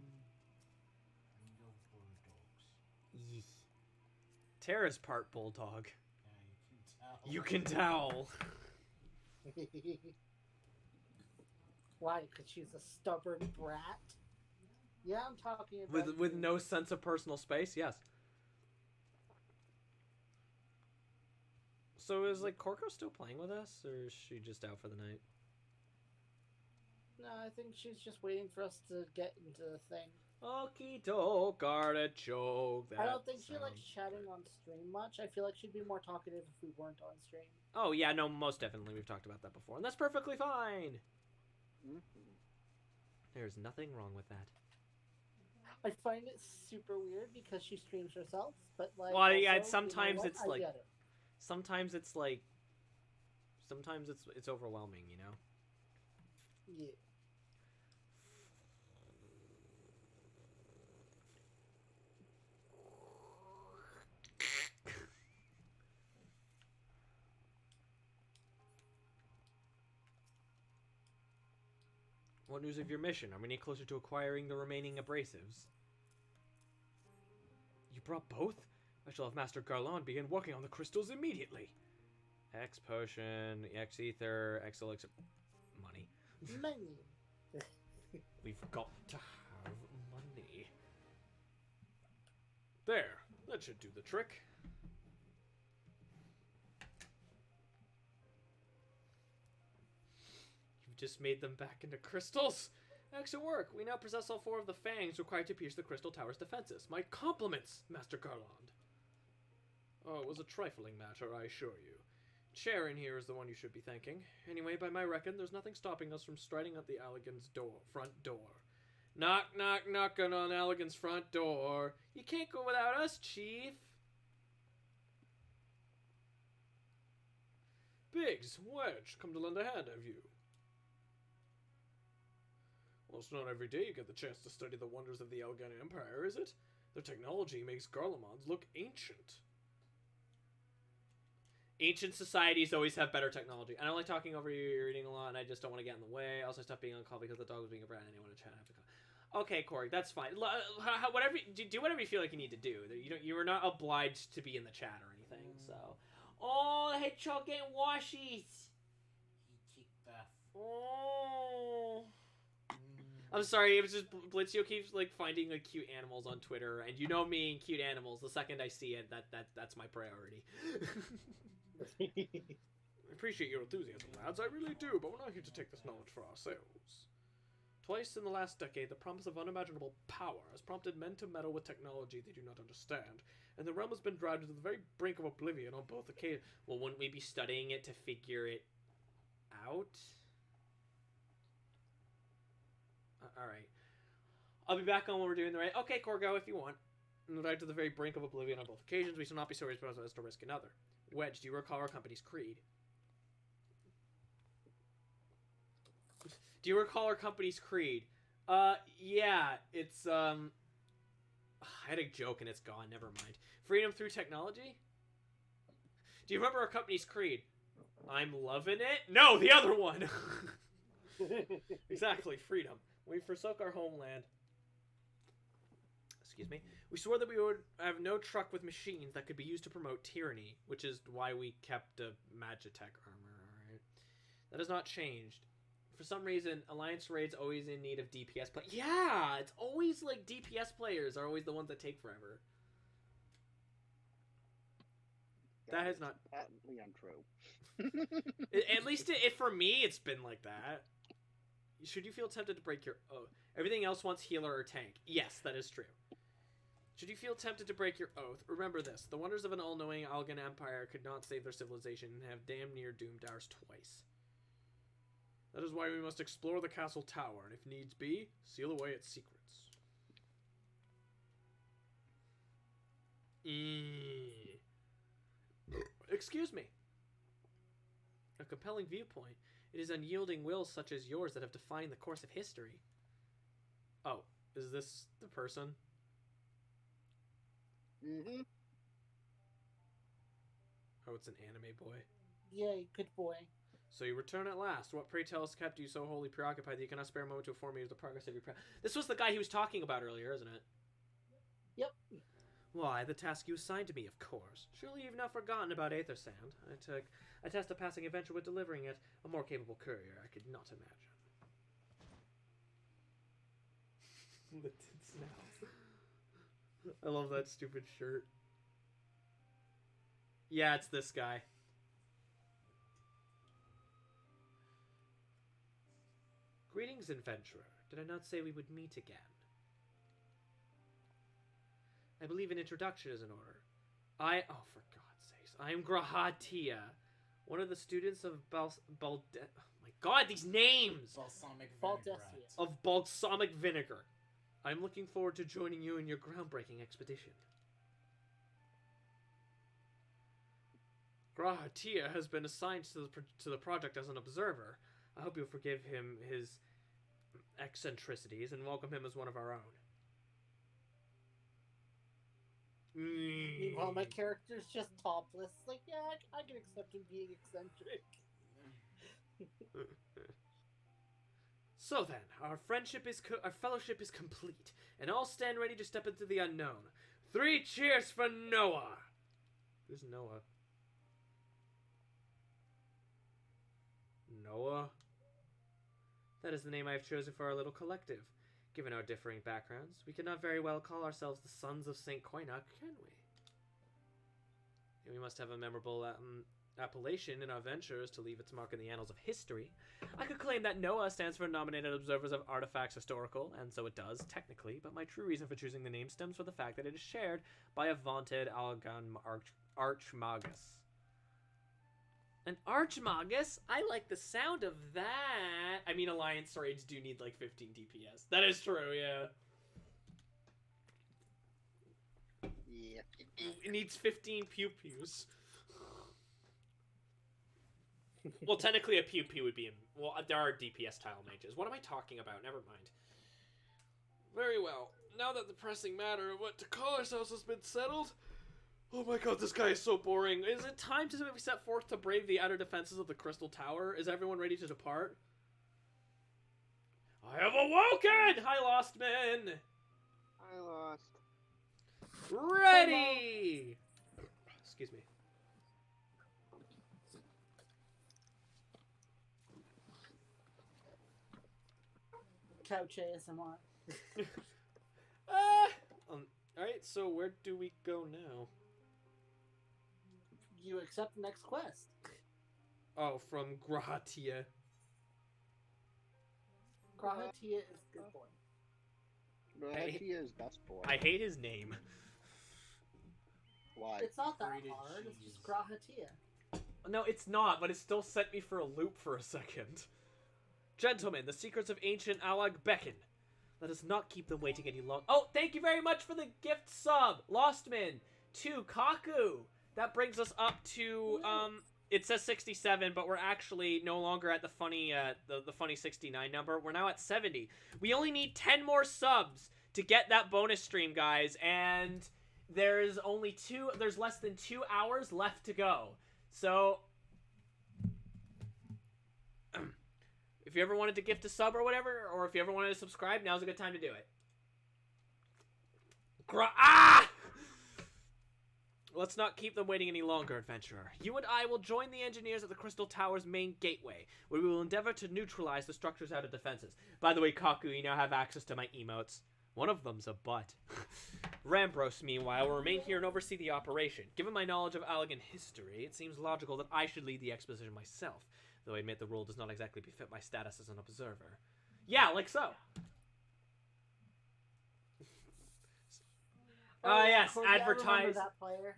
Speaker 2: I love bulldogs.
Speaker 1: Yeesh. Tara's part bulldog.
Speaker 2: Yeah,
Speaker 1: You can tell.
Speaker 3: Why? Because she's a stubborn brat? Yeah, I'm talking about
Speaker 1: With
Speaker 3: you.
Speaker 1: no sense of personal space, yes. So is like Corco still playing with us, or is she just out for the night?
Speaker 3: No, I think she's just waiting for us to get into the thing.
Speaker 1: Okie doke, artichoke.
Speaker 3: I don't think she likes chatting on stream much. I feel like she'd be more talkative if we weren't on stream.
Speaker 1: Oh yeah, no, most definitely. We've talked about that before, and that's perfectly fine.
Speaker 4: Mm-hmm.
Speaker 1: There's nothing wrong with that.
Speaker 3: I find it super weird because she streams herself, but like.
Speaker 1: Well, yeah,
Speaker 3: also,
Speaker 1: sometimes
Speaker 3: you know what?
Speaker 1: it's
Speaker 3: I
Speaker 1: like-
Speaker 3: get it.
Speaker 1: Sometimes it's like, sometimes it's overwhelming, you know.
Speaker 3: Yeah.
Speaker 1: What news of your mission? Are we any closer to acquiring the remaining abrasives? You brought both? I shall have Master Garland begin working on the crystals immediately. X potion, X ether, X elixir. Money.
Speaker 3: Money.
Speaker 1: We've got to have money.
Speaker 6: There, that should do the trick.
Speaker 1: You've just made them back into crystals. Excellent work. We now possess all 4 of the fangs required to pierce the crystal tower's defenses. My compliments, Master Garland.
Speaker 6: Oh, it was a trifling matter, I assure you.
Speaker 1: Sharon here is the one you should be thanking. Anyway, by my reckon, there's nothing stopping us from striding at the Allegan's front door. Knock, knock, knocking on Allegan's front door. You can't go without us, Chief.
Speaker 6: Biggs, Wedge, come to lend a hand, have you? Well, it's not every day you get the chance to study the wonders of the Algan Empire, is it? Their technology makes Garlemons look ancient.
Speaker 1: Ancient societies always have better technology. I don't like talking over you. You're eating a lot, and I just don't want to get in the way. Also, stop being on call because the dog was being a brat, and I didn't want to chat after call. Okay, Corey, that's fine. Whatever, do whatever you feel like you need to do. You are not obliged to be in the chat or anything. So, oh, hedgehog getting washies.
Speaker 2: He kicked off.
Speaker 1: Oh. I'm sorry, it was just Blitzio keeps like finding like cute animals on Twitter, and you know me and cute animals. The second I see it, that's my priority.
Speaker 6: I appreciate your enthusiasm, lads, I really do, but we're not here to take this knowledge for ourselves. Twice in the last decade, the promise of unimaginable power has prompted men to meddle with technology they do not understand, and the realm has been dragged to the very brink of oblivion on both occasions.
Speaker 1: Well, wouldn't we be studying it to figure it out? Alright. I'll be back on when we're doing the right. Okay, Corgo, if you want. Right to the very brink of oblivion on both occasions, we shall not be so responsible as to risk another. Wedge, do you recall our company's creed? Do you recall our company's creed? Yeah, it's, I had a joke and it's gone, never mind. Freedom through technology? Do you remember our company's creed? I'm loving it? No, the other one! Exactly, freedom. We forsook our homeland. Excuse me. We swore that we would have no truck with machines that could be used to promote tyranny, which is why we kept a Magitech armor, alright? That has not changed. For some reason, Alliance Raid's always in need of DPS play. Yeah! It's always like DPS players are always the ones that take forever. That has not...
Speaker 4: patently untrue.
Speaker 1: At least for me, it's been like that. Should you feel tempted to break your oath? Everything else wants healer or tank. Yes, that is true. Should you feel tempted to break your oath, remember this. The wonders of an all-knowing Algan Empire could not save their civilization and have damn near doomed ours twice.
Speaker 6: That is why we must explore the castle tower, and if needs be, seal away its secrets.
Speaker 1: Excuse me. compelling viewpoint. It is unyielding wills such as yours that have defined the course of history. Oh, is this the person?
Speaker 4: Mm-hmm.
Speaker 1: Oh, it's an anime boy.
Speaker 3: Yay, good boy.
Speaker 1: So you return at last. What, pray tell, has kept you so wholly preoccupied that you cannot spare a moment to inform me of the progress of your This was the guy he was talking about earlier, isn't it?
Speaker 3: Yep.
Speaker 1: Why, the task you assigned to me, of course. Surely you've not forgotten about Aether Sand. I tasked a passing adventure with delivering it. A more capable courier I could not imagine. Lifted snout. I love that stupid shirt. Yeah, it's this guy. Greetings, adventurer. Did I not say we would meet again? I believe an introduction is in order. Oh, for God's sakes. I am Grahatia, one of the students of oh my God, these names!
Speaker 2: Balsamic
Speaker 3: Baldesia.
Speaker 2: vinaigrette.
Speaker 1: Of balsamic vinegar. I'm looking forward to joining you in your groundbreaking expedition. Grahatia has been assigned to the project as an observer. I hope you'll forgive him his eccentricities and welcome him as one of our own.
Speaker 3: Meanwhile, my character's just topless. Like, yeah, I can accept him being eccentric.
Speaker 1: So then, our fellowship is complete, and all stand ready to step into the unknown. 3 cheers for Noah! Who's Noah? Noah? That is the name I have chosen for our little collective. Given our differing backgrounds, we cannot very well call ourselves the Sons of St. Koinok, can we? And we must have a memorable appellation in our ventures to leave its mark in the annals of history. I could claim that NOAA stands for Nominated Observers of Artifacts Historical, and so it does, technically, but my true reason for choosing the name stems from the fact that it is shared by a vaunted Algan Archmagus. An Archmagus? I like the sound of that. I mean, Alliance raids do need like 15 DPS. That is true, yeah.
Speaker 4: Yeah.
Speaker 1: It needs 15 pew-pews. Well, technically a pew-pew would be... Well, there are DPS tile mages. What am I talking about? Never mind. Very well. Now that the pressing matter of what to call ourselves has been settled... Oh my God, this guy is so boring. Is it time to set forth to brave the outer defenses of the Crystal Tower? Is everyone ready to depart? I have awoken! Hi, Lost Men!
Speaker 4: I lost.
Speaker 1: Ready! Excuse me.
Speaker 3: Couch ASMR.
Speaker 1: Alright, so where do we go now?
Speaker 3: You accept the next quest.
Speaker 1: Oh, from Grahatia.
Speaker 3: Grahatia is good boy.
Speaker 4: Grahatia is best boy.
Speaker 1: I hate his name.
Speaker 4: Why?
Speaker 3: It's not that
Speaker 2: Grated
Speaker 3: hard. It's
Speaker 2: cheese.
Speaker 3: just Grahatia.
Speaker 1: No, it's not, but it still set me for a loop for a second. Gentlemen, the secrets of ancient Alag beckon. Let us not keep them waiting any longer. Oh, thank you very much for the gift sub, Lostman, to Kaku. That brings us up to, it says 67, but we're actually no longer at the funny, the funny 69 number. We're now at 70. We only need 10 more subs to get that bonus stream, guys, and there's less than 2 hours left to go. So, if you ever wanted to gift a sub or whatever, or if you ever wanted to subscribe, now's a good time to do it. Let's not keep them waiting any longer, adventurer. You and I will join the engineers at the Crystal Tower's main gateway, where we will endeavor to neutralize the structure's outer defenses. By the way, Kaku, you now have access to my emotes. One of them's a butt. Rambros, meanwhile, will remain here and oversee the operation. Given my knowledge of Allegan history, it seems logical that I should lead the exposition myself, though I admit the role does not exactly befit my status as an observer. Yeah, like so. Yes,
Speaker 3: Corey, I remember
Speaker 1: advertise.
Speaker 3: that player.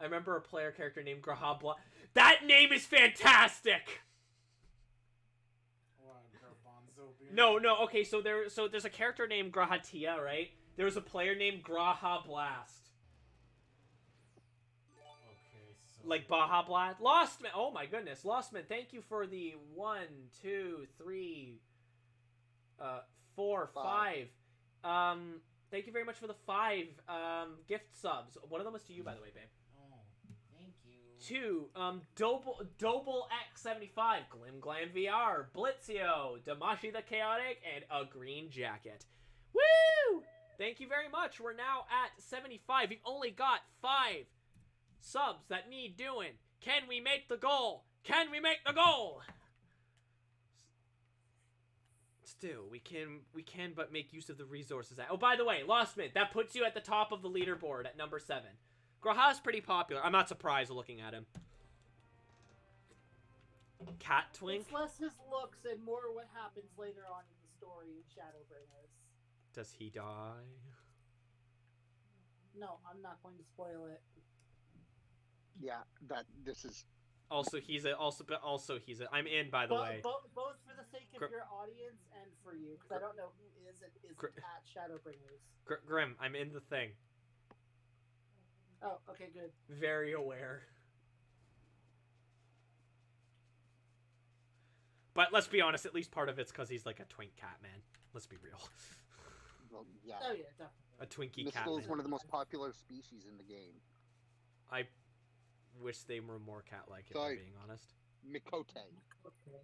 Speaker 1: I remember a player character named Grahabla. That name is fantastic!
Speaker 2: What, Garbanzo beer?
Speaker 1: No, okay, so there's a character named Grahatia, right? There's a player named Graha Blast.
Speaker 2: Okay,
Speaker 1: Like Baja Blast. Lostman. Oh my goodness. Lostman, thank you for the 1, 2, 3, 4, 5. Thank you very much for the 5 gift subs. One of them was to you, by the way, babe.
Speaker 2: Oh, thank you.
Speaker 1: 2, Doble X75, Glim Glam VR, Blitzio, Damashi the Chaotic, and a green jacket. Woo! Thank you very much. We're now at 75. We've only got 5 subs that need doing. Can we make the goal? Can we make the goal? Still, we can but make use of the resources. Oh, by the way, Lostman, that puts you at the top of the leaderboard at number 7. Graha's pretty popular. I'm not surprised looking at him. Cat Twink?
Speaker 3: It's less his looks and more what happens later on in the story in Shadowbringers.
Speaker 1: Does he die?
Speaker 3: No, I'm not going to spoil it.
Speaker 4: Yeah, this is.
Speaker 1: Also, he's a. I'm in, by the way.
Speaker 3: Both for the sake of your audience and for you, because I don't know who is and isn't at Shadowbringers.
Speaker 1: Grim, I'm in the thing.
Speaker 3: Oh, okay, good.
Speaker 1: Very aware. But let's be honest, at least part of it's because he's like a twink cat man. Let's be real.
Speaker 4: Well, yeah.
Speaker 3: Oh yeah, definitely.
Speaker 1: A Twinkie cat
Speaker 4: Mystical
Speaker 1: man.
Speaker 4: is one of the most popular species in the game.
Speaker 1: I wish they were more cat-like, if
Speaker 4: Sorry.
Speaker 1: I'm being honest.
Speaker 4: Mikote.
Speaker 3: Okay.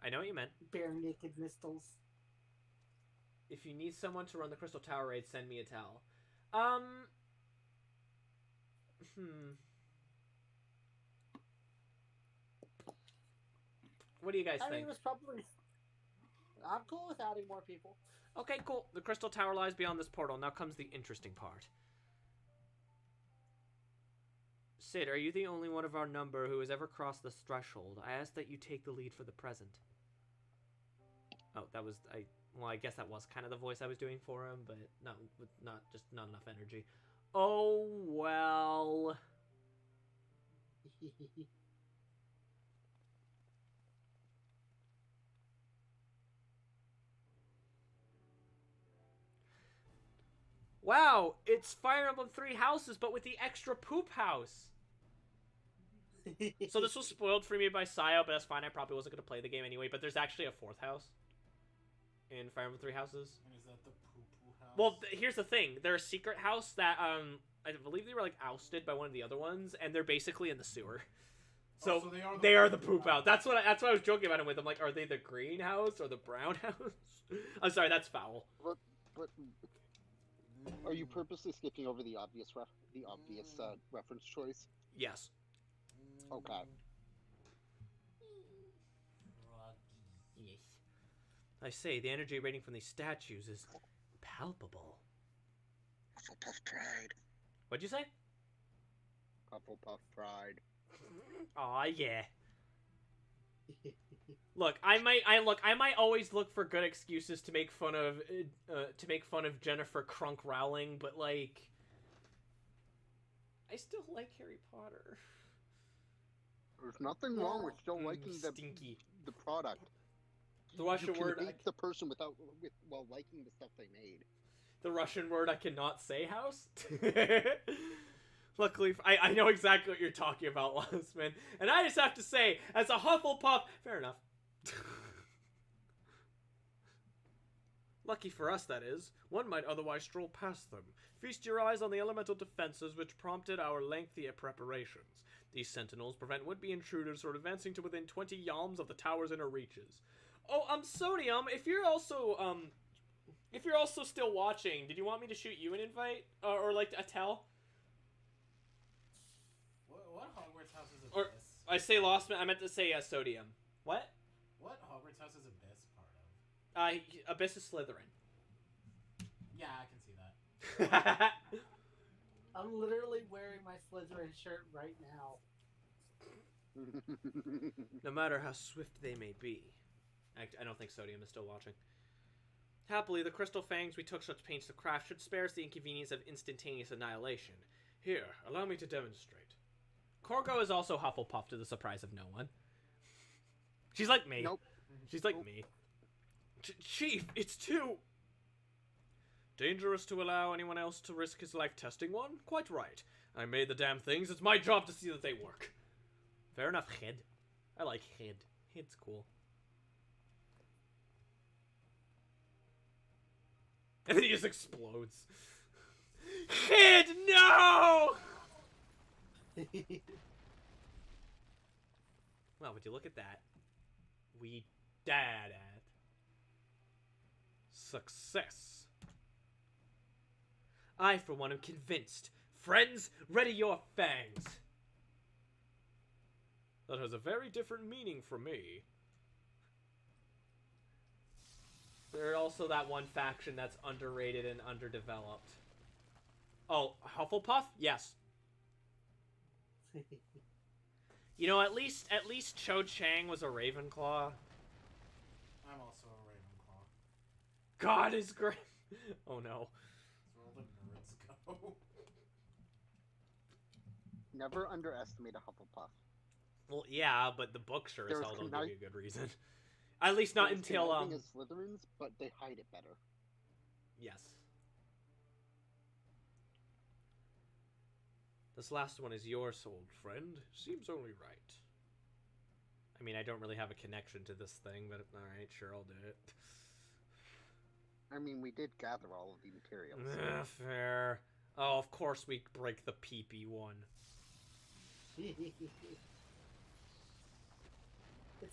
Speaker 1: I know what you meant.
Speaker 3: Bare naked mistles.
Speaker 1: If you need someone to run the Crystal Tower raid, send me a towel. What do you guys
Speaker 3: I mean,
Speaker 1: think?
Speaker 3: it was probably. I'm cool with adding more people.
Speaker 1: Okay, cool. The Crystal Tower lies beyond this portal. Now comes the interesting part. Sid, are you the only one of our number who has ever crossed this threshold? I ask that you take the lead for the present. Oh, that was... Well, I guess that was kind of the voice I was doing for him, but not enough energy. Oh, well... Wow, it's Fire Emblem 3 Houses, but with the extra poop house. So this was spoiled for me by Sayo, but that's fine. I probably wasn't going to play the game anyway, but there's actually a 4th house in Fire Emblem 3 Houses.
Speaker 2: And is that the poo-poo house?
Speaker 1: Well, here's the thing. They're a secret house that, I believe they were, like, ousted by one of the other ones, and they're basically in the sewer. So,
Speaker 2: so
Speaker 1: they are the poop house. That's what I was joking about him with. I'm like, are they the green house or the brown house? I'm sorry, that's foul.
Speaker 4: But are you purposely skipping over the obvious reference choice?
Speaker 1: Yes.
Speaker 4: Okay.
Speaker 1: Yes. I say, the energy rating from these statues is palpable.
Speaker 4: Hufflepuff pride.
Speaker 1: What'd you say?
Speaker 4: Hufflepuff pride.
Speaker 1: Aw, yeah. Look, I might always look for good excuses to make fun of Jennifer Crunk Rowling, but like, I still like Harry Potter.
Speaker 4: There's nothing wrong with still liking
Speaker 1: Stinky.
Speaker 4: the product.
Speaker 1: The Russian
Speaker 4: you
Speaker 1: word.
Speaker 4: can hate the person while liking the stuff they made.
Speaker 1: The Russian word I cannot say, house. Luckily, I know exactly what you're talking about, Lostman. And I just have to say, as a Hufflepuff, fair enough. Lucky for us, that is. One might otherwise stroll past them. Feast your eyes on the elemental defenses which prompted our lengthy preparations. These sentinels prevent would-be intruders from advancing to within 20 yalms of the tower's inner reaches. Oh, Sodium, if you're also still watching, did you want me to shoot you an invite? Or like a tell?
Speaker 2: What Hogwarts house is
Speaker 1: Or,
Speaker 2: Abyss?
Speaker 1: I say Lost Man, I meant to say Sodium. What?
Speaker 2: What Hogwarts house is Abyss part of?
Speaker 1: Abyss is Slytherin.
Speaker 2: Yeah, I can see that.
Speaker 3: I'm literally wearing my Slytherin shirt right now.
Speaker 1: No matter how swift they may be. I don't think Sodium is still watching. Happily, the crystal fangs we took such pains to craft should spare us the inconvenience of instantaneous annihilation. Here, allow me to demonstrate. Corgo is also Hufflepuff to the surprise of no one. She's like me.
Speaker 4: Nope.
Speaker 1: She's like me. Chief, it's too... Dangerous to allow anyone else to risk his life testing one? Quite right.
Speaker 6: I made the damn things. It's my job to see that they work.
Speaker 1: Fair enough, Hid. I like Hid. Hid's cool. And then he just explodes. Hid, no! Well, would you look at that? We dad at
Speaker 6: Success.
Speaker 1: I, for one, am convinced. Friends, ready your fangs.
Speaker 6: That has a very different meaning for me.
Speaker 1: There's also that one faction that's underrated and underdeveloped. Oh, Hufflepuff? Yes. You know, at least Cho Chang was a Ravenclaw.
Speaker 2: I'm also a Ravenclaw.
Speaker 1: God is great. Oh no.
Speaker 2: That's where all the nerds go.
Speaker 4: Never underestimate a Hufflepuff.
Speaker 1: Well, yeah, but the book sure as
Speaker 4: There's
Speaker 1: hell don't
Speaker 4: conniv-
Speaker 1: give you a good reason. At least not
Speaker 4: There's
Speaker 1: until
Speaker 4: conniving as Slytherins, but they hide it better.
Speaker 1: yes. This last one is yours, old friend.
Speaker 6: Seems only right.
Speaker 1: I mean, I don't really have a connection to this thing, but alright, sure, I'll do it.
Speaker 4: I mean, we did gather all of the materials.
Speaker 1: Fair. Oh, of course we break the PP one.
Speaker 3: It's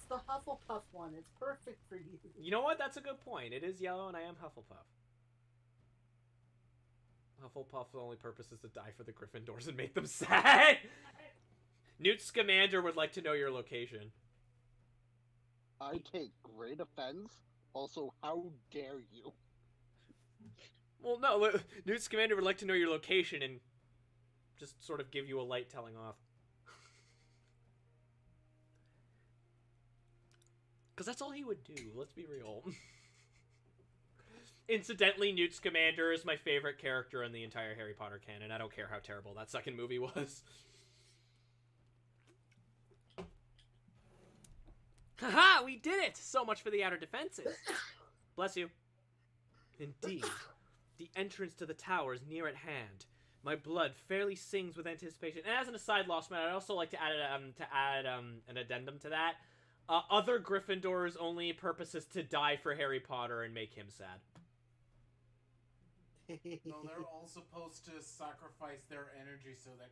Speaker 3: the Hufflepuff one. It's perfect for you.
Speaker 1: You know what? That's a good point. It is yellow, and I am Hufflepuff. Hufflepuff's only purpose is to die for the Gryffindors and make them sad. Newt Scamander would like to know your location.
Speaker 4: I take great offense. Also, how dare you?
Speaker 1: Well, no, Newt Scamander would like to know your location and just sort of give you a light telling off. Because that's all he would do, let's be real. Incidentally, Newt Scamander is my favorite character in the entire Harry Potter canon. I don't care how terrible that second movie was. Haha, we did it! So much for the outer defenses. Bless you. Indeed. The entrance to the tower is near at hand. My blood fairly sings with anticipation. And as an aside, Lost Man, I'd also like to add an addendum to that. Other Gryffindors' only purpose is to die for Harry Potter and make him sad.
Speaker 2: No, they're all supposed to sacrifice their energy so that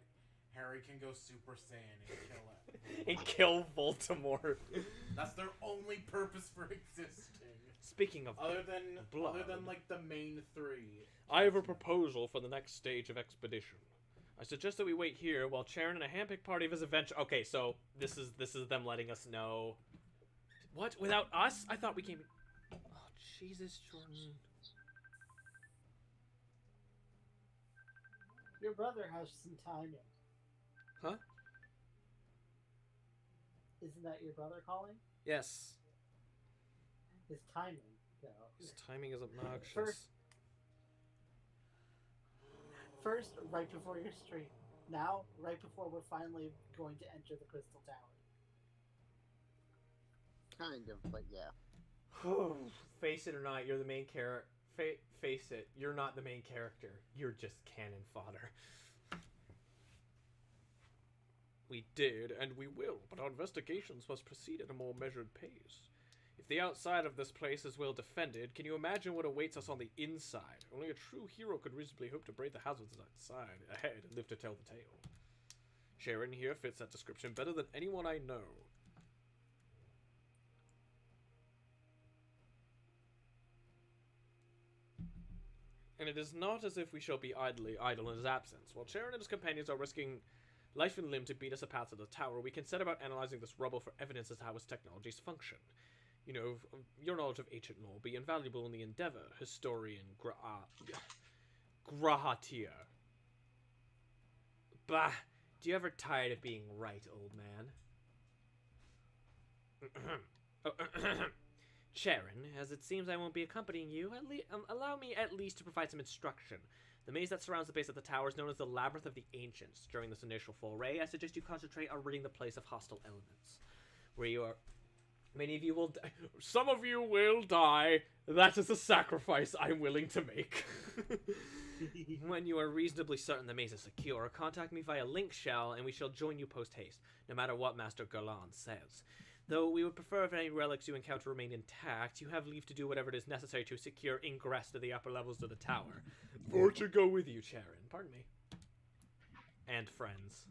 Speaker 2: Harry can go Super Saiyan and kill it.
Speaker 1: And kill Voldemort.
Speaker 2: That's their only purpose for existing.
Speaker 1: Speaking of
Speaker 2: Other
Speaker 1: blood.
Speaker 2: than like the main three.
Speaker 6: I have a proposal for the next stage of expedition. I suggest that we wait here while Charon and a handpicked party of his adventure.
Speaker 1: Okay, so this is them letting us know. What? Without us? I thought we came. Oh Jesus, Jordan.
Speaker 3: Your brother has some timing.
Speaker 1: Huh?
Speaker 3: Isn't that your brother calling?
Speaker 1: Yes.
Speaker 3: His timing, though.
Speaker 6: His timing is obnoxious.
Speaker 3: First, right before your stream. Now, right before we're finally going to enter the Crystal Tower.
Speaker 4: Kind of, but yeah.
Speaker 1: Face it or not, you're the main character. Face it, you're not the main character. You're just cannon fodder.
Speaker 6: We did, and we will, but our investigations must proceed at a more measured pace. If the outside of this place is well defended, can you imagine what awaits us on the inside? Only a true hero could reasonably hope to brave the hazards outside, ahead, and live to tell the tale. Sharon here fits that description better than anyone I know. And it is not as if we shall be idle in his absence. While Sharon and his companions are risking life and limb to beat us a path to the tower, we can set about analyzing this rubble for evidence as to how its technologies function. You know, your knowledge of ancient lore will be invaluable in the endeavor, historian Grahatia.
Speaker 1: Bah, do you ever tired of being right, old man? Charon, as it seems I won't be accompanying you, allow me at least to provide some instruction. The maze that surrounds the base of the tower is known as the Labyrinth of the Ancients. During this initial foray, I suggest you concentrate on ridding the place of hostile elements. Where you are... Many of you will die.
Speaker 6: Some of you will die. That is a sacrifice I'm willing to make.
Speaker 1: When you are reasonably certain the maze is secure, contact me via link shell, and we shall join you post-haste, no matter what Master Galan says. Though we would prefer if any relics you encounter remain intact, you have leave to do whatever it is necessary to secure ingress to the upper levels of the tower. Fortune go with you, Charon. Pardon me. And friends.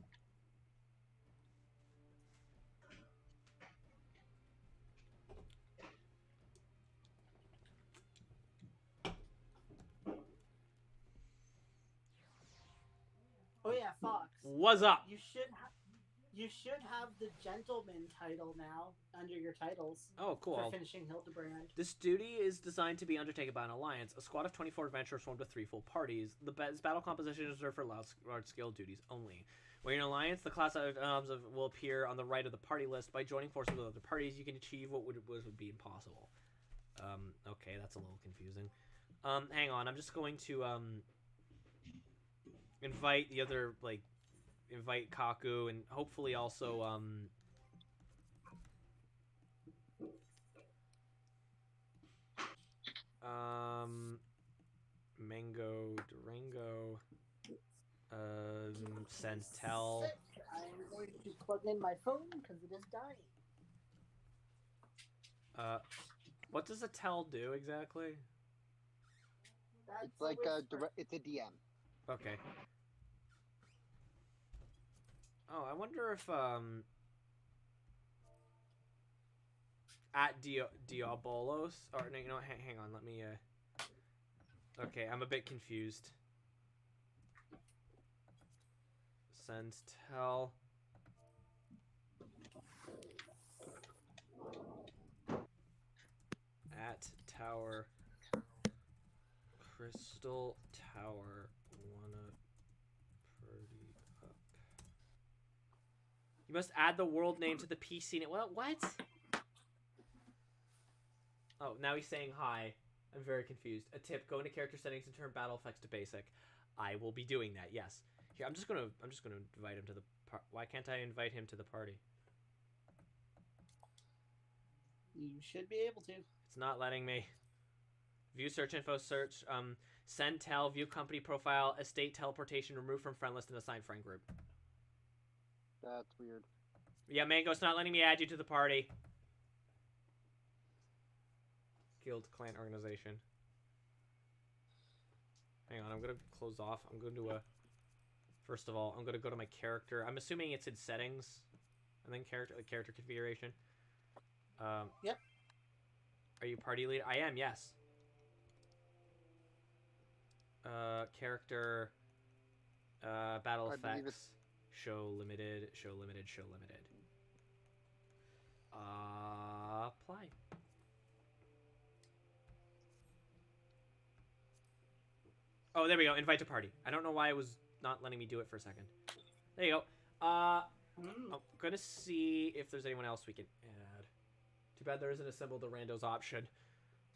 Speaker 3: Oh yeah, Fox.
Speaker 1: What's up?
Speaker 3: You should have the gentleman title now under your titles.
Speaker 1: Oh, cool.
Speaker 3: For finishing Hildbrand.
Speaker 1: This duty is designed to be undertaken by an alliance. A squad of 24 adventurers formed of 3 full parties. The battle composition is reserved for large-scale duties only. When you're in an alliance, the class items will appear on the right of the party list. By joining forces with other parties, you can achieve what would be impossible. Okay, that's a little confusing. Hang on, I'm just going to invite the other, like, invite Kaku, and hopefully also Mango, Durango, Sentel.
Speaker 3: I'm going to plug in my phone because it is dying.
Speaker 1: What does a tell do exactly?
Speaker 3: That's
Speaker 4: It's like it's a DM.
Speaker 1: Okay. Oh, I wonder if at Diabolos, or no, you know, hang on, let me okay, I'm a bit confused. Send tell. At tower. Crystal Tower. Wanna party up. You must add the world name to the PC name. What? Oh, now he's saying hi. I'm very confused. A tip: go into character settings and turn battle effects to basic. I will be doing that. Yes. Here, I'm just gonna invite him to the. Why can't I invite him to the party?
Speaker 3: You should be able to.
Speaker 1: It's not letting me. View search info search. Send tell. View company profile. Estate teleportation. Remove from friend list and assign friend group.
Speaker 4: That's weird.
Speaker 1: Yeah, Mango, it's not letting me add you to the party. Guild clan organization. Hang on, I'm gonna close off. I'm going to first of all, I'm gonna go to my character. I'm assuming it's in settings, and then character configuration.
Speaker 3: Yep.
Speaker 1: Are you party leader? I am. Yes. Character. Battle effects. Show limited. Show limited. Show limited. Apply. Oh, there we go. Invite to party. I don't know why it was not letting me do it for a second. There you go. I'm gonna see if there's anyone else we can add. Too bad there isn't assemble the randos option.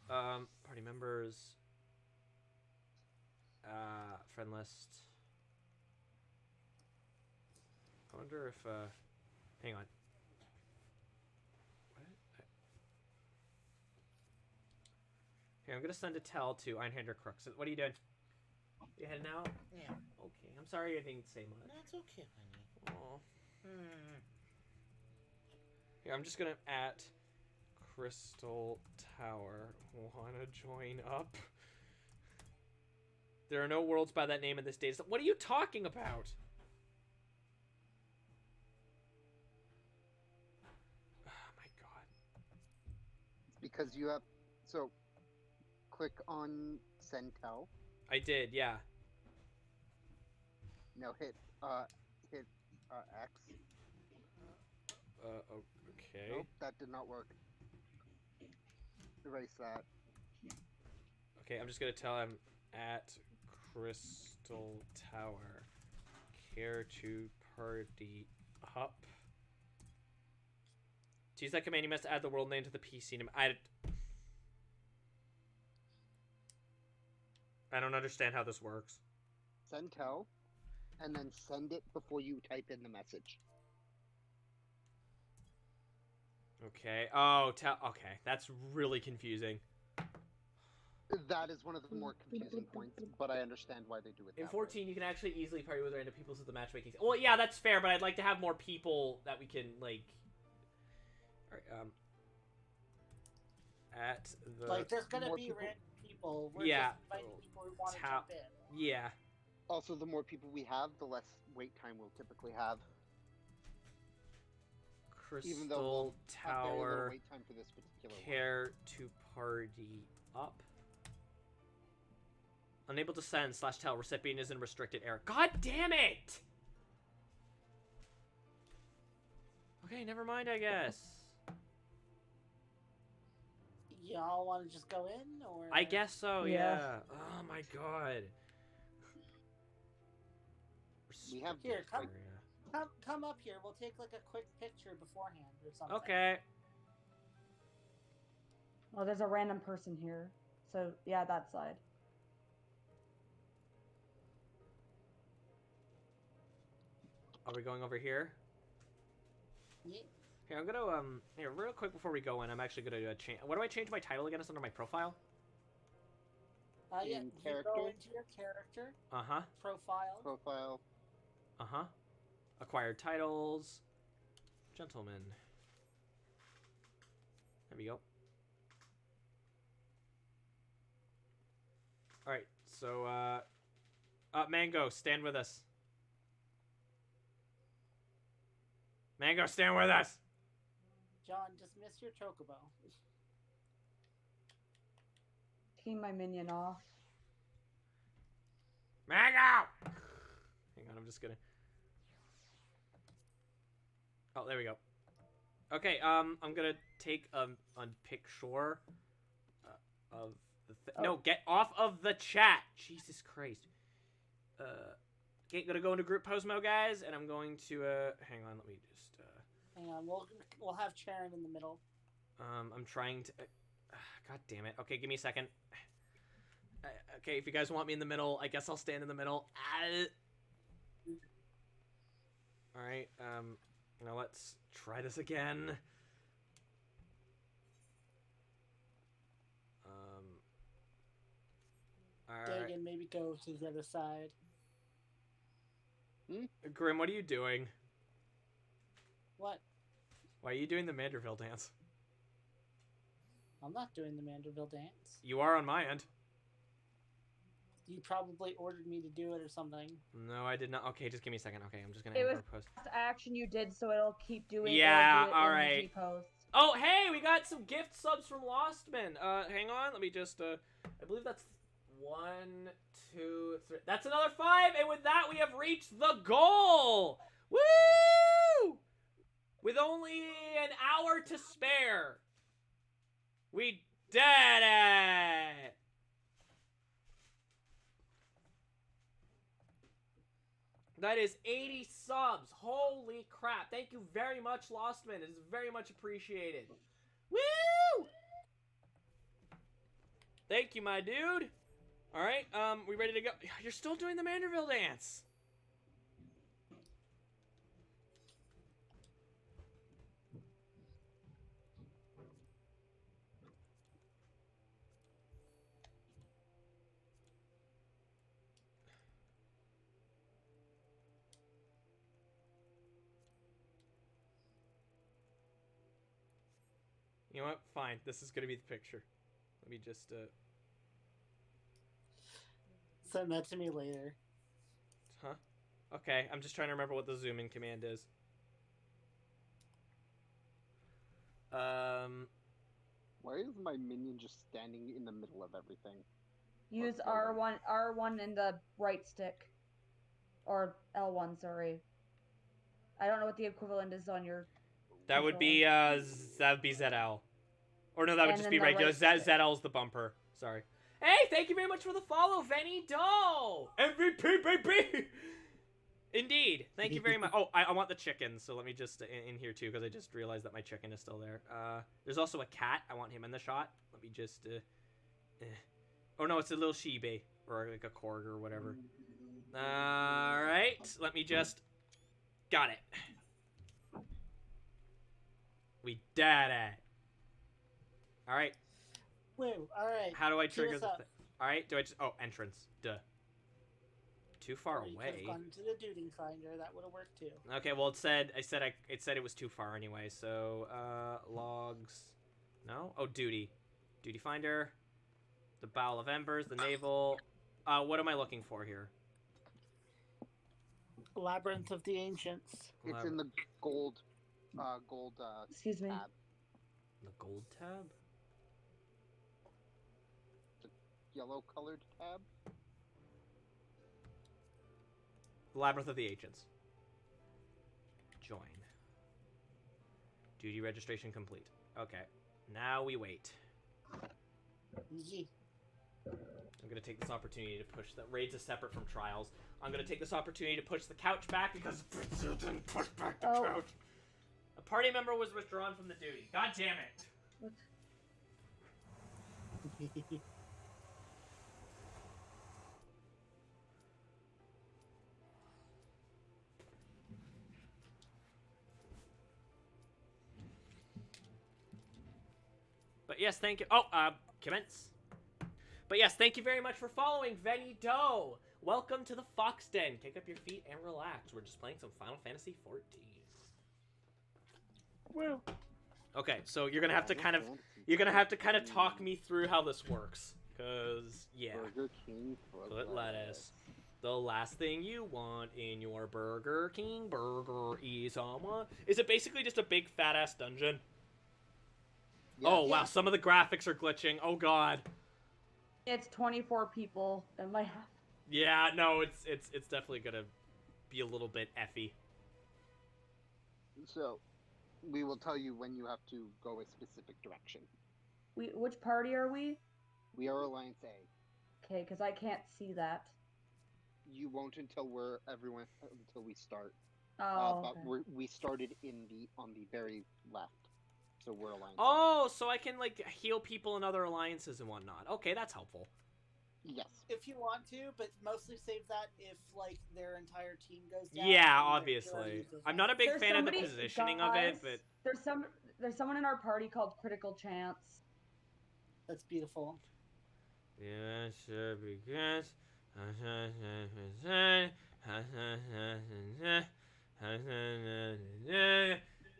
Speaker 1: Party members. Friend list. I wonder if, hang on. What? Okay, I'm gonna send a tell to Einhander Crooks. What are you doing? You heading out?
Speaker 2: Yeah.
Speaker 1: Okay, I'm sorry I didn't say much.
Speaker 2: That's okay, honey.
Speaker 1: Aw. Here, I'm just gonna at Crystal Tower. Wanna join up? There are no worlds by that name in this data. What are you talking about? Oh my god.
Speaker 4: It's because you have. So, click on send tell.
Speaker 1: I did, yeah.
Speaker 4: Now hit X.
Speaker 1: Okay.
Speaker 4: Nope, that did not work. Erase that.
Speaker 1: Okay, I'm just gonna tell him at Crystal Tower. Care to party up. To use that command, you must add the world name to the PC name. I don't understand how this works.
Speaker 4: Send tell, and then send it before you type in the message.
Speaker 1: Okay. Oh, okay. That's really confusing.
Speaker 4: That is one of the more confusing points, but I understand why they do it.
Speaker 1: In
Speaker 4: that
Speaker 1: 14, you can actually easily party with random people, so the matchmaking. Well, yeah, that's fair, but I'd like to have more people that we can like. All right, at the
Speaker 3: Like, there's gonna
Speaker 4: more
Speaker 3: be
Speaker 4: people-
Speaker 3: random people. We're
Speaker 1: Yeah.
Speaker 3: just inviting people who want to
Speaker 1: Ta-
Speaker 3: jump in.
Speaker 1: yeah.
Speaker 4: Also, the more people we have, the less wait time we'll typically have. Even though
Speaker 1: Crystal
Speaker 4: we'll have very little
Speaker 1: Tower
Speaker 4: wait time for this particular one.
Speaker 1: care to party up. Unable to send / tell recipient is in restricted area. God damn it! Okay, never mind, I guess.
Speaker 3: Y'all want to just go in, or?
Speaker 1: I guess so,
Speaker 5: Yeah.
Speaker 1: yeah. Oh my god.
Speaker 4: We have
Speaker 3: Here, come-
Speaker 1: Restricted
Speaker 3: Come up here. We'll take like a quick picture beforehand or something.
Speaker 1: area. Okay.
Speaker 5: Oh, there's a random person here. So yeah, that side.
Speaker 1: Are we going over here?
Speaker 3: Yeah.
Speaker 1: Here, I'm gonna, here, real quick before we go in, I'm actually gonna change. What do I change my title again? It's under my profile?
Speaker 3: Yeah.
Speaker 4: In
Speaker 3: You
Speaker 4: character?
Speaker 3: go into your character
Speaker 1: Uh-huh.
Speaker 3: profile.
Speaker 4: Profile.
Speaker 1: Uh-huh. Acquired titles. Gentlemen. There we go. Alright, so, Mango, stand with us. Mango, stand with us!
Speaker 3: John, dismiss your chocobo.
Speaker 5: Taking my minion off.
Speaker 1: Mango! Hang on, I'm just gonna... Oh, there we go. Okay, I'm gonna take a picture of the No, get off of the chat! Jesus Christ. Okay, gonna go into group pose mode, guys, and I'm going to, hang on, let me just,
Speaker 3: Hang on, we'll have Sharon in the middle.
Speaker 1: I'm trying to, god damn it. Okay, give me a second. Okay, if you guys want me in the middle, I guess I'll stand in the middle. Alright, now let's try this again. Alright.
Speaker 3: Dagan, maybe go to the other side.
Speaker 1: Grim, what are you doing?
Speaker 3: What?
Speaker 1: Why are you doing the Manderville dance?
Speaker 3: I'm not doing the Manderville dance.
Speaker 1: You are on my end.
Speaker 3: You probably ordered me to do it or something.
Speaker 1: No, I did not. Okay, just give me a second. Okay, I'm just gonna
Speaker 5: It
Speaker 1: end
Speaker 5: was
Speaker 1: our post.
Speaker 5: last action you did, so it'll keep doing.
Speaker 1: Yeah,
Speaker 5: it'll do it in the
Speaker 1: alright.
Speaker 5: G-post.
Speaker 1: Oh, hey, we got some gift subs from Lostman. Hang on, let me just, I believe that's 1, 2, 3. That's another 5, and with that, we have reached the goal! Woo! With only an hour to spare. We did it! That is 80 subs. Holy crap. Thank you very much, Lostman. It is very much appreciated. Woo! Thank you, my dude. All right, we ready to go? You're still doing the Manderville dance. You know what? Fine. This is gonna be the picture. Let me just,
Speaker 3: Send that to me later.
Speaker 1: Huh? Okay, I'm just trying to remember what the zoom in command is.
Speaker 4: Why is my minion just standing in the middle of everything?
Speaker 5: Use
Speaker 4: Okay.
Speaker 5: R1 in the right stick, or L1. Sorry. I don't know what the equivalent is on your.
Speaker 1: That would be, ZL. Or no, that would
Speaker 5: And
Speaker 1: just
Speaker 5: then
Speaker 1: be
Speaker 5: the
Speaker 1: regular.
Speaker 5: right stick.
Speaker 1: ZL's the bumper. Sorry. Hey, thank you very much for the follow, Venny Doe! MVP, baby! Indeed. Thank you very much. Oh, I want the chicken, so let me just in here too, because I just realized that my chicken is still there. There's also a cat. I want him in the shot. Let me just, Oh no, it's a little shibe, or like a corg or whatever. Alright, let me just... Got it. We did it. Alright.
Speaker 3: Woo. All right.
Speaker 1: How do I
Speaker 3: Cue
Speaker 1: trigger
Speaker 3: us
Speaker 1: the
Speaker 3: up.
Speaker 1: thing? All right. Do I just? Oh, entrance. Duh. Too far
Speaker 3: Or you could have
Speaker 1: away.
Speaker 3: gone to the duty finder. That would have worked too.
Speaker 1: Okay. Well, it said it was too far anyway. So logs. No. Oh, duty. Duty finder. The Bowl of Embers. The naval. What am I looking for here?
Speaker 3: Labyrinth of the Ancients.
Speaker 4: It's in the gold,
Speaker 5: Excuse me.
Speaker 4: tab.
Speaker 1: The gold tab.
Speaker 4: Yellow colored tab.
Speaker 1: Labyrinth of the Ancients. Join. Duty registration complete. Okay. Now we wait.
Speaker 3: Yee.
Speaker 1: I'm gonna take this opportunity to push the raids is separate from trials. I'm gonna take this opportunity to push the couch back because you didn't push back the couch. A party member was withdrawn from the duty. God damn it!
Speaker 5: What?
Speaker 1: But yes, thank you. Oh, commence. But yes, thank you very much for following Venny Doe. Welcome to the Fox Den. Kick up your feet and relax. We're just playing some Final Fantasy 14.
Speaker 3: Woo.
Speaker 1: Okay, so you're gonna have to kind of talk me through how this works, cause yeah.
Speaker 4: Burger King.
Speaker 1: Put lettuce. The last thing you want in your Burger King burger is it basically just a big fat ass dungeon?
Speaker 4: Yeah.
Speaker 1: Oh wow, some of the graphics are glitching. Oh god.
Speaker 5: It's 24 people in my house.
Speaker 1: Yeah, no, it's definitely gonna be a little bit effy.
Speaker 4: So, we will tell you when you have to go a specific direction.
Speaker 5: Which party are we?
Speaker 4: We are Alliance A.
Speaker 5: Okay, because I can't see that.
Speaker 4: You won't until we start.
Speaker 5: Oh,
Speaker 4: But
Speaker 5: okay.
Speaker 4: we started on the very left, so we're Alliance.
Speaker 1: Oh, so I can like heal people in other alliances and whatnot. Okay, that's helpful.
Speaker 4: A. Yes.
Speaker 3: If you want to, but mostly save that if like their entire team goes down.
Speaker 1: Yeah,
Speaker 3: and they're
Speaker 1: obviously.
Speaker 3: used as
Speaker 1: I'm not a big
Speaker 5: There's
Speaker 1: fan of the
Speaker 5: somebody-
Speaker 1: positioning of it,
Speaker 5: guys,
Speaker 1: but
Speaker 5: there's someone in our party called Critical Chance.
Speaker 3: That's beautiful.
Speaker 1: yeah, sure because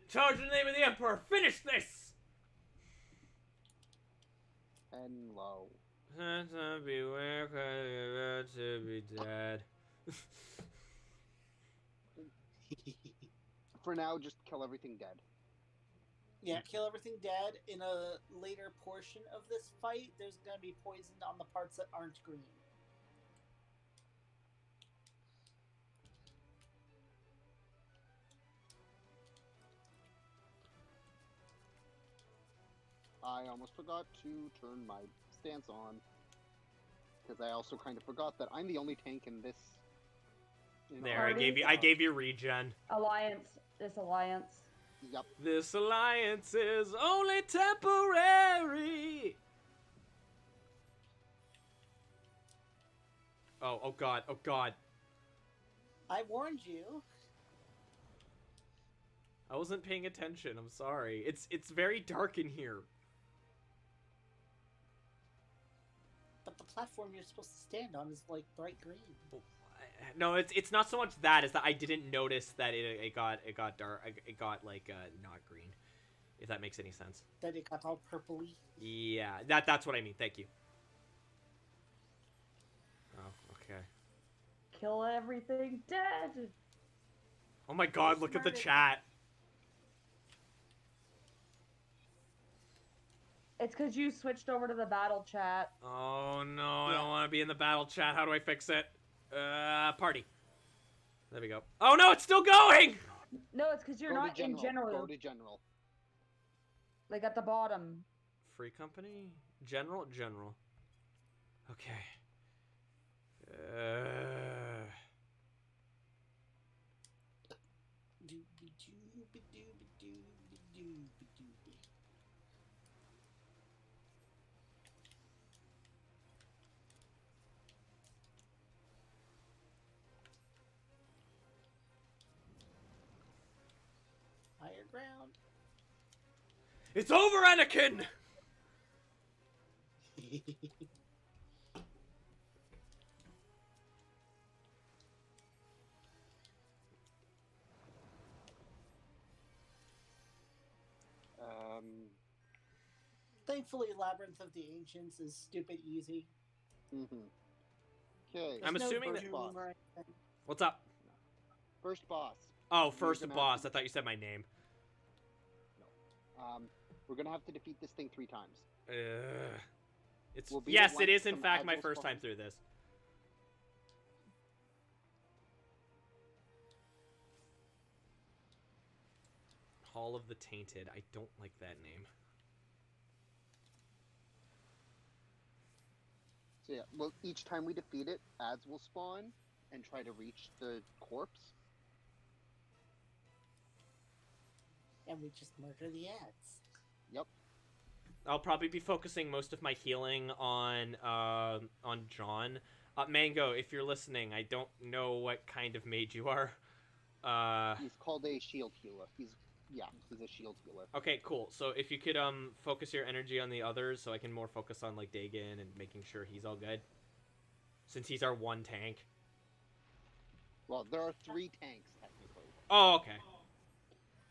Speaker 1: charge in the name of the Emperor. Finish this.
Speaker 4: And low.
Speaker 1: Beware, 'cause you're about to be dead.
Speaker 4: For now, just kill everything dead.
Speaker 3: Yeah, kill everything dead. In a later portion of this fight, there's going to be poison on the parts that aren't green.
Speaker 4: I almost forgot to turn my stance on. Because I also kind of forgot that I'm the only tank in this.
Speaker 1: There, I gave you regen.
Speaker 5: This alliance.
Speaker 4: Yep.
Speaker 1: This alliance is only temporary. Oh god, oh god.
Speaker 3: I warned you.
Speaker 1: I wasn't paying attention. I'm sorry. It's very dark in here.
Speaker 3: But the platform you're supposed to stand on is like bright green.
Speaker 1: No, it's not so much that is that I didn't notice that it got dark. It got like not green. If that makes any sense.
Speaker 3: That it got all purpley.
Speaker 1: Yeah, that's what I mean. Thank you. Oh, okay.
Speaker 5: Kill everything dead.
Speaker 1: Oh my god, look at the chat.
Speaker 5: It's because you switched over to the battle chat.
Speaker 1: Oh no, I don't want to be in the battle chat. How do I fix it? Party. There we go. Oh no, it's still going!
Speaker 5: No, it's because you're not in general.
Speaker 4: Go to general.
Speaker 5: Like at the bottom.
Speaker 1: Free company? General? General. Okay.
Speaker 3: Higher ground.
Speaker 1: It's over, Anakin!
Speaker 3: Thankfully, Labyrinth of the Ancients is stupid easy.
Speaker 4: Mm-hmm. Okay.
Speaker 1: I'm
Speaker 3: There's no
Speaker 1: assuming that-
Speaker 3: doom
Speaker 4: boss.
Speaker 3: or anything.
Speaker 1: What's up?
Speaker 4: First boss.
Speaker 1: Oh,
Speaker 4: You're
Speaker 1: first
Speaker 4: gonna
Speaker 1: boss.
Speaker 4: have
Speaker 1: I
Speaker 4: to-
Speaker 1: thought you said my name.
Speaker 4: We're gonna have to defeat this thing 3 times.
Speaker 1: It's
Speaker 4: We'll beat
Speaker 1: yes,
Speaker 4: it
Speaker 1: it is
Speaker 4: once,
Speaker 1: in
Speaker 4: some
Speaker 1: fact my
Speaker 4: ads will
Speaker 1: first time
Speaker 4: spawn.
Speaker 1: through this. Hall of the Tainted. I don't like that name.
Speaker 4: So yeah, well, each time we defeat it, ads will spawn and try to reach the corpse.
Speaker 3: And we just murder the ads.
Speaker 4: Yep.
Speaker 1: I'll probably be focusing most of my healing on John. Mango, if you're listening, I don't know what kind of mage you are.
Speaker 4: He's called a shield healer. He's a shield healer.
Speaker 1: Okay, cool. So if you could focus your energy on the others, so I can more focus on like Dagon and making sure he's all good, since he's our one tank.
Speaker 4: Well, there are 3 tanks technically.
Speaker 1: Oh, okay.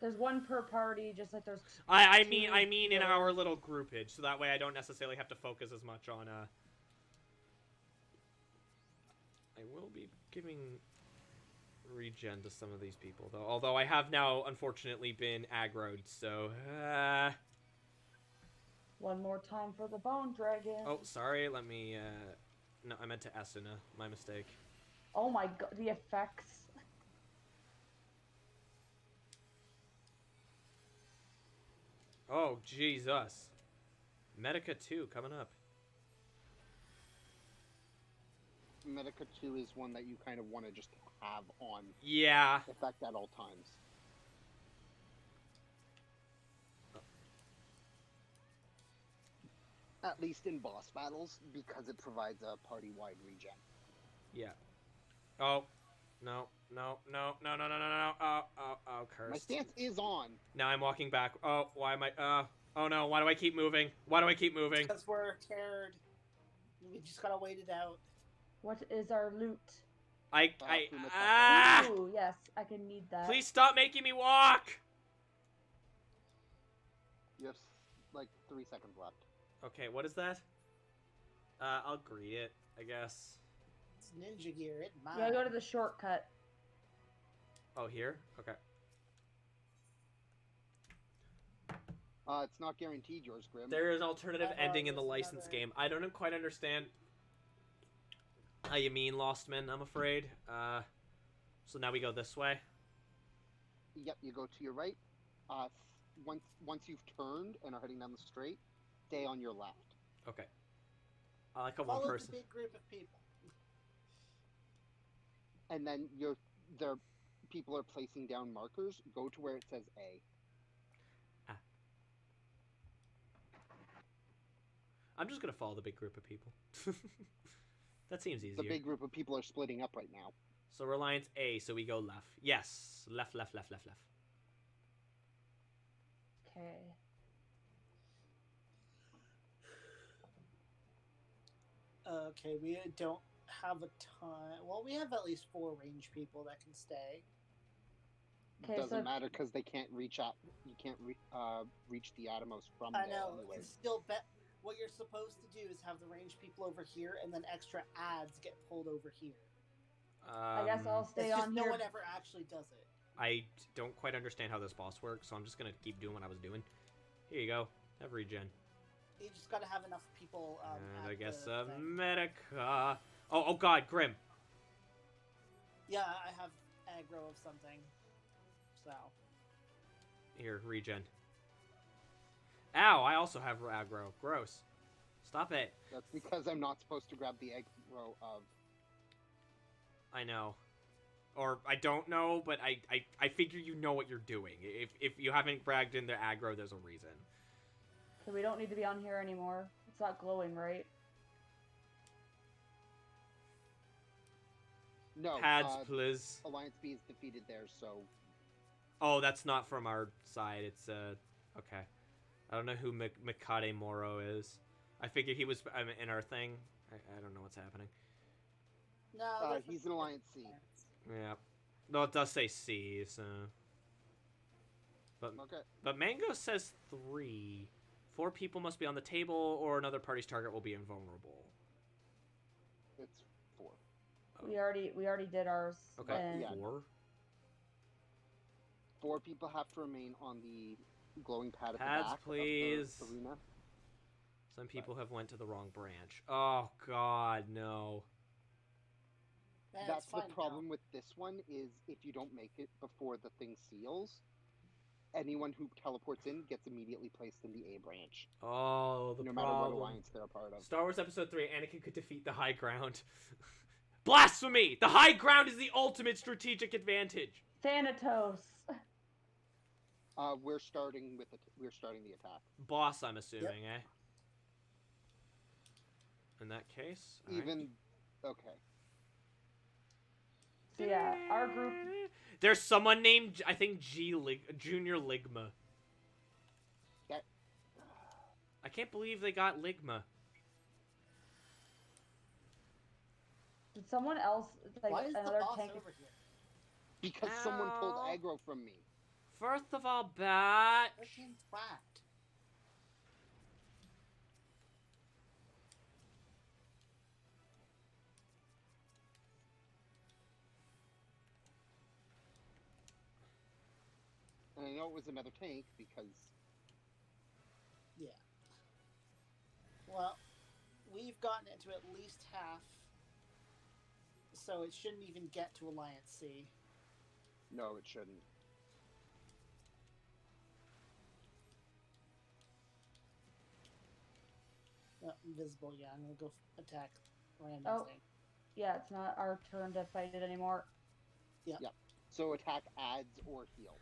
Speaker 5: There's one per party, just like there's.
Speaker 1: I
Speaker 5: two
Speaker 1: mean in
Speaker 5: healers.
Speaker 1: our little groupage, so that way I don't necessarily have to focus as much on I will be giving regen to some of these people though. Although I have now unfortunately been aggroed, so
Speaker 5: One more time for the bone dragon.
Speaker 1: oh, sorry, let me no, I meant to Esuna. My mistake.
Speaker 5: Oh my god, the effects.
Speaker 1: Oh, Jesus. Medica 2 coming up.
Speaker 4: Medica 2 is one that you kind of want to just have on
Speaker 1: Yeah.
Speaker 4: effect at all times. At least in boss battles, because it provides a party-wide regen.
Speaker 1: Yeah. Oh. No. No. No. No. No. No. No. No. Oh. Oh. Oh. Cursed.
Speaker 4: My stance is on.
Speaker 1: Now I'm walking back. Oh. Why am I? Oh no. Why do I keep moving? Why do I keep moving?
Speaker 3: Because we're scared. We just gotta wait it out.
Speaker 5: What is our loot?
Speaker 1: Ah!
Speaker 5: Ooh, yes, I can need that.
Speaker 1: Please stop making me walk!
Speaker 4: You have like 3 seconds left.
Speaker 1: Okay, what is that? I'll greet it, I guess.
Speaker 3: It's ninja gear. It mine.
Speaker 5: Yeah, go to the shortcut.
Speaker 1: Oh, here? Okay.
Speaker 4: It's not guaranteed yours, Grim.
Speaker 1: There is an alternative ending in the
Speaker 3: there's
Speaker 1: license
Speaker 3: another.
Speaker 1: game. I don't quite understand how you mean, Lostman, I'm afraid. So now we go this way.
Speaker 4: Yep, you go to your right. Once you've turned and are heading down the straight, stay on your left.
Speaker 1: Okay. I like a
Speaker 3: Follow
Speaker 1: one person.
Speaker 3: the big group of people.
Speaker 4: And then people are placing down markers. Go to where it says A.
Speaker 1: I'm just gonna follow the big group of people. That seems easier.
Speaker 4: The big group of people are splitting up right now.
Speaker 1: So Reliance A, so we go left. Yes, left, left, left, left, left.
Speaker 5: Okay.
Speaker 3: Okay, we don't have a ton. Well, we have at least 4 range people that can stay.
Speaker 5: Okay,
Speaker 4: Doesn't
Speaker 5: so
Speaker 4: matter because they can't reach out. You can't reach the Atomos from
Speaker 3: I
Speaker 4: there
Speaker 3: know.
Speaker 4: anyway.
Speaker 3: It's still what you're supposed to do is have the range people over here, and then extra ads get pulled over here.
Speaker 5: I guess I'll stay
Speaker 3: It's just
Speaker 5: on
Speaker 3: no
Speaker 5: here.
Speaker 3: one ever actually does it.
Speaker 1: I don't quite understand how this boss works, so I'm just gonna keep doing what I was doing. Here you go. Have regen.
Speaker 3: You just gotta have enough people.
Speaker 1: And
Speaker 3: at
Speaker 1: I guess
Speaker 3: the thing.
Speaker 1: Medica. Oh God, Grim.
Speaker 3: Yeah, I have aggro of something. So.
Speaker 1: Here, regen. Ow, I also have aggro. Gross. Stop it.
Speaker 4: That's because I'm not supposed to grab the aggro of.
Speaker 1: I know. Or I don't know, but I figure you know what you're doing. If you haven't bragged in the aggro, there's a reason.
Speaker 5: Okay, we don't need to be on here anymore. It's not glowing, right?
Speaker 4: No.
Speaker 1: Pads, please.
Speaker 4: Alliance B is defeated there, so.
Speaker 1: Oh, that's not from our side. It's okay. I don't know who Mikade Moro is. I figured he was in our thing. I don't know what's happening.
Speaker 3: No, they're
Speaker 4: He's in Alliance C.
Speaker 1: Yeah. Well, it does say C, so...
Speaker 4: Okay.
Speaker 1: But Mango says 3. 4 people must be on the table, or another party's target will be invulnerable.
Speaker 4: It's 4.
Speaker 5: We already did ours.
Speaker 1: Okay,
Speaker 5: and-
Speaker 4: Yeah.
Speaker 1: 4.
Speaker 4: 4 people have to remain on the glowing pad at
Speaker 1: Pads,
Speaker 4: the back
Speaker 1: please.
Speaker 4: of the arena.
Speaker 1: Some people have went to the wrong branch. Oh, God, no.
Speaker 3: Man,
Speaker 4: That's
Speaker 3: it's
Speaker 4: the
Speaker 3: fine
Speaker 4: problem with this one is if you don't make it before the thing seals, anyone who teleports in gets immediately placed in the A branch,
Speaker 1: Oh, the
Speaker 4: no
Speaker 1: problem.
Speaker 4: matter what alliance they're a part of.
Speaker 1: Star Wars Episode 3, Anakin could defeat the high ground. Blasphemy! The high ground is the ultimate strategic advantage.
Speaker 5: Thanatos.
Speaker 4: We're starting the attack.
Speaker 1: Boss, I'm assuming, eh? In that case, all right.
Speaker 4: Even okay.
Speaker 5: So yeah, our group.
Speaker 1: There's someone named, I think, Junior Ligma.
Speaker 4: That
Speaker 1: I can't believe they got Ligma.
Speaker 5: Did someone else like
Speaker 3: Why is the
Speaker 5: another
Speaker 3: boss
Speaker 5: tank?
Speaker 3: over here?
Speaker 4: because someone pulled
Speaker 1: Ow.
Speaker 4: aggro from me.
Speaker 1: First of all, batch.
Speaker 3: Freaking twat.
Speaker 4: And I know it was another tank because
Speaker 3: Yeah. Well, we've gotten it to at least half, so it shouldn't even get to Alliance C.
Speaker 4: no, it shouldn't.
Speaker 3: Oh, invisible, yeah, I'm gonna go attack random
Speaker 5: Oh.
Speaker 3: thing.
Speaker 5: Yeah, it's not our turn to fight it anymore.
Speaker 4: So attack adds or heal.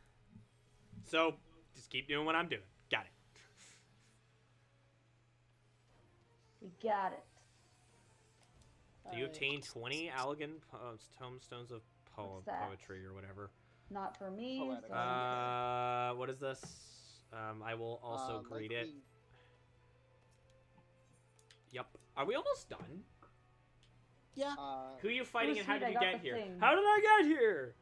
Speaker 1: So, just keep doing what I'm doing. Got it.
Speaker 5: We got it.
Speaker 1: Do you
Speaker 3: Alright.
Speaker 1: obtain 20 elegant tomestones of
Speaker 5: What's that?
Speaker 1: poetry or whatever?
Speaker 5: Not for me.
Speaker 4: Poetic.
Speaker 5: So
Speaker 1: What is this? I will also greet it.
Speaker 4: Likely-
Speaker 1: Yep. Are we almost done?
Speaker 3: Yeah,
Speaker 1: Who are you fighting
Speaker 5: Oh,
Speaker 1: and how
Speaker 5: sweet,
Speaker 1: did
Speaker 5: I
Speaker 1: you
Speaker 5: got
Speaker 1: get
Speaker 5: the
Speaker 1: here?
Speaker 5: thing.
Speaker 1: How did I get here?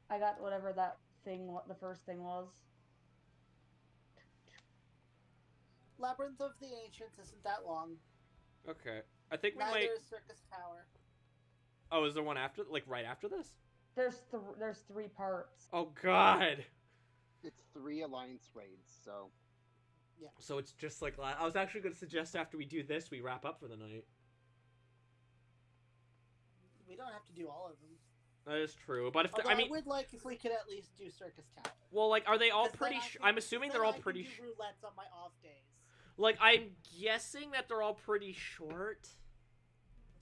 Speaker 5: I got whatever that thing, what the first thing was.
Speaker 3: Labyrinth of the Ancients isn't that long.
Speaker 1: Okay. I think we
Speaker 3: Neither
Speaker 1: might...
Speaker 3: is Circus Tower.
Speaker 1: Oh, is there one after... Like, right after this?
Speaker 5: There's 3 parts.
Speaker 1: Oh, God.
Speaker 4: It's 3 alliance raids, so
Speaker 1: So it's just like... I was actually going to suggest after we do this, we wrap up for the night.
Speaker 3: We don't have to do all of them.
Speaker 1: That is true. But if...
Speaker 3: Although
Speaker 1: I mean...
Speaker 3: would like if we could at least do Circus Tower.
Speaker 1: Well, like, are they all
Speaker 3: 'Cause then
Speaker 1: pretty...
Speaker 3: I can-
Speaker 1: I'm assuming
Speaker 3: then
Speaker 1: they're all
Speaker 3: I can
Speaker 1: pretty...
Speaker 3: do roulettes on my off days.
Speaker 1: Like, I'm guessing that they're all pretty short.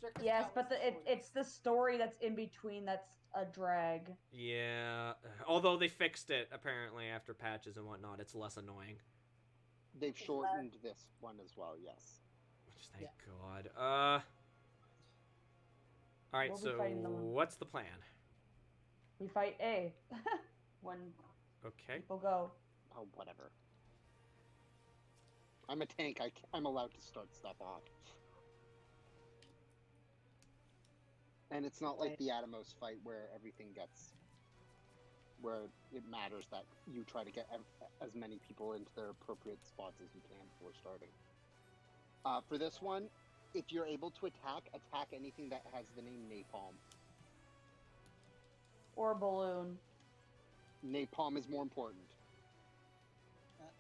Speaker 3: Circus
Speaker 5: Yes,
Speaker 3: Tower's
Speaker 5: but
Speaker 3: the
Speaker 5: it's the story that's in between that's a drag.
Speaker 1: Yeah. Although they fixed it, apparently, after patches and whatnot. It's less annoying.
Speaker 4: they've shortened this one as well. Yes.
Speaker 1: Which, thank God. Alright,
Speaker 5: We'll be
Speaker 1: so
Speaker 5: fighting them.
Speaker 1: what's the plan?
Speaker 5: We fight A when
Speaker 1: Okay.
Speaker 5: people go.
Speaker 4: Oh, whatever. I'm a tank. I'm allowed to start stuff off. And it's not like
Speaker 3: Right.
Speaker 4: the Atomos fight where everything gets... where it matters that you try to get as many people into their appropriate spots as you can before starting. For this one, if you're able to attack anything that has the name Napalm.
Speaker 5: Or balloon.
Speaker 4: Napalm is more important,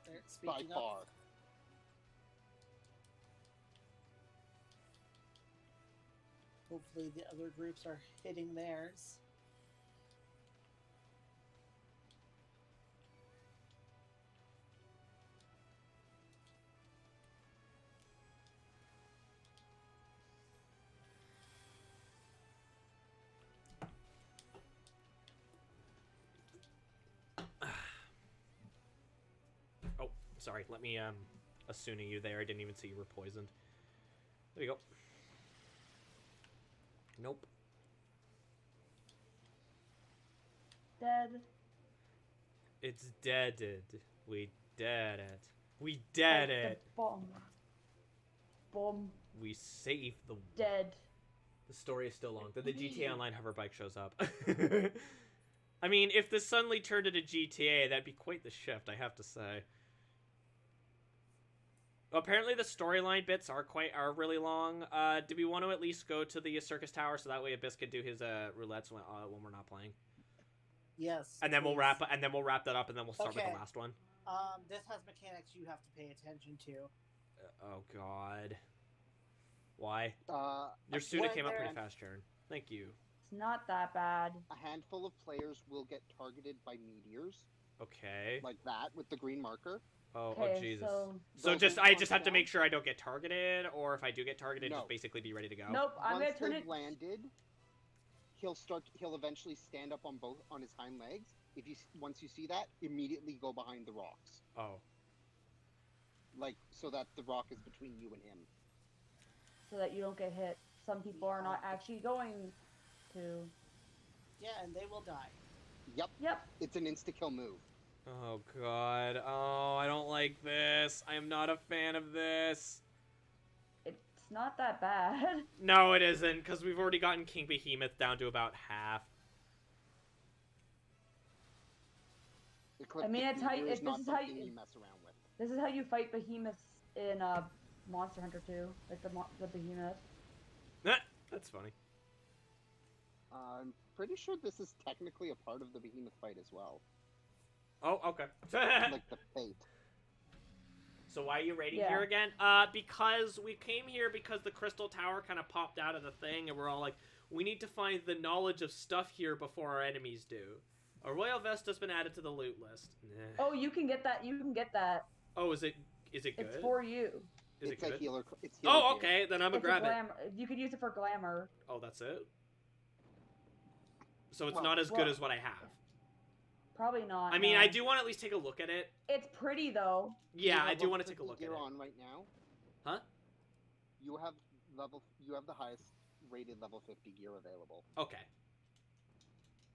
Speaker 3: They're
Speaker 4: by
Speaker 3: speaking
Speaker 4: far.
Speaker 3: up. Hopefully the other groups are hitting theirs.
Speaker 1: Oh, sorry. Let me, assuming you there. I didn't even see you were poisoned. There you go. Nope.
Speaker 5: Dead.
Speaker 1: It's deaded. We dead it. We did
Speaker 5: Fight the
Speaker 1: it.
Speaker 5: bomb. Bomb.
Speaker 1: We saved the...
Speaker 5: Dead.
Speaker 1: The story is still long. Then the GTA Online hoverbike shows up. I mean, if this suddenly turned into GTA, that'd be quite the shift, I have to say. Apparently the storyline bits are really long. Do we want to at least go to the circus tower so that way Abyss can do his roulettes when we're not playing?
Speaker 3: Yes.
Speaker 1: And then we'll
Speaker 3: please.
Speaker 1: wrap that up and then we'll start with
Speaker 3: Okay.
Speaker 1: the last one.
Speaker 3: This has mechanics you have to pay attention to.
Speaker 1: Oh god. Why? Your
Speaker 4: A
Speaker 1: student
Speaker 3: When
Speaker 1: came up pretty
Speaker 3: they're-
Speaker 1: fast, Sharon. Thank you.
Speaker 5: It's not that bad.
Speaker 4: handful of players will get targeted by meteors,
Speaker 1: Okay.
Speaker 4: like that, with the green marker.
Speaker 1: Oh,
Speaker 5: Okay,
Speaker 1: oh Jesus.
Speaker 5: so
Speaker 1: So
Speaker 4: Those
Speaker 1: I
Speaker 4: ones
Speaker 1: just have to
Speaker 4: down.
Speaker 1: make sure I don't get targeted, or if I do get targeted,
Speaker 4: No.
Speaker 1: just basically be ready to go.
Speaker 5: nope. I'm
Speaker 4: Once
Speaker 5: gonna turn
Speaker 4: they've
Speaker 5: it.
Speaker 4: landed, he'll eventually stand up on his hind legs. Once you see that, immediately go behind the rocks,
Speaker 1: Oh.
Speaker 4: like so that the rock is between you and him.
Speaker 5: So that you don't get hit. Some people are not actually going to.
Speaker 3: Yeah, and they will die.
Speaker 5: Yep.
Speaker 4: It's an insta-kill move.
Speaker 1: Oh god. Oh, I don't like this. I am not a fan of this.
Speaker 5: It's not that bad.
Speaker 1: No, it isn't, because we've already gotten King Behemoth down to about half.
Speaker 4: Ecliptic
Speaker 5: mean, it's how-
Speaker 4: Meteor
Speaker 5: if
Speaker 4: is
Speaker 5: this
Speaker 4: not
Speaker 5: is how
Speaker 4: something
Speaker 5: you-
Speaker 4: you mess around with.
Speaker 5: This is how you fight behemoths in Monster Hunter 2. Like the behemoth.
Speaker 1: That's funny.
Speaker 4: I'm pretty sure this is technically a part of the behemoth fight as well,
Speaker 1: Oh, okay.
Speaker 4: like the fate.
Speaker 1: So why are you raiding
Speaker 5: Yeah.
Speaker 1: here again? Because we came here because the Crystal Tower kind of popped out of the thing, and we're all like, we need to find the knowledge of stuff here before our enemies do. A royal vest has been added to the loot list. Nah.
Speaker 5: Oh, you can get that. You can get that.
Speaker 1: Oh, is it good?
Speaker 5: It's for you.
Speaker 1: Is
Speaker 4: It's
Speaker 1: it
Speaker 4: a
Speaker 1: good?
Speaker 4: healer. It's healer
Speaker 1: Oh,
Speaker 4: gear.
Speaker 1: okay. Then I'm gonna
Speaker 5: It's a
Speaker 1: grab it.
Speaker 5: glamour. You could use it for glamour.
Speaker 1: Oh, that's it. So it's
Speaker 4: Well,
Speaker 1: not as good
Speaker 5: well-
Speaker 1: as what I have.
Speaker 5: Probably not.
Speaker 1: I mean,
Speaker 5: no.
Speaker 1: I do want to at least take a look at it.
Speaker 5: It's pretty though.
Speaker 1: Yeah,
Speaker 4: You
Speaker 1: I
Speaker 4: have
Speaker 1: do
Speaker 4: level
Speaker 1: want to take a
Speaker 4: 50
Speaker 1: look at
Speaker 4: gear
Speaker 1: it.
Speaker 4: on right now.
Speaker 1: Huh?
Speaker 4: You have the highest rated level 50 gear available,
Speaker 1: Okay.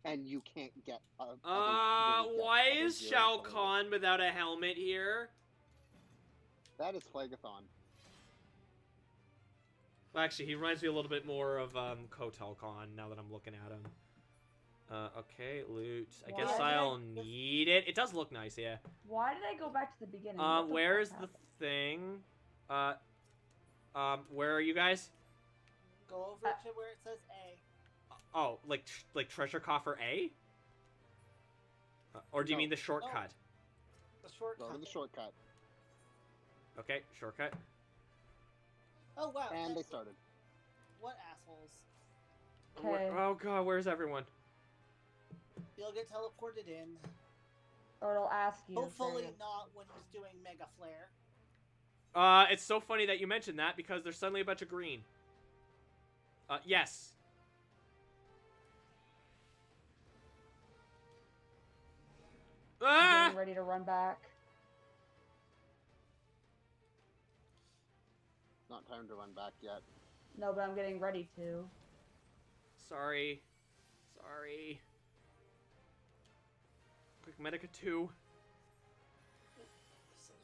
Speaker 4: and you can't get.
Speaker 1: Why is Shao Kahn without a helmet here?
Speaker 4: That is Phlegathon.
Speaker 1: Well, actually, he reminds me a little bit more of Kotal Khan now that I'm looking at him. Okay, loot. I guess
Speaker 5: Why?
Speaker 1: I'll need it. It does look nice, yeah.
Speaker 5: Why did I go back to the beginning? What the
Speaker 1: Where
Speaker 5: fuck
Speaker 1: is the
Speaker 5: happened?
Speaker 1: thing? Where are you guys?
Speaker 3: Go over to where it says A.
Speaker 1: Oh, like treasure coffer A? Or do you
Speaker 4: No.
Speaker 1: mean the shortcut?
Speaker 3: The shortcut.
Speaker 4: Go to the shortcut,
Speaker 1: Okay, shortcut.
Speaker 3: Oh wow.
Speaker 4: and they
Speaker 3: that's-
Speaker 4: started.
Speaker 3: What assholes?
Speaker 5: Okay.
Speaker 1: Oh god, where's everyone?
Speaker 3: You'll get teleported in.
Speaker 5: Or it'll ask you.
Speaker 3: Hopefully
Speaker 5: There you go.
Speaker 3: not when he's doing Mega Flare.
Speaker 1: It's so funny that you mentioned that because there's suddenly a bunch of green. Yes.
Speaker 5: I'm
Speaker 1: Ah!
Speaker 5: getting ready to run back.
Speaker 4: Not time to run back yet.
Speaker 5: No, but I'm getting ready to.
Speaker 1: Sorry. Quick Medica 2.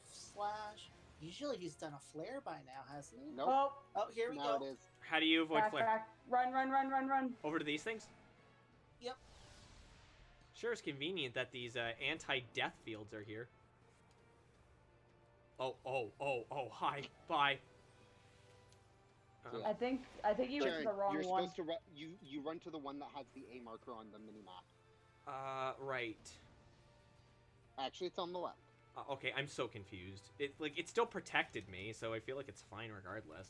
Speaker 3: Slash. Usually he's done a flare by now, hasn't he?
Speaker 4: Nope.
Speaker 5: Oh,
Speaker 3: Oh, here we
Speaker 4: Now
Speaker 3: go.
Speaker 4: it is.
Speaker 1: How do you avoid
Speaker 5: back,
Speaker 1: flare?
Speaker 5: back. Run.
Speaker 1: Over to these things?
Speaker 3: Yep.
Speaker 1: Sure, it's convenient that these anti-death fields are here. Oh, hi, bye.
Speaker 5: I think you went to
Speaker 4: Jared,
Speaker 5: the wrong
Speaker 4: you're
Speaker 5: one.
Speaker 4: supposed to you run to the one that has the A marker on the mini map.
Speaker 1: Right.
Speaker 4: Actually, it's on the left.
Speaker 1: Okay, I'm so confused. It still protected me, so I feel like it's fine regardless.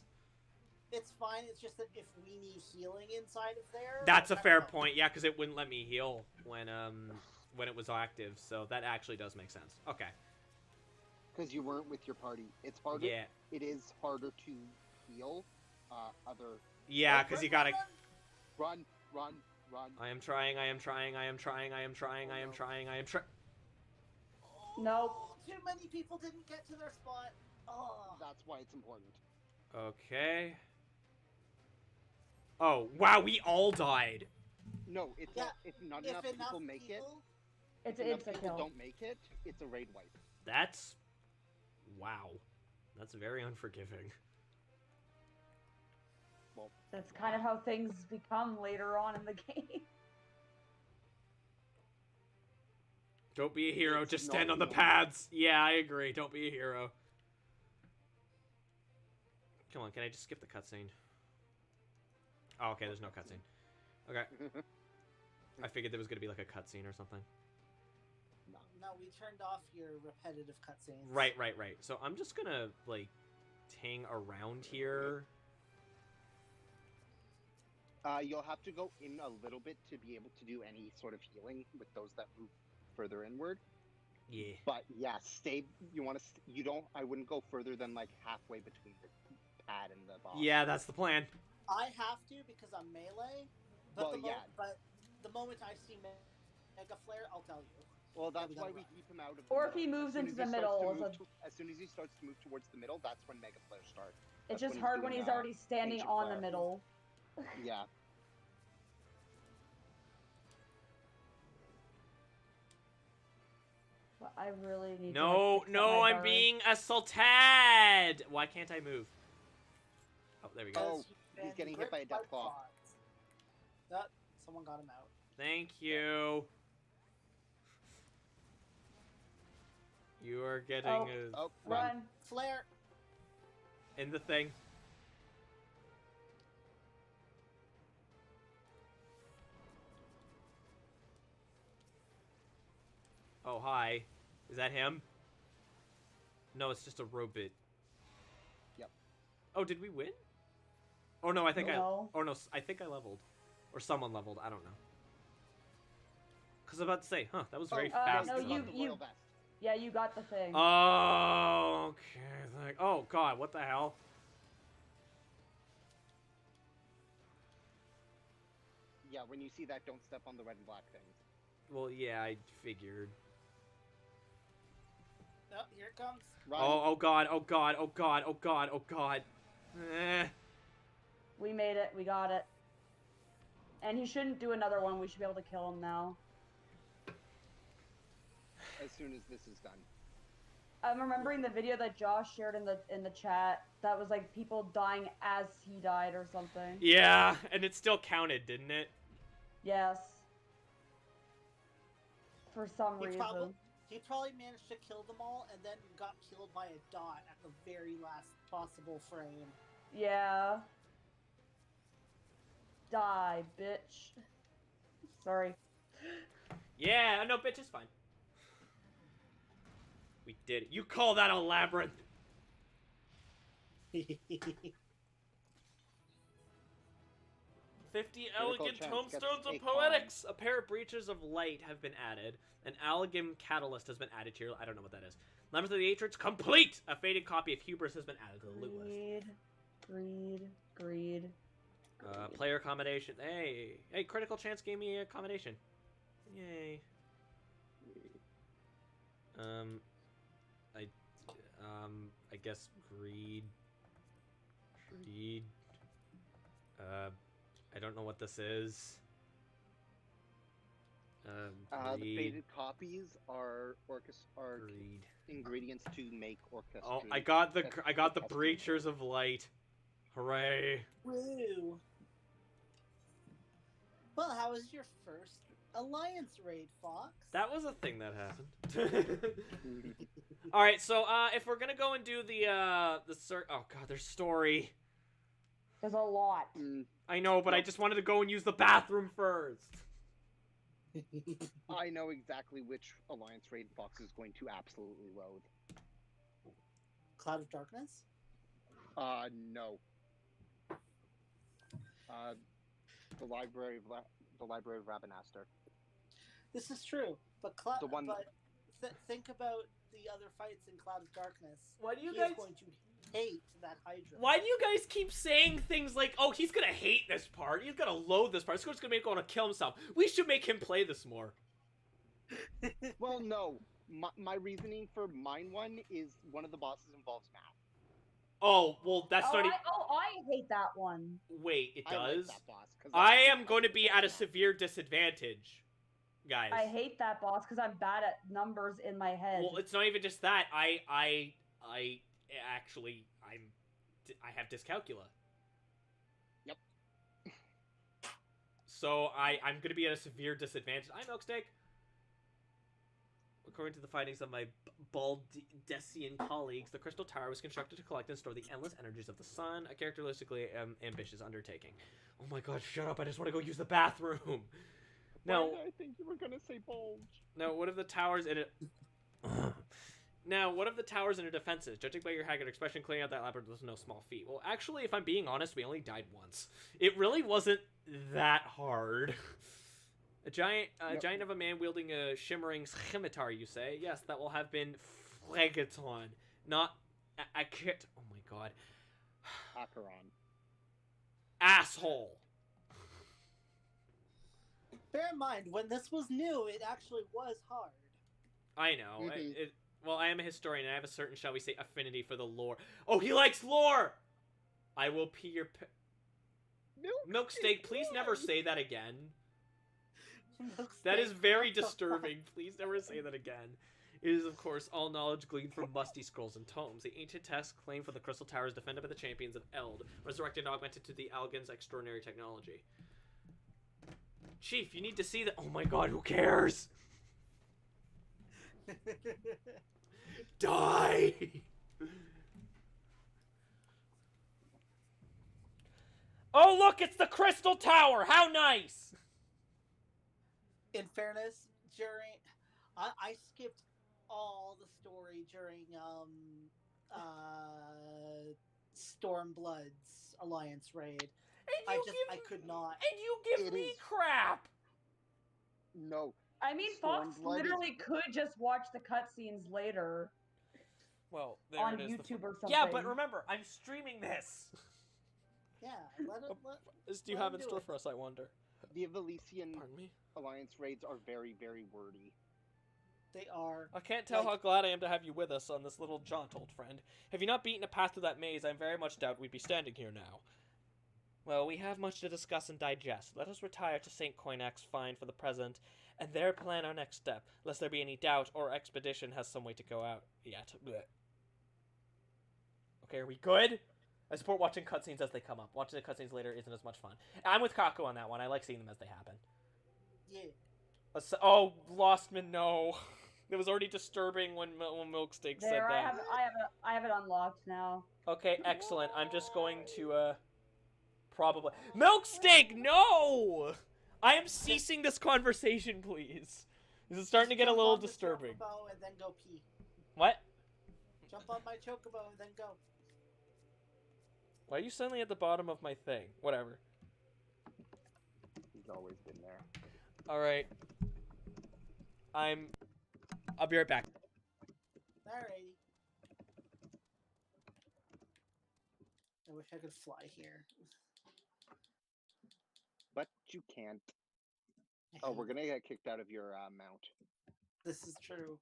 Speaker 3: It's fine. It's just that if we need healing inside of there.
Speaker 1: That's a
Speaker 3: I don't
Speaker 1: fair
Speaker 3: know.
Speaker 1: point, yeah, because it wouldn't let me heal when it was active, so that actually does make sense. Okay.
Speaker 4: Because you weren't with your party. It's harder.
Speaker 1: Yeah.
Speaker 4: It is harder to heal other.
Speaker 1: Yeah,
Speaker 3: Oh,
Speaker 1: because you
Speaker 3: run,
Speaker 1: gotta...
Speaker 3: run,
Speaker 4: Run.
Speaker 1: I am trying.
Speaker 5: Nope.
Speaker 3: Too many people didn't get to their spot. Oh.
Speaker 4: That's why it's important.
Speaker 1: Okay. Oh, wow, we all died.
Speaker 4: No, it's
Speaker 3: Yeah,
Speaker 4: not. If not
Speaker 3: If
Speaker 4: enough
Speaker 3: enough
Speaker 4: people make it,
Speaker 5: It's
Speaker 4: if
Speaker 5: an
Speaker 4: enough
Speaker 5: insta
Speaker 4: people
Speaker 5: kill.
Speaker 4: don't make it, it's a raid wipe.
Speaker 1: That's Wow. That's very unforgiving.
Speaker 5: That's kind of how things become later on in the game.
Speaker 1: Don't be a hero,
Speaker 4: It's
Speaker 1: just
Speaker 4: not
Speaker 1: stand on the
Speaker 4: normal.
Speaker 1: pads. Yeah, I agree. Don't be a hero. Come on, can I just skip the cutscene? Oh, okay, there's no cutscene. Okay. I figured there was gonna be like a cutscene or something.
Speaker 3: No, we turned off your repetitive cutscenes.
Speaker 1: Right. So I'm just gonna, like, hang around here.
Speaker 4: You'll have to go in a little bit to be able to do any sort of healing with those that move further inward.
Speaker 1: Yeah.
Speaker 4: But yeah, stay. You want to? You don't. I wouldn't go further than like halfway between the pad and the boss.
Speaker 1: Yeah, that's the plan.
Speaker 3: I have to because I'm melee. But
Speaker 4: Well, yeah.
Speaker 3: But the moment I see Mega Flare, I'll tell you.
Speaker 4: Well, that's
Speaker 3: we
Speaker 4: why
Speaker 3: gotta
Speaker 4: we
Speaker 3: run.
Speaker 4: keep him out of.
Speaker 5: Or
Speaker 4: the
Speaker 5: if he
Speaker 4: middle.
Speaker 5: moves
Speaker 4: As soon
Speaker 5: into
Speaker 4: as
Speaker 5: the
Speaker 4: he starts to
Speaker 5: middle,
Speaker 4: move as soon as he starts to move towards the middle, that's when Mega Flares start.
Speaker 5: it's
Speaker 4: That's
Speaker 5: just
Speaker 4: when
Speaker 5: hard when
Speaker 4: doing,
Speaker 5: he's already standing
Speaker 4: Ancient
Speaker 5: on
Speaker 4: Flare.
Speaker 5: the middle.
Speaker 4: Yeah.
Speaker 5: But I really need to.
Speaker 1: No,
Speaker 5: fix up
Speaker 1: no,
Speaker 5: my
Speaker 1: I'm
Speaker 5: guard.
Speaker 1: being assaulted! Why can't I move? Oh, there we go.
Speaker 4: Oh,
Speaker 3: Because you've
Speaker 4: he's
Speaker 3: been
Speaker 4: getting hit by a
Speaker 3: gripped
Speaker 4: death claw.
Speaker 3: claws. Someone got him out.
Speaker 1: Thank you. You are getting
Speaker 4: Oh, run.
Speaker 5: Run.
Speaker 3: Flare.
Speaker 1: in the thing. Oh, hi. Is that him? No, it's just a robot.
Speaker 4: Yep.
Speaker 1: Oh, did we win? Oh, no, I think
Speaker 5: No.
Speaker 1: Oh, no, I think I leveled. Or someone leveled, I don't know. Because I'm about to say, huh, that was very fast.
Speaker 5: no,
Speaker 1: to
Speaker 5: you-
Speaker 1: level.
Speaker 4: The royal vest.
Speaker 5: Yeah, you got the thing.
Speaker 1: Oh, okay. Like, oh, God, what the hell?
Speaker 4: Yeah, when you see that, don't step on the red and black things.
Speaker 1: Well, yeah, I figured.
Speaker 3: Oh, here it comes.
Speaker 4: Run.
Speaker 1: Oh, God, oh, God, oh, God, oh, God, oh, God.
Speaker 5: We made it. We got it. And he shouldn't do another one. We should be able to kill him now.
Speaker 4: As soon as this is done.
Speaker 5: I'm remembering the video that Josh shared in the chat. That was like people dying as he died or something.
Speaker 1: Yeah, and it still counted, didn't it?
Speaker 5: Yes. For some
Speaker 3: He
Speaker 5: reason.
Speaker 3: probably managed to kill them all and then got killed by a dot at the very last possible frame.
Speaker 5: Yeah. Die, bitch. Sorry.
Speaker 1: Yeah, no, bitch, it's fine. We did it. You call that a labyrinth? 50 elegant
Speaker 4: chance
Speaker 1: tombstones
Speaker 4: gets
Speaker 1: of
Speaker 4: a
Speaker 1: poetics! A pair of breaches of light have been added. An Allegim catalyst has been added to your... I don't know what that is. Labyrinth of the Atrids complete! A faded copy of Hubris has been added to the loot list.
Speaker 5: Greed.
Speaker 1: Player accommodation. Hey, critical chance gave me accommodation. Yay. I guess greed. I don't know what this is.
Speaker 4: The
Speaker 1: Greed.
Speaker 4: faded copies are
Speaker 1: Greed.
Speaker 4: ingredients to make orchestra.
Speaker 1: Oh, I got the breachers of light. Hooray!
Speaker 3: Woo! Well, how was your first Alliance raid, Fox?
Speaker 1: That was a thing that happened. All right, so if we're gonna go and do the oh god, there's story.
Speaker 5: There's a lot.
Speaker 1: I know, but I just wanted to go and use the bathroom first.
Speaker 4: I know exactly which Alliance raid Fox is going to absolutely loathe.
Speaker 3: Cloud of Darkness?
Speaker 4: No. The Library of Rabanastor.
Speaker 3: This is true, but
Speaker 4: The one-
Speaker 3: think about the other fights in Cloud of Darkness.
Speaker 1: Why do you
Speaker 3: He
Speaker 1: guys?
Speaker 3: is going to hate that Hydra.
Speaker 1: Why do you guys keep saying things like, "Oh, he's gonna hate this part. He's gonna loathe this part. It's gonna make him want to kill himself." We should make him play this more.
Speaker 4: Well, no. My reasoning for mine one is one of the bosses involves math.
Speaker 1: Oh, well, that's not.
Speaker 5: I hate that one.
Speaker 1: Wait, it
Speaker 4: I like
Speaker 1: does.
Speaker 4: that boss, 'cause
Speaker 1: I
Speaker 4: that's-
Speaker 1: am going to be at a severe disadvantage, guys.
Speaker 5: I hate that boss because I'm bad at numbers in my head.
Speaker 1: Well, it's not even just that. I have dyscalculia.
Speaker 4: Yep.
Speaker 1: So I'm going to be at a severe disadvantage. I'm Milksteak. According to the findings of my Baldessian colleagues, the Crystal Tower was constructed to collect and store the endless energies of the sun, a characteristically ambitious undertaking. Oh my god, shut up, I just want to go use the bathroom! Now,
Speaker 4: Why did I think you were gonna say bulge?
Speaker 1: now, what if the towers in it... Now, what of the towers and their defenses? Judging by your haggard expression, clearing out that labyrinth was no small feat. Well, actually, if I'm being honest, we only died once. It really wasn't that hard. A giant of a man wielding a shimmering scimitar, you say? Yes, that will have been Phlegethon, not a kit. Oh my god.
Speaker 4: Acheron.
Speaker 1: Asshole!
Speaker 3: Bear in mind, when this was new, it actually was hard.
Speaker 1: I know.
Speaker 4: Mhm.
Speaker 1: Well, I am a historian, and I have a certain, shall we say, affinity for the lore. Oh, he likes lore! I will pee your... Milksteak, please never say that again. That is very disturbing. Please never say that again. It is, of course, all knowledge gleaned from musty scrolls and tomes. The ancient text claimed for the Crystal Towers defended by the champions of Eld, resurrected and augmented to the Algan's extraordinary technology. Chief, you need to see that. Oh my god, who cares? Die! Oh, look, it's the Crystal Tower! How nice!
Speaker 3: In fairness, during I skipped all the story during Stormblood's Alliance raid. I could not.
Speaker 1: And you give me crap!
Speaker 4: No.
Speaker 5: I mean, Fox
Speaker 4: Stormblood
Speaker 5: literally
Speaker 4: is...
Speaker 5: could just watch the cutscenes later
Speaker 1: Well, there
Speaker 5: on
Speaker 1: it is.
Speaker 5: YouTube or something.
Speaker 1: Yeah, but remember, I'm streaming this.
Speaker 3: Yeah, let it.
Speaker 1: Do you
Speaker 3: let
Speaker 1: have
Speaker 3: him
Speaker 1: in
Speaker 3: do
Speaker 1: store
Speaker 3: it.
Speaker 1: for us, I wonder?
Speaker 4: The Evelician
Speaker 1: Pardon me?
Speaker 4: Alliance raids are very, very wordy.
Speaker 3: They are.
Speaker 1: I can't tell how glad I am to have you with us on this little jaunt, old friend. Have you not beaten a path through that maze, I very much doubt we'd be standing here now. Well, we have much to discuss and digest. Let us retire to St. Coinac's Find for the present, and there plan our next step, lest there be any doubt or expedition has some way to go out yet. Blech. Okay, are we good? I support watching cutscenes as they come up. Watching the cutscenes later isn't as much fun. I'm with Kako on that one. I like seeing them as they happen.
Speaker 3: Yeah.
Speaker 1: Oh, Lostman, no. It was already disturbing when Milksteak said
Speaker 5: There,
Speaker 1: that.
Speaker 5: I have it unlocked now.
Speaker 1: Okay, excellent. I'm just going to, probably... Milksteak, no! I am ceasing this conversation, please. This is starting to get a little disturbing.
Speaker 3: Jump on my chocobo and then go pee.
Speaker 1: What?
Speaker 3: Jump on my chocobo and then go.
Speaker 1: Why are you suddenly at the bottom of my thing? Whatever.
Speaker 4: He's always been there.
Speaker 1: Alright. I'll be right back.
Speaker 3: Alrighty. I wish I could fly here.
Speaker 4: But you can't. Oh, we're gonna get kicked out of your mount.
Speaker 3: This is true.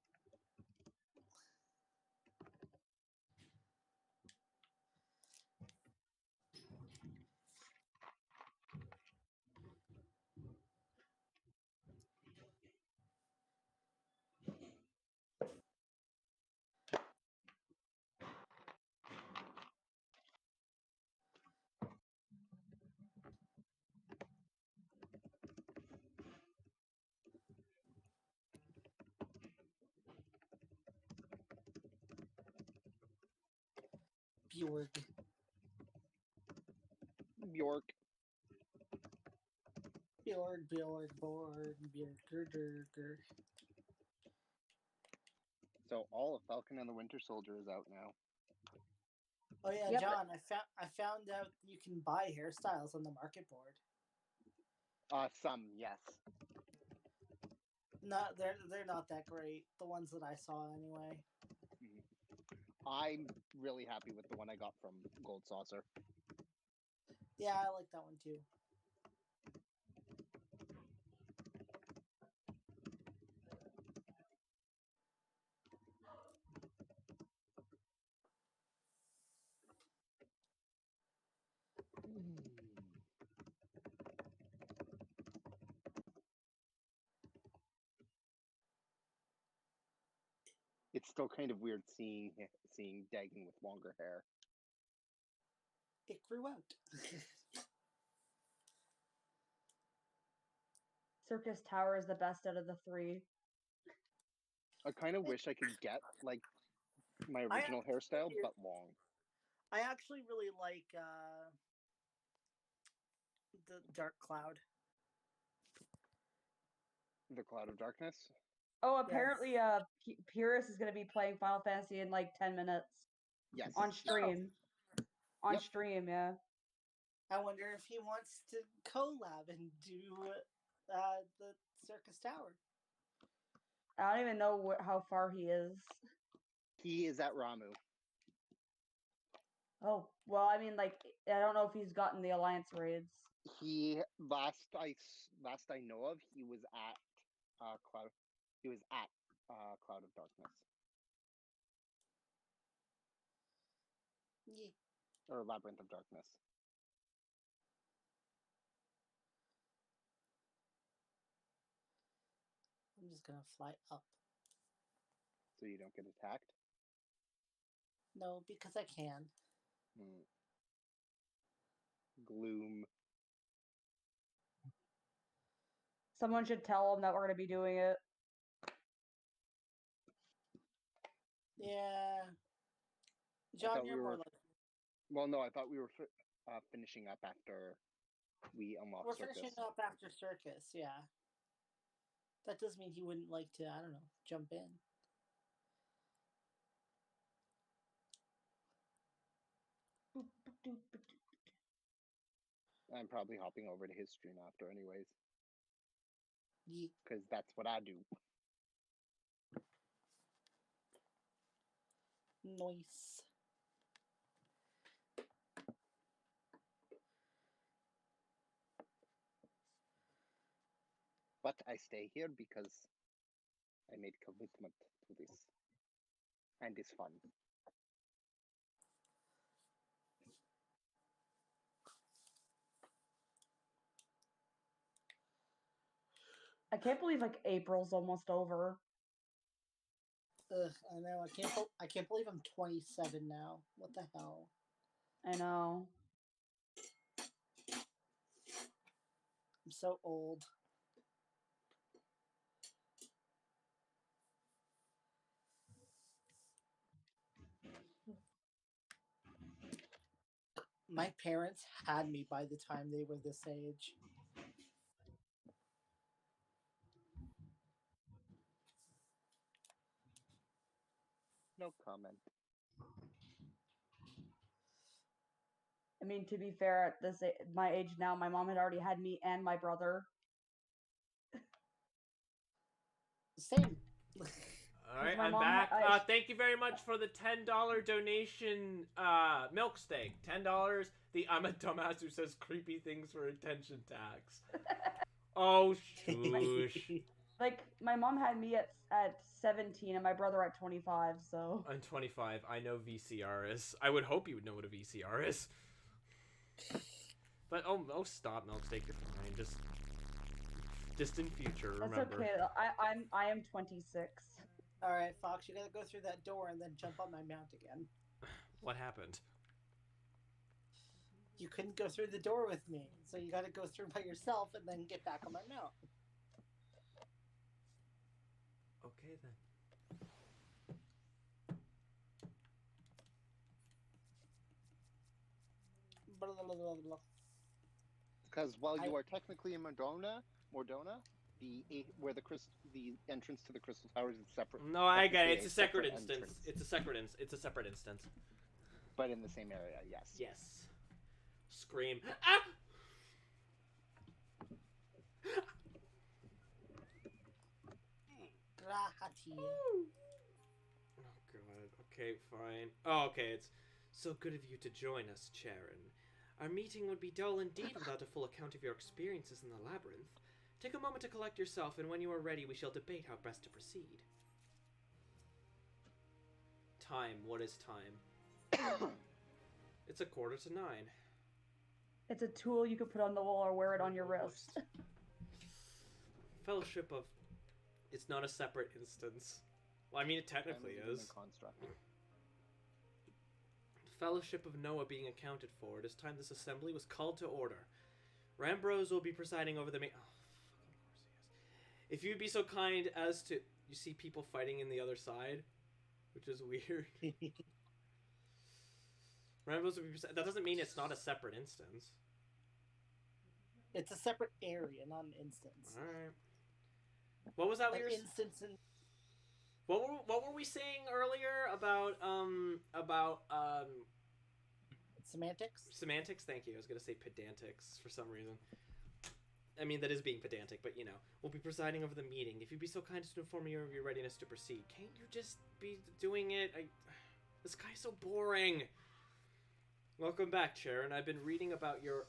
Speaker 3: Bjorg.
Speaker 4: Bjork.
Speaker 3: Bjorg, Bjorg, Borg, Bjorg.
Speaker 4: So all of Falcon and the Winter Soldier is out now.
Speaker 3: Oh yeah,
Speaker 5: Yep.
Speaker 3: John, I found out you can buy hairstyles on the market board.
Speaker 4: Some, yes.
Speaker 3: Not they're not that great. The ones that I saw anyway.
Speaker 4: I'm really happy with the one I got from Gold Saucer.
Speaker 3: Yeah, I like that one too.
Speaker 4: it's still kind of weird seeing Dagon with longer hair.
Speaker 3: It grew out.
Speaker 5: Circus Tower is the best out of the three.
Speaker 4: I kind of wish I could get like my original hairstyle, but long.
Speaker 3: I actually really like the Dark Cloud.
Speaker 4: The Cloud of Darkness.
Speaker 5: Oh, apparently, Pyrrhus is going to be playing Final Fantasy in like 10 minutes.
Speaker 4: Yes.
Speaker 5: On stream. On
Speaker 4: Yep.
Speaker 5: stream, yeah.
Speaker 3: I wonder if he wants to collab and do the Circus Tower.
Speaker 5: I don't even know how far he is.
Speaker 4: He is at Ramu.
Speaker 5: Oh, well, I mean, like, I don't know if he's gotten the Alliance raids.
Speaker 4: He last I know of, he was at Cloud. He was at Cloud of Darkness.
Speaker 3: Yeah.
Speaker 4: Or Labyrinth of Darkness.
Speaker 3: I'm just gonna fly up.
Speaker 4: So you don't get attacked?
Speaker 3: No, because I can.
Speaker 4: Gloom.
Speaker 5: Someone should tell him that we're going to be doing it.
Speaker 3: Yeah. John, you're more like...
Speaker 4: Well, no, I thought we were finishing up after we unlocked Circus.
Speaker 3: We're finishing up after Circus, yeah. That does mean he wouldn't like to, I don't know, jump in.
Speaker 4: I'm probably hopping over to his stream after anyways.
Speaker 3: Yeah.
Speaker 4: Because that's what I do.
Speaker 3: Nice.
Speaker 4: But I stay here because I made commitment to this. And it's fun.
Speaker 5: I can't believe, like, April's almost over.
Speaker 3: Ugh, I know. I can't believe I'm 27 now. What the hell?
Speaker 5: I know.
Speaker 3: I'm so old. My parents had me by the time they were this age.
Speaker 4: No comment.
Speaker 5: I mean, to be fair, at my age now, my mom had already had me and my brother.
Speaker 3: Same.
Speaker 1: All right, I'm back. Thank you very much for the $10 donation, milk steak. $10. I'm a dumbass who says creepy things for attention tax. Oh, shoosh.
Speaker 5: Like, my mom had me at 17 and my brother at 25, so...
Speaker 1: I'm 25. I know VCR is. I would hope you would know what a VCR is. But, oh, stop, Milksteak. You're fine. Just distant future, remember.
Speaker 5: That's okay. I am 26.
Speaker 3: Alright, Fox, you gotta go through that door and then jump on my mount again.
Speaker 1: What happened?
Speaker 3: You couldn't go through the door with me, so you gotta go through by yourself and then get back on my mount.
Speaker 1: Okay, then.
Speaker 4: Because while you are technically in Mordona, the entrance to the Crystal Towers is separate.
Speaker 1: No, I get it. It's a separate instance. It's a separate instance.
Speaker 4: But in the same area, yes.
Speaker 1: Yes. Scream. Ah! Oh god. Okay, fine. Oh, okay. It's so good of you to join us, Charon. Our meeting would be dull indeed without a full account of your experiences in the labyrinth. Take a moment to collect yourself, and when you are ready, we shall debate how best to proceed. Time. What is time? It's 8:45.
Speaker 5: It's a tool you could put on the wall or wear it on your wrist.
Speaker 1: Fellowship of... It's not a separate instance. Well, I mean, it technically
Speaker 4: Time of the
Speaker 1: is.
Speaker 4: human construct.
Speaker 1: Fellowship of Noah being accounted for, it is time this assembly was called to order. Rambrose will be presiding over the main... Oh, fucking of course he is. If you'd be so kind as to... You see people fighting in the other side? Which is weird. Rambrose will be that doesn't mean it's not a separate instance.
Speaker 3: It's a separate area, not an instance.
Speaker 1: Alright. What was that we
Speaker 3: An
Speaker 1: were...
Speaker 3: instance in...
Speaker 1: What were we saying earlier about
Speaker 3: Semantics?
Speaker 1: semantics? Thank you. I was gonna say pedantics for some reason. I mean, that is being pedantic, but you know. We'll be presiding over the meeting. If you'd be so kind as to inform me of your readiness to proceed. Can't you just be doing it? This guy's so boring. Welcome back, Sharon. I've been reading about your...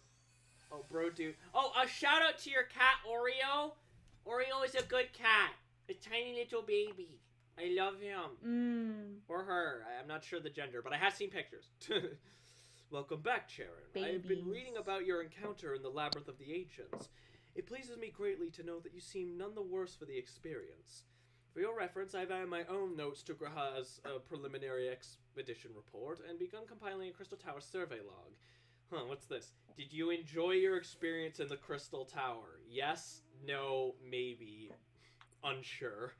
Speaker 1: Oh, bro, dude. Oh, a shout out to your cat, Oreo. Oreo is a good cat. A tiny little baby. I love him. Or her. I'm not sure the gender, but I have seen pictures. Welcome back, Sharon. I've been reading about your encounter in the Labyrinth of the Ancients. It pleases me greatly to know that you seem none the worse for the experience. For your reference, I've added my own notes to Graha's preliminary expedition report and begun compiling a Crystal Tower survey log. Huh, what's this? Did you enjoy your experience in the Crystal Tower? Yes, no, maybe, unsure.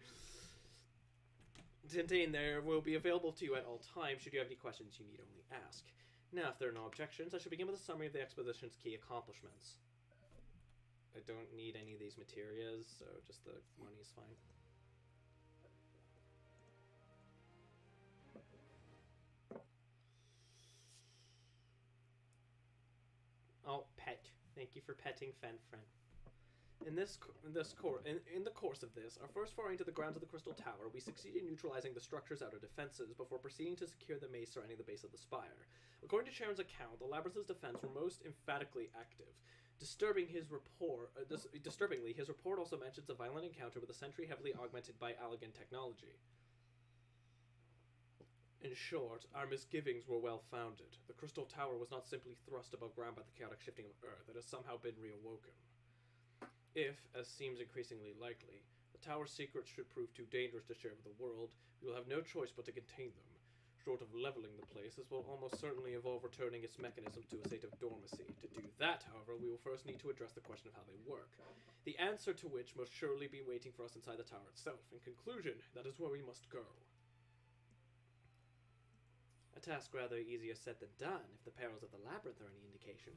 Speaker 1: Tintin there will be available to you at all times should you have any questions you need only ask. Now, if there are no objections, I shall begin with a summary of the expedition's key accomplishments. I don't need any of these materials, so just the money is fine. Oh, pet. Thank you for petting Fenfren. In the course of this, our first foray into the grounds of the Crystal Tower, we succeeded in neutralizing the structure's outer defenses before proceeding to secure the maze surrounding the base of the spire. According to Sharon's account, the Labyrinth's defense were most emphatically active. Disturbingly, his report also mentions a violent encounter with a sentry heavily augmented by Allegan technology. In short, our misgivings were well founded. The Crystal Tower was not simply thrust above ground by the chaotic shifting of Earth, it has somehow been reawoken. If, as seems increasingly likely, the tower's secrets should prove too dangerous to share with the world, we will have no choice but to contain them. Short of leveling the place, this will almost certainly involve returning its mechanism to a state of dormancy. To do that, however, we will first need to address the question of how they work, the answer to which must surely be waiting for us inside the tower itself. In conclusion, that is where we must go. A task rather easier said than done, if the perils of the labyrinth are any indication.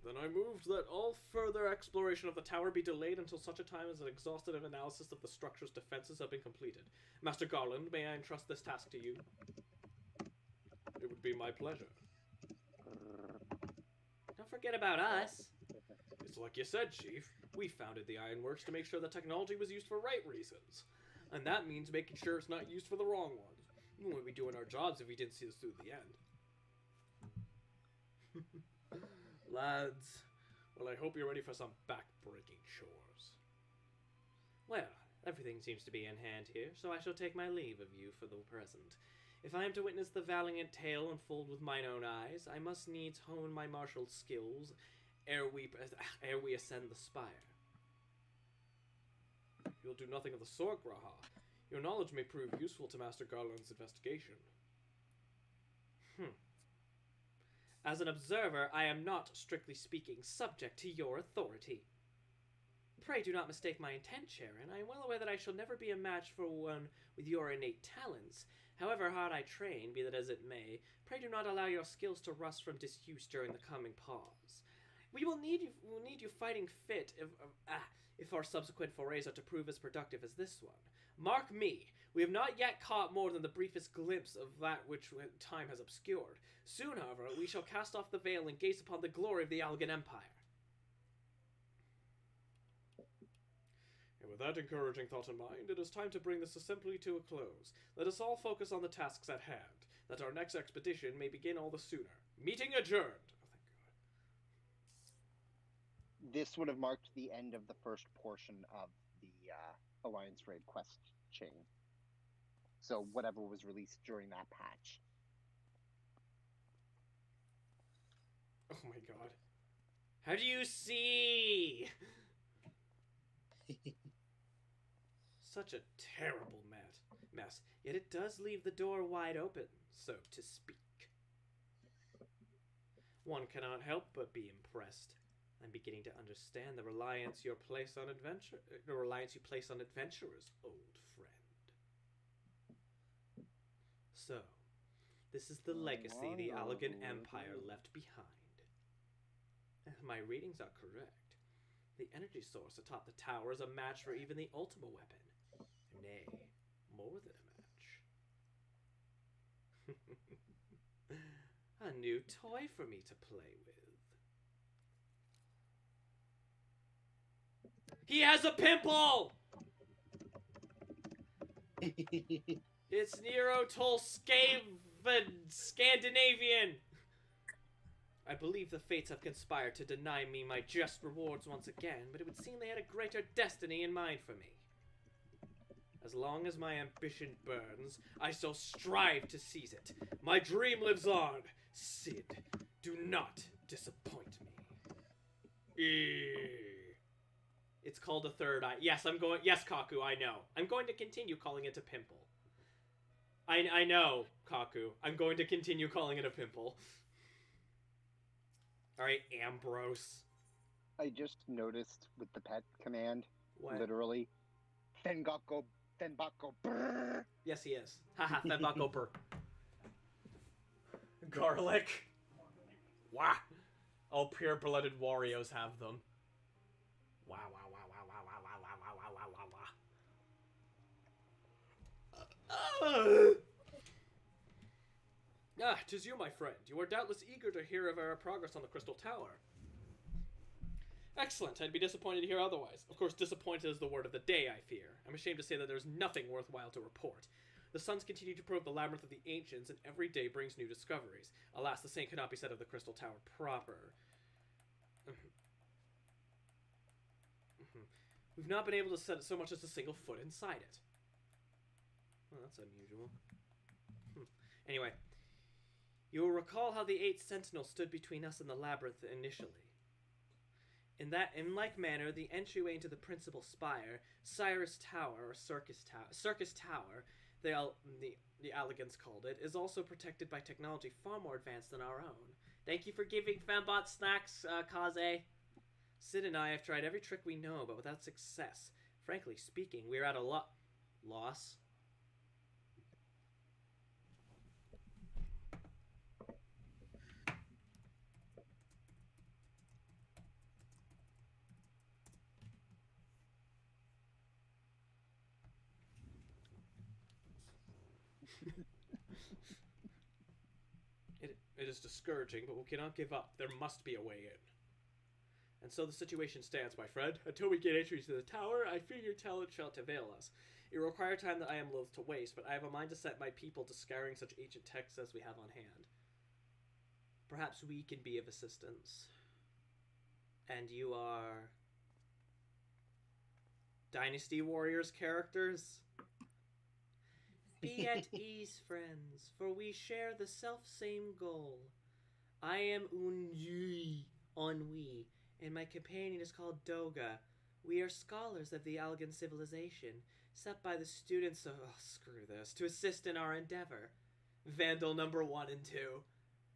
Speaker 1: Then I moved that all further exploration of the tower be delayed until such a time as an exhaustive analysis of the structure's defenses have been completed. Master Garland, may I entrust this task to you? It would be my pleasure. Don't forget about us. It's like you said, Chief. We founded the Ironworks to make sure the technology was used for right reasons. And that means making sure it's not used for the wrong ones. We wouldn't be doing our jobs if we didn't see this through the end. Lads, well, I hope you're ready for some back-breaking chores. Well, everything seems to be in hand here, so I shall take my leave of you for the present. If I am to witness the valiant tale unfold with mine own eyes, I must needs hone my martial skills ere we ascend the spire. You'll do nothing of the sort, Graha. Your knowledge may prove useful to Master Garland's investigation. As an observer, I am not, strictly speaking, subject to your authority. Pray do not mistake my intent, Sharon. I am well aware that I shall never be a match for one with your innate talents. However hard I train, be that as it may, pray do not allow your skills to rust from disuse during the coming pause. We will need you fighting fit if our subsequent forays are to prove as productive as this one. Mark me, we have not yet caught more than the briefest glimpse of that which time has obscured. Soon, however, we shall cast off the veil and gaze upon the glory of the Allegan Empire. And with that encouraging thought in mind, it is time to bring this assembly to a close. Let us all focus on the tasks at hand, that our next expedition may begin all the sooner. Meeting adjourned! Oh, thank God.
Speaker 4: This would have marked the end of the first portion of the Alliance Raid quest chain. So whatever was released during that patch.
Speaker 1: Oh my God. How do you see? Such a terrible mess, yet it does leave the door wide open, so to speak. One cannot help but be impressed. I'm beginning to understand the reliance you place on adventurers, old friend. So, this is the legacy the Allegan Empire left behind. My readings are correct. The energy source atop the tower is a match for even the Ultima weapon. Nay, more than a match. A new toy for me to play with. He has a pimple! It's Nero Tolskaven Scandinavian! I believe the fates have conspired to deny me my just rewards once again, but it would seem they had a greater destiny in mind for me. As long as my ambition burns, I shall strive to seize it. My dream lives on. Sid, do not disappoint me. It's called a third eye. Yes, yes, Kaku, I know. I'm going to continue calling it a pimple. I know, Kaku. I'm going to continue calling it a pimple. Alright, Ambrose.
Speaker 4: I just noticed with the pet command,
Speaker 1: What?
Speaker 4: literally, Fenbako, brrr.
Speaker 1: Yes, he is. Haha, Fenbako burr. Garlic. Wah. All pure-blooded Warriors have them. Wow, wow, wow, wow, wow, wow, wow, wow, wow, wow, wow, wow. Ah, 'tis you, my friend. You are doubtless eager to hear of our progress on the Crystal Tower. Excellent. I'd be disappointed to hear otherwise. Of course, disappointed is the word of the day, I fear. I'm ashamed to say that there's nothing worthwhile to report. The Suns continue to probe the labyrinth of the ancients, and every day brings new discoveries. Alas, the same cannot be said of the Crystal Tower proper. We've not been able to set so much as a single foot inside it. Well, that's unusual. Anyway, you will recall how the 8 Sentinels stood between us and the labyrinth initially. In like manner, the entryway into the principal spire, Circus Tower, the Allegans called it, is also protected by technology far more advanced than our own. Thank you for giving Fembot snacks, Kaze. Sid and I have tried every trick we know, but without success. Frankly speaking, we're at a loss. It is discouraging, but we cannot give up. There must be a way in. And so the situation stands, my friend. Until we get entry to the tower, I fear your talent shall avail us. It will require time that I am loath to waste, but I have a mind to set my people to scouring such ancient texts as we have on hand. Perhaps we can be of assistance. And you are... Dynasty Warriors characters? Be at ease, friends, for we share the self-same goal. I am Ennui, and my companion is called Doga. We are scholars of the Allegan civilization, set by the students of... Oh, screw this. To assist in our endeavor. Vandal number 1 and 2.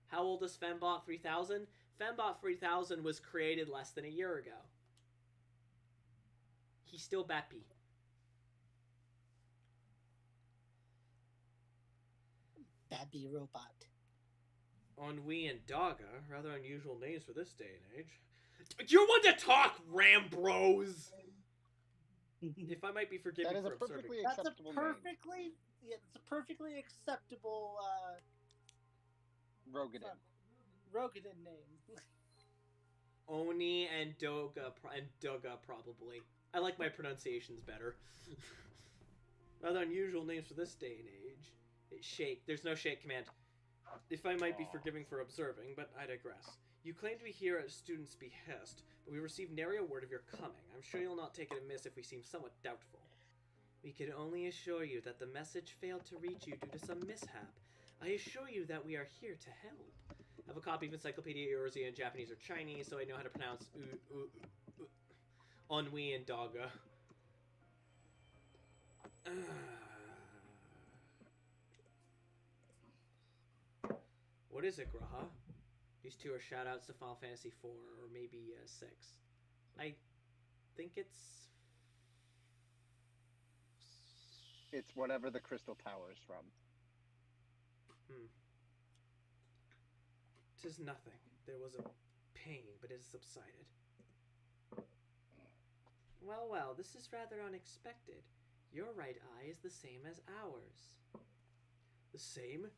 Speaker 1: How old is Fembot 3000? Fembot 3000 was created less than a year ago. He's still Bappy.
Speaker 3: Bappy robot.
Speaker 1: Ennui and Daga, rather unusual names for this day and age. You're one to talk, Rambros! If I might be forgiven
Speaker 4: That is
Speaker 1: for
Speaker 4: a perfectly
Speaker 1: observing.
Speaker 4: acceptable name.
Speaker 3: It's a perfectly acceptable
Speaker 4: Rogadin.
Speaker 3: Rogadin name.
Speaker 1: Oni and Doga, probably. I like my pronunciations better. Rather unusual names for this day and age. Shake. There's no shake command. If I might be forgiving for observing, but I digress. You claim to be here at a student's behest, but we received nary a word of your coming. I'm sure you'll not take it amiss if we seem somewhat doubtful. We can only assure you that the message failed to reach you due to some mishap. I assure you that we are here to help. I have a copy of Encyclopedia Eorzea in Japanese or Chinese, so I know how to pronounce Ennui and Daga. What is it, Graha? These two are shoutouts to Final Fantasy IV or maybe 6. I think it's.
Speaker 4: It's whatever the Crystal Tower is from.
Speaker 1: 'Tis nothing. There was a pain, but it has subsided. Well, well, this is rather unexpected. Your right eye is the same as ours. The same?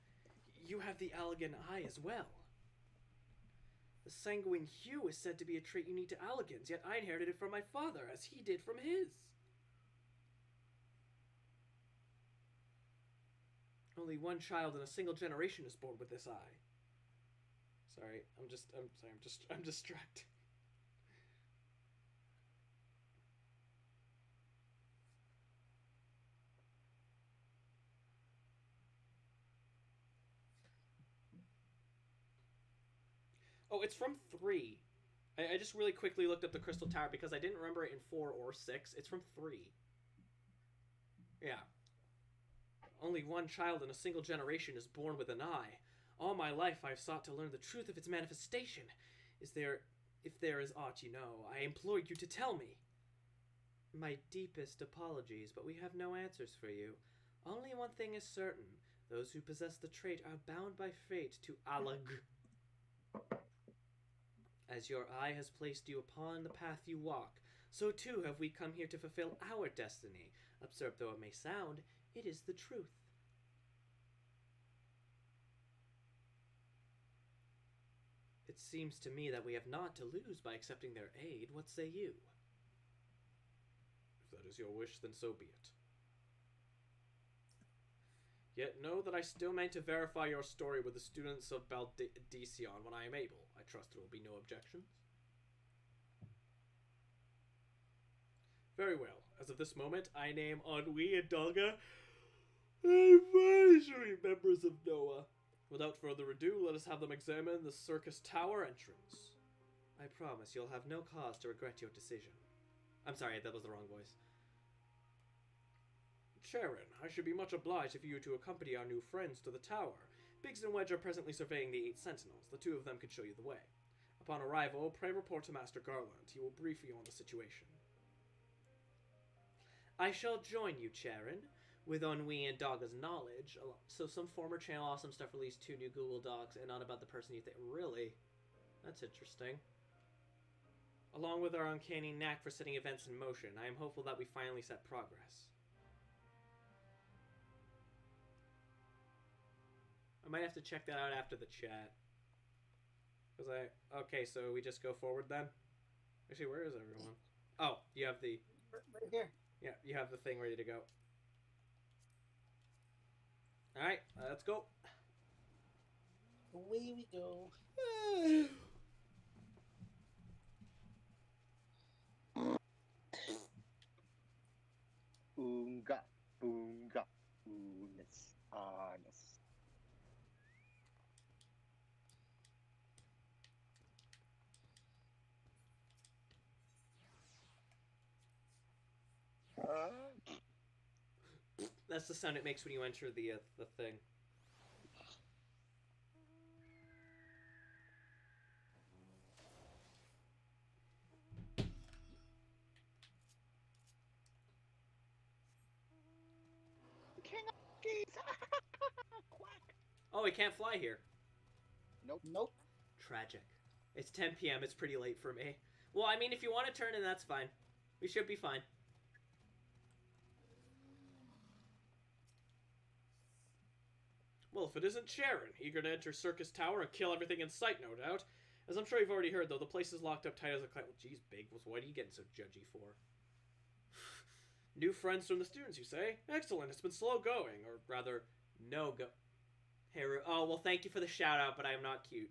Speaker 1: You have the Allegan eye as well. The sanguine hue is said to be a trait unique to Allegans, yet I inherited it from my father, as he did from his. Only one child in a single generation is born with this eye. Sorry, I'm distracted. Oh, it's from 3. I just really quickly looked up the Crystal Tower because I didn't remember it in 4 or 6. It's from 3. Yeah. Only one child in a single generation is born with an eye. All my life I've sought to learn the truth of its manifestation. If there is aught you know, I implore you to tell me. My deepest apologies, but we have no answers for you. Only one thing is certain. Those who possess the trait are bound by fate to Alleg. As your eye has placed you upon the path you walk, so too have we come here to fulfill our destiny. Absurd though it may sound, it is the truth. It seems to me that we have naught to lose by accepting their aid. What say you?
Speaker 6: If that is your wish, then so be it. Yet know that I still mean to verify your story with the students of Baldesion when I am able. I trust there will be no objections. Very well. As of this moment, I name Ennui and Dalga advisory members of Noah. Without further ado, let us have them examine the Circus Tower entrance.
Speaker 1: I promise you'll have no cause to regret your decision. I'm sorry, that was the wrong voice.
Speaker 6: Charon, I should be much obliged if you were to accompany our new friends to the tower. Biggs and Wedge are presently surveying the 8 sentinels. The 2 of them could show you the way. Upon arrival, pray report to Master Garland. He will brief you on the situation.
Speaker 1: I shall join you, Charon, with Ennui and Dogga's knowledge. So some former Channel Awesome stuff released 2 new Google Docs and not about the person you think. Really? That's interesting. Along with our uncanny knack for setting events in motion, I am hopeful that we finally set progress. I might have to check that out after the chat. Okay, so we just go forward then? Actually, where is everyone? Oh, you have the...
Speaker 3: Right here.
Speaker 1: Yeah, you have the thing ready to go. Alright, let's go.
Speaker 3: Away we go.
Speaker 4: Oonga, boonga, oonis, anis.
Speaker 1: That's the sound it makes when you enter the thing.
Speaker 4: King of geese! Quack!
Speaker 1: Oh, we can't fly here.
Speaker 3: Nope.
Speaker 1: Tragic. It's 10 p.m. It's pretty late for me. Well, I mean, if you want to turn in, that's fine. We should be fine.
Speaker 6: Well, if it isn't Charon, eager to enter Circus Tower and kill everything in sight, no doubt. As I'm sure you've already heard, though, the place is locked up tight as a kite. Well, geez, Big, what are you getting so judgy for? New friends from the students, you say? Excellent, it's been slow going, or rather,
Speaker 1: No go. Hey, oh, well, thank you for the shout out, but I am not cute.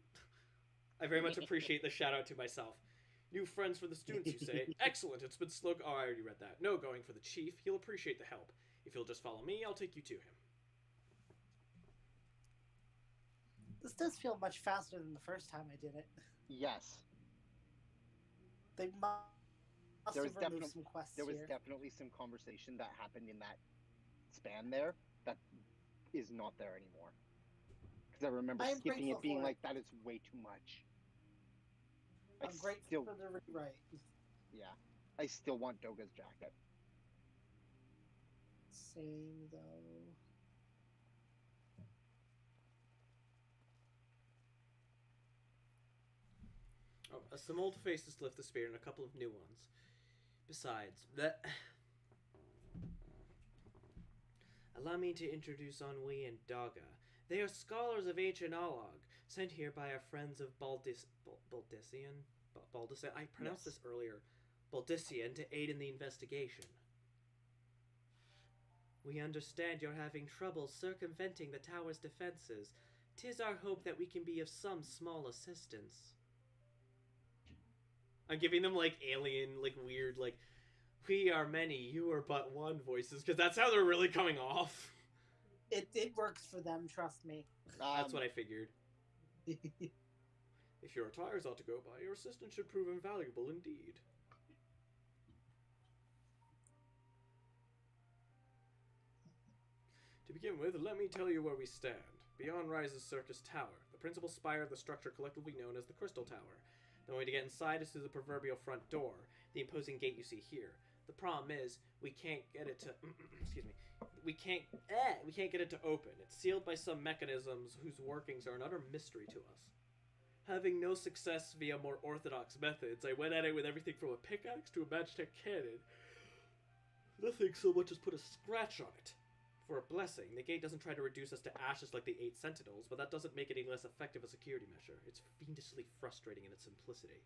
Speaker 1: I very much appreciate the shout out to myself.
Speaker 6: new friends from the students, you say? Excellent, it's been slow. Oh, I already read that. No going for the chief. He'll appreciate the help. If you'll just follow me, I'll take you to him.
Speaker 3: This does feel much faster than the first time I did it.
Speaker 4: Yes.
Speaker 3: They must have removed some quests
Speaker 4: There was
Speaker 3: here.
Speaker 4: definitely some conversation that happened in that stand there that is not there anymore. Because I remember
Speaker 3: I am
Speaker 4: skipping
Speaker 3: grateful
Speaker 4: it, being
Speaker 3: for
Speaker 4: like, that is way too much.
Speaker 3: I'm grateful for the rewrite.
Speaker 4: Yeah, I still want Doga's jacket.
Speaker 3: Same though.
Speaker 1: Oh, some old faces lift the spear and a couple of new ones. Besides, that. Allow me to introduce Ennui and Daga. They are scholars of ancient Alog, sent here by our friends of Baldician? I pronounced this earlier. Baldician to aid in the investigation. We understand you're having trouble circumventing the tower's defenses. 'Tis our hope that we can be of some small assistance. I'm giving them, like, alien, like, weird, like, we are many, you are but one voices, because that's how they're really coming off.
Speaker 3: It works for them, trust me.
Speaker 1: That's what I figured. If your attires ought to go by, your assistance should prove invaluable indeed. To begin with, let me tell you where we stand. Beyond rises Circus Tower, the principal spire of the structure collectively known as the Crystal Tower. The way to get inside is through the proverbial front door, the imposing gate you see here. The problem is, we can't get it to... excuse me. We can't get it to open. It's sealed by some mechanisms whose workings are an utter mystery to us. Having no success via more orthodox methods, I went at it with everything from a pickaxe to a Magitech cannon. Nothing so much as put a scratch on it. For a blessing, the gate doesn't try to reduce us to ashes like the 8 Sentinels, but that doesn't make it any less effective a security measure. It's fiendishly frustrating in its simplicity.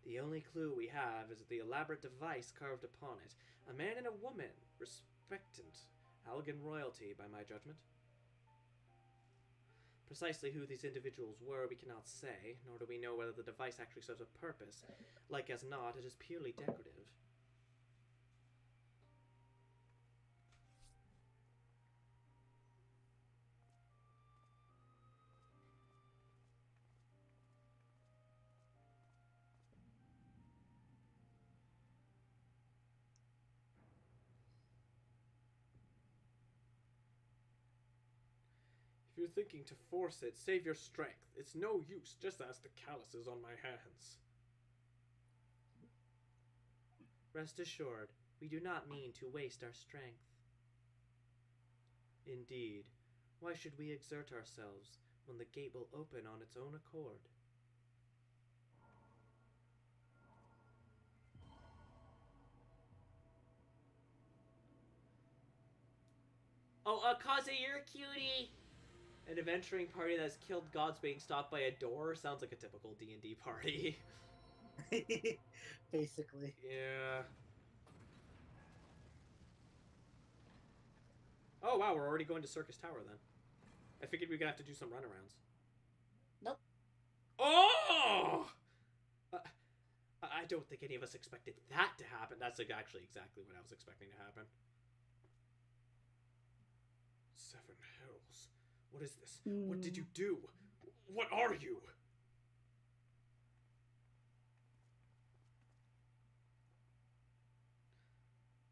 Speaker 1: The only clue we have is the elaborate device carved upon it. A man and a woman, respectant, Algan royalty, by my judgment. Precisely who these individuals were we cannot say, nor do we know whether the device actually serves a purpose. Like as not, it is purely decorative. If you're thinking to force it, save your strength. It's no use, just ask the calluses on my hands. Rest assured, we do not mean to waste our strength. Indeed, why should we exert ourselves when the gate will open on its own accord? Oh, Kaze, you're a cutie! An adventuring party that's killed gods being stopped by a door sounds like a typical D&D party.
Speaker 3: Basically.
Speaker 1: Yeah. Oh wow, we're already going to Circus Tower then. I figured we were gonna have to do some runarounds.
Speaker 3: Nope.
Speaker 1: Oh! I don't think any of us expected that to happen. That's actually exactly what I was expecting to happen. 7 Hells. What is this? What did you do? What are you?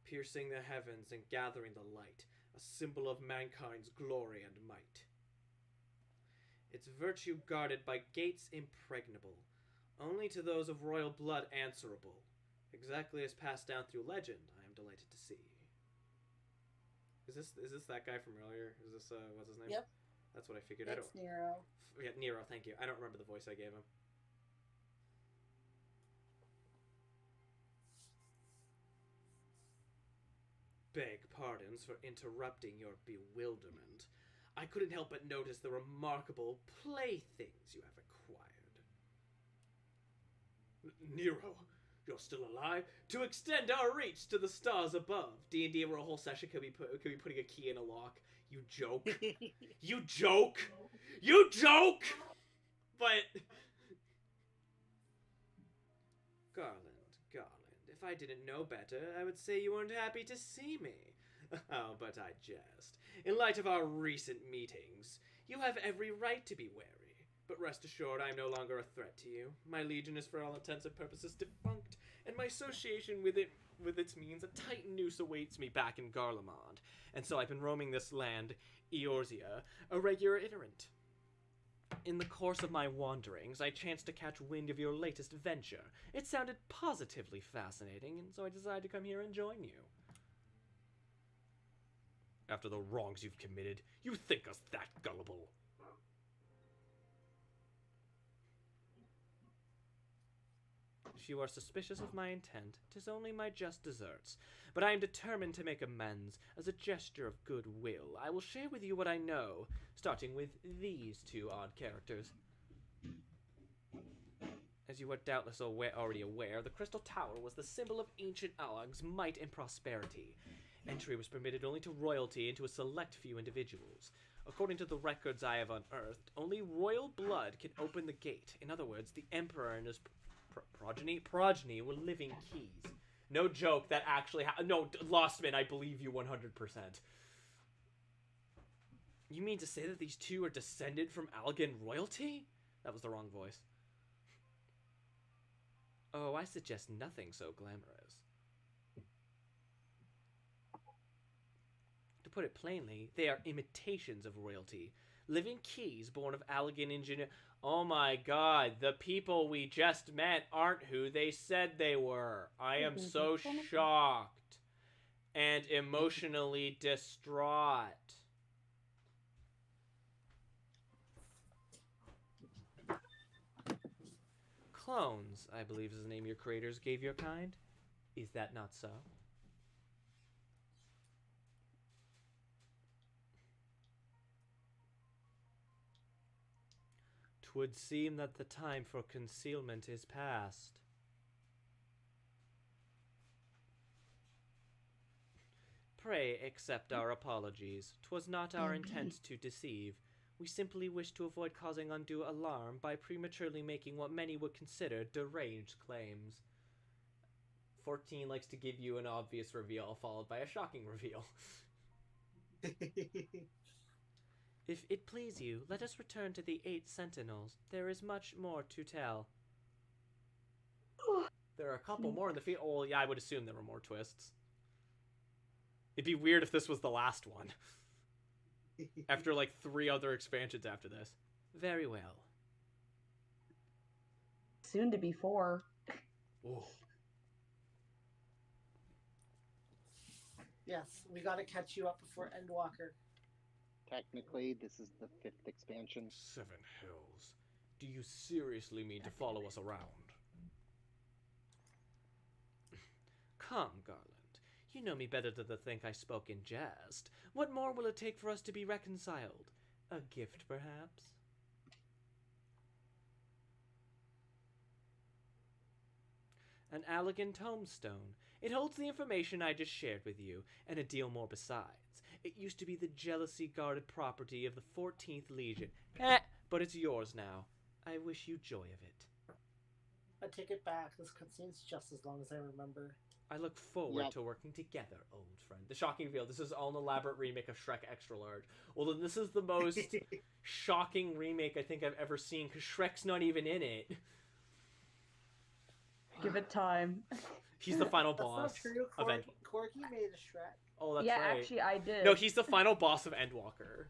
Speaker 1: Piercing the heavens and gathering the light, a symbol of mankind's glory and might. Its virtue guarded by gates impregnable, only to those of royal blood answerable. Exactly as passed down through legend, I am delighted to see. Is this that guy from earlier? Is this what's his name?
Speaker 3: Yep.
Speaker 1: That's what I figured.
Speaker 3: It's Nero.
Speaker 1: Yeah, Nero, thank you. I don't remember the voice I gave him. Beg pardons for interrupting your bewilderment. I couldn't help but notice the remarkable playthings you have acquired. Nero, you're still alive? To extend our reach to the stars above. D&D over a whole session could be putting a key in a lock. You joke. You joke. You joke. But Garland, if I didn't know better, I would say you weren't happy to see me. Oh, but I jest. In light of our recent meetings, you have every right to be wary. But rest assured, I am no longer a threat to you. My legion is for all intents and purposes defunct, and my association with it with its means, a tight noose awaits me back in Garlemald, and so I've been roaming this land, Eorzea, a regular iterant. In the course of my wanderings, I chanced to catch wind of your latest venture. It sounded positively fascinating, and so I decided to come here and join you. After the wrongs you've committed, you think us that gullible? If you are suspicious of my intent, 'tis only my just deserts. But I am determined to make amends. As a gesture of goodwill, I will share with you what I know, starting with these two odd characters. As you are doubtless already aware, the Crystal Tower was the symbol of ancient Alag's might and prosperity. Entry was permitted only to royalty and to a select few individuals. According to the records I have unearthed, only royal blood can open the gate. In other words, the Emperor and his progeny were living keys. No joke, that actually no, Lostman, I believe you 100%. You mean to say that these two are descended from Algan royalty? That was the wrong voice. Oh, I suggest nothing so glamorous. To put it plainly, they are imitations of royalty. Living keys born of Algan engineer. Oh my god, the people we just met aren't who they said they were. I am so shocked and emotionally distraught. Clones, I believe is the name your creators gave your kind. Is that not so? Twould seem that the time for concealment is past. Pray accept our apologies. 'Twas not our intent to deceive. We simply wish to avoid causing undue alarm by prematurely making what many would consider deranged claims. 14 likes to give you an obvious reveal followed by a shocking reveal. If it please you, let us return to the 8 sentinels. There is much more to tell. There are a couple more in the field. Oh, yeah, I would assume there were more twists. It'd be weird if this was the last one. After, like, 3 other expansions after this. Very well.
Speaker 5: Soon to be 4.
Speaker 1: Oh.
Speaker 3: Yes, we gotta catch you up before Endwalker.
Speaker 4: Technically, this is the 5th expansion.
Speaker 6: 7 Hills. Do you seriously mean to follow us around?
Speaker 1: Come, Garland. You know me better than to think I spoke in jest. What more will it take for us to be reconciled? A gift, perhaps? An Allegan tombstone. It holds the information I just shared with you, and a deal more besides. It used to be the jealousy-guarded property of the 14th Legion. But it's yours now. I wish you joy of it.
Speaker 3: I take it back. This cutscene's just as long as I remember.
Speaker 1: I look forward to working together, old friend. The shocking reveal. This is all an elaborate remake of Shrek Extra Large. Although this is the most shocking remake I think I've ever seen, because Shrek's not even in it.
Speaker 5: Give it time.
Speaker 1: He's the final
Speaker 3: That's
Speaker 1: boss
Speaker 3: not true.
Speaker 1: of End.
Speaker 3: Corky made a Shrek.
Speaker 1: Oh, that's
Speaker 5: yeah,
Speaker 1: right.
Speaker 5: actually, I did.
Speaker 1: No, he's the final boss of Endwalker.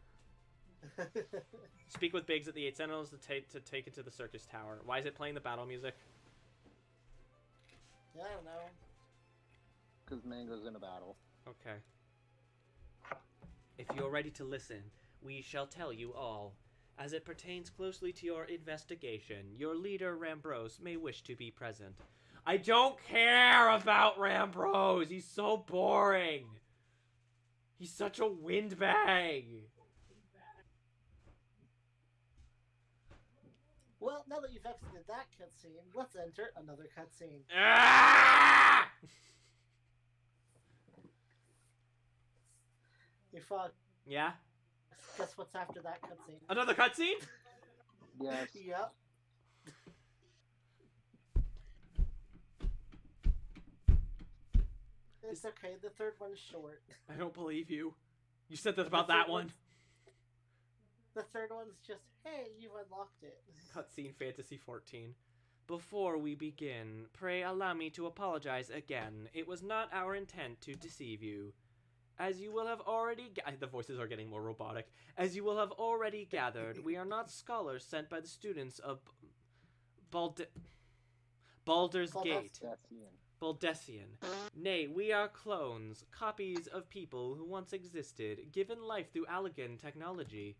Speaker 1: Speak with Biggs at the 8 Sentinels to take it to the circus tower. Why is it playing the battle music?
Speaker 3: Yeah, I don't know.
Speaker 4: Because Mango's in a battle.
Speaker 1: Okay. If you're ready to listen, we shall tell you all. As it pertains closely to your investigation, your leader, Rambrose, may wish to be present. I don't care about Rambrose! He's so boring! He's such a windbag!
Speaker 3: Well, now that you've exited that cutscene, let's enter another cutscene.
Speaker 1: Ah!
Speaker 3: Hey, Frog,
Speaker 1: Yeah?
Speaker 3: guess what's after that cutscene?
Speaker 1: Another cutscene?
Speaker 4: Yes.
Speaker 3: Yep. It's okay, the third one's short.
Speaker 1: I don't believe you. You said that about that one.
Speaker 3: The third one's just, hey, you've unlocked it.
Speaker 1: Cutscene Fantasy 14. Before we begin, pray allow me to apologize again. It was not our intent to deceive you. As you will have already the voices are getting more robotic. As you will have already gathered, we are not scholars sent by the students of Baldur's Gate. Baldessian. Nay, we are clones, copies of people who once existed, given life through Allegan technology.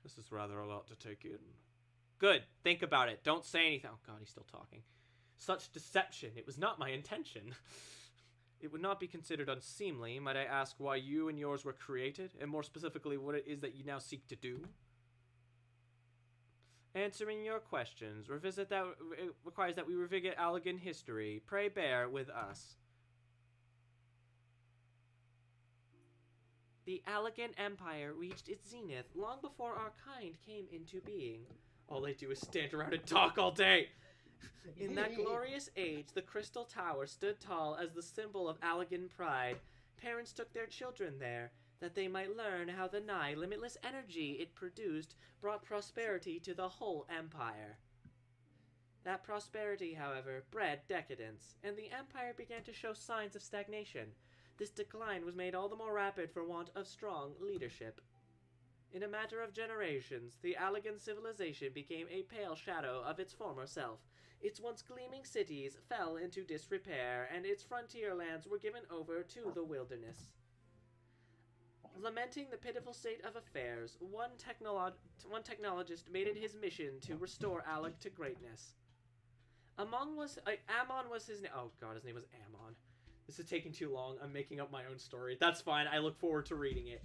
Speaker 6: This is rather a lot to take in.
Speaker 1: Good. Think about it. Don't say anything. Oh god, he's still talking. Such deception. It was not my intention. It would not be considered unseemly. Might I ask why you and yours were created, and more specifically what it is that you now seek to do? Answering your questions requires that we revisit Allegan history. Pray bear with us. The Allegan Empire reached its zenith long before our kind came into being. All they do is stand around and talk all day! In that glorious age, the Crystal Tower stood tall as the symbol of Allegan pride. Parents took their children there, that they might learn how the nigh limitless energy it produced brought prosperity to the whole empire. That prosperity, however, bred decadence, and the empire began to show signs of stagnation. This decline was made all the more rapid for want of strong leadership. In a matter of generations, the Allegan civilization became a pale shadow of its former self. Its once gleaming cities fell into disrepair, and its frontier lands were given over to the wilderness. Lamenting the pitiful state of affairs, one technologist made it his mission to restore Alec to greatness. Ammon was his name. Oh god, his name was Ammon. This is taking too long. I'm making up my own story. That's fine. I look forward to reading it.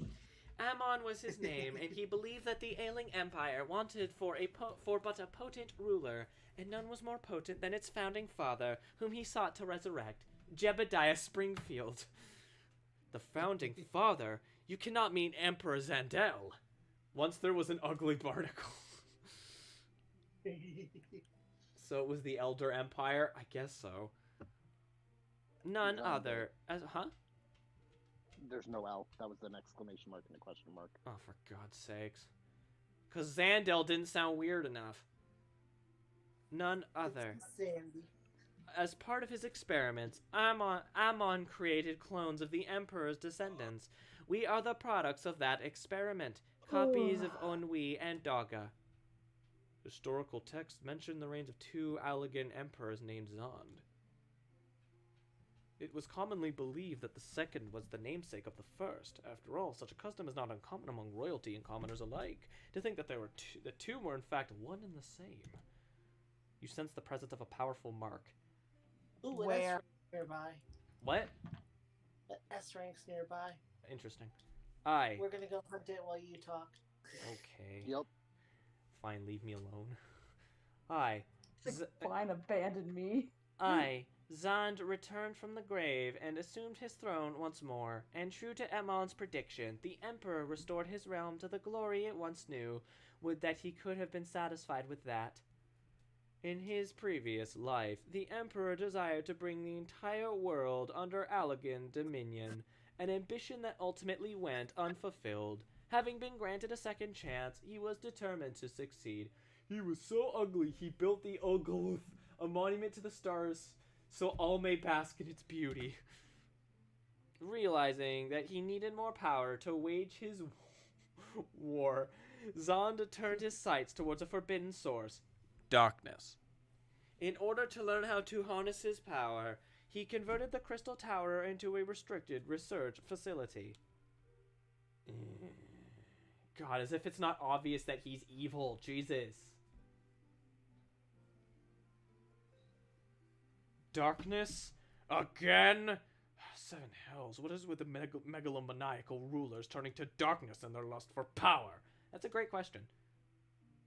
Speaker 1: Ammon was his name, and he believed that the ailing empire wanted for but a potent ruler, and none was more potent than its founding father, whom he sought to resurrect, Jebediah Springfield. The founding father? You cannot mean Emperor Zandel. Once there was an ugly barnacle. So it was the Elder Empire? I guess so. None other.
Speaker 4: There's no L. That was an exclamation mark and a question mark.
Speaker 1: Oh, for God's sakes. Because Zandel didn't sound weird enough. None other.
Speaker 3: Sandy.
Speaker 1: As part of his experiments, Ammon created clones of the Emperor's descendants. We are the products of that experiment. Copies of Onui and Daga. Historical texts mention the reigns of two Allegan emperors named Zond. It was commonly believed that the second was the namesake of the first. After all, such a custom is not uncommon among royalty and commoners alike. To think that the two were in fact one and the same. You sense the presence of a powerful mark.
Speaker 3: Ooh,
Speaker 5: Where?
Speaker 3: an S-rank nearby.
Speaker 1: What?
Speaker 3: An S-rank's nearby.
Speaker 1: Interesting. I.
Speaker 3: We're gonna go hunt it while you talk.
Speaker 1: Okay.
Speaker 4: Yep.
Speaker 1: Fine, leave me alone. I.
Speaker 5: Fine, abandon me.
Speaker 1: Zond returned from the grave and assumed his throne once more, and true to Ammon's prediction, the Emperor restored his realm to the glory it once knew. Would that he could have been satisfied with that. In his previous life, the Emperor desired to bring the entire world under Allegan dominion, an ambition that ultimately went unfulfilled. Having been granted a second chance, he was determined to succeed. He was so ugly, he built the Ogluth, a monument to the stars, so all may bask in its beauty. Realizing that he needed more power to wage his war, Zond turned his sights towards a forbidden source, darkness. In order to learn how to harness his power, he converted the Crystal Tower into a restricted research facility. God, as if it's not obvious that he's evil. Jesus. Darkness? Again? Seven hells, what is with the megalomaniacal rulers turning to darkness in their lust for power? That's a great question.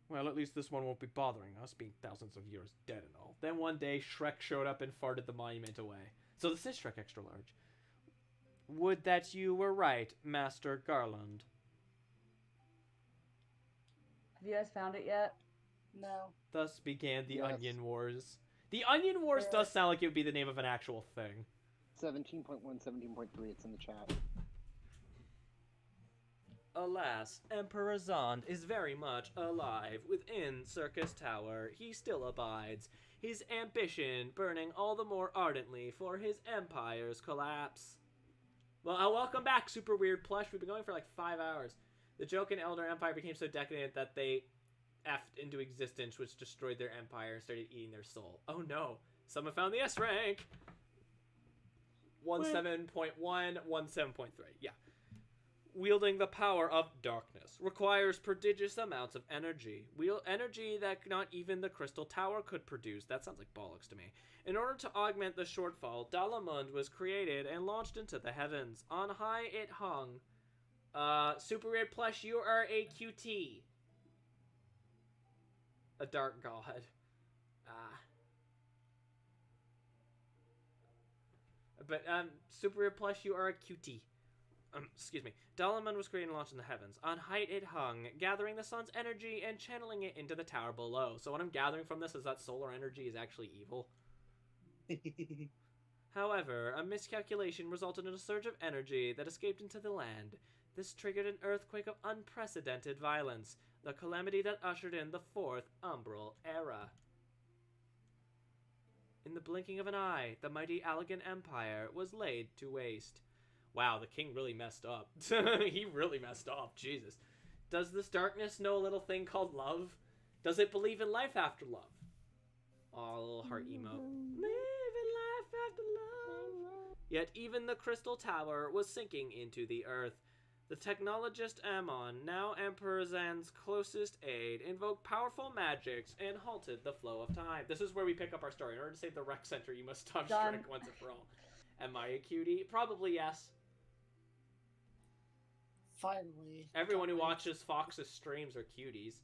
Speaker 1: Well, at least this one won't be bothering us, being thousands of years dead and all. Then one day, Shrek showed up and farted the monument away. So this is Shrek Extra Large. Would that you were right, Master Garland.
Speaker 5: Have you guys found it yet?
Speaker 3: No.
Speaker 1: Thus began the
Speaker 4: Yes.
Speaker 1: Onion Wars. The Onion Wars does sound like it would be the name of an actual thing.
Speaker 4: 17.1, 17.3, it's in the chat.
Speaker 1: alas, Emperor Zond is very much alive. Within Circus Tower, he still abides, his ambition burning all the more ardently for his empire's collapse. Well, welcome back, Super Weird Plush. We've been going for like 5 hours. The joke in Elder Empire became so decadent that they effed into existence, which destroyed their empire and started eating their soul. Oh no, someone found the S rank! 17.1, 17.3, yeah. Wielding the power of darkness requires prodigious amounts of energy. Energy that not even the Crystal Tower could produce. That sounds like bollocks to me. In order to augment the shortfall, Dalamund was created and launched into the heavens. On high it hung. Super Weird Plush, you are a QT. A dark god. But, Super Weird Plush, you are a QT. Excuse me. Dalamund was created and launched in the heavens. On height it hung, gathering the sun's energy and channeling it into the tower below. So what I'm gathering from this is that solar energy is actually evil. However, a miscalculation resulted in a surge of energy that escaped into the land. This triggered an earthquake of unprecedented violence, the calamity that ushered in the Fourth Umbral Era. In the blinking of an eye, the mighty Allegan Empire was laid to waste. Wow, the king really messed up. He really messed up, Jesus. Does this darkness know a little thing called love? Does it believe in life after love? Oh, a little heart emote. Live in life after love. Yet even the Crystal Tower was sinking into the earth. The technologist Ammon, now Emperor Zan's closest aide, invoked powerful magics and halted the flow of time. This is where we pick up our story. In order to save the rec center, you must stop Shrek once and for all. Am I a cutie? Probably yes.
Speaker 3: Finally.
Speaker 1: Everyone who watches Fox's streams are cuties.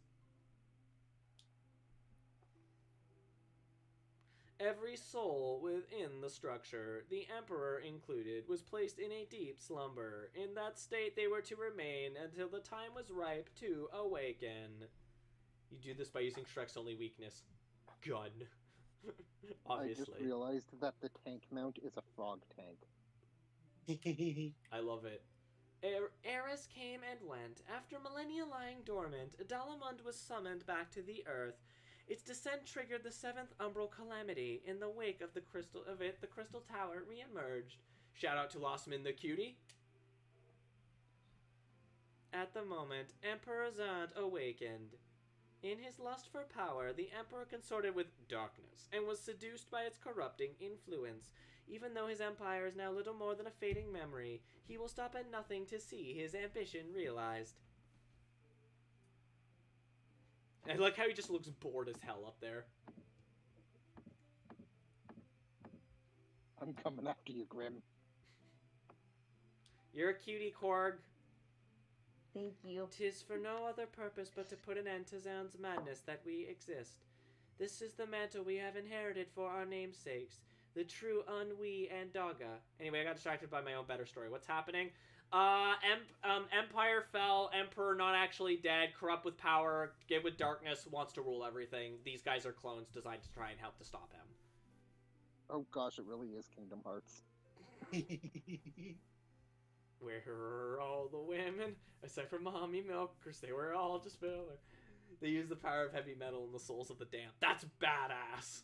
Speaker 1: Every soul within the structure, the Emperor included, was placed in a deep slumber. In that state they were to remain until the time was ripe to awaken. You do this by using Shrek's only weakness. Gun. Obviously.
Speaker 4: I just realized that the tank mount is a frog tank.
Speaker 1: I love it. Eras came and went. After millennia lying dormant, Dalamund was summoned back to the earth. Its descent triggered the Seventh Umbral Calamity. In the wake of the Crystal Tower re-emerged. Shout out to Lossman the Cutie. At the moment, Emperor Zand awakened. In his lust for power, the Emperor consorted with darkness, and was seduced by its corrupting influence. Even though his empire is now little more than a fading memory, he will stop at nothing to see his ambition realized. I like how he just looks bored as hell up there.
Speaker 4: I'm coming after you, Grim.
Speaker 1: You're a cutie, Korg.
Speaker 5: Thank you.
Speaker 1: 'Tis for no other purpose but to put an end to Zan's madness that we exist. This is the mantle we have inherited for our namesakes, the true Ennui and Daga. Anyway, I got distracted by my own better story. What's happening? Empire fell, Emperor not actually dead, corrupt with power, give with darkness, wants to rule everything. These guys are clones designed to try and help to stop him.
Speaker 4: Oh gosh, it really is Kingdom Hearts.
Speaker 1: Where are all the women, aside from Mommy Milk, because they were all just filler. They use the power of heavy metal and the souls of the damned. That's badass!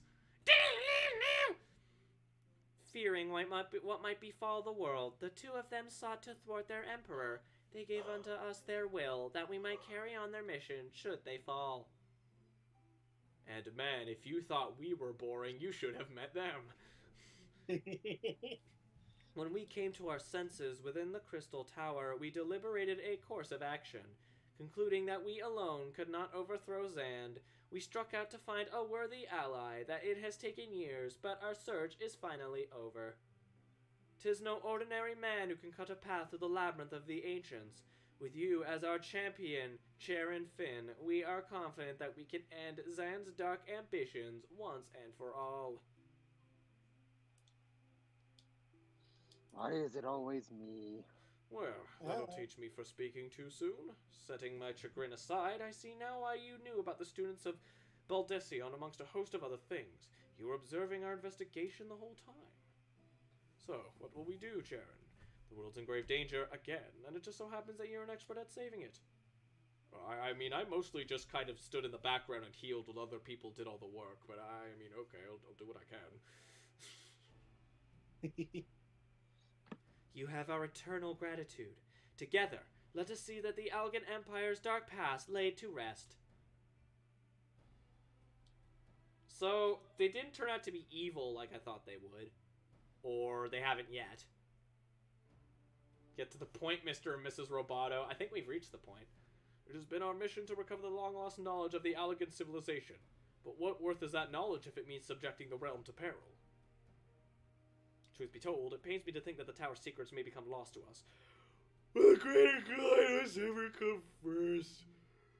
Speaker 1: Fearing what might befall the world, the two of them sought to thwart their emperor. They gave unto us their will, that we might carry on their mission, should they fall. And man, if you thought we were boring, you should have met them. When we came to our senses within the Crystal Tower, we deliberated a course of action. Concluding that we alone could not overthrow Zand, we struck out to find a worthy ally. That it has taken years, but our search is finally over. 'Tis no ordinary man who can cut a path through the labyrinth of the ancients. With you as our champion, Charon Finn, we are confident that we can end Zand's dark ambitions once and for all.
Speaker 4: Why is it always me?
Speaker 6: Well, that'll teach me for speaking too soon. Setting my chagrin aside, I see now why you knew about the students of Baldesion amongst a host of other things. You were observing our investigation the whole time. So, what will we do, Charon?
Speaker 1: The world's in grave danger again, and it just so happens that you're an expert at saving it. I mean, I mostly just kind of stood in the background and healed while other people did all the work, but I mean, okay, I'll do what I can. You have our eternal gratitude. Together, let us see that the Algan Empire's dark past laid to rest. So, they didn't turn out to be evil like I thought they would. Or they haven't yet. Get to the point, Mr. and Mrs. Roboto. I think we've reached the point. It has been our mission to recover the long-lost knowledge of the Allegan civilization. But what worth is that knowledge if it means subjecting the realm to peril? Truth be told, it pains me to think that the tower's secrets may become lost to us. But the greater good must ever come first.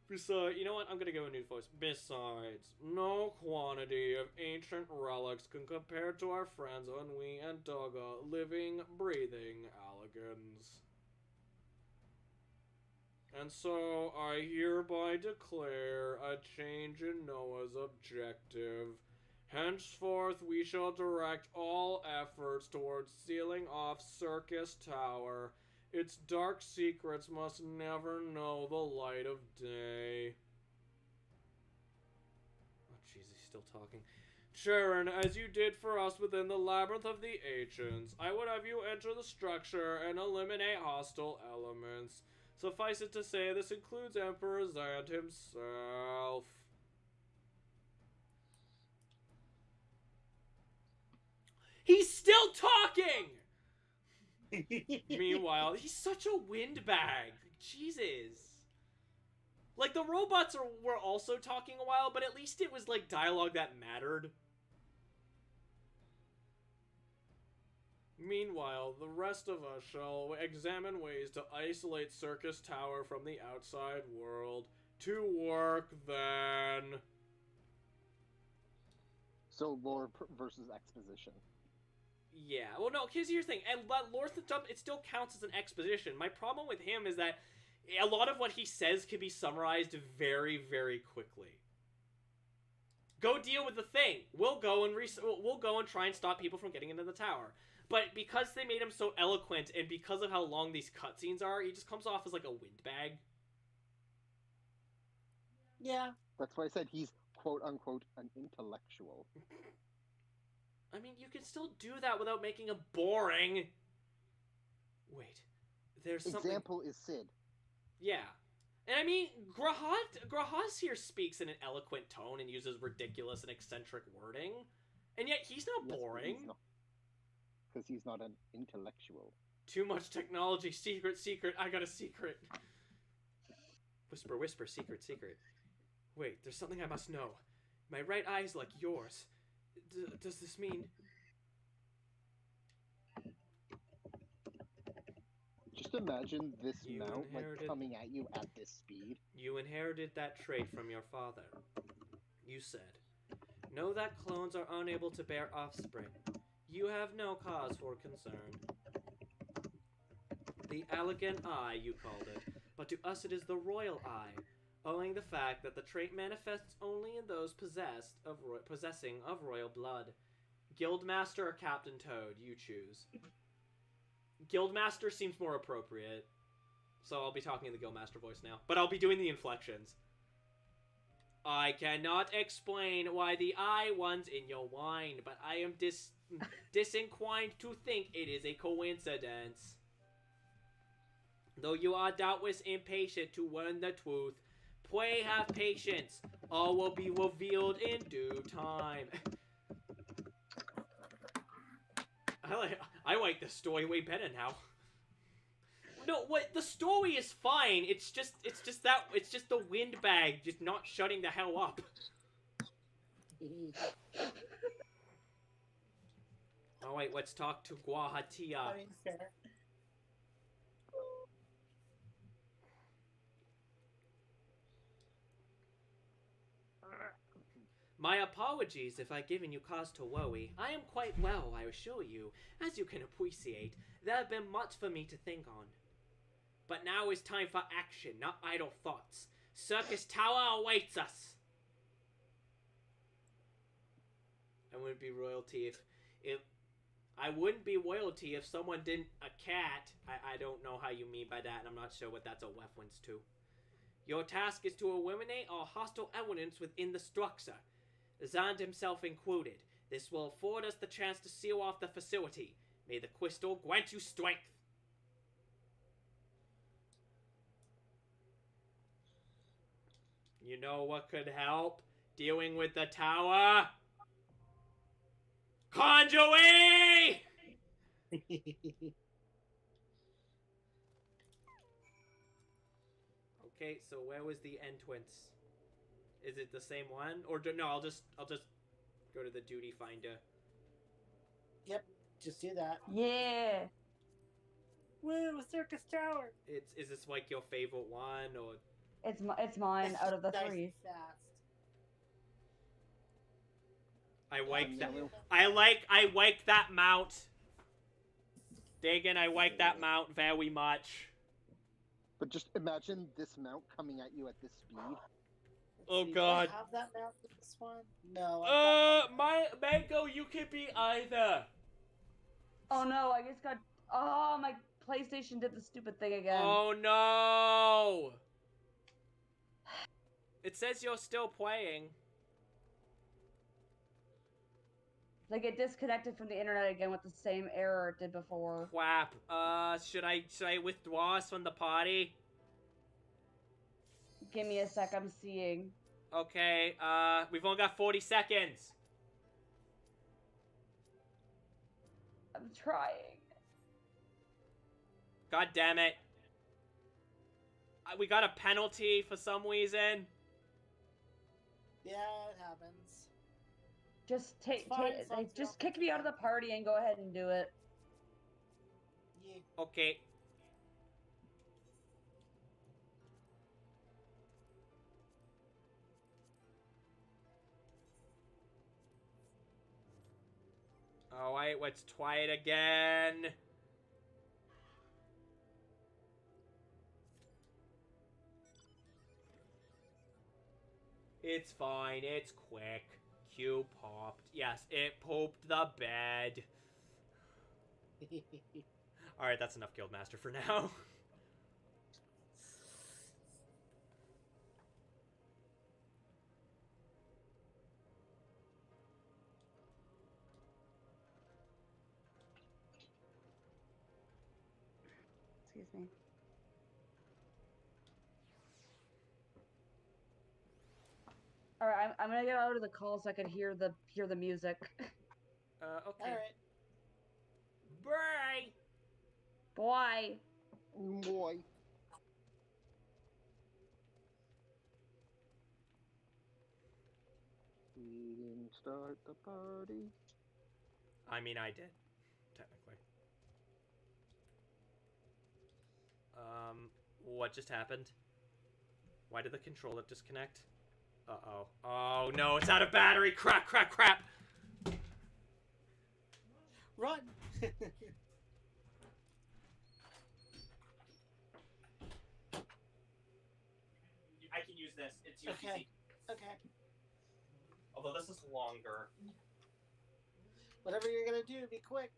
Speaker 1: Besides, you know what? I'm gonna go a new voice. Besides, no quantity of ancient relics can compare to our friends Ennui and Doga, living, breathing Allegans. And so, I hereby declare a change in Noah's objective. Henceforth, we shall direct all efforts towards sealing off Circus Tower. Its dark secrets must never know the light of day. Oh, jeez, he's still talking. Sharon, as you did for us within the Labyrinth of the Ancients, I would have you enter the structure and eliminate hostile elements. Suffice it to say, this includes Emperor Zand himself. He's still talking! Meanwhile, he's such a windbag. Jesus. Like, the robots were also talking a while, but at least it was, like, dialogue that mattered. Meanwhile, the rest of us shall examine ways to isolate Circus Tower from the outside world. To work, then.
Speaker 4: So, lore versus exposition.
Speaker 1: Yeah, well, no, here's your thing. And Lore Jump, it still counts as an exposition. My problem with him is that a lot of what he says can be summarized very, very quickly. Go deal with the thing. We'll go and try and stop people from getting into the tower. But because they made him so eloquent, and because of how long these cutscenes are, he just comes off as like a windbag.
Speaker 3: Yeah.
Speaker 4: That's why I said he's quote-unquote an intellectual.
Speaker 1: I mean, you can still do that without making him boring. Wait, there's something...
Speaker 4: Example is Sid.
Speaker 1: Yeah. And I mean, Grahas here speaks in an eloquent tone and uses ridiculous and eccentric wording. And yet he's not boring.
Speaker 4: Because he's not an intellectual.
Speaker 1: Too much technology. Secret, secret. I got a secret. Whisper, whisper. Secret, secret. Wait, there's something I must know. My right eye is like yours. Does this mean...
Speaker 4: Just imagine this
Speaker 1: You
Speaker 4: mount
Speaker 1: inherited-
Speaker 4: like coming at you at this speed.
Speaker 1: You inherited that trait from your father. You said, know that clones are unable to bear offspring. You have no cause for concern. The elegant eye, you called it, but to us it is the royal eye, owing the fact that the trait manifests only in those possessing of royal blood. Guildmaster or Captain Toad, you choose. Guildmaster seems more appropriate, so I'll be talking in the Guildmaster voice now, but I'll be doing the inflections. I cannot explain why the eye one's in your wine, but I am disinclined to think it is a coincidence. Though you are doubtless impatient to learn the truth, pray have patience. All will be revealed in due time. I like this story way better now. No, what the story is fine. It's just the windbag just not shutting the hell up. All right, let's talk to Guahatia.
Speaker 3: I mean, fair.
Speaker 1: My apologies if I've given you cause to worry. I am quite well, I assure you. As you can appreciate, there have been much for me to think on. But now is time for action, not idle thoughts. Circus Tower awaits us! I wouldn't be royalty if I wouldn't be royalty if someone didn't... A cat. I don't know how you mean by that, and I'm not sure what that's a reference to. Your task is to eliminate all hostile evidence within the structure, Zand himself included. This will afford us the chance to seal off the facility. May the crystal grant you strength. You know what could help dealing with the tower? Conjuring! Okay, so where was the entrance? Is it the same one? Or no, I'll just go to the duty finder.
Speaker 3: Yep, just do that.
Speaker 5: Yeah.
Speaker 3: Woo, Circus Tower!
Speaker 1: Is this like your favorite one, or
Speaker 5: It's mine out of the
Speaker 3: Nice
Speaker 5: 3.
Speaker 3: and fast.
Speaker 1: I like that.
Speaker 4: Really?
Speaker 1: I like that mount. Dagan, I like that mount very much.
Speaker 4: But just imagine this mount coming at you at this speed.
Speaker 1: Oh,
Speaker 3: See,
Speaker 1: God.
Speaker 3: Do I have that mount for this one? No.
Speaker 1: My Mango, you could be either.
Speaker 5: Oh no, I just got. Oh, my PlayStation did the stupid thing again.
Speaker 1: Oh no! It says you're still playing.
Speaker 5: Like it disconnected from the internet again with the same error it did before.
Speaker 1: Crap. Should I withdraw us from the party?
Speaker 5: Give me a sec, I'm seeing.
Speaker 1: Okay, we've only got 40 seconds.
Speaker 5: I'm trying.
Speaker 1: God damn it. We got a penalty for some reason.
Speaker 3: Yeah, it happens.
Speaker 5: Just
Speaker 3: It's fine, as long as we
Speaker 5: just
Speaker 3: don't
Speaker 5: kick me out of the party and go ahead and do it.
Speaker 3: Yeah.
Speaker 1: Okay. Alright, let's try it again. It's fine, it's quick. Q popped. Yes, it pooped the bed. Alright, that's enough Guildmaster for now.
Speaker 5: Excuse me. Alright, I'm gonna get out of the call so I can hear the music.
Speaker 1: Okay.
Speaker 3: Alright.
Speaker 1: Bye!
Speaker 5: Boy.
Speaker 4: Boy. We didn't start the party.
Speaker 1: I mean, I did, technically. What just happened? Why did the controller disconnect? Uh-oh. Oh, no, it's out of battery! Crap, crap, crap!
Speaker 3: Run!
Speaker 1: I can use this. It's
Speaker 3: Okay. Okay.
Speaker 1: Although this is longer.
Speaker 3: Whatever you're gonna do, be quick.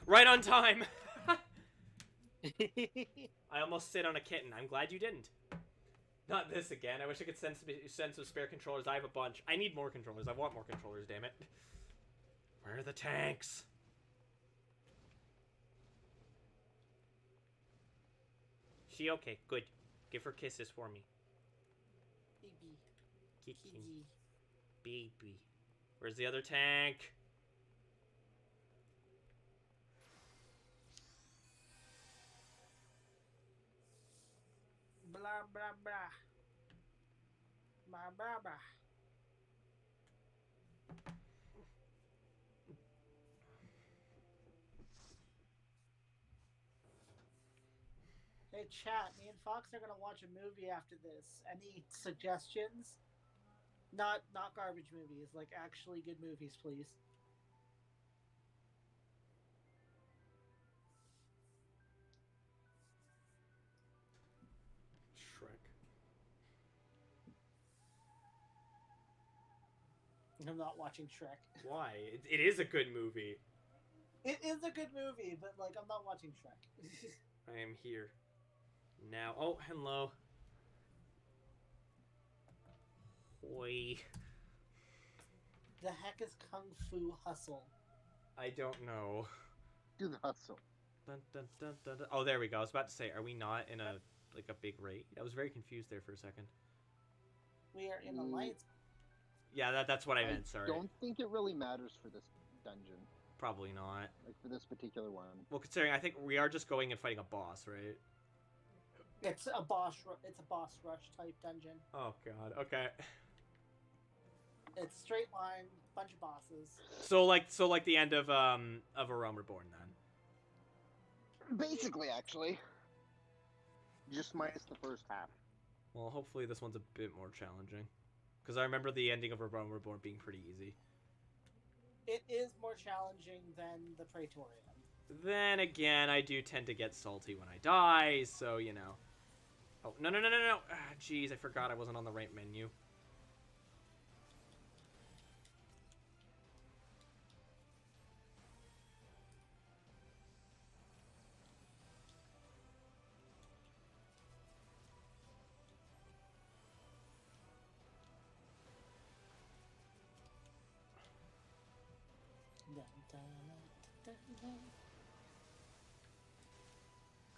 Speaker 1: Right on time! I almost sit on a kitten. I'm glad you didn't. Not this again. I wish I could send some spare controllers. I have a bunch. I need more controllers. I want more controllers, damn it. Where are the tanks? She okay. Good. Give her kisses for me.
Speaker 3: Baby.
Speaker 1: Kitten.
Speaker 3: Kitty.
Speaker 1: Baby. Where's the other tank?
Speaker 3: Blah blah blah. Blah blah blah. chat. Me and Fox are gonna watch a movie after this. Any suggestions? Not garbage movies, like actually good movies, please.
Speaker 1: Shrek.
Speaker 3: I'm not watching Shrek.
Speaker 1: Why? It is a good movie.
Speaker 3: It is a good movie, but like I'm not watching Shrek.
Speaker 1: I am here. Now. Oh, hello. Oi.
Speaker 3: The heck is Kung Fu Hustle?
Speaker 1: I don't know.
Speaker 4: Do the hustle.
Speaker 1: Dun, dun, dun, dun, dun. Oh, there we go. I was about to say, are we not in a big raid? I was very confused there for a second.
Speaker 3: We are in Alliance.
Speaker 1: Yeah, that's what I meant. Sorry.
Speaker 4: Don't think it really matters for this dungeon.
Speaker 1: Probably not.
Speaker 4: Like for this particular one.
Speaker 1: Well, considering I think we are just going and fighting a boss, right?
Speaker 3: It's a boss rush type dungeon.
Speaker 1: Oh god. Okay.
Speaker 3: It's straight line, bunch of bosses.
Speaker 1: So like the end of A Realm Reborn then.
Speaker 4: Basically, actually. Just minus the first half.
Speaker 1: Well, hopefully this one's a bit more challenging, because I remember the ending of A Realm Reborn being pretty easy.
Speaker 3: It is more challenging than the Praetorian.
Speaker 1: Then again, I do tend to get salty when I die, so you know. Oh no! Jeez, I forgot I wasn't on the right menu.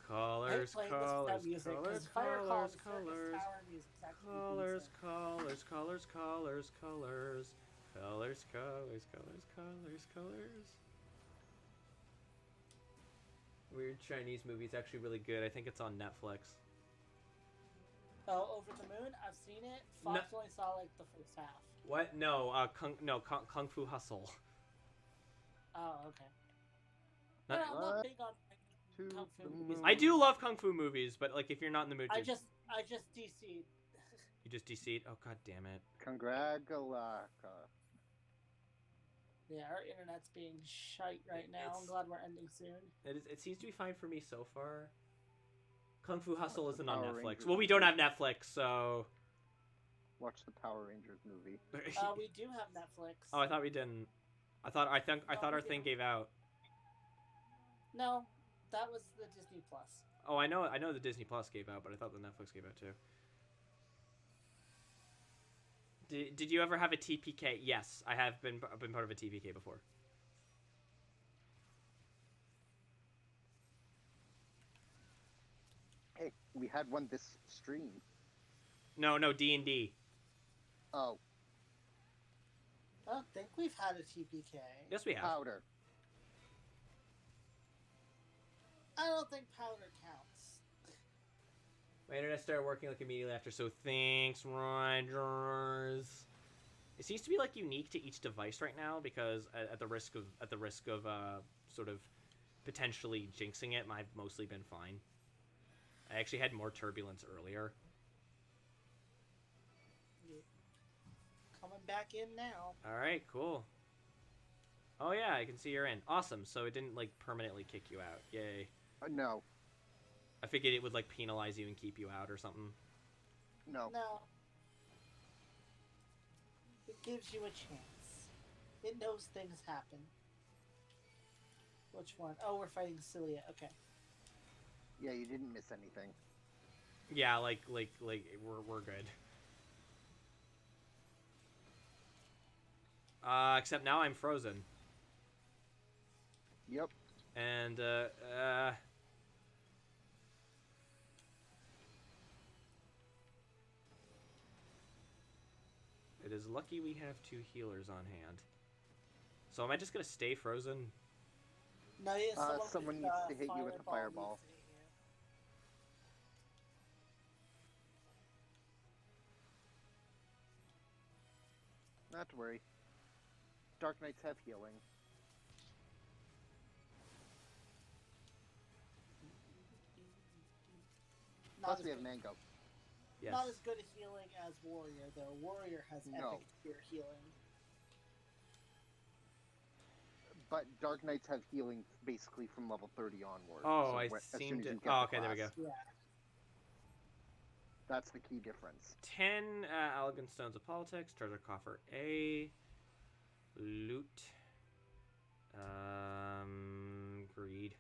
Speaker 1: Colors,
Speaker 3: I hate playing
Speaker 1: colors,
Speaker 3: this music, 'cause
Speaker 1: colors,
Speaker 3: Fire
Speaker 1: colors,
Speaker 3: Calm
Speaker 1: colors,
Speaker 3: Tower music's actually
Speaker 1: colors,
Speaker 3: decent.
Speaker 1: colors, colors, colors, colors, colors, colors, colors, colors, colors. Weird Chinese movie. It's actually really good. I think it's on Netflix.
Speaker 3: Oh, Over the Moon? I've seen it. Fox only saw like the first half.
Speaker 1: What? No, Kung Fu Hustle.
Speaker 3: Oh, okay.
Speaker 1: Not-
Speaker 3: I'm not
Speaker 4: What?
Speaker 3: big on
Speaker 4: To
Speaker 3: Kung Fu
Speaker 4: the
Speaker 3: movies.
Speaker 4: moon.
Speaker 1: I do love Kung Fu movies, but like if you're not in the mood to,
Speaker 3: I just DC'd.
Speaker 1: you just DC'd. Oh god damn it.
Speaker 4: Congratulaka.
Speaker 3: Yeah, our internet's being shite right now.
Speaker 1: It's-
Speaker 3: I'm glad we're ending soon.
Speaker 1: It seems to be fine for me so far. Kung Fu Hustle isn't on
Speaker 4: Power
Speaker 1: Netflix.
Speaker 4: Rangers.
Speaker 1: Well, we don't have Netflix, so.
Speaker 4: Watch the Power Rangers movie.
Speaker 3: We do have Netflix.
Speaker 1: Oh, I thought we didn't. I thought our thing gave out.
Speaker 3: No, that was the Disney Plus.
Speaker 1: Oh, I know the Disney Plus gave out, but I thought the Netflix gave out too. Did you ever have a TPK? Yes, I have been part of a TPK before.
Speaker 4: Hey, we had one this stream.
Speaker 1: No, D&D.
Speaker 4: Oh,
Speaker 3: I don't think we've had a TPK.
Speaker 1: Yes, we have.
Speaker 4: powder.
Speaker 3: I don't think powder counts.
Speaker 1: My internet started working like immediately after, so thanks, Rogers. It seems to be like unique to each device right now because at the risk of sort of potentially jinxing it, I've mostly been fine. I actually had more turbulence earlier.
Speaker 3: Coming back in now.
Speaker 1: All right, cool. Oh yeah, I can see you're in. Awesome. So it didn't like permanently kick you out. Yay.
Speaker 4: No.
Speaker 1: I figured it would like penalize you and keep you out or something.
Speaker 4: No.
Speaker 3: No. It gives you a chance. It knows things happen. Which one? Oh, we're fighting Cilia. Okay.
Speaker 4: Yeah, you didn't miss anything.
Speaker 1: Yeah, like we're good. Except now I'm frozen.
Speaker 4: Yep.
Speaker 1: And it is lucky we have 2 healers on hand. So am I just gonna stay frozen?
Speaker 3: No, yeah,
Speaker 4: Someone
Speaker 3: with,
Speaker 4: needs to hit you with a fireball.
Speaker 3: needs to hit you.
Speaker 4: Not to worry. Dark Knights have healing. Plus,
Speaker 3: as
Speaker 4: we have
Speaker 3: good-
Speaker 4: Mango.
Speaker 1: Yes.
Speaker 3: Not as good a healing as Warrior, though. Warrior has
Speaker 4: No.
Speaker 3: epic tier healing.
Speaker 4: But Dark Knights have healing basically from level 30 onward.
Speaker 1: Oh,
Speaker 4: so
Speaker 1: I
Speaker 4: as soon
Speaker 1: seem
Speaker 4: as
Speaker 1: to.
Speaker 4: you get
Speaker 1: Oh,
Speaker 4: the
Speaker 1: okay, there we go.
Speaker 4: class.
Speaker 3: Yeah.
Speaker 4: That's the key difference.
Speaker 1: 10 elegant stones of politics, treasure coffer A, loot, greed.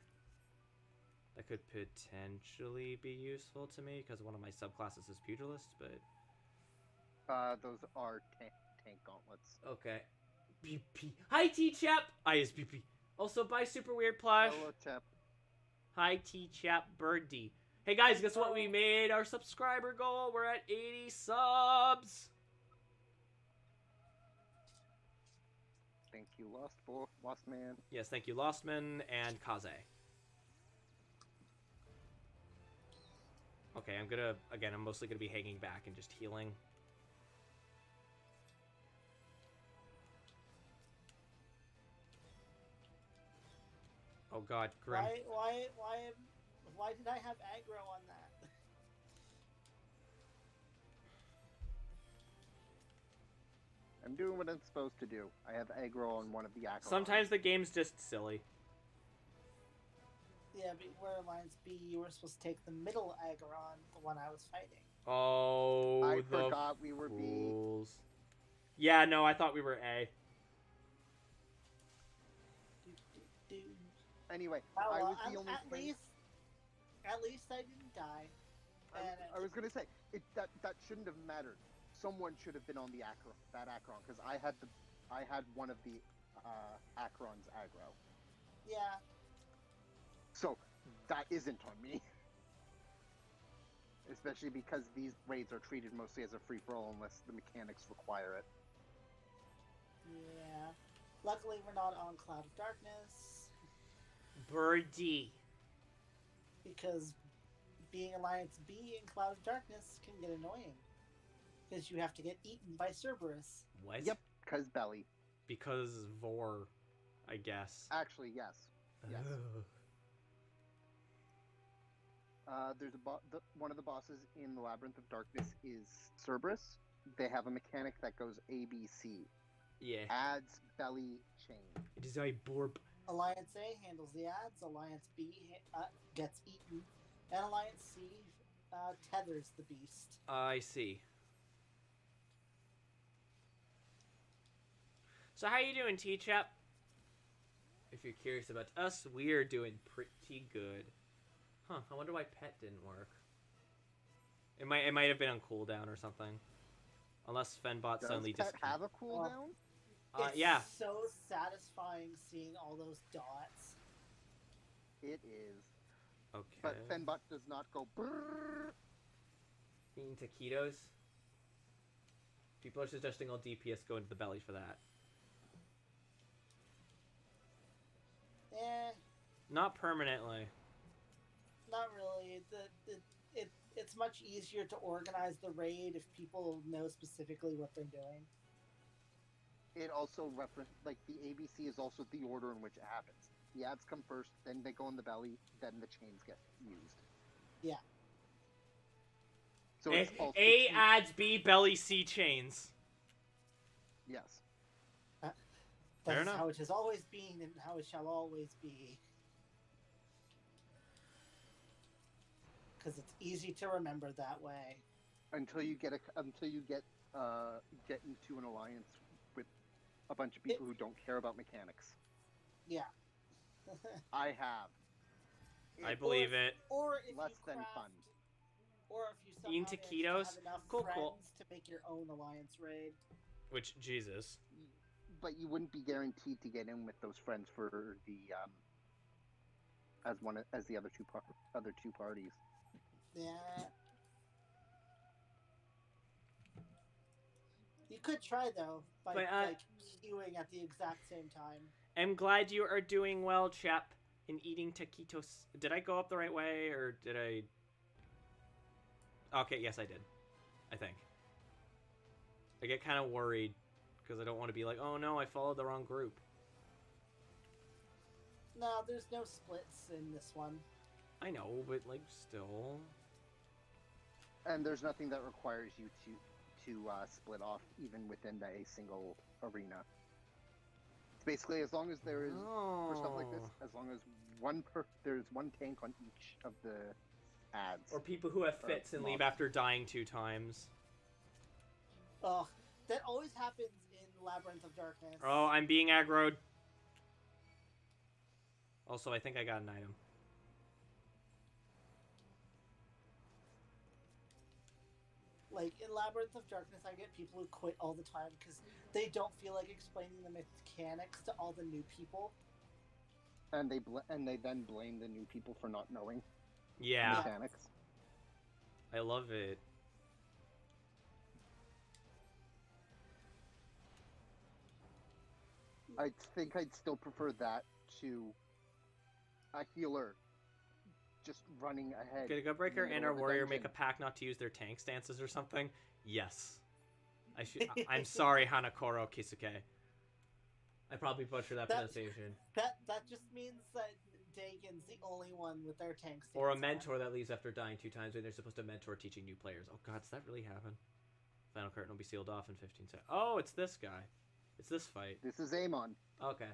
Speaker 1: That could potentially be useful to me because one of my subclasses is pugilist, but
Speaker 4: Those are tank gauntlets.
Speaker 1: okay. BP. Hi T Chap. I is BP. Also buy super weird plush.
Speaker 4: Hello, Chap.
Speaker 1: Hi T Chap Birdie. Hey guys, guess what? We made our subscriber goal. We're at 80 subs.
Speaker 4: Thank you, Lost Man.
Speaker 1: Yes, thank you, Lostman and Kaze. Okay, I'm mostly gonna be hanging back and just healing. Oh god, Grim.
Speaker 3: Why did I have aggro on that?
Speaker 4: I'm doing what I'm supposed to do. I have aggro on one of the Acheron.
Speaker 1: Sometimes the game's just silly.
Speaker 3: Yeah, but we're Alliance B. You were supposed to take the middle Aggron, the one I was fighting.
Speaker 1: Oh,
Speaker 4: I
Speaker 1: the
Speaker 4: forgot we were B.
Speaker 1: fools. Yeah, no, I thought we were A.
Speaker 4: Anyway,
Speaker 3: Oh,
Speaker 4: I
Speaker 3: well,
Speaker 4: was the only
Speaker 3: at least I didn't die.
Speaker 4: I was gonna say that shouldn't have mattered. Someone should have been on the that Acheron, because I had one of the Acheron's aggro.
Speaker 3: Yeah.
Speaker 4: So that isn't on me. Especially because these raids are treated mostly as a free for all unless the mechanics require it.
Speaker 3: Yeah. Luckily, we're not on Cloud of Darkness,
Speaker 1: Birdie.
Speaker 3: because being Alliance B in Cloud of Darkness can get annoying. Because you have to get eaten by Cerberus.
Speaker 1: What?
Speaker 4: Yep, cause belly.
Speaker 1: Because Vor, I guess.
Speaker 4: Actually, yes. Yes. There's one of the bosses in the Labyrinth of Darkness is Cerberus. They have a mechanic that goes ABC.
Speaker 1: Yeah.
Speaker 4: Adds belly chain.
Speaker 1: It is a borb.
Speaker 3: Alliance A handles the ads, Alliance B gets eaten, and Alliance C tethers the beast.
Speaker 1: I see. So how you doing, T-Chap? If you're curious about us, we're doing pretty good. Huh, I wonder why pet didn't work. It might have been on cooldown or something. Unless Fenbot
Speaker 4: Does
Speaker 1: suddenly
Speaker 4: Pet
Speaker 1: just...
Speaker 4: have a cooldown?
Speaker 3: It's
Speaker 1: yeah.
Speaker 3: so satisfying seeing all those dots.
Speaker 4: It is.
Speaker 1: Okay.
Speaker 4: But Fenbot does not go brrrr.
Speaker 1: Eating taquitos? People are suggesting all DPS go into the belly for that. Not permanently.
Speaker 3: Not really. It's much easier to organize the raid if people know specifically what they're doing.
Speaker 4: It also like the ABC is also the order in which it happens. The ads come first, then they go in the belly, then the chains get used.
Speaker 3: Yeah.
Speaker 4: So it's also
Speaker 1: A adds, B belly, C chains.
Speaker 4: Yes.
Speaker 1: Fair
Speaker 3: That's
Speaker 1: enough.
Speaker 3: how it has always been and how it shall always be. Because it's easy to remember that way.
Speaker 4: Until you get into an alliance with a bunch of people who don't care about mechanics.
Speaker 3: Yeah.
Speaker 4: I have.
Speaker 1: I believe it.
Speaker 3: Or if
Speaker 4: Less
Speaker 3: you
Speaker 4: than
Speaker 3: craft,
Speaker 4: fun.
Speaker 3: Or if you somehow
Speaker 1: Eating
Speaker 3: manage to
Speaker 1: taquitos?
Speaker 3: have enough
Speaker 1: Cool,
Speaker 3: friends
Speaker 1: cool.
Speaker 3: to make your own alliance raid.
Speaker 1: Which, Jesus.
Speaker 4: But you wouldn't be guaranteed to get in with those friends for the as the other two parties.
Speaker 3: Yeah. You could try though by
Speaker 1: But,
Speaker 3: like queuing at the exact same time.
Speaker 1: I'm glad you are doing well, chap, in eating taquitos. Did I go up the right way, or did I... Okay, yes, I did. I think. I get kind of worried, because I don't want to be like, oh no, I followed the wrong group.
Speaker 3: No, there's no splits in this one.
Speaker 1: I know, but, like, still...
Speaker 4: And there's nothing that requires you to split off even within a single arena. It's basically as long as there is for stuff like this, as long as there's one tank on each of the ads.
Speaker 1: Or people who have fits and leave after dying 2 times.
Speaker 3: Oh, that always happens in Labyrinth of Darkness.
Speaker 1: Oh, I'm being aggroed. Also, I think I got an item.
Speaker 3: Like, in Labyrinth of Darkness, I get people who quit all the time because they don't feel like explaining the mechanics to all the new people.
Speaker 4: And they then blame the new people for not knowing
Speaker 1: Yeah.
Speaker 4: the mechanics.
Speaker 1: I love it.
Speaker 4: I think I'd still prefer that to a healer just running ahead.
Speaker 1: Could a Gunbreaker
Speaker 4: in the
Speaker 1: and
Speaker 4: middle
Speaker 1: our
Speaker 4: of a
Speaker 1: warrior
Speaker 4: dungeon.
Speaker 1: make a pact not to use their tank stances or something? Yes. I'm sorry, Hanakoro Kisuke. I probably butchered that pronunciation.
Speaker 3: That just means that Dagon's the only one with their tank stance.
Speaker 1: Or a mentor that leaves after dying 2 times when they're supposed to mentor teaching new players. Oh god, does that really happen? Final curtain will be sealed off in 15 seconds. Oh, it's this guy. It's this fight.
Speaker 4: This is Amon.
Speaker 1: Okay.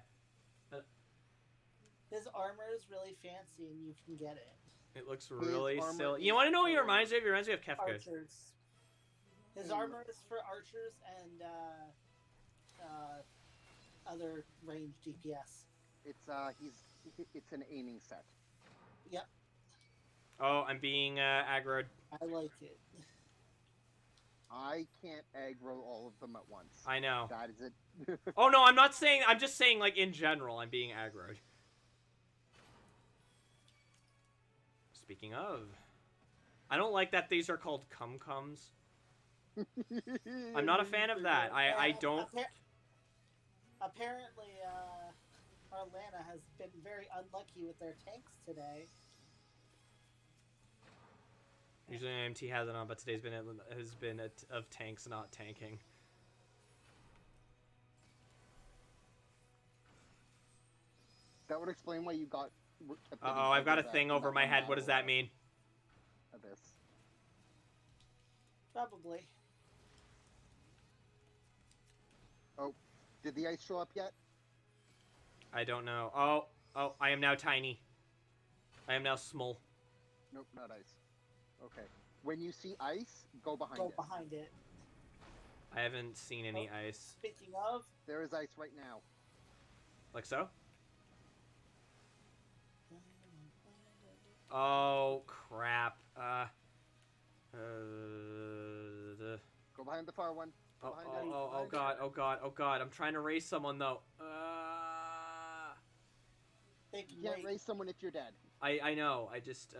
Speaker 3: His armor is really fancy and you can get it.
Speaker 1: It looks really
Speaker 4: armor
Speaker 1: silly.
Speaker 4: is
Speaker 1: You want to know what he
Speaker 4: for
Speaker 1: reminds me of? He reminds me of Kefka.
Speaker 3: Archers. His armor is for archers and other ranged DPS.
Speaker 4: It's an aiming set.
Speaker 3: Yep,
Speaker 1: Oh, I'm being aggroed.
Speaker 3: I like it.
Speaker 4: I can't aggro all of them at once.
Speaker 1: I know.
Speaker 4: That is it.
Speaker 1: Oh no, I'm not saying. I'm just saying, like, in general, I'm being aggroed. Speaking of, I don't like that these are called cum-cums. I'm not a fan of that. I don't.
Speaker 3: Apparently, Arlana has been very unlucky with their tanks today.
Speaker 1: Usually MT has it on, but today's has been of tanks not tanking.
Speaker 4: That would explain why you got.
Speaker 1: Uh-oh, I've got a thing over my head. What does that mean?
Speaker 4: Abyss.
Speaker 3: Probably.
Speaker 4: Oh, did the ice show up yet?
Speaker 1: I don't know. Oh, I am now tiny. I am now small.
Speaker 4: Nope, not ice. Okay. When you see ice, go behind it.
Speaker 3: Go behind it.
Speaker 1: I haven't seen any ice.
Speaker 3: Speaking of,
Speaker 4: There is ice right now.
Speaker 1: Like so? Oh, crap.
Speaker 4: Go behind the far one. Go behind it.
Speaker 1: Oh god. I'm trying to race someone, though.
Speaker 3: they can
Speaker 4: You can't
Speaker 3: wait.
Speaker 4: raise someone if you're dead.
Speaker 1: I know. I just,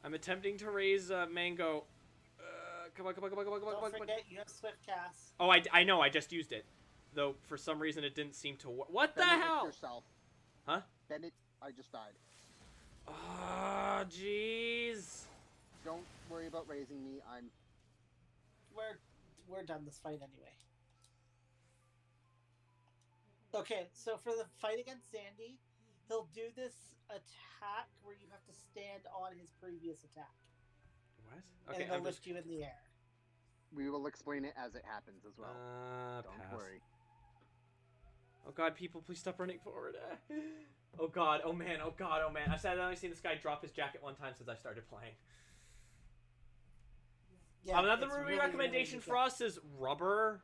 Speaker 1: I'm attempting to raise Mango. Come on.
Speaker 3: Don't forget, you have Swift Cast.
Speaker 1: Oh, I know. I just used it. Though, for some reason, it didn't seem to work. What the
Speaker 4: Bennett, it's
Speaker 1: hell?
Speaker 4: yourself.
Speaker 1: Huh?
Speaker 4: Bennett, I just died.
Speaker 1: Ah, jeez.
Speaker 4: Don't worry about raising me.
Speaker 3: We're done this fight anyway. Okay, so for the fight against Sandy, he'll do this attack where you have to stand on his previous attack.
Speaker 1: What?
Speaker 3: And
Speaker 1: Okay,
Speaker 3: it'll
Speaker 1: I'm
Speaker 3: lift
Speaker 1: just...
Speaker 3: you in the air.
Speaker 4: We will explain it as it happens as well. Don't
Speaker 1: pass.
Speaker 4: worry.
Speaker 1: Oh god, people, please stop running forward. Oh god, oh man. I've only seen this guy drop his jacket one time since I started playing.
Speaker 3: Yeah,
Speaker 1: Another
Speaker 3: it's
Speaker 1: movie
Speaker 3: really,
Speaker 1: recommendation
Speaker 3: really
Speaker 1: for us is Rubber.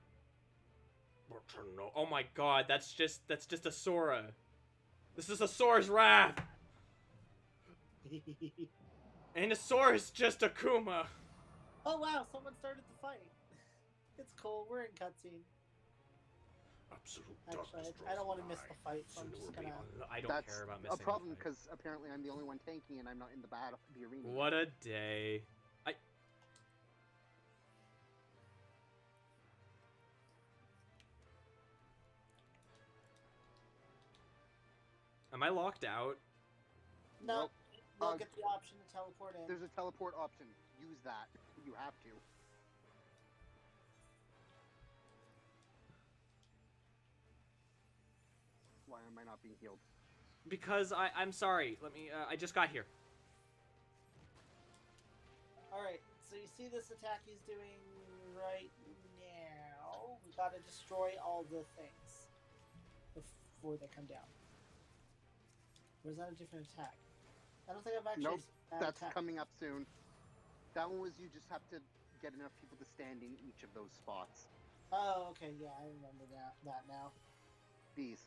Speaker 1: Oh my god, that's just a Sora. This is a Sora's Wrath. And a Sora is just Akuma.
Speaker 3: Oh wow, someone started the fight. It's cool, we're in cutscene.
Speaker 6: Absolute
Speaker 3: Actually,
Speaker 6: darkness
Speaker 3: I don't
Speaker 6: draws
Speaker 3: want to miss the fight, so I'm just gonna...
Speaker 1: I don't
Speaker 4: That's
Speaker 1: care about
Speaker 4: a
Speaker 1: missing the
Speaker 4: problem
Speaker 1: fight.
Speaker 4: because apparently I'm the only one tanking and I'm not in the battle, the arena.
Speaker 1: What a day. Am I locked out?
Speaker 3: No,
Speaker 4: Nope.
Speaker 3: they'll get the option to teleport in.
Speaker 4: There's a teleport option. Use that. You have to. not being healed?
Speaker 1: Because I'm sorry. Let me. I just got here.
Speaker 3: Alright, so you see this attack he's doing right now. We gotta destroy all the things before they come down. Or is that a different attack? I don't think I've actually
Speaker 4: Nope,
Speaker 3: seen that
Speaker 4: that's
Speaker 3: attack.
Speaker 4: coming up soon. That one was you just have to get enough people to stand in each of those spots.
Speaker 3: Oh, okay, yeah, I remember that now.
Speaker 4: These.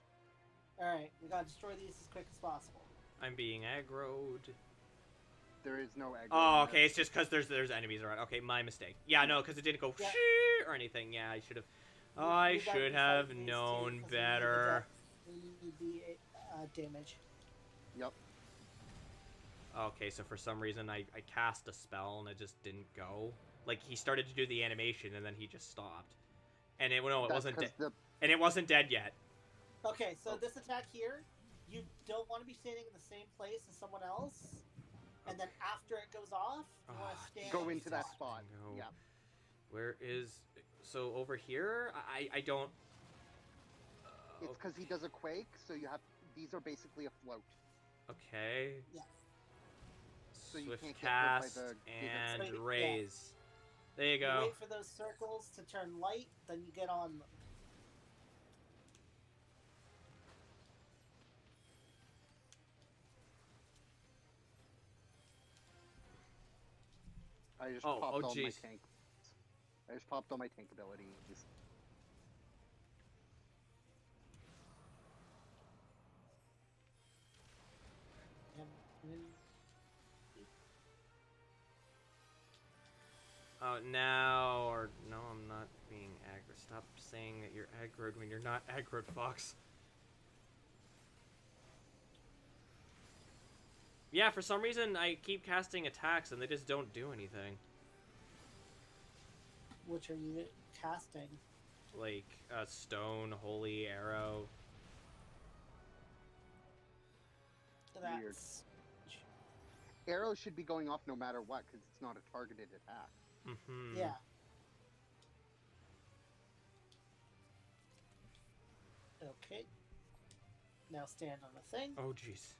Speaker 3: Alright, we gotta destroy these as quick as possible.
Speaker 1: I'm being aggroed.
Speaker 4: There is no aggro.
Speaker 1: Oh,
Speaker 4: on
Speaker 1: okay.
Speaker 4: this.
Speaker 1: It's just because there's enemies around. Okay, my mistake. Yeah, no, because it didn't go
Speaker 3: Yeah.
Speaker 1: shoo or anything. Yeah, I should have. I
Speaker 3: We gotta
Speaker 1: should
Speaker 3: decide
Speaker 1: have
Speaker 3: these two,
Speaker 1: known
Speaker 3: 'cause
Speaker 1: better.
Speaker 3: We need the damage.
Speaker 4: Yep.
Speaker 1: Okay, so for some reason I cast a spell and it just didn't go. Like he started to do the animation and then he just stopped. And it wasn't dead. And it wasn't dead yet.
Speaker 3: Okay, so
Speaker 4: Oh.
Speaker 3: this attack here, you don't want to be standing in the same place as someone else. And then after it goes off, you want to stand
Speaker 4: Go
Speaker 3: on the
Speaker 4: into that
Speaker 3: spot.
Speaker 4: spot.
Speaker 1: Go.
Speaker 4: Yeah.
Speaker 1: Where is? So over here, I don't.
Speaker 4: It's because he does a quake, so you have. These are basically a float.
Speaker 1: Okay.
Speaker 3: Yeah.
Speaker 4: So you
Speaker 1: Swift
Speaker 4: can't get hurt by
Speaker 1: cast
Speaker 4: the
Speaker 1: and
Speaker 3: Wait, yeah.
Speaker 1: raise. There you
Speaker 3: You
Speaker 1: go.
Speaker 3: wait for those circles to turn light, then you get on them.
Speaker 4: I just
Speaker 1: Oh,
Speaker 4: popped all my
Speaker 1: jeez.
Speaker 4: tank. I just popped all my tank abilities.
Speaker 1: Oh, now or no, I'm not being aggro. Stop saying that you're aggroed when you're not aggroed, Fox. Yeah, for some reason I keep casting attacks and they just don't do anything.
Speaker 3: Which are you casting?
Speaker 1: Like a stone, holy arrow.
Speaker 3: That's
Speaker 4: Arrows should be going off no matter what, because it's not a targeted attack.
Speaker 1: Mm-hmm.
Speaker 3: yeah. Okay. Now stand on the thing.
Speaker 1: Oh, jeez.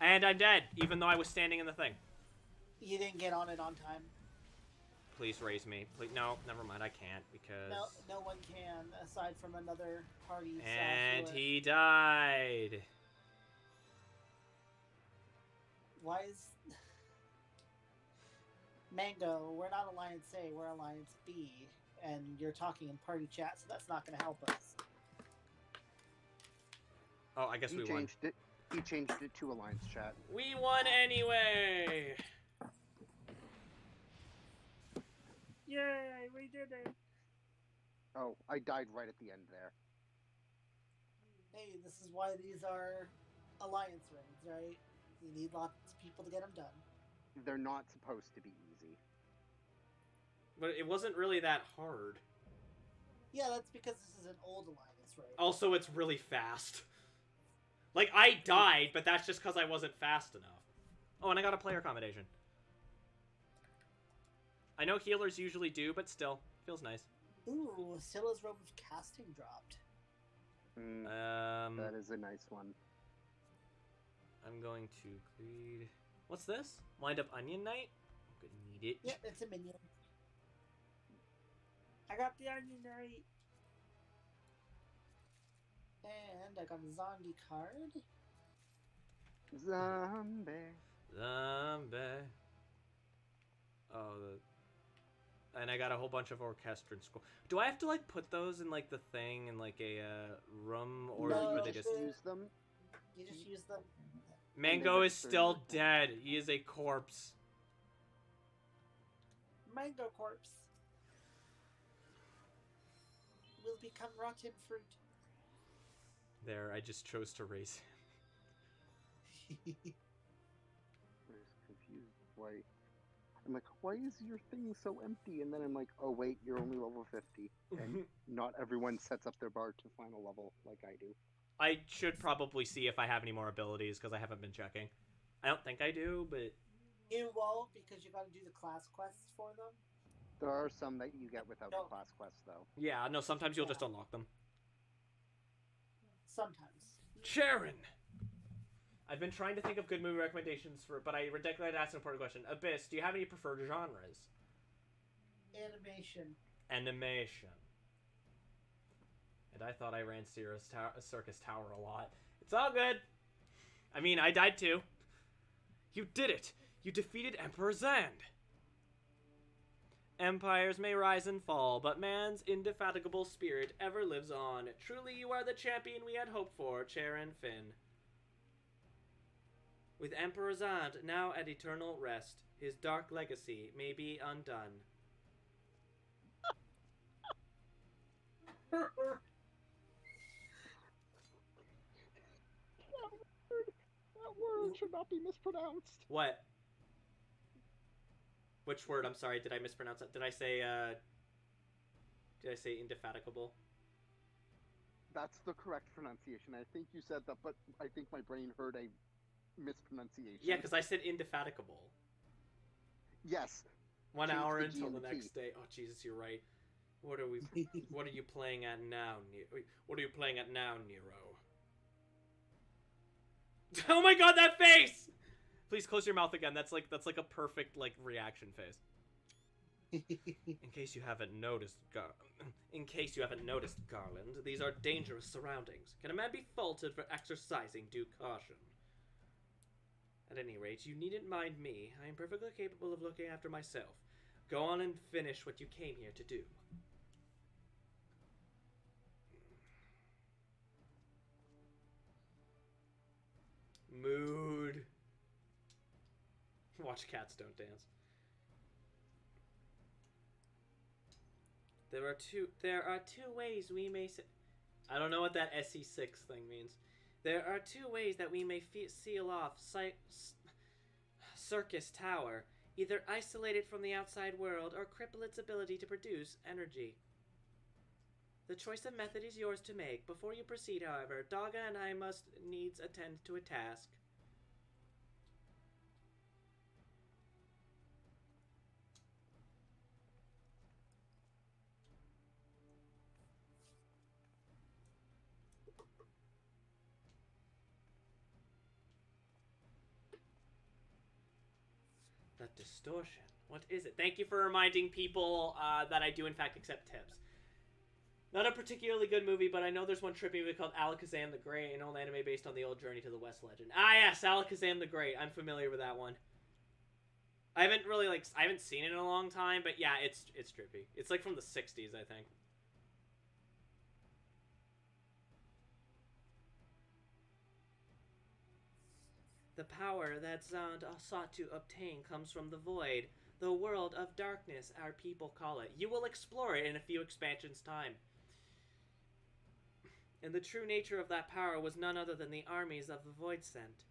Speaker 1: And I'm dead, even though I was standing in the thing.
Speaker 3: You didn't get on it on time.
Speaker 1: Please raise me. Please, no, never mind. I can't because.
Speaker 3: No one can aside from another party.
Speaker 1: And
Speaker 3: healer.
Speaker 1: he died.
Speaker 3: Why is Mango? We're not Alliance A. We're Alliance B, and you're talking in party chat, so that's not going to help us.
Speaker 1: Oh, I guess we won.
Speaker 4: He changed it to Alliance chat.
Speaker 1: We won anyway.
Speaker 3: Yay! We did it.
Speaker 4: Oh, I died right at the end there.
Speaker 3: Hey, this is why these are Alliance raids, right? You need lots of people to get them done.
Speaker 4: They're not supposed to be easy.
Speaker 1: But it wasn't really that hard.
Speaker 3: Yeah, that's because this is an old Alliance raid.
Speaker 1: Also, it's really fast. Like, I died, but that's just because I wasn't fast enough. Oh, and I got a player accommodation. I know healers usually do, but still, feels nice.
Speaker 3: Ooh, Scylla's Robe of Casting dropped.
Speaker 4: That is a nice one.
Speaker 1: I'm going to greed. What's this? Wind up Onion Knight? Gonna need it.
Speaker 3: Yeah, it's a minion. I got the Onion Knight. And I got a zombie card.
Speaker 4: Zombie.
Speaker 1: Zombie. Oh, and I got a whole bunch of orchestral score. Do I have to like put those in like the thing in like a room, or
Speaker 3: No,
Speaker 1: are they just?
Speaker 4: Use them.
Speaker 3: You just use them.
Speaker 1: Mango is
Speaker 4: return
Speaker 1: still
Speaker 4: them.
Speaker 1: dead. He is a corpse.
Speaker 3: Mango corpse will become rotten fruit.
Speaker 1: There, I just chose to raise him.
Speaker 4: I was confused. Why? I'm like, why is your thing so empty? And then I'm like, oh wait, you're only level 50, and not everyone sets up their bar to final level like I do.
Speaker 1: I should probably see if I have any more abilities because I haven't been checking. I don't think I do, but
Speaker 3: You won't because you got to do the class quests for them.
Speaker 4: There are some that you get without
Speaker 3: No.
Speaker 4: the class quest though.
Speaker 1: yeah, no. Sometimes you'll just unlock them.
Speaker 3: Sometimes.
Speaker 1: Charon! I've been trying to think of good movie recommendations but I ridiculously asked an important question. Abyss, do you have any preferred genres?
Speaker 3: Animation.
Speaker 1: Animation. And I thought I ran Circus Tower a lot. It's all good. I mean, I died too. You did it! You defeated Emperor Zand! Empires may rise and fall, but man's indefatigable spirit ever lives on. Truly, you are the champion we had hoped for, Charon Finn. With Emperor Zand now at eternal rest, his dark legacy may be undone.
Speaker 4: That word should not be mispronounced.
Speaker 1: What? Which word? I'm sorry. Did I mispronounce it? Did I say indefatigable?
Speaker 4: That's the correct pronunciation. I think you said that, but I think my brain heard a mispronunciation.
Speaker 1: Yeah, because I said indefatigable.
Speaker 4: Yes.
Speaker 1: 1
Speaker 4: Change
Speaker 1: hour
Speaker 4: the
Speaker 1: until the
Speaker 4: GMT.
Speaker 1: next day. Oh, Jesus, you're right. What are we? What are you playing at now, What are you playing at now, Nero? Oh my God, that face! Please close your mouth again. That's like a perfect reaction face. In case you haven't noticed, Garland, these are dangerous surroundings. Can a man be faulted for exercising due caution? At any rate, you needn't mind me. I am perfectly capable of looking after myself. Go on and finish what you came here to do. Mood. Watch cats don't dance. There are two ways we may I don't know what that SE6 thing means. There are two ways that we may seal off Circus Tower. Either isolate it from the outside world or cripple its ability to produce energy. The choice of method is yours to make. Before you proceed, however, Dogga and I must needs attend to a task. The distortion. What is it? Thank you for reminding people that I do in fact accept tips. Not a particularly good movie, but I know there's one trippy movie called Alakazam the Great, an old anime based on the old Journey to the West legend. Ah yes, Alakazam the Great. I'm familiar with that one. I haven't really I haven't seen it in a long time, but yeah, it's trippy. It's from the 60s, I think. The power that Zand sought to obtain comes from the void, the world of darkness, our people call it. You will explore it in a few expansions' time. And the true nature of that power was none other than the armies of the Void Sent.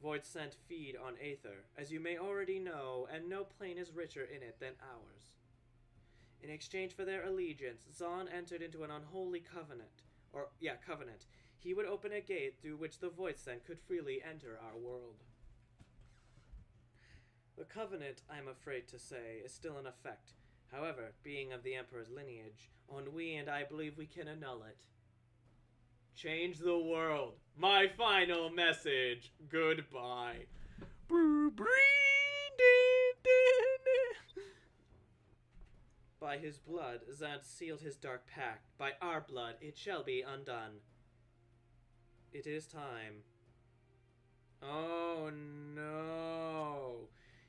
Speaker 1: Void Sent feed on Aether, as you may already know, and no plane is richer in it than ours. In exchange for their allegiance, Zahn entered into an unholy covenant. Covenant. He would open a gate through which the Void Sent could freely enter our world. The covenant, I'm afraid to say, is still in effect. However, being of the Emperor's lineage, Ennui and I believe we can annul it. Change the world. My final message. Goodbye. By his blood, Zand sealed his dark pact. By our blood, it shall be undone. It is time. Oh no.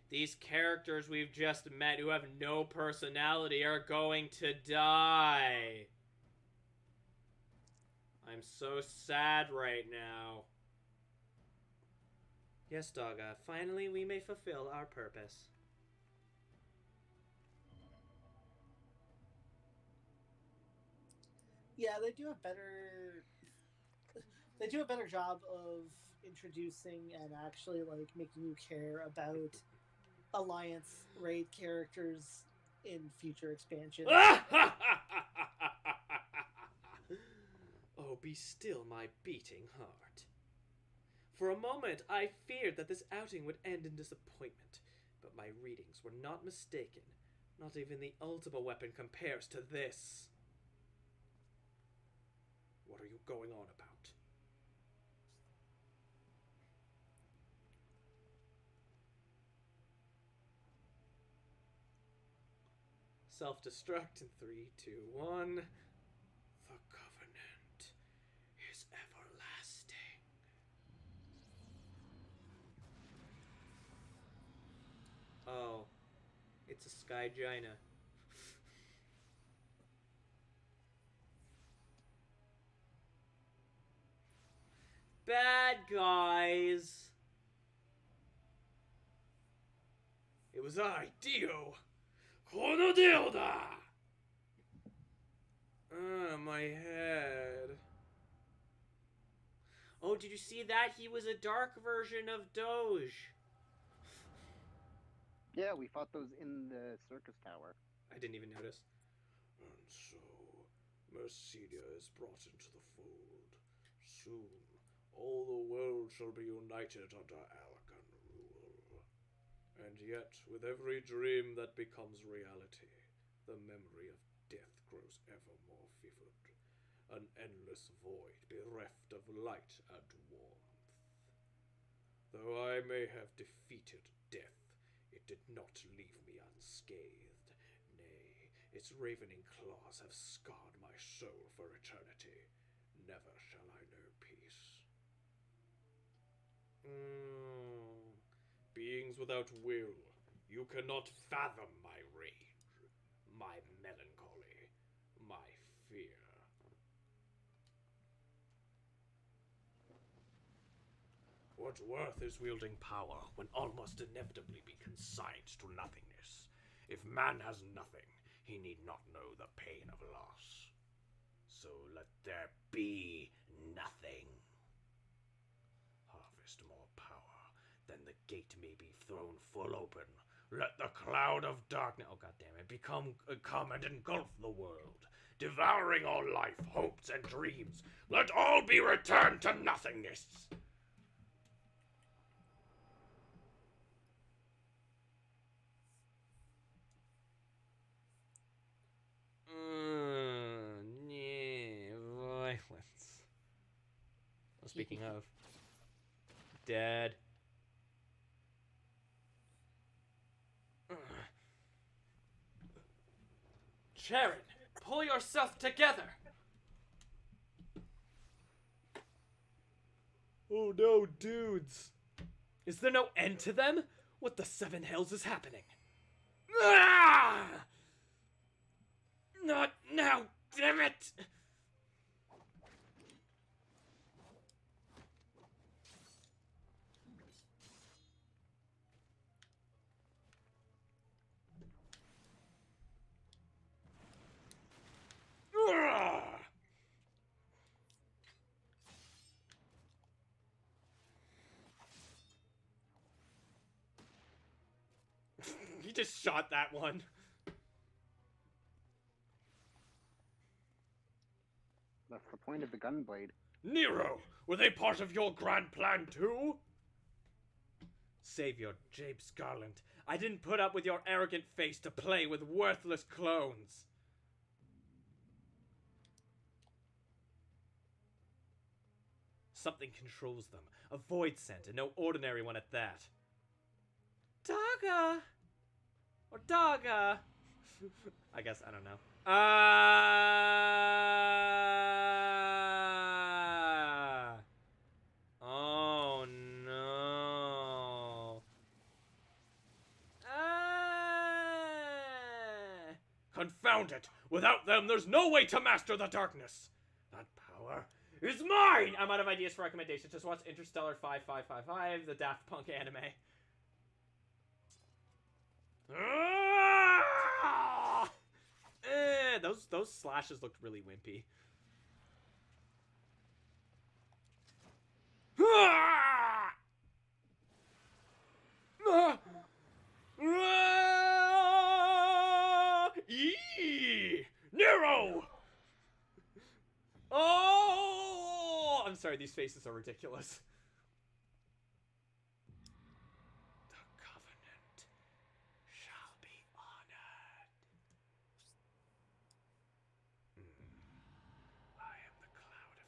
Speaker 1: These characters we've just met who have no personality are going to die. I'm so sad right now. Yes, Dogga, finally we may fulfill our purpose.
Speaker 3: Yeah, they do a better job of introducing and actually making you care about Alliance raid characters in future expansions.
Speaker 1: Oh, be still, my beating heart. For a moment, I feared that this outing would end in disappointment, but my readings were not mistaken. Not even the Ultima weapon compares to this.
Speaker 6: What are you going on about?
Speaker 1: Self-destruct in 3, 2, 1. The covenant is everlasting. Oh, it's a Sky Gina. Bad guys. It was I, Dio. Kono Dilda! My head. Oh, did you see that? He was a dark version of Doge.
Speaker 4: Yeah, we fought those in the circus tower.
Speaker 1: I didn't even notice.
Speaker 6: And so, Mercedia is brought into the fold. Soon, all the world shall be united under Aragon rule. And yet, with every dream that becomes reality, the memory of death grows ever more vivid. An endless void bereft of light and warmth. Though I may have defeated death, it did not leave me unscathed. Nay, its ravening claws have scarred my soul for eternity. Never shall I know peace. Beings without will, you cannot fathom my rage, my melancholy, my fear. What worth is wielding power when all must inevitably be consigned to nothingness? If man has nothing, he need not know the pain of loss. So let there be nothing. Harvest more power, then the gate may be thrown full open. Let the cloud of darkness, oh goddammit, come and engulf the world, devouring all life, hopes, and dreams. Let all be returned to nothingness.
Speaker 1: Yeah, violence. Well, speaking of, dead. Sharon, pull yourself together. Oh no, dudes. Is there no end to them? What the seven hells is happening? Ah! Not now, damn it! Ah! He just shot that one.
Speaker 4: That's the point of the gunblade.
Speaker 6: Nero, were they part of your grand plan too?
Speaker 1: Savior James Garland, I didn't put up with your arrogant face to play with worthless clones. Something controls them. A void scent, and no ordinary one at that. Daga! Or Daga! I guess, I don't know. Oh no.
Speaker 6: Confound it! Without them, there's no way to master the darkness! That power is mine!
Speaker 1: I'm out of ideas for recommendations. Just watch Interstellar 5555, the Daft Punk anime.
Speaker 6: Ah!
Speaker 1: Those slashes looked really wimpy.
Speaker 6: Ah! Ah! Ah! Yee! Nero!
Speaker 1: Oh! I'm sorry, these faces are ridiculous.
Speaker 6: The covenant shall be honored. I am the cloud of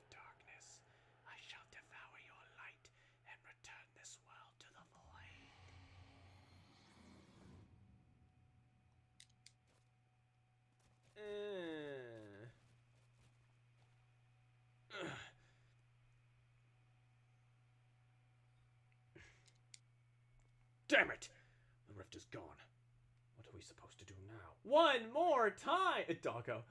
Speaker 6: Damn it! The rift is gone. What are we supposed to do now?
Speaker 1: One more time! Doggo.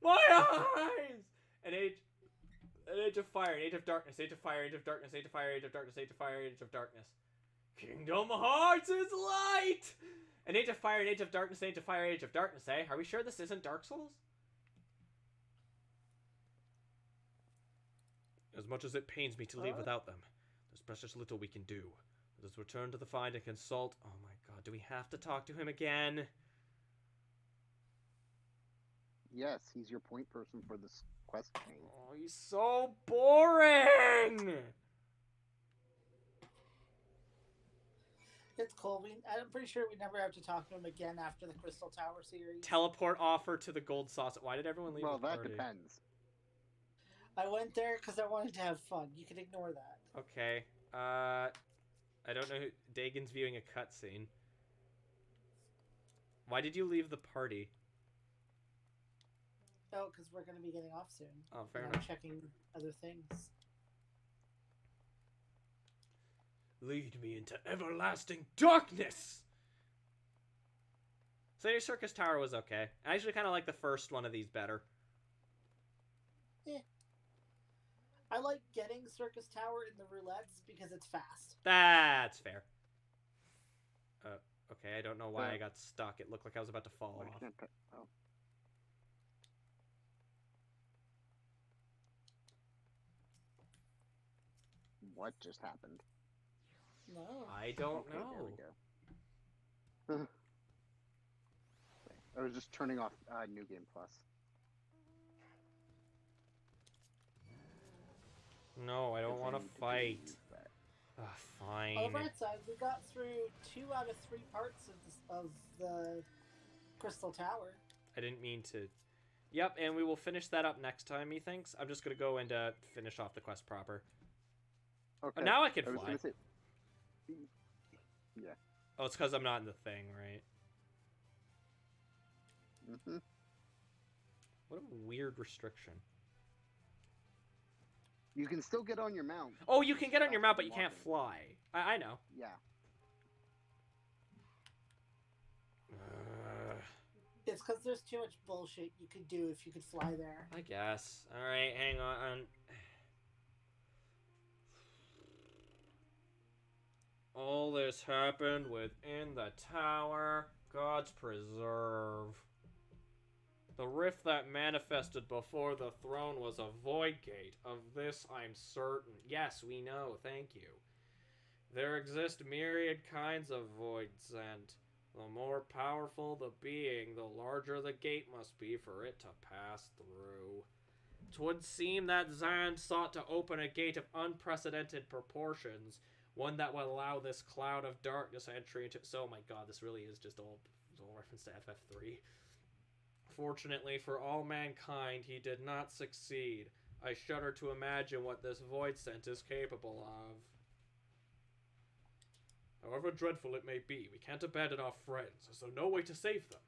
Speaker 1: My eyes! An age of fire, an age of darkness, age of fire, age of darkness, age of fire, age of darkness, age of fire, age of darkness. Kingdom Hearts is light! An age of fire, an age of darkness, age of fire, age of darkness, eh? Are we sure this isn't Dark Souls?
Speaker 6: As much as it pains me to leave without them, there's precious little we can do. Let us return to the find and consult.
Speaker 1: Oh my god, do we have to talk to him again?
Speaker 4: Yes, he's your point person for this quest chain.
Speaker 1: Oh, he's so boring!
Speaker 3: It's cool. I'm pretty sure we never have to talk to him again after the Crystal Tower series.
Speaker 1: Teleport offer to the gold sauce. Why did everyone leave
Speaker 4: Well,
Speaker 1: the
Speaker 4: that
Speaker 1: party?
Speaker 4: depends.
Speaker 3: I went there because I wanted to have fun. You can ignore that.
Speaker 1: Okay. I don't know. Dagon's viewing a cutscene. Why did you leave the party?
Speaker 3: Oh, because we're going to be getting off soon.
Speaker 1: Oh, fair
Speaker 3: And
Speaker 1: enough.
Speaker 3: I'm checking other things.
Speaker 1: Lead me into everlasting darkness! So your Circus Tower was okay. I actually kind of like the first one of these better.
Speaker 3: I like getting Circus Tower in the roulettes because it's fast.
Speaker 1: That's fair. Okay, I don't know why I got stuck. It looked like I was about to fall
Speaker 4: Why
Speaker 1: off.
Speaker 4: can't I- oh. What just happened?
Speaker 3: No.
Speaker 1: I don't
Speaker 4: Okay,
Speaker 1: know.
Speaker 4: there we go. Okay, I was just turning off New Game Plus.
Speaker 1: No, I don't want to
Speaker 4: Because I
Speaker 1: fight.
Speaker 4: need to do that.
Speaker 1: Fine.
Speaker 3: On the bright side, we got through 2 out of 3 parts of the Crystal Tower.
Speaker 1: I didn't mean to. Yep, and we will finish that up next time, methinks. I'm just going to go and finish off the quest proper.
Speaker 4: Okay.
Speaker 1: Oh, now I can
Speaker 4: I was
Speaker 1: fly.
Speaker 4: gonna say. Yeah.
Speaker 1: Oh, it's because I'm not in the thing, right?
Speaker 4: Mm-hmm.
Speaker 1: What a weird restriction.
Speaker 4: You can still get on your mount.
Speaker 1: Oh, you can get on your mount, but you
Speaker 4: Walking.
Speaker 1: can't fly. I know.
Speaker 4: Yeah.
Speaker 3: It's because there's too much bullshit you could do if you could fly there.
Speaker 1: I guess. Alright, hang on. All this happened within the tower. God's preserve. The rift that manifested before the throne was a void gate. Of this I'm certain. Yes, we know. Thank you. There exist myriad kinds of voids, and the more powerful the being, the larger the gate must be for it to pass through. 'Twould seem that Zand sought to open a gate of unprecedented proportions, one that would allow this cloud of darkness entry into... So, oh my god, this really is just all reference to FF3. Fortunately for all mankind, he did not succeed. I shudder to imagine what this void scent is capable of. However dreadful it may be, we can't abandon our friends, so no way to save them.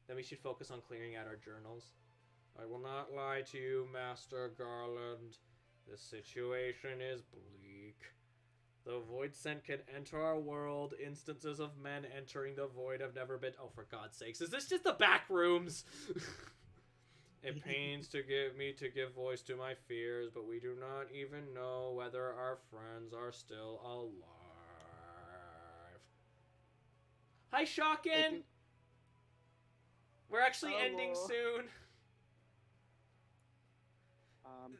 Speaker 1: Then we should focus on clearing out our journals. I will not lie to you, Master Garland. This situation is bleak. The void scent can enter our world. Instances of men entering the void have never been... Oh, for God's sakes. Is this just the back rooms? It pains to give voice to my fears, but we do not even know whether our friends are still alive. Hi, Shockin! We're actually ending
Speaker 4: Hello.
Speaker 1: soon.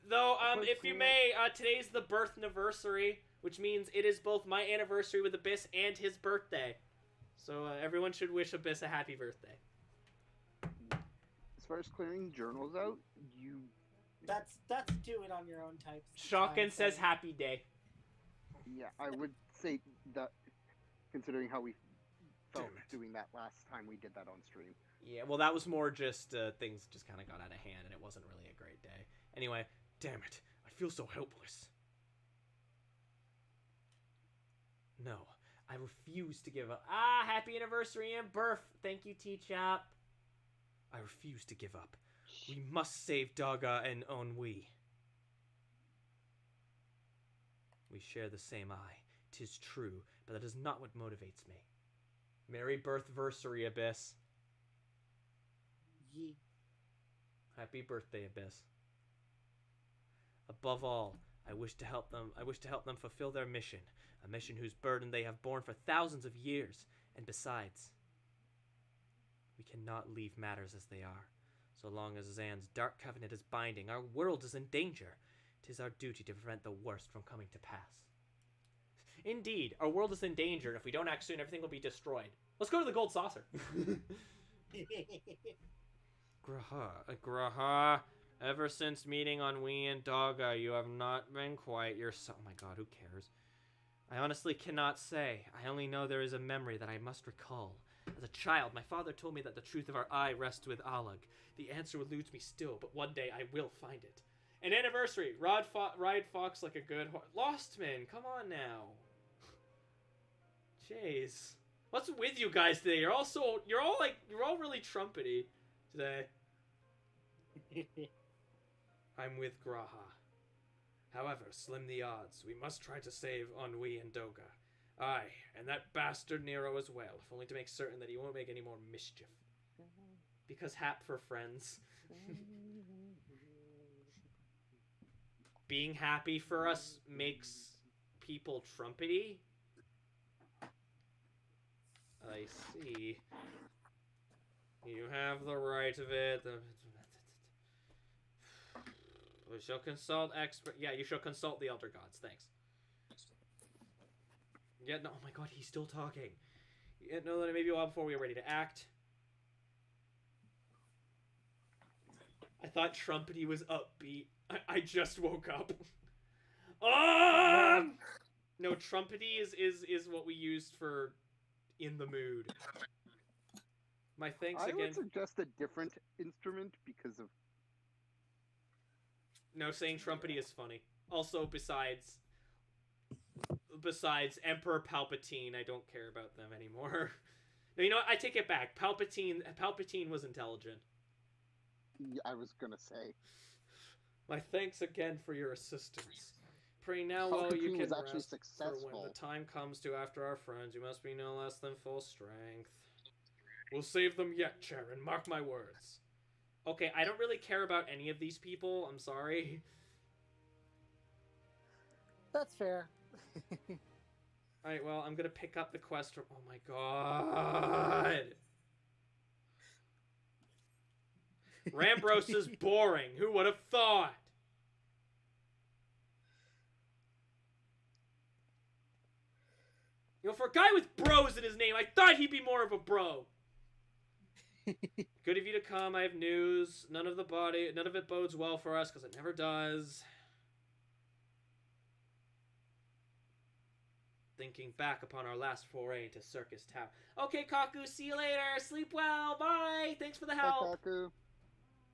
Speaker 4: Though,
Speaker 1: If you may, today's the birth anniversary, which means it is both my anniversary with Abyss and his birthday. So everyone should wish Abyss a happy birthday.
Speaker 4: as far as clearing journals out, you
Speaker 3: That's do it on your own type.
Speaker 1: Shotgun says happy day.
Speaker 4: yeah, I would say that considering how we felt
Speaker 6: Damn it.
Speaker 4: doing that last time we did that on stream.
Speaker 1: Yeah, well, that was more just things just kind of got out of hand, and it wasn't really a great day. Anyway,
Speaker 6: Damn it. I feel so helpless.
Speaker 1: no, I refuse to give up. Happy anniversary and birth. Thank you, T-Chop.
Speaker 6: I refuse to give up. We must save Daga and Ennui.
Speaker 1: We share the same eye. 'Tis true, but that is not what motivates me. Merry birthversary, Abyss.
Speaker 3: Ye.
Speaker 1: Happy birthday, Abyss. Above all, I wish to help them fulfill their mission, a mission whose burden they have borne for thousands of years. And besides, we cannot leave matters as they are. So long as Zan's dark covenant is binding, our world is in danger. 'Tis our duty to prevent the worst from coming to pass. Indeed, our world is in danger, and if we don't act soon, everything will be destroyed. Let's go to the gold saucer. Graha, ever since meeting on Wii and Dogga, you have not been quiet. Oh my god, who cares? I honestly cannot say. I only know there is a memory that I must recall. As a child, my father told me that the truth of our eye rests with Alag. The answer eludes me still, but one day I will find it. An anniversary. Ride Fox like a good horse. Lostman, come on now. Jeez. What's with you guys today? You're all really trumpety today. I'm with Graha. However, slim the odds. We must try to save Ennui and Doga. Aye, and that bastard Nero as well, if only to make certain that he won't make any more mischief. Because hap for friends. Being happy for us makes people trumpety? I see. You have the right of it. We shall consult expert. Yeah, you shall consult the elder gods. Thanks. Yeah, no. Oh my god, he's still talking. Yeah, no, that it may be a while before we are ready to act. I thought trumpety was upbeat. I just woke up. No, trumpety is what we used for in the mood. My thanks
Speaker 4: I
Speaker 1: again.
Speaker 4: would suggest a different instrument because of...
Speaker 1: No, saying trumpety is funny. Also, besides Emperor Palpatine, I don't care about them anymore. No, you know what? I take it back. Palpatine was intelligent.
Speaker 4: Yeah, I was gonna say.
Speaker 1: My thanks again for your assistance. Pray now while you can
Speaker 4: was actually
Speaker 1: rest,
Speaker 4: successful.
Speaker 1: for when the time comes to after our friends, you must be no less than full strength. We'll save them yet, Charon. Mark my words. Okay, I don't really care about any of these people. I'm sorry.
Speaker 3: That's fair.
Speaker 1: Alright, well, I'm gonna pick up the quest from... Oh my god! Rambros is boring. Who would have thought? You know, for a guy with bros in his name, I thought he'd be more of a bro. Good of you to come. I have news. None of it bodes well for us, because it never does. Thinking back upon our last foray into Circus Tower. Okay, Kaku, see you later. Sleep well. Bye. Thanks for the help.
Speaker 4: Bye, Kaku.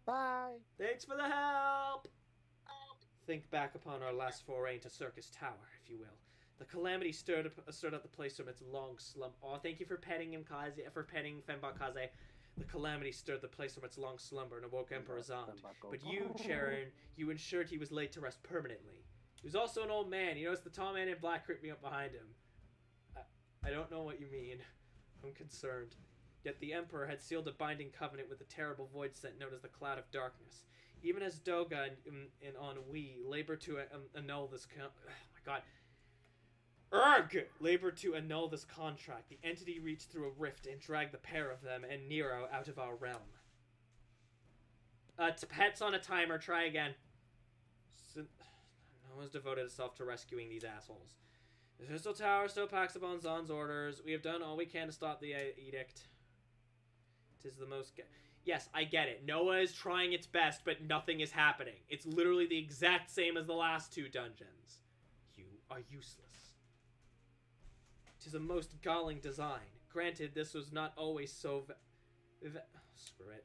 Speaker 3: Bye.
Speaker 1: Thanks for the help. Think back upon our last foray into Circus Tower, if you will. The calamity stirred up the place from its long slump. Oh, thank you for petting him, Kaze. For petting Fembot Kaze. The calamity stirred the place from its long slumber and awoke Emperor Zand. But you, Charon, you ensured he was laid to rest permanently. He was also an old man. You notice the tall man in black creeping up behind him. I don't know what you mean. I'm concerned. Yet the Emperor had sealed a binding covenant with the terrible void sent known as the Cloud of Darkness. Even as Doga and Ennui labor to annul this... Oh my god. Labor to annul this contract. The entity reached through a rift and dragged the pair of them and Nero out of our realm. Pet's on a timer. Try again. No one's devoted itself to rescuing these assholes. The Crystal Tower still packs upon Zan's orders. We have done all we can to stop the edict. Tis the most... Yes, I get it. Noah is trying its best, but nothing is happening. It's literally the exact same as the last two dungeons. You are useless. 'Tis a most galling design. Granted, this was not always so... Screw it.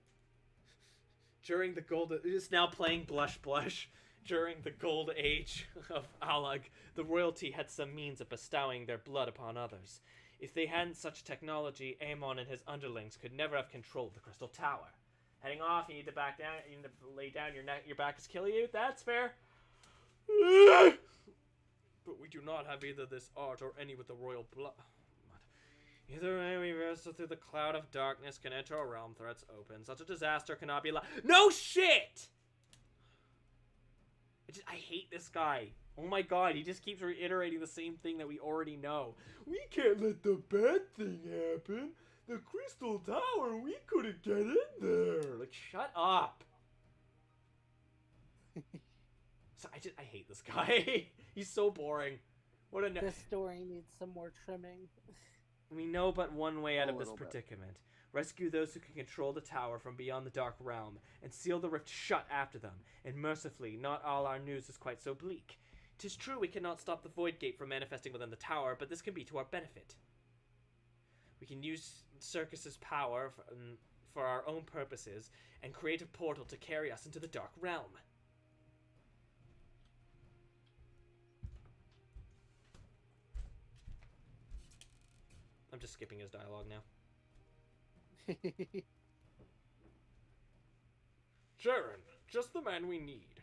Speaker 1: During the golden... It's now playing Blush Blush. During the gold age of Alag, the royalty had some means of bestowing their blood upon others. If they hadn't such technology, Amon and his underlings could never have controlled the Crystal Tower. Heading off, you need to back down, you need to lay down, your back is killing you? That's fair.
Speaker 6: But we do not have either this art or any with the royal blood. Either way we wrestle through the cloud of darkness, can enter a realm, threats open. Such a disaster cannot be allowed. No shit! I hate this guy. Oh my god, he just keeps reiterating the same thing that we already know. We can't let the bad thing happen. The Crystal Tower, we couldn't get in there. Like, shut up. So I hate this guy. He's so boring. What a
Speaker 3: This story needs some more trimming.
Speaker 1: We know but one way out
Speaker 4: A
Speaker 1: of this
Speaker 4: little bit.
Speaker 1: predicament. Rescue those who can control the tower from beyond the dark realm, and seal the rift shut after them. And mercifully, not all our news is quite so bleak. 'Tis true we cannot stop the Void Gate from manifesting within the tower, but this can be to our benefit. We can use Circus's power for our own purposes, and create a portal to carry us into the dark realm. I'm just skipping his dialogue now.
Speaker 6: Sharon, just the man we need.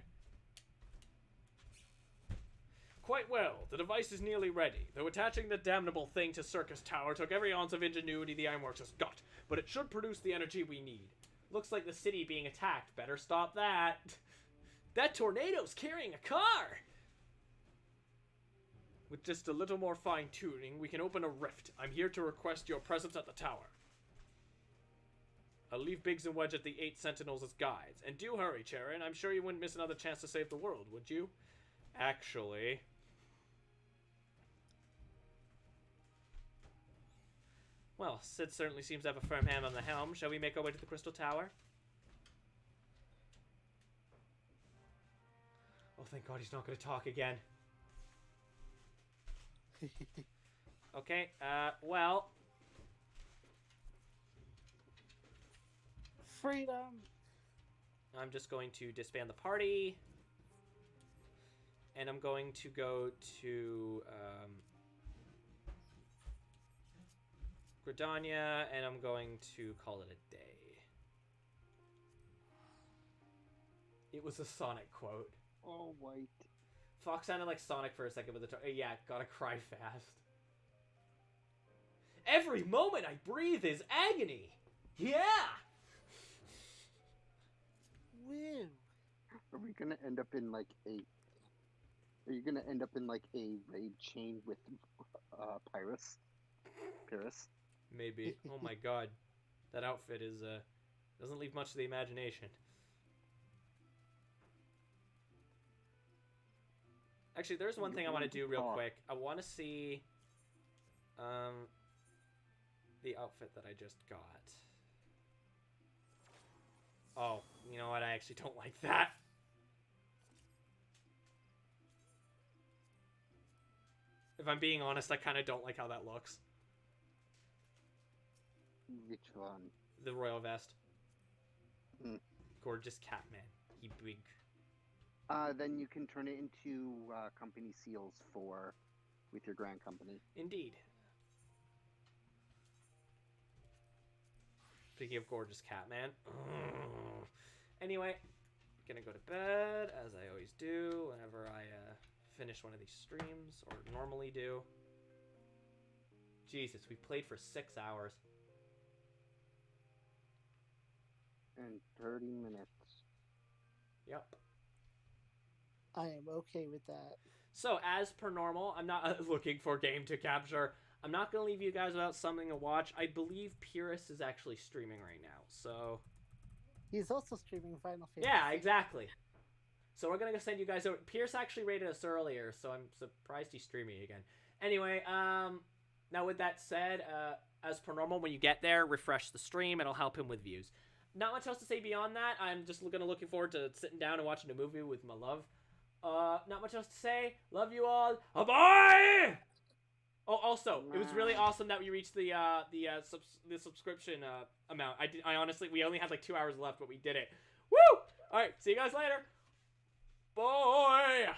Speaker 6: Quite well. The device is nearly ready. Though attaching the damnable thing to Circus Tower took every ounce of ingenuity the Ironworks has got, but it should produce the energy we need.
Speaker 1: Looks like the city being attacked. Better stop that. That tornado's carrying a car!
Speaker 6: With just a little more fine-tuning, we can open a rift. I'm here to request your presence at the tower. I'll leave Biggs and Wedge at the 8 Sentinels as guides. And do hurry, Charon. I'm sure you wouldn't miss another chance to save the world, would you? Actually...
Speaker 1: Well, Sid certainly seems to have a firm hand on the helm. Shall we make our way to the Crystal Tower? Oh, thank God he's not going to talk again. Okay, well...
Speaker 3: Freedom!
Speaker 1: I'm just going to disband the party. And I'm going to go to, Gridania, and I'm going to call it a day. It was a Sonic quote.
Speaker 4: Oh, white.
Speaker 1: Fox sounded like Sonic for a second, but yeah, gotta cry fast. Every moment I breathe is agony! Yeah!
Speaker 3: Woo!
Speaker 4: Are we gonna end up in like a? Are you gonna end up in like a raid chain with Pyrrhus? Pyrrhus?
Speaker 1: Maybe. Oh my god. That outfit is, doesn't leave much to the imagination. Actually, there's one thing I want to do real quick. I want to see, the outfit that I just got. Oh, you know what? I actually don't like that. If I'm being honest, I kind of don't like how that looks.
Speaker 4: Which one?
Speaker 1: The royal vest.
Speaker 4: Mm.
Speaker 1: Gorgeous Catman. He big.
Speaker 4: Then you can turn it into company seals with your grand company.
Speaker 1: Indeed. Speaking of gorgeous Catman. Anyway, gonna go to bed, as I always do whenever I finish one of these streams, or normally do. Jesus, we played for 6 hours.
Speaker 4: And 30 minutes.
Speaker 1: Yep.
Speaker 3: I am okay with that.
Speaker 1: So, as per normal, I'm not looking for game to capture. I'm not going to leave you guys without something to watch. I believe Pyrrhus is actually streaming right now, so...
Speaker 3: He's also streaming Final Fantasy.
Speaker 1: Yeah, exactly. So we're going to send you guys over. Pierce actually rated us earlier, so I'm surprised he's streaming again. Anyway, now with that said, as per normal, when you get there, refresh the stream. It'll help him with views. Not much else to say beyond that. I'm just looking forward to sitting down and watching a movie with my love. Not much else to say. Love you all. Bye! Oh, also, it was really awesome that we reached the subscription amount. I honestly, we only had like 2 hours left, but we did it. Woo! All right, see you guys later. Bye!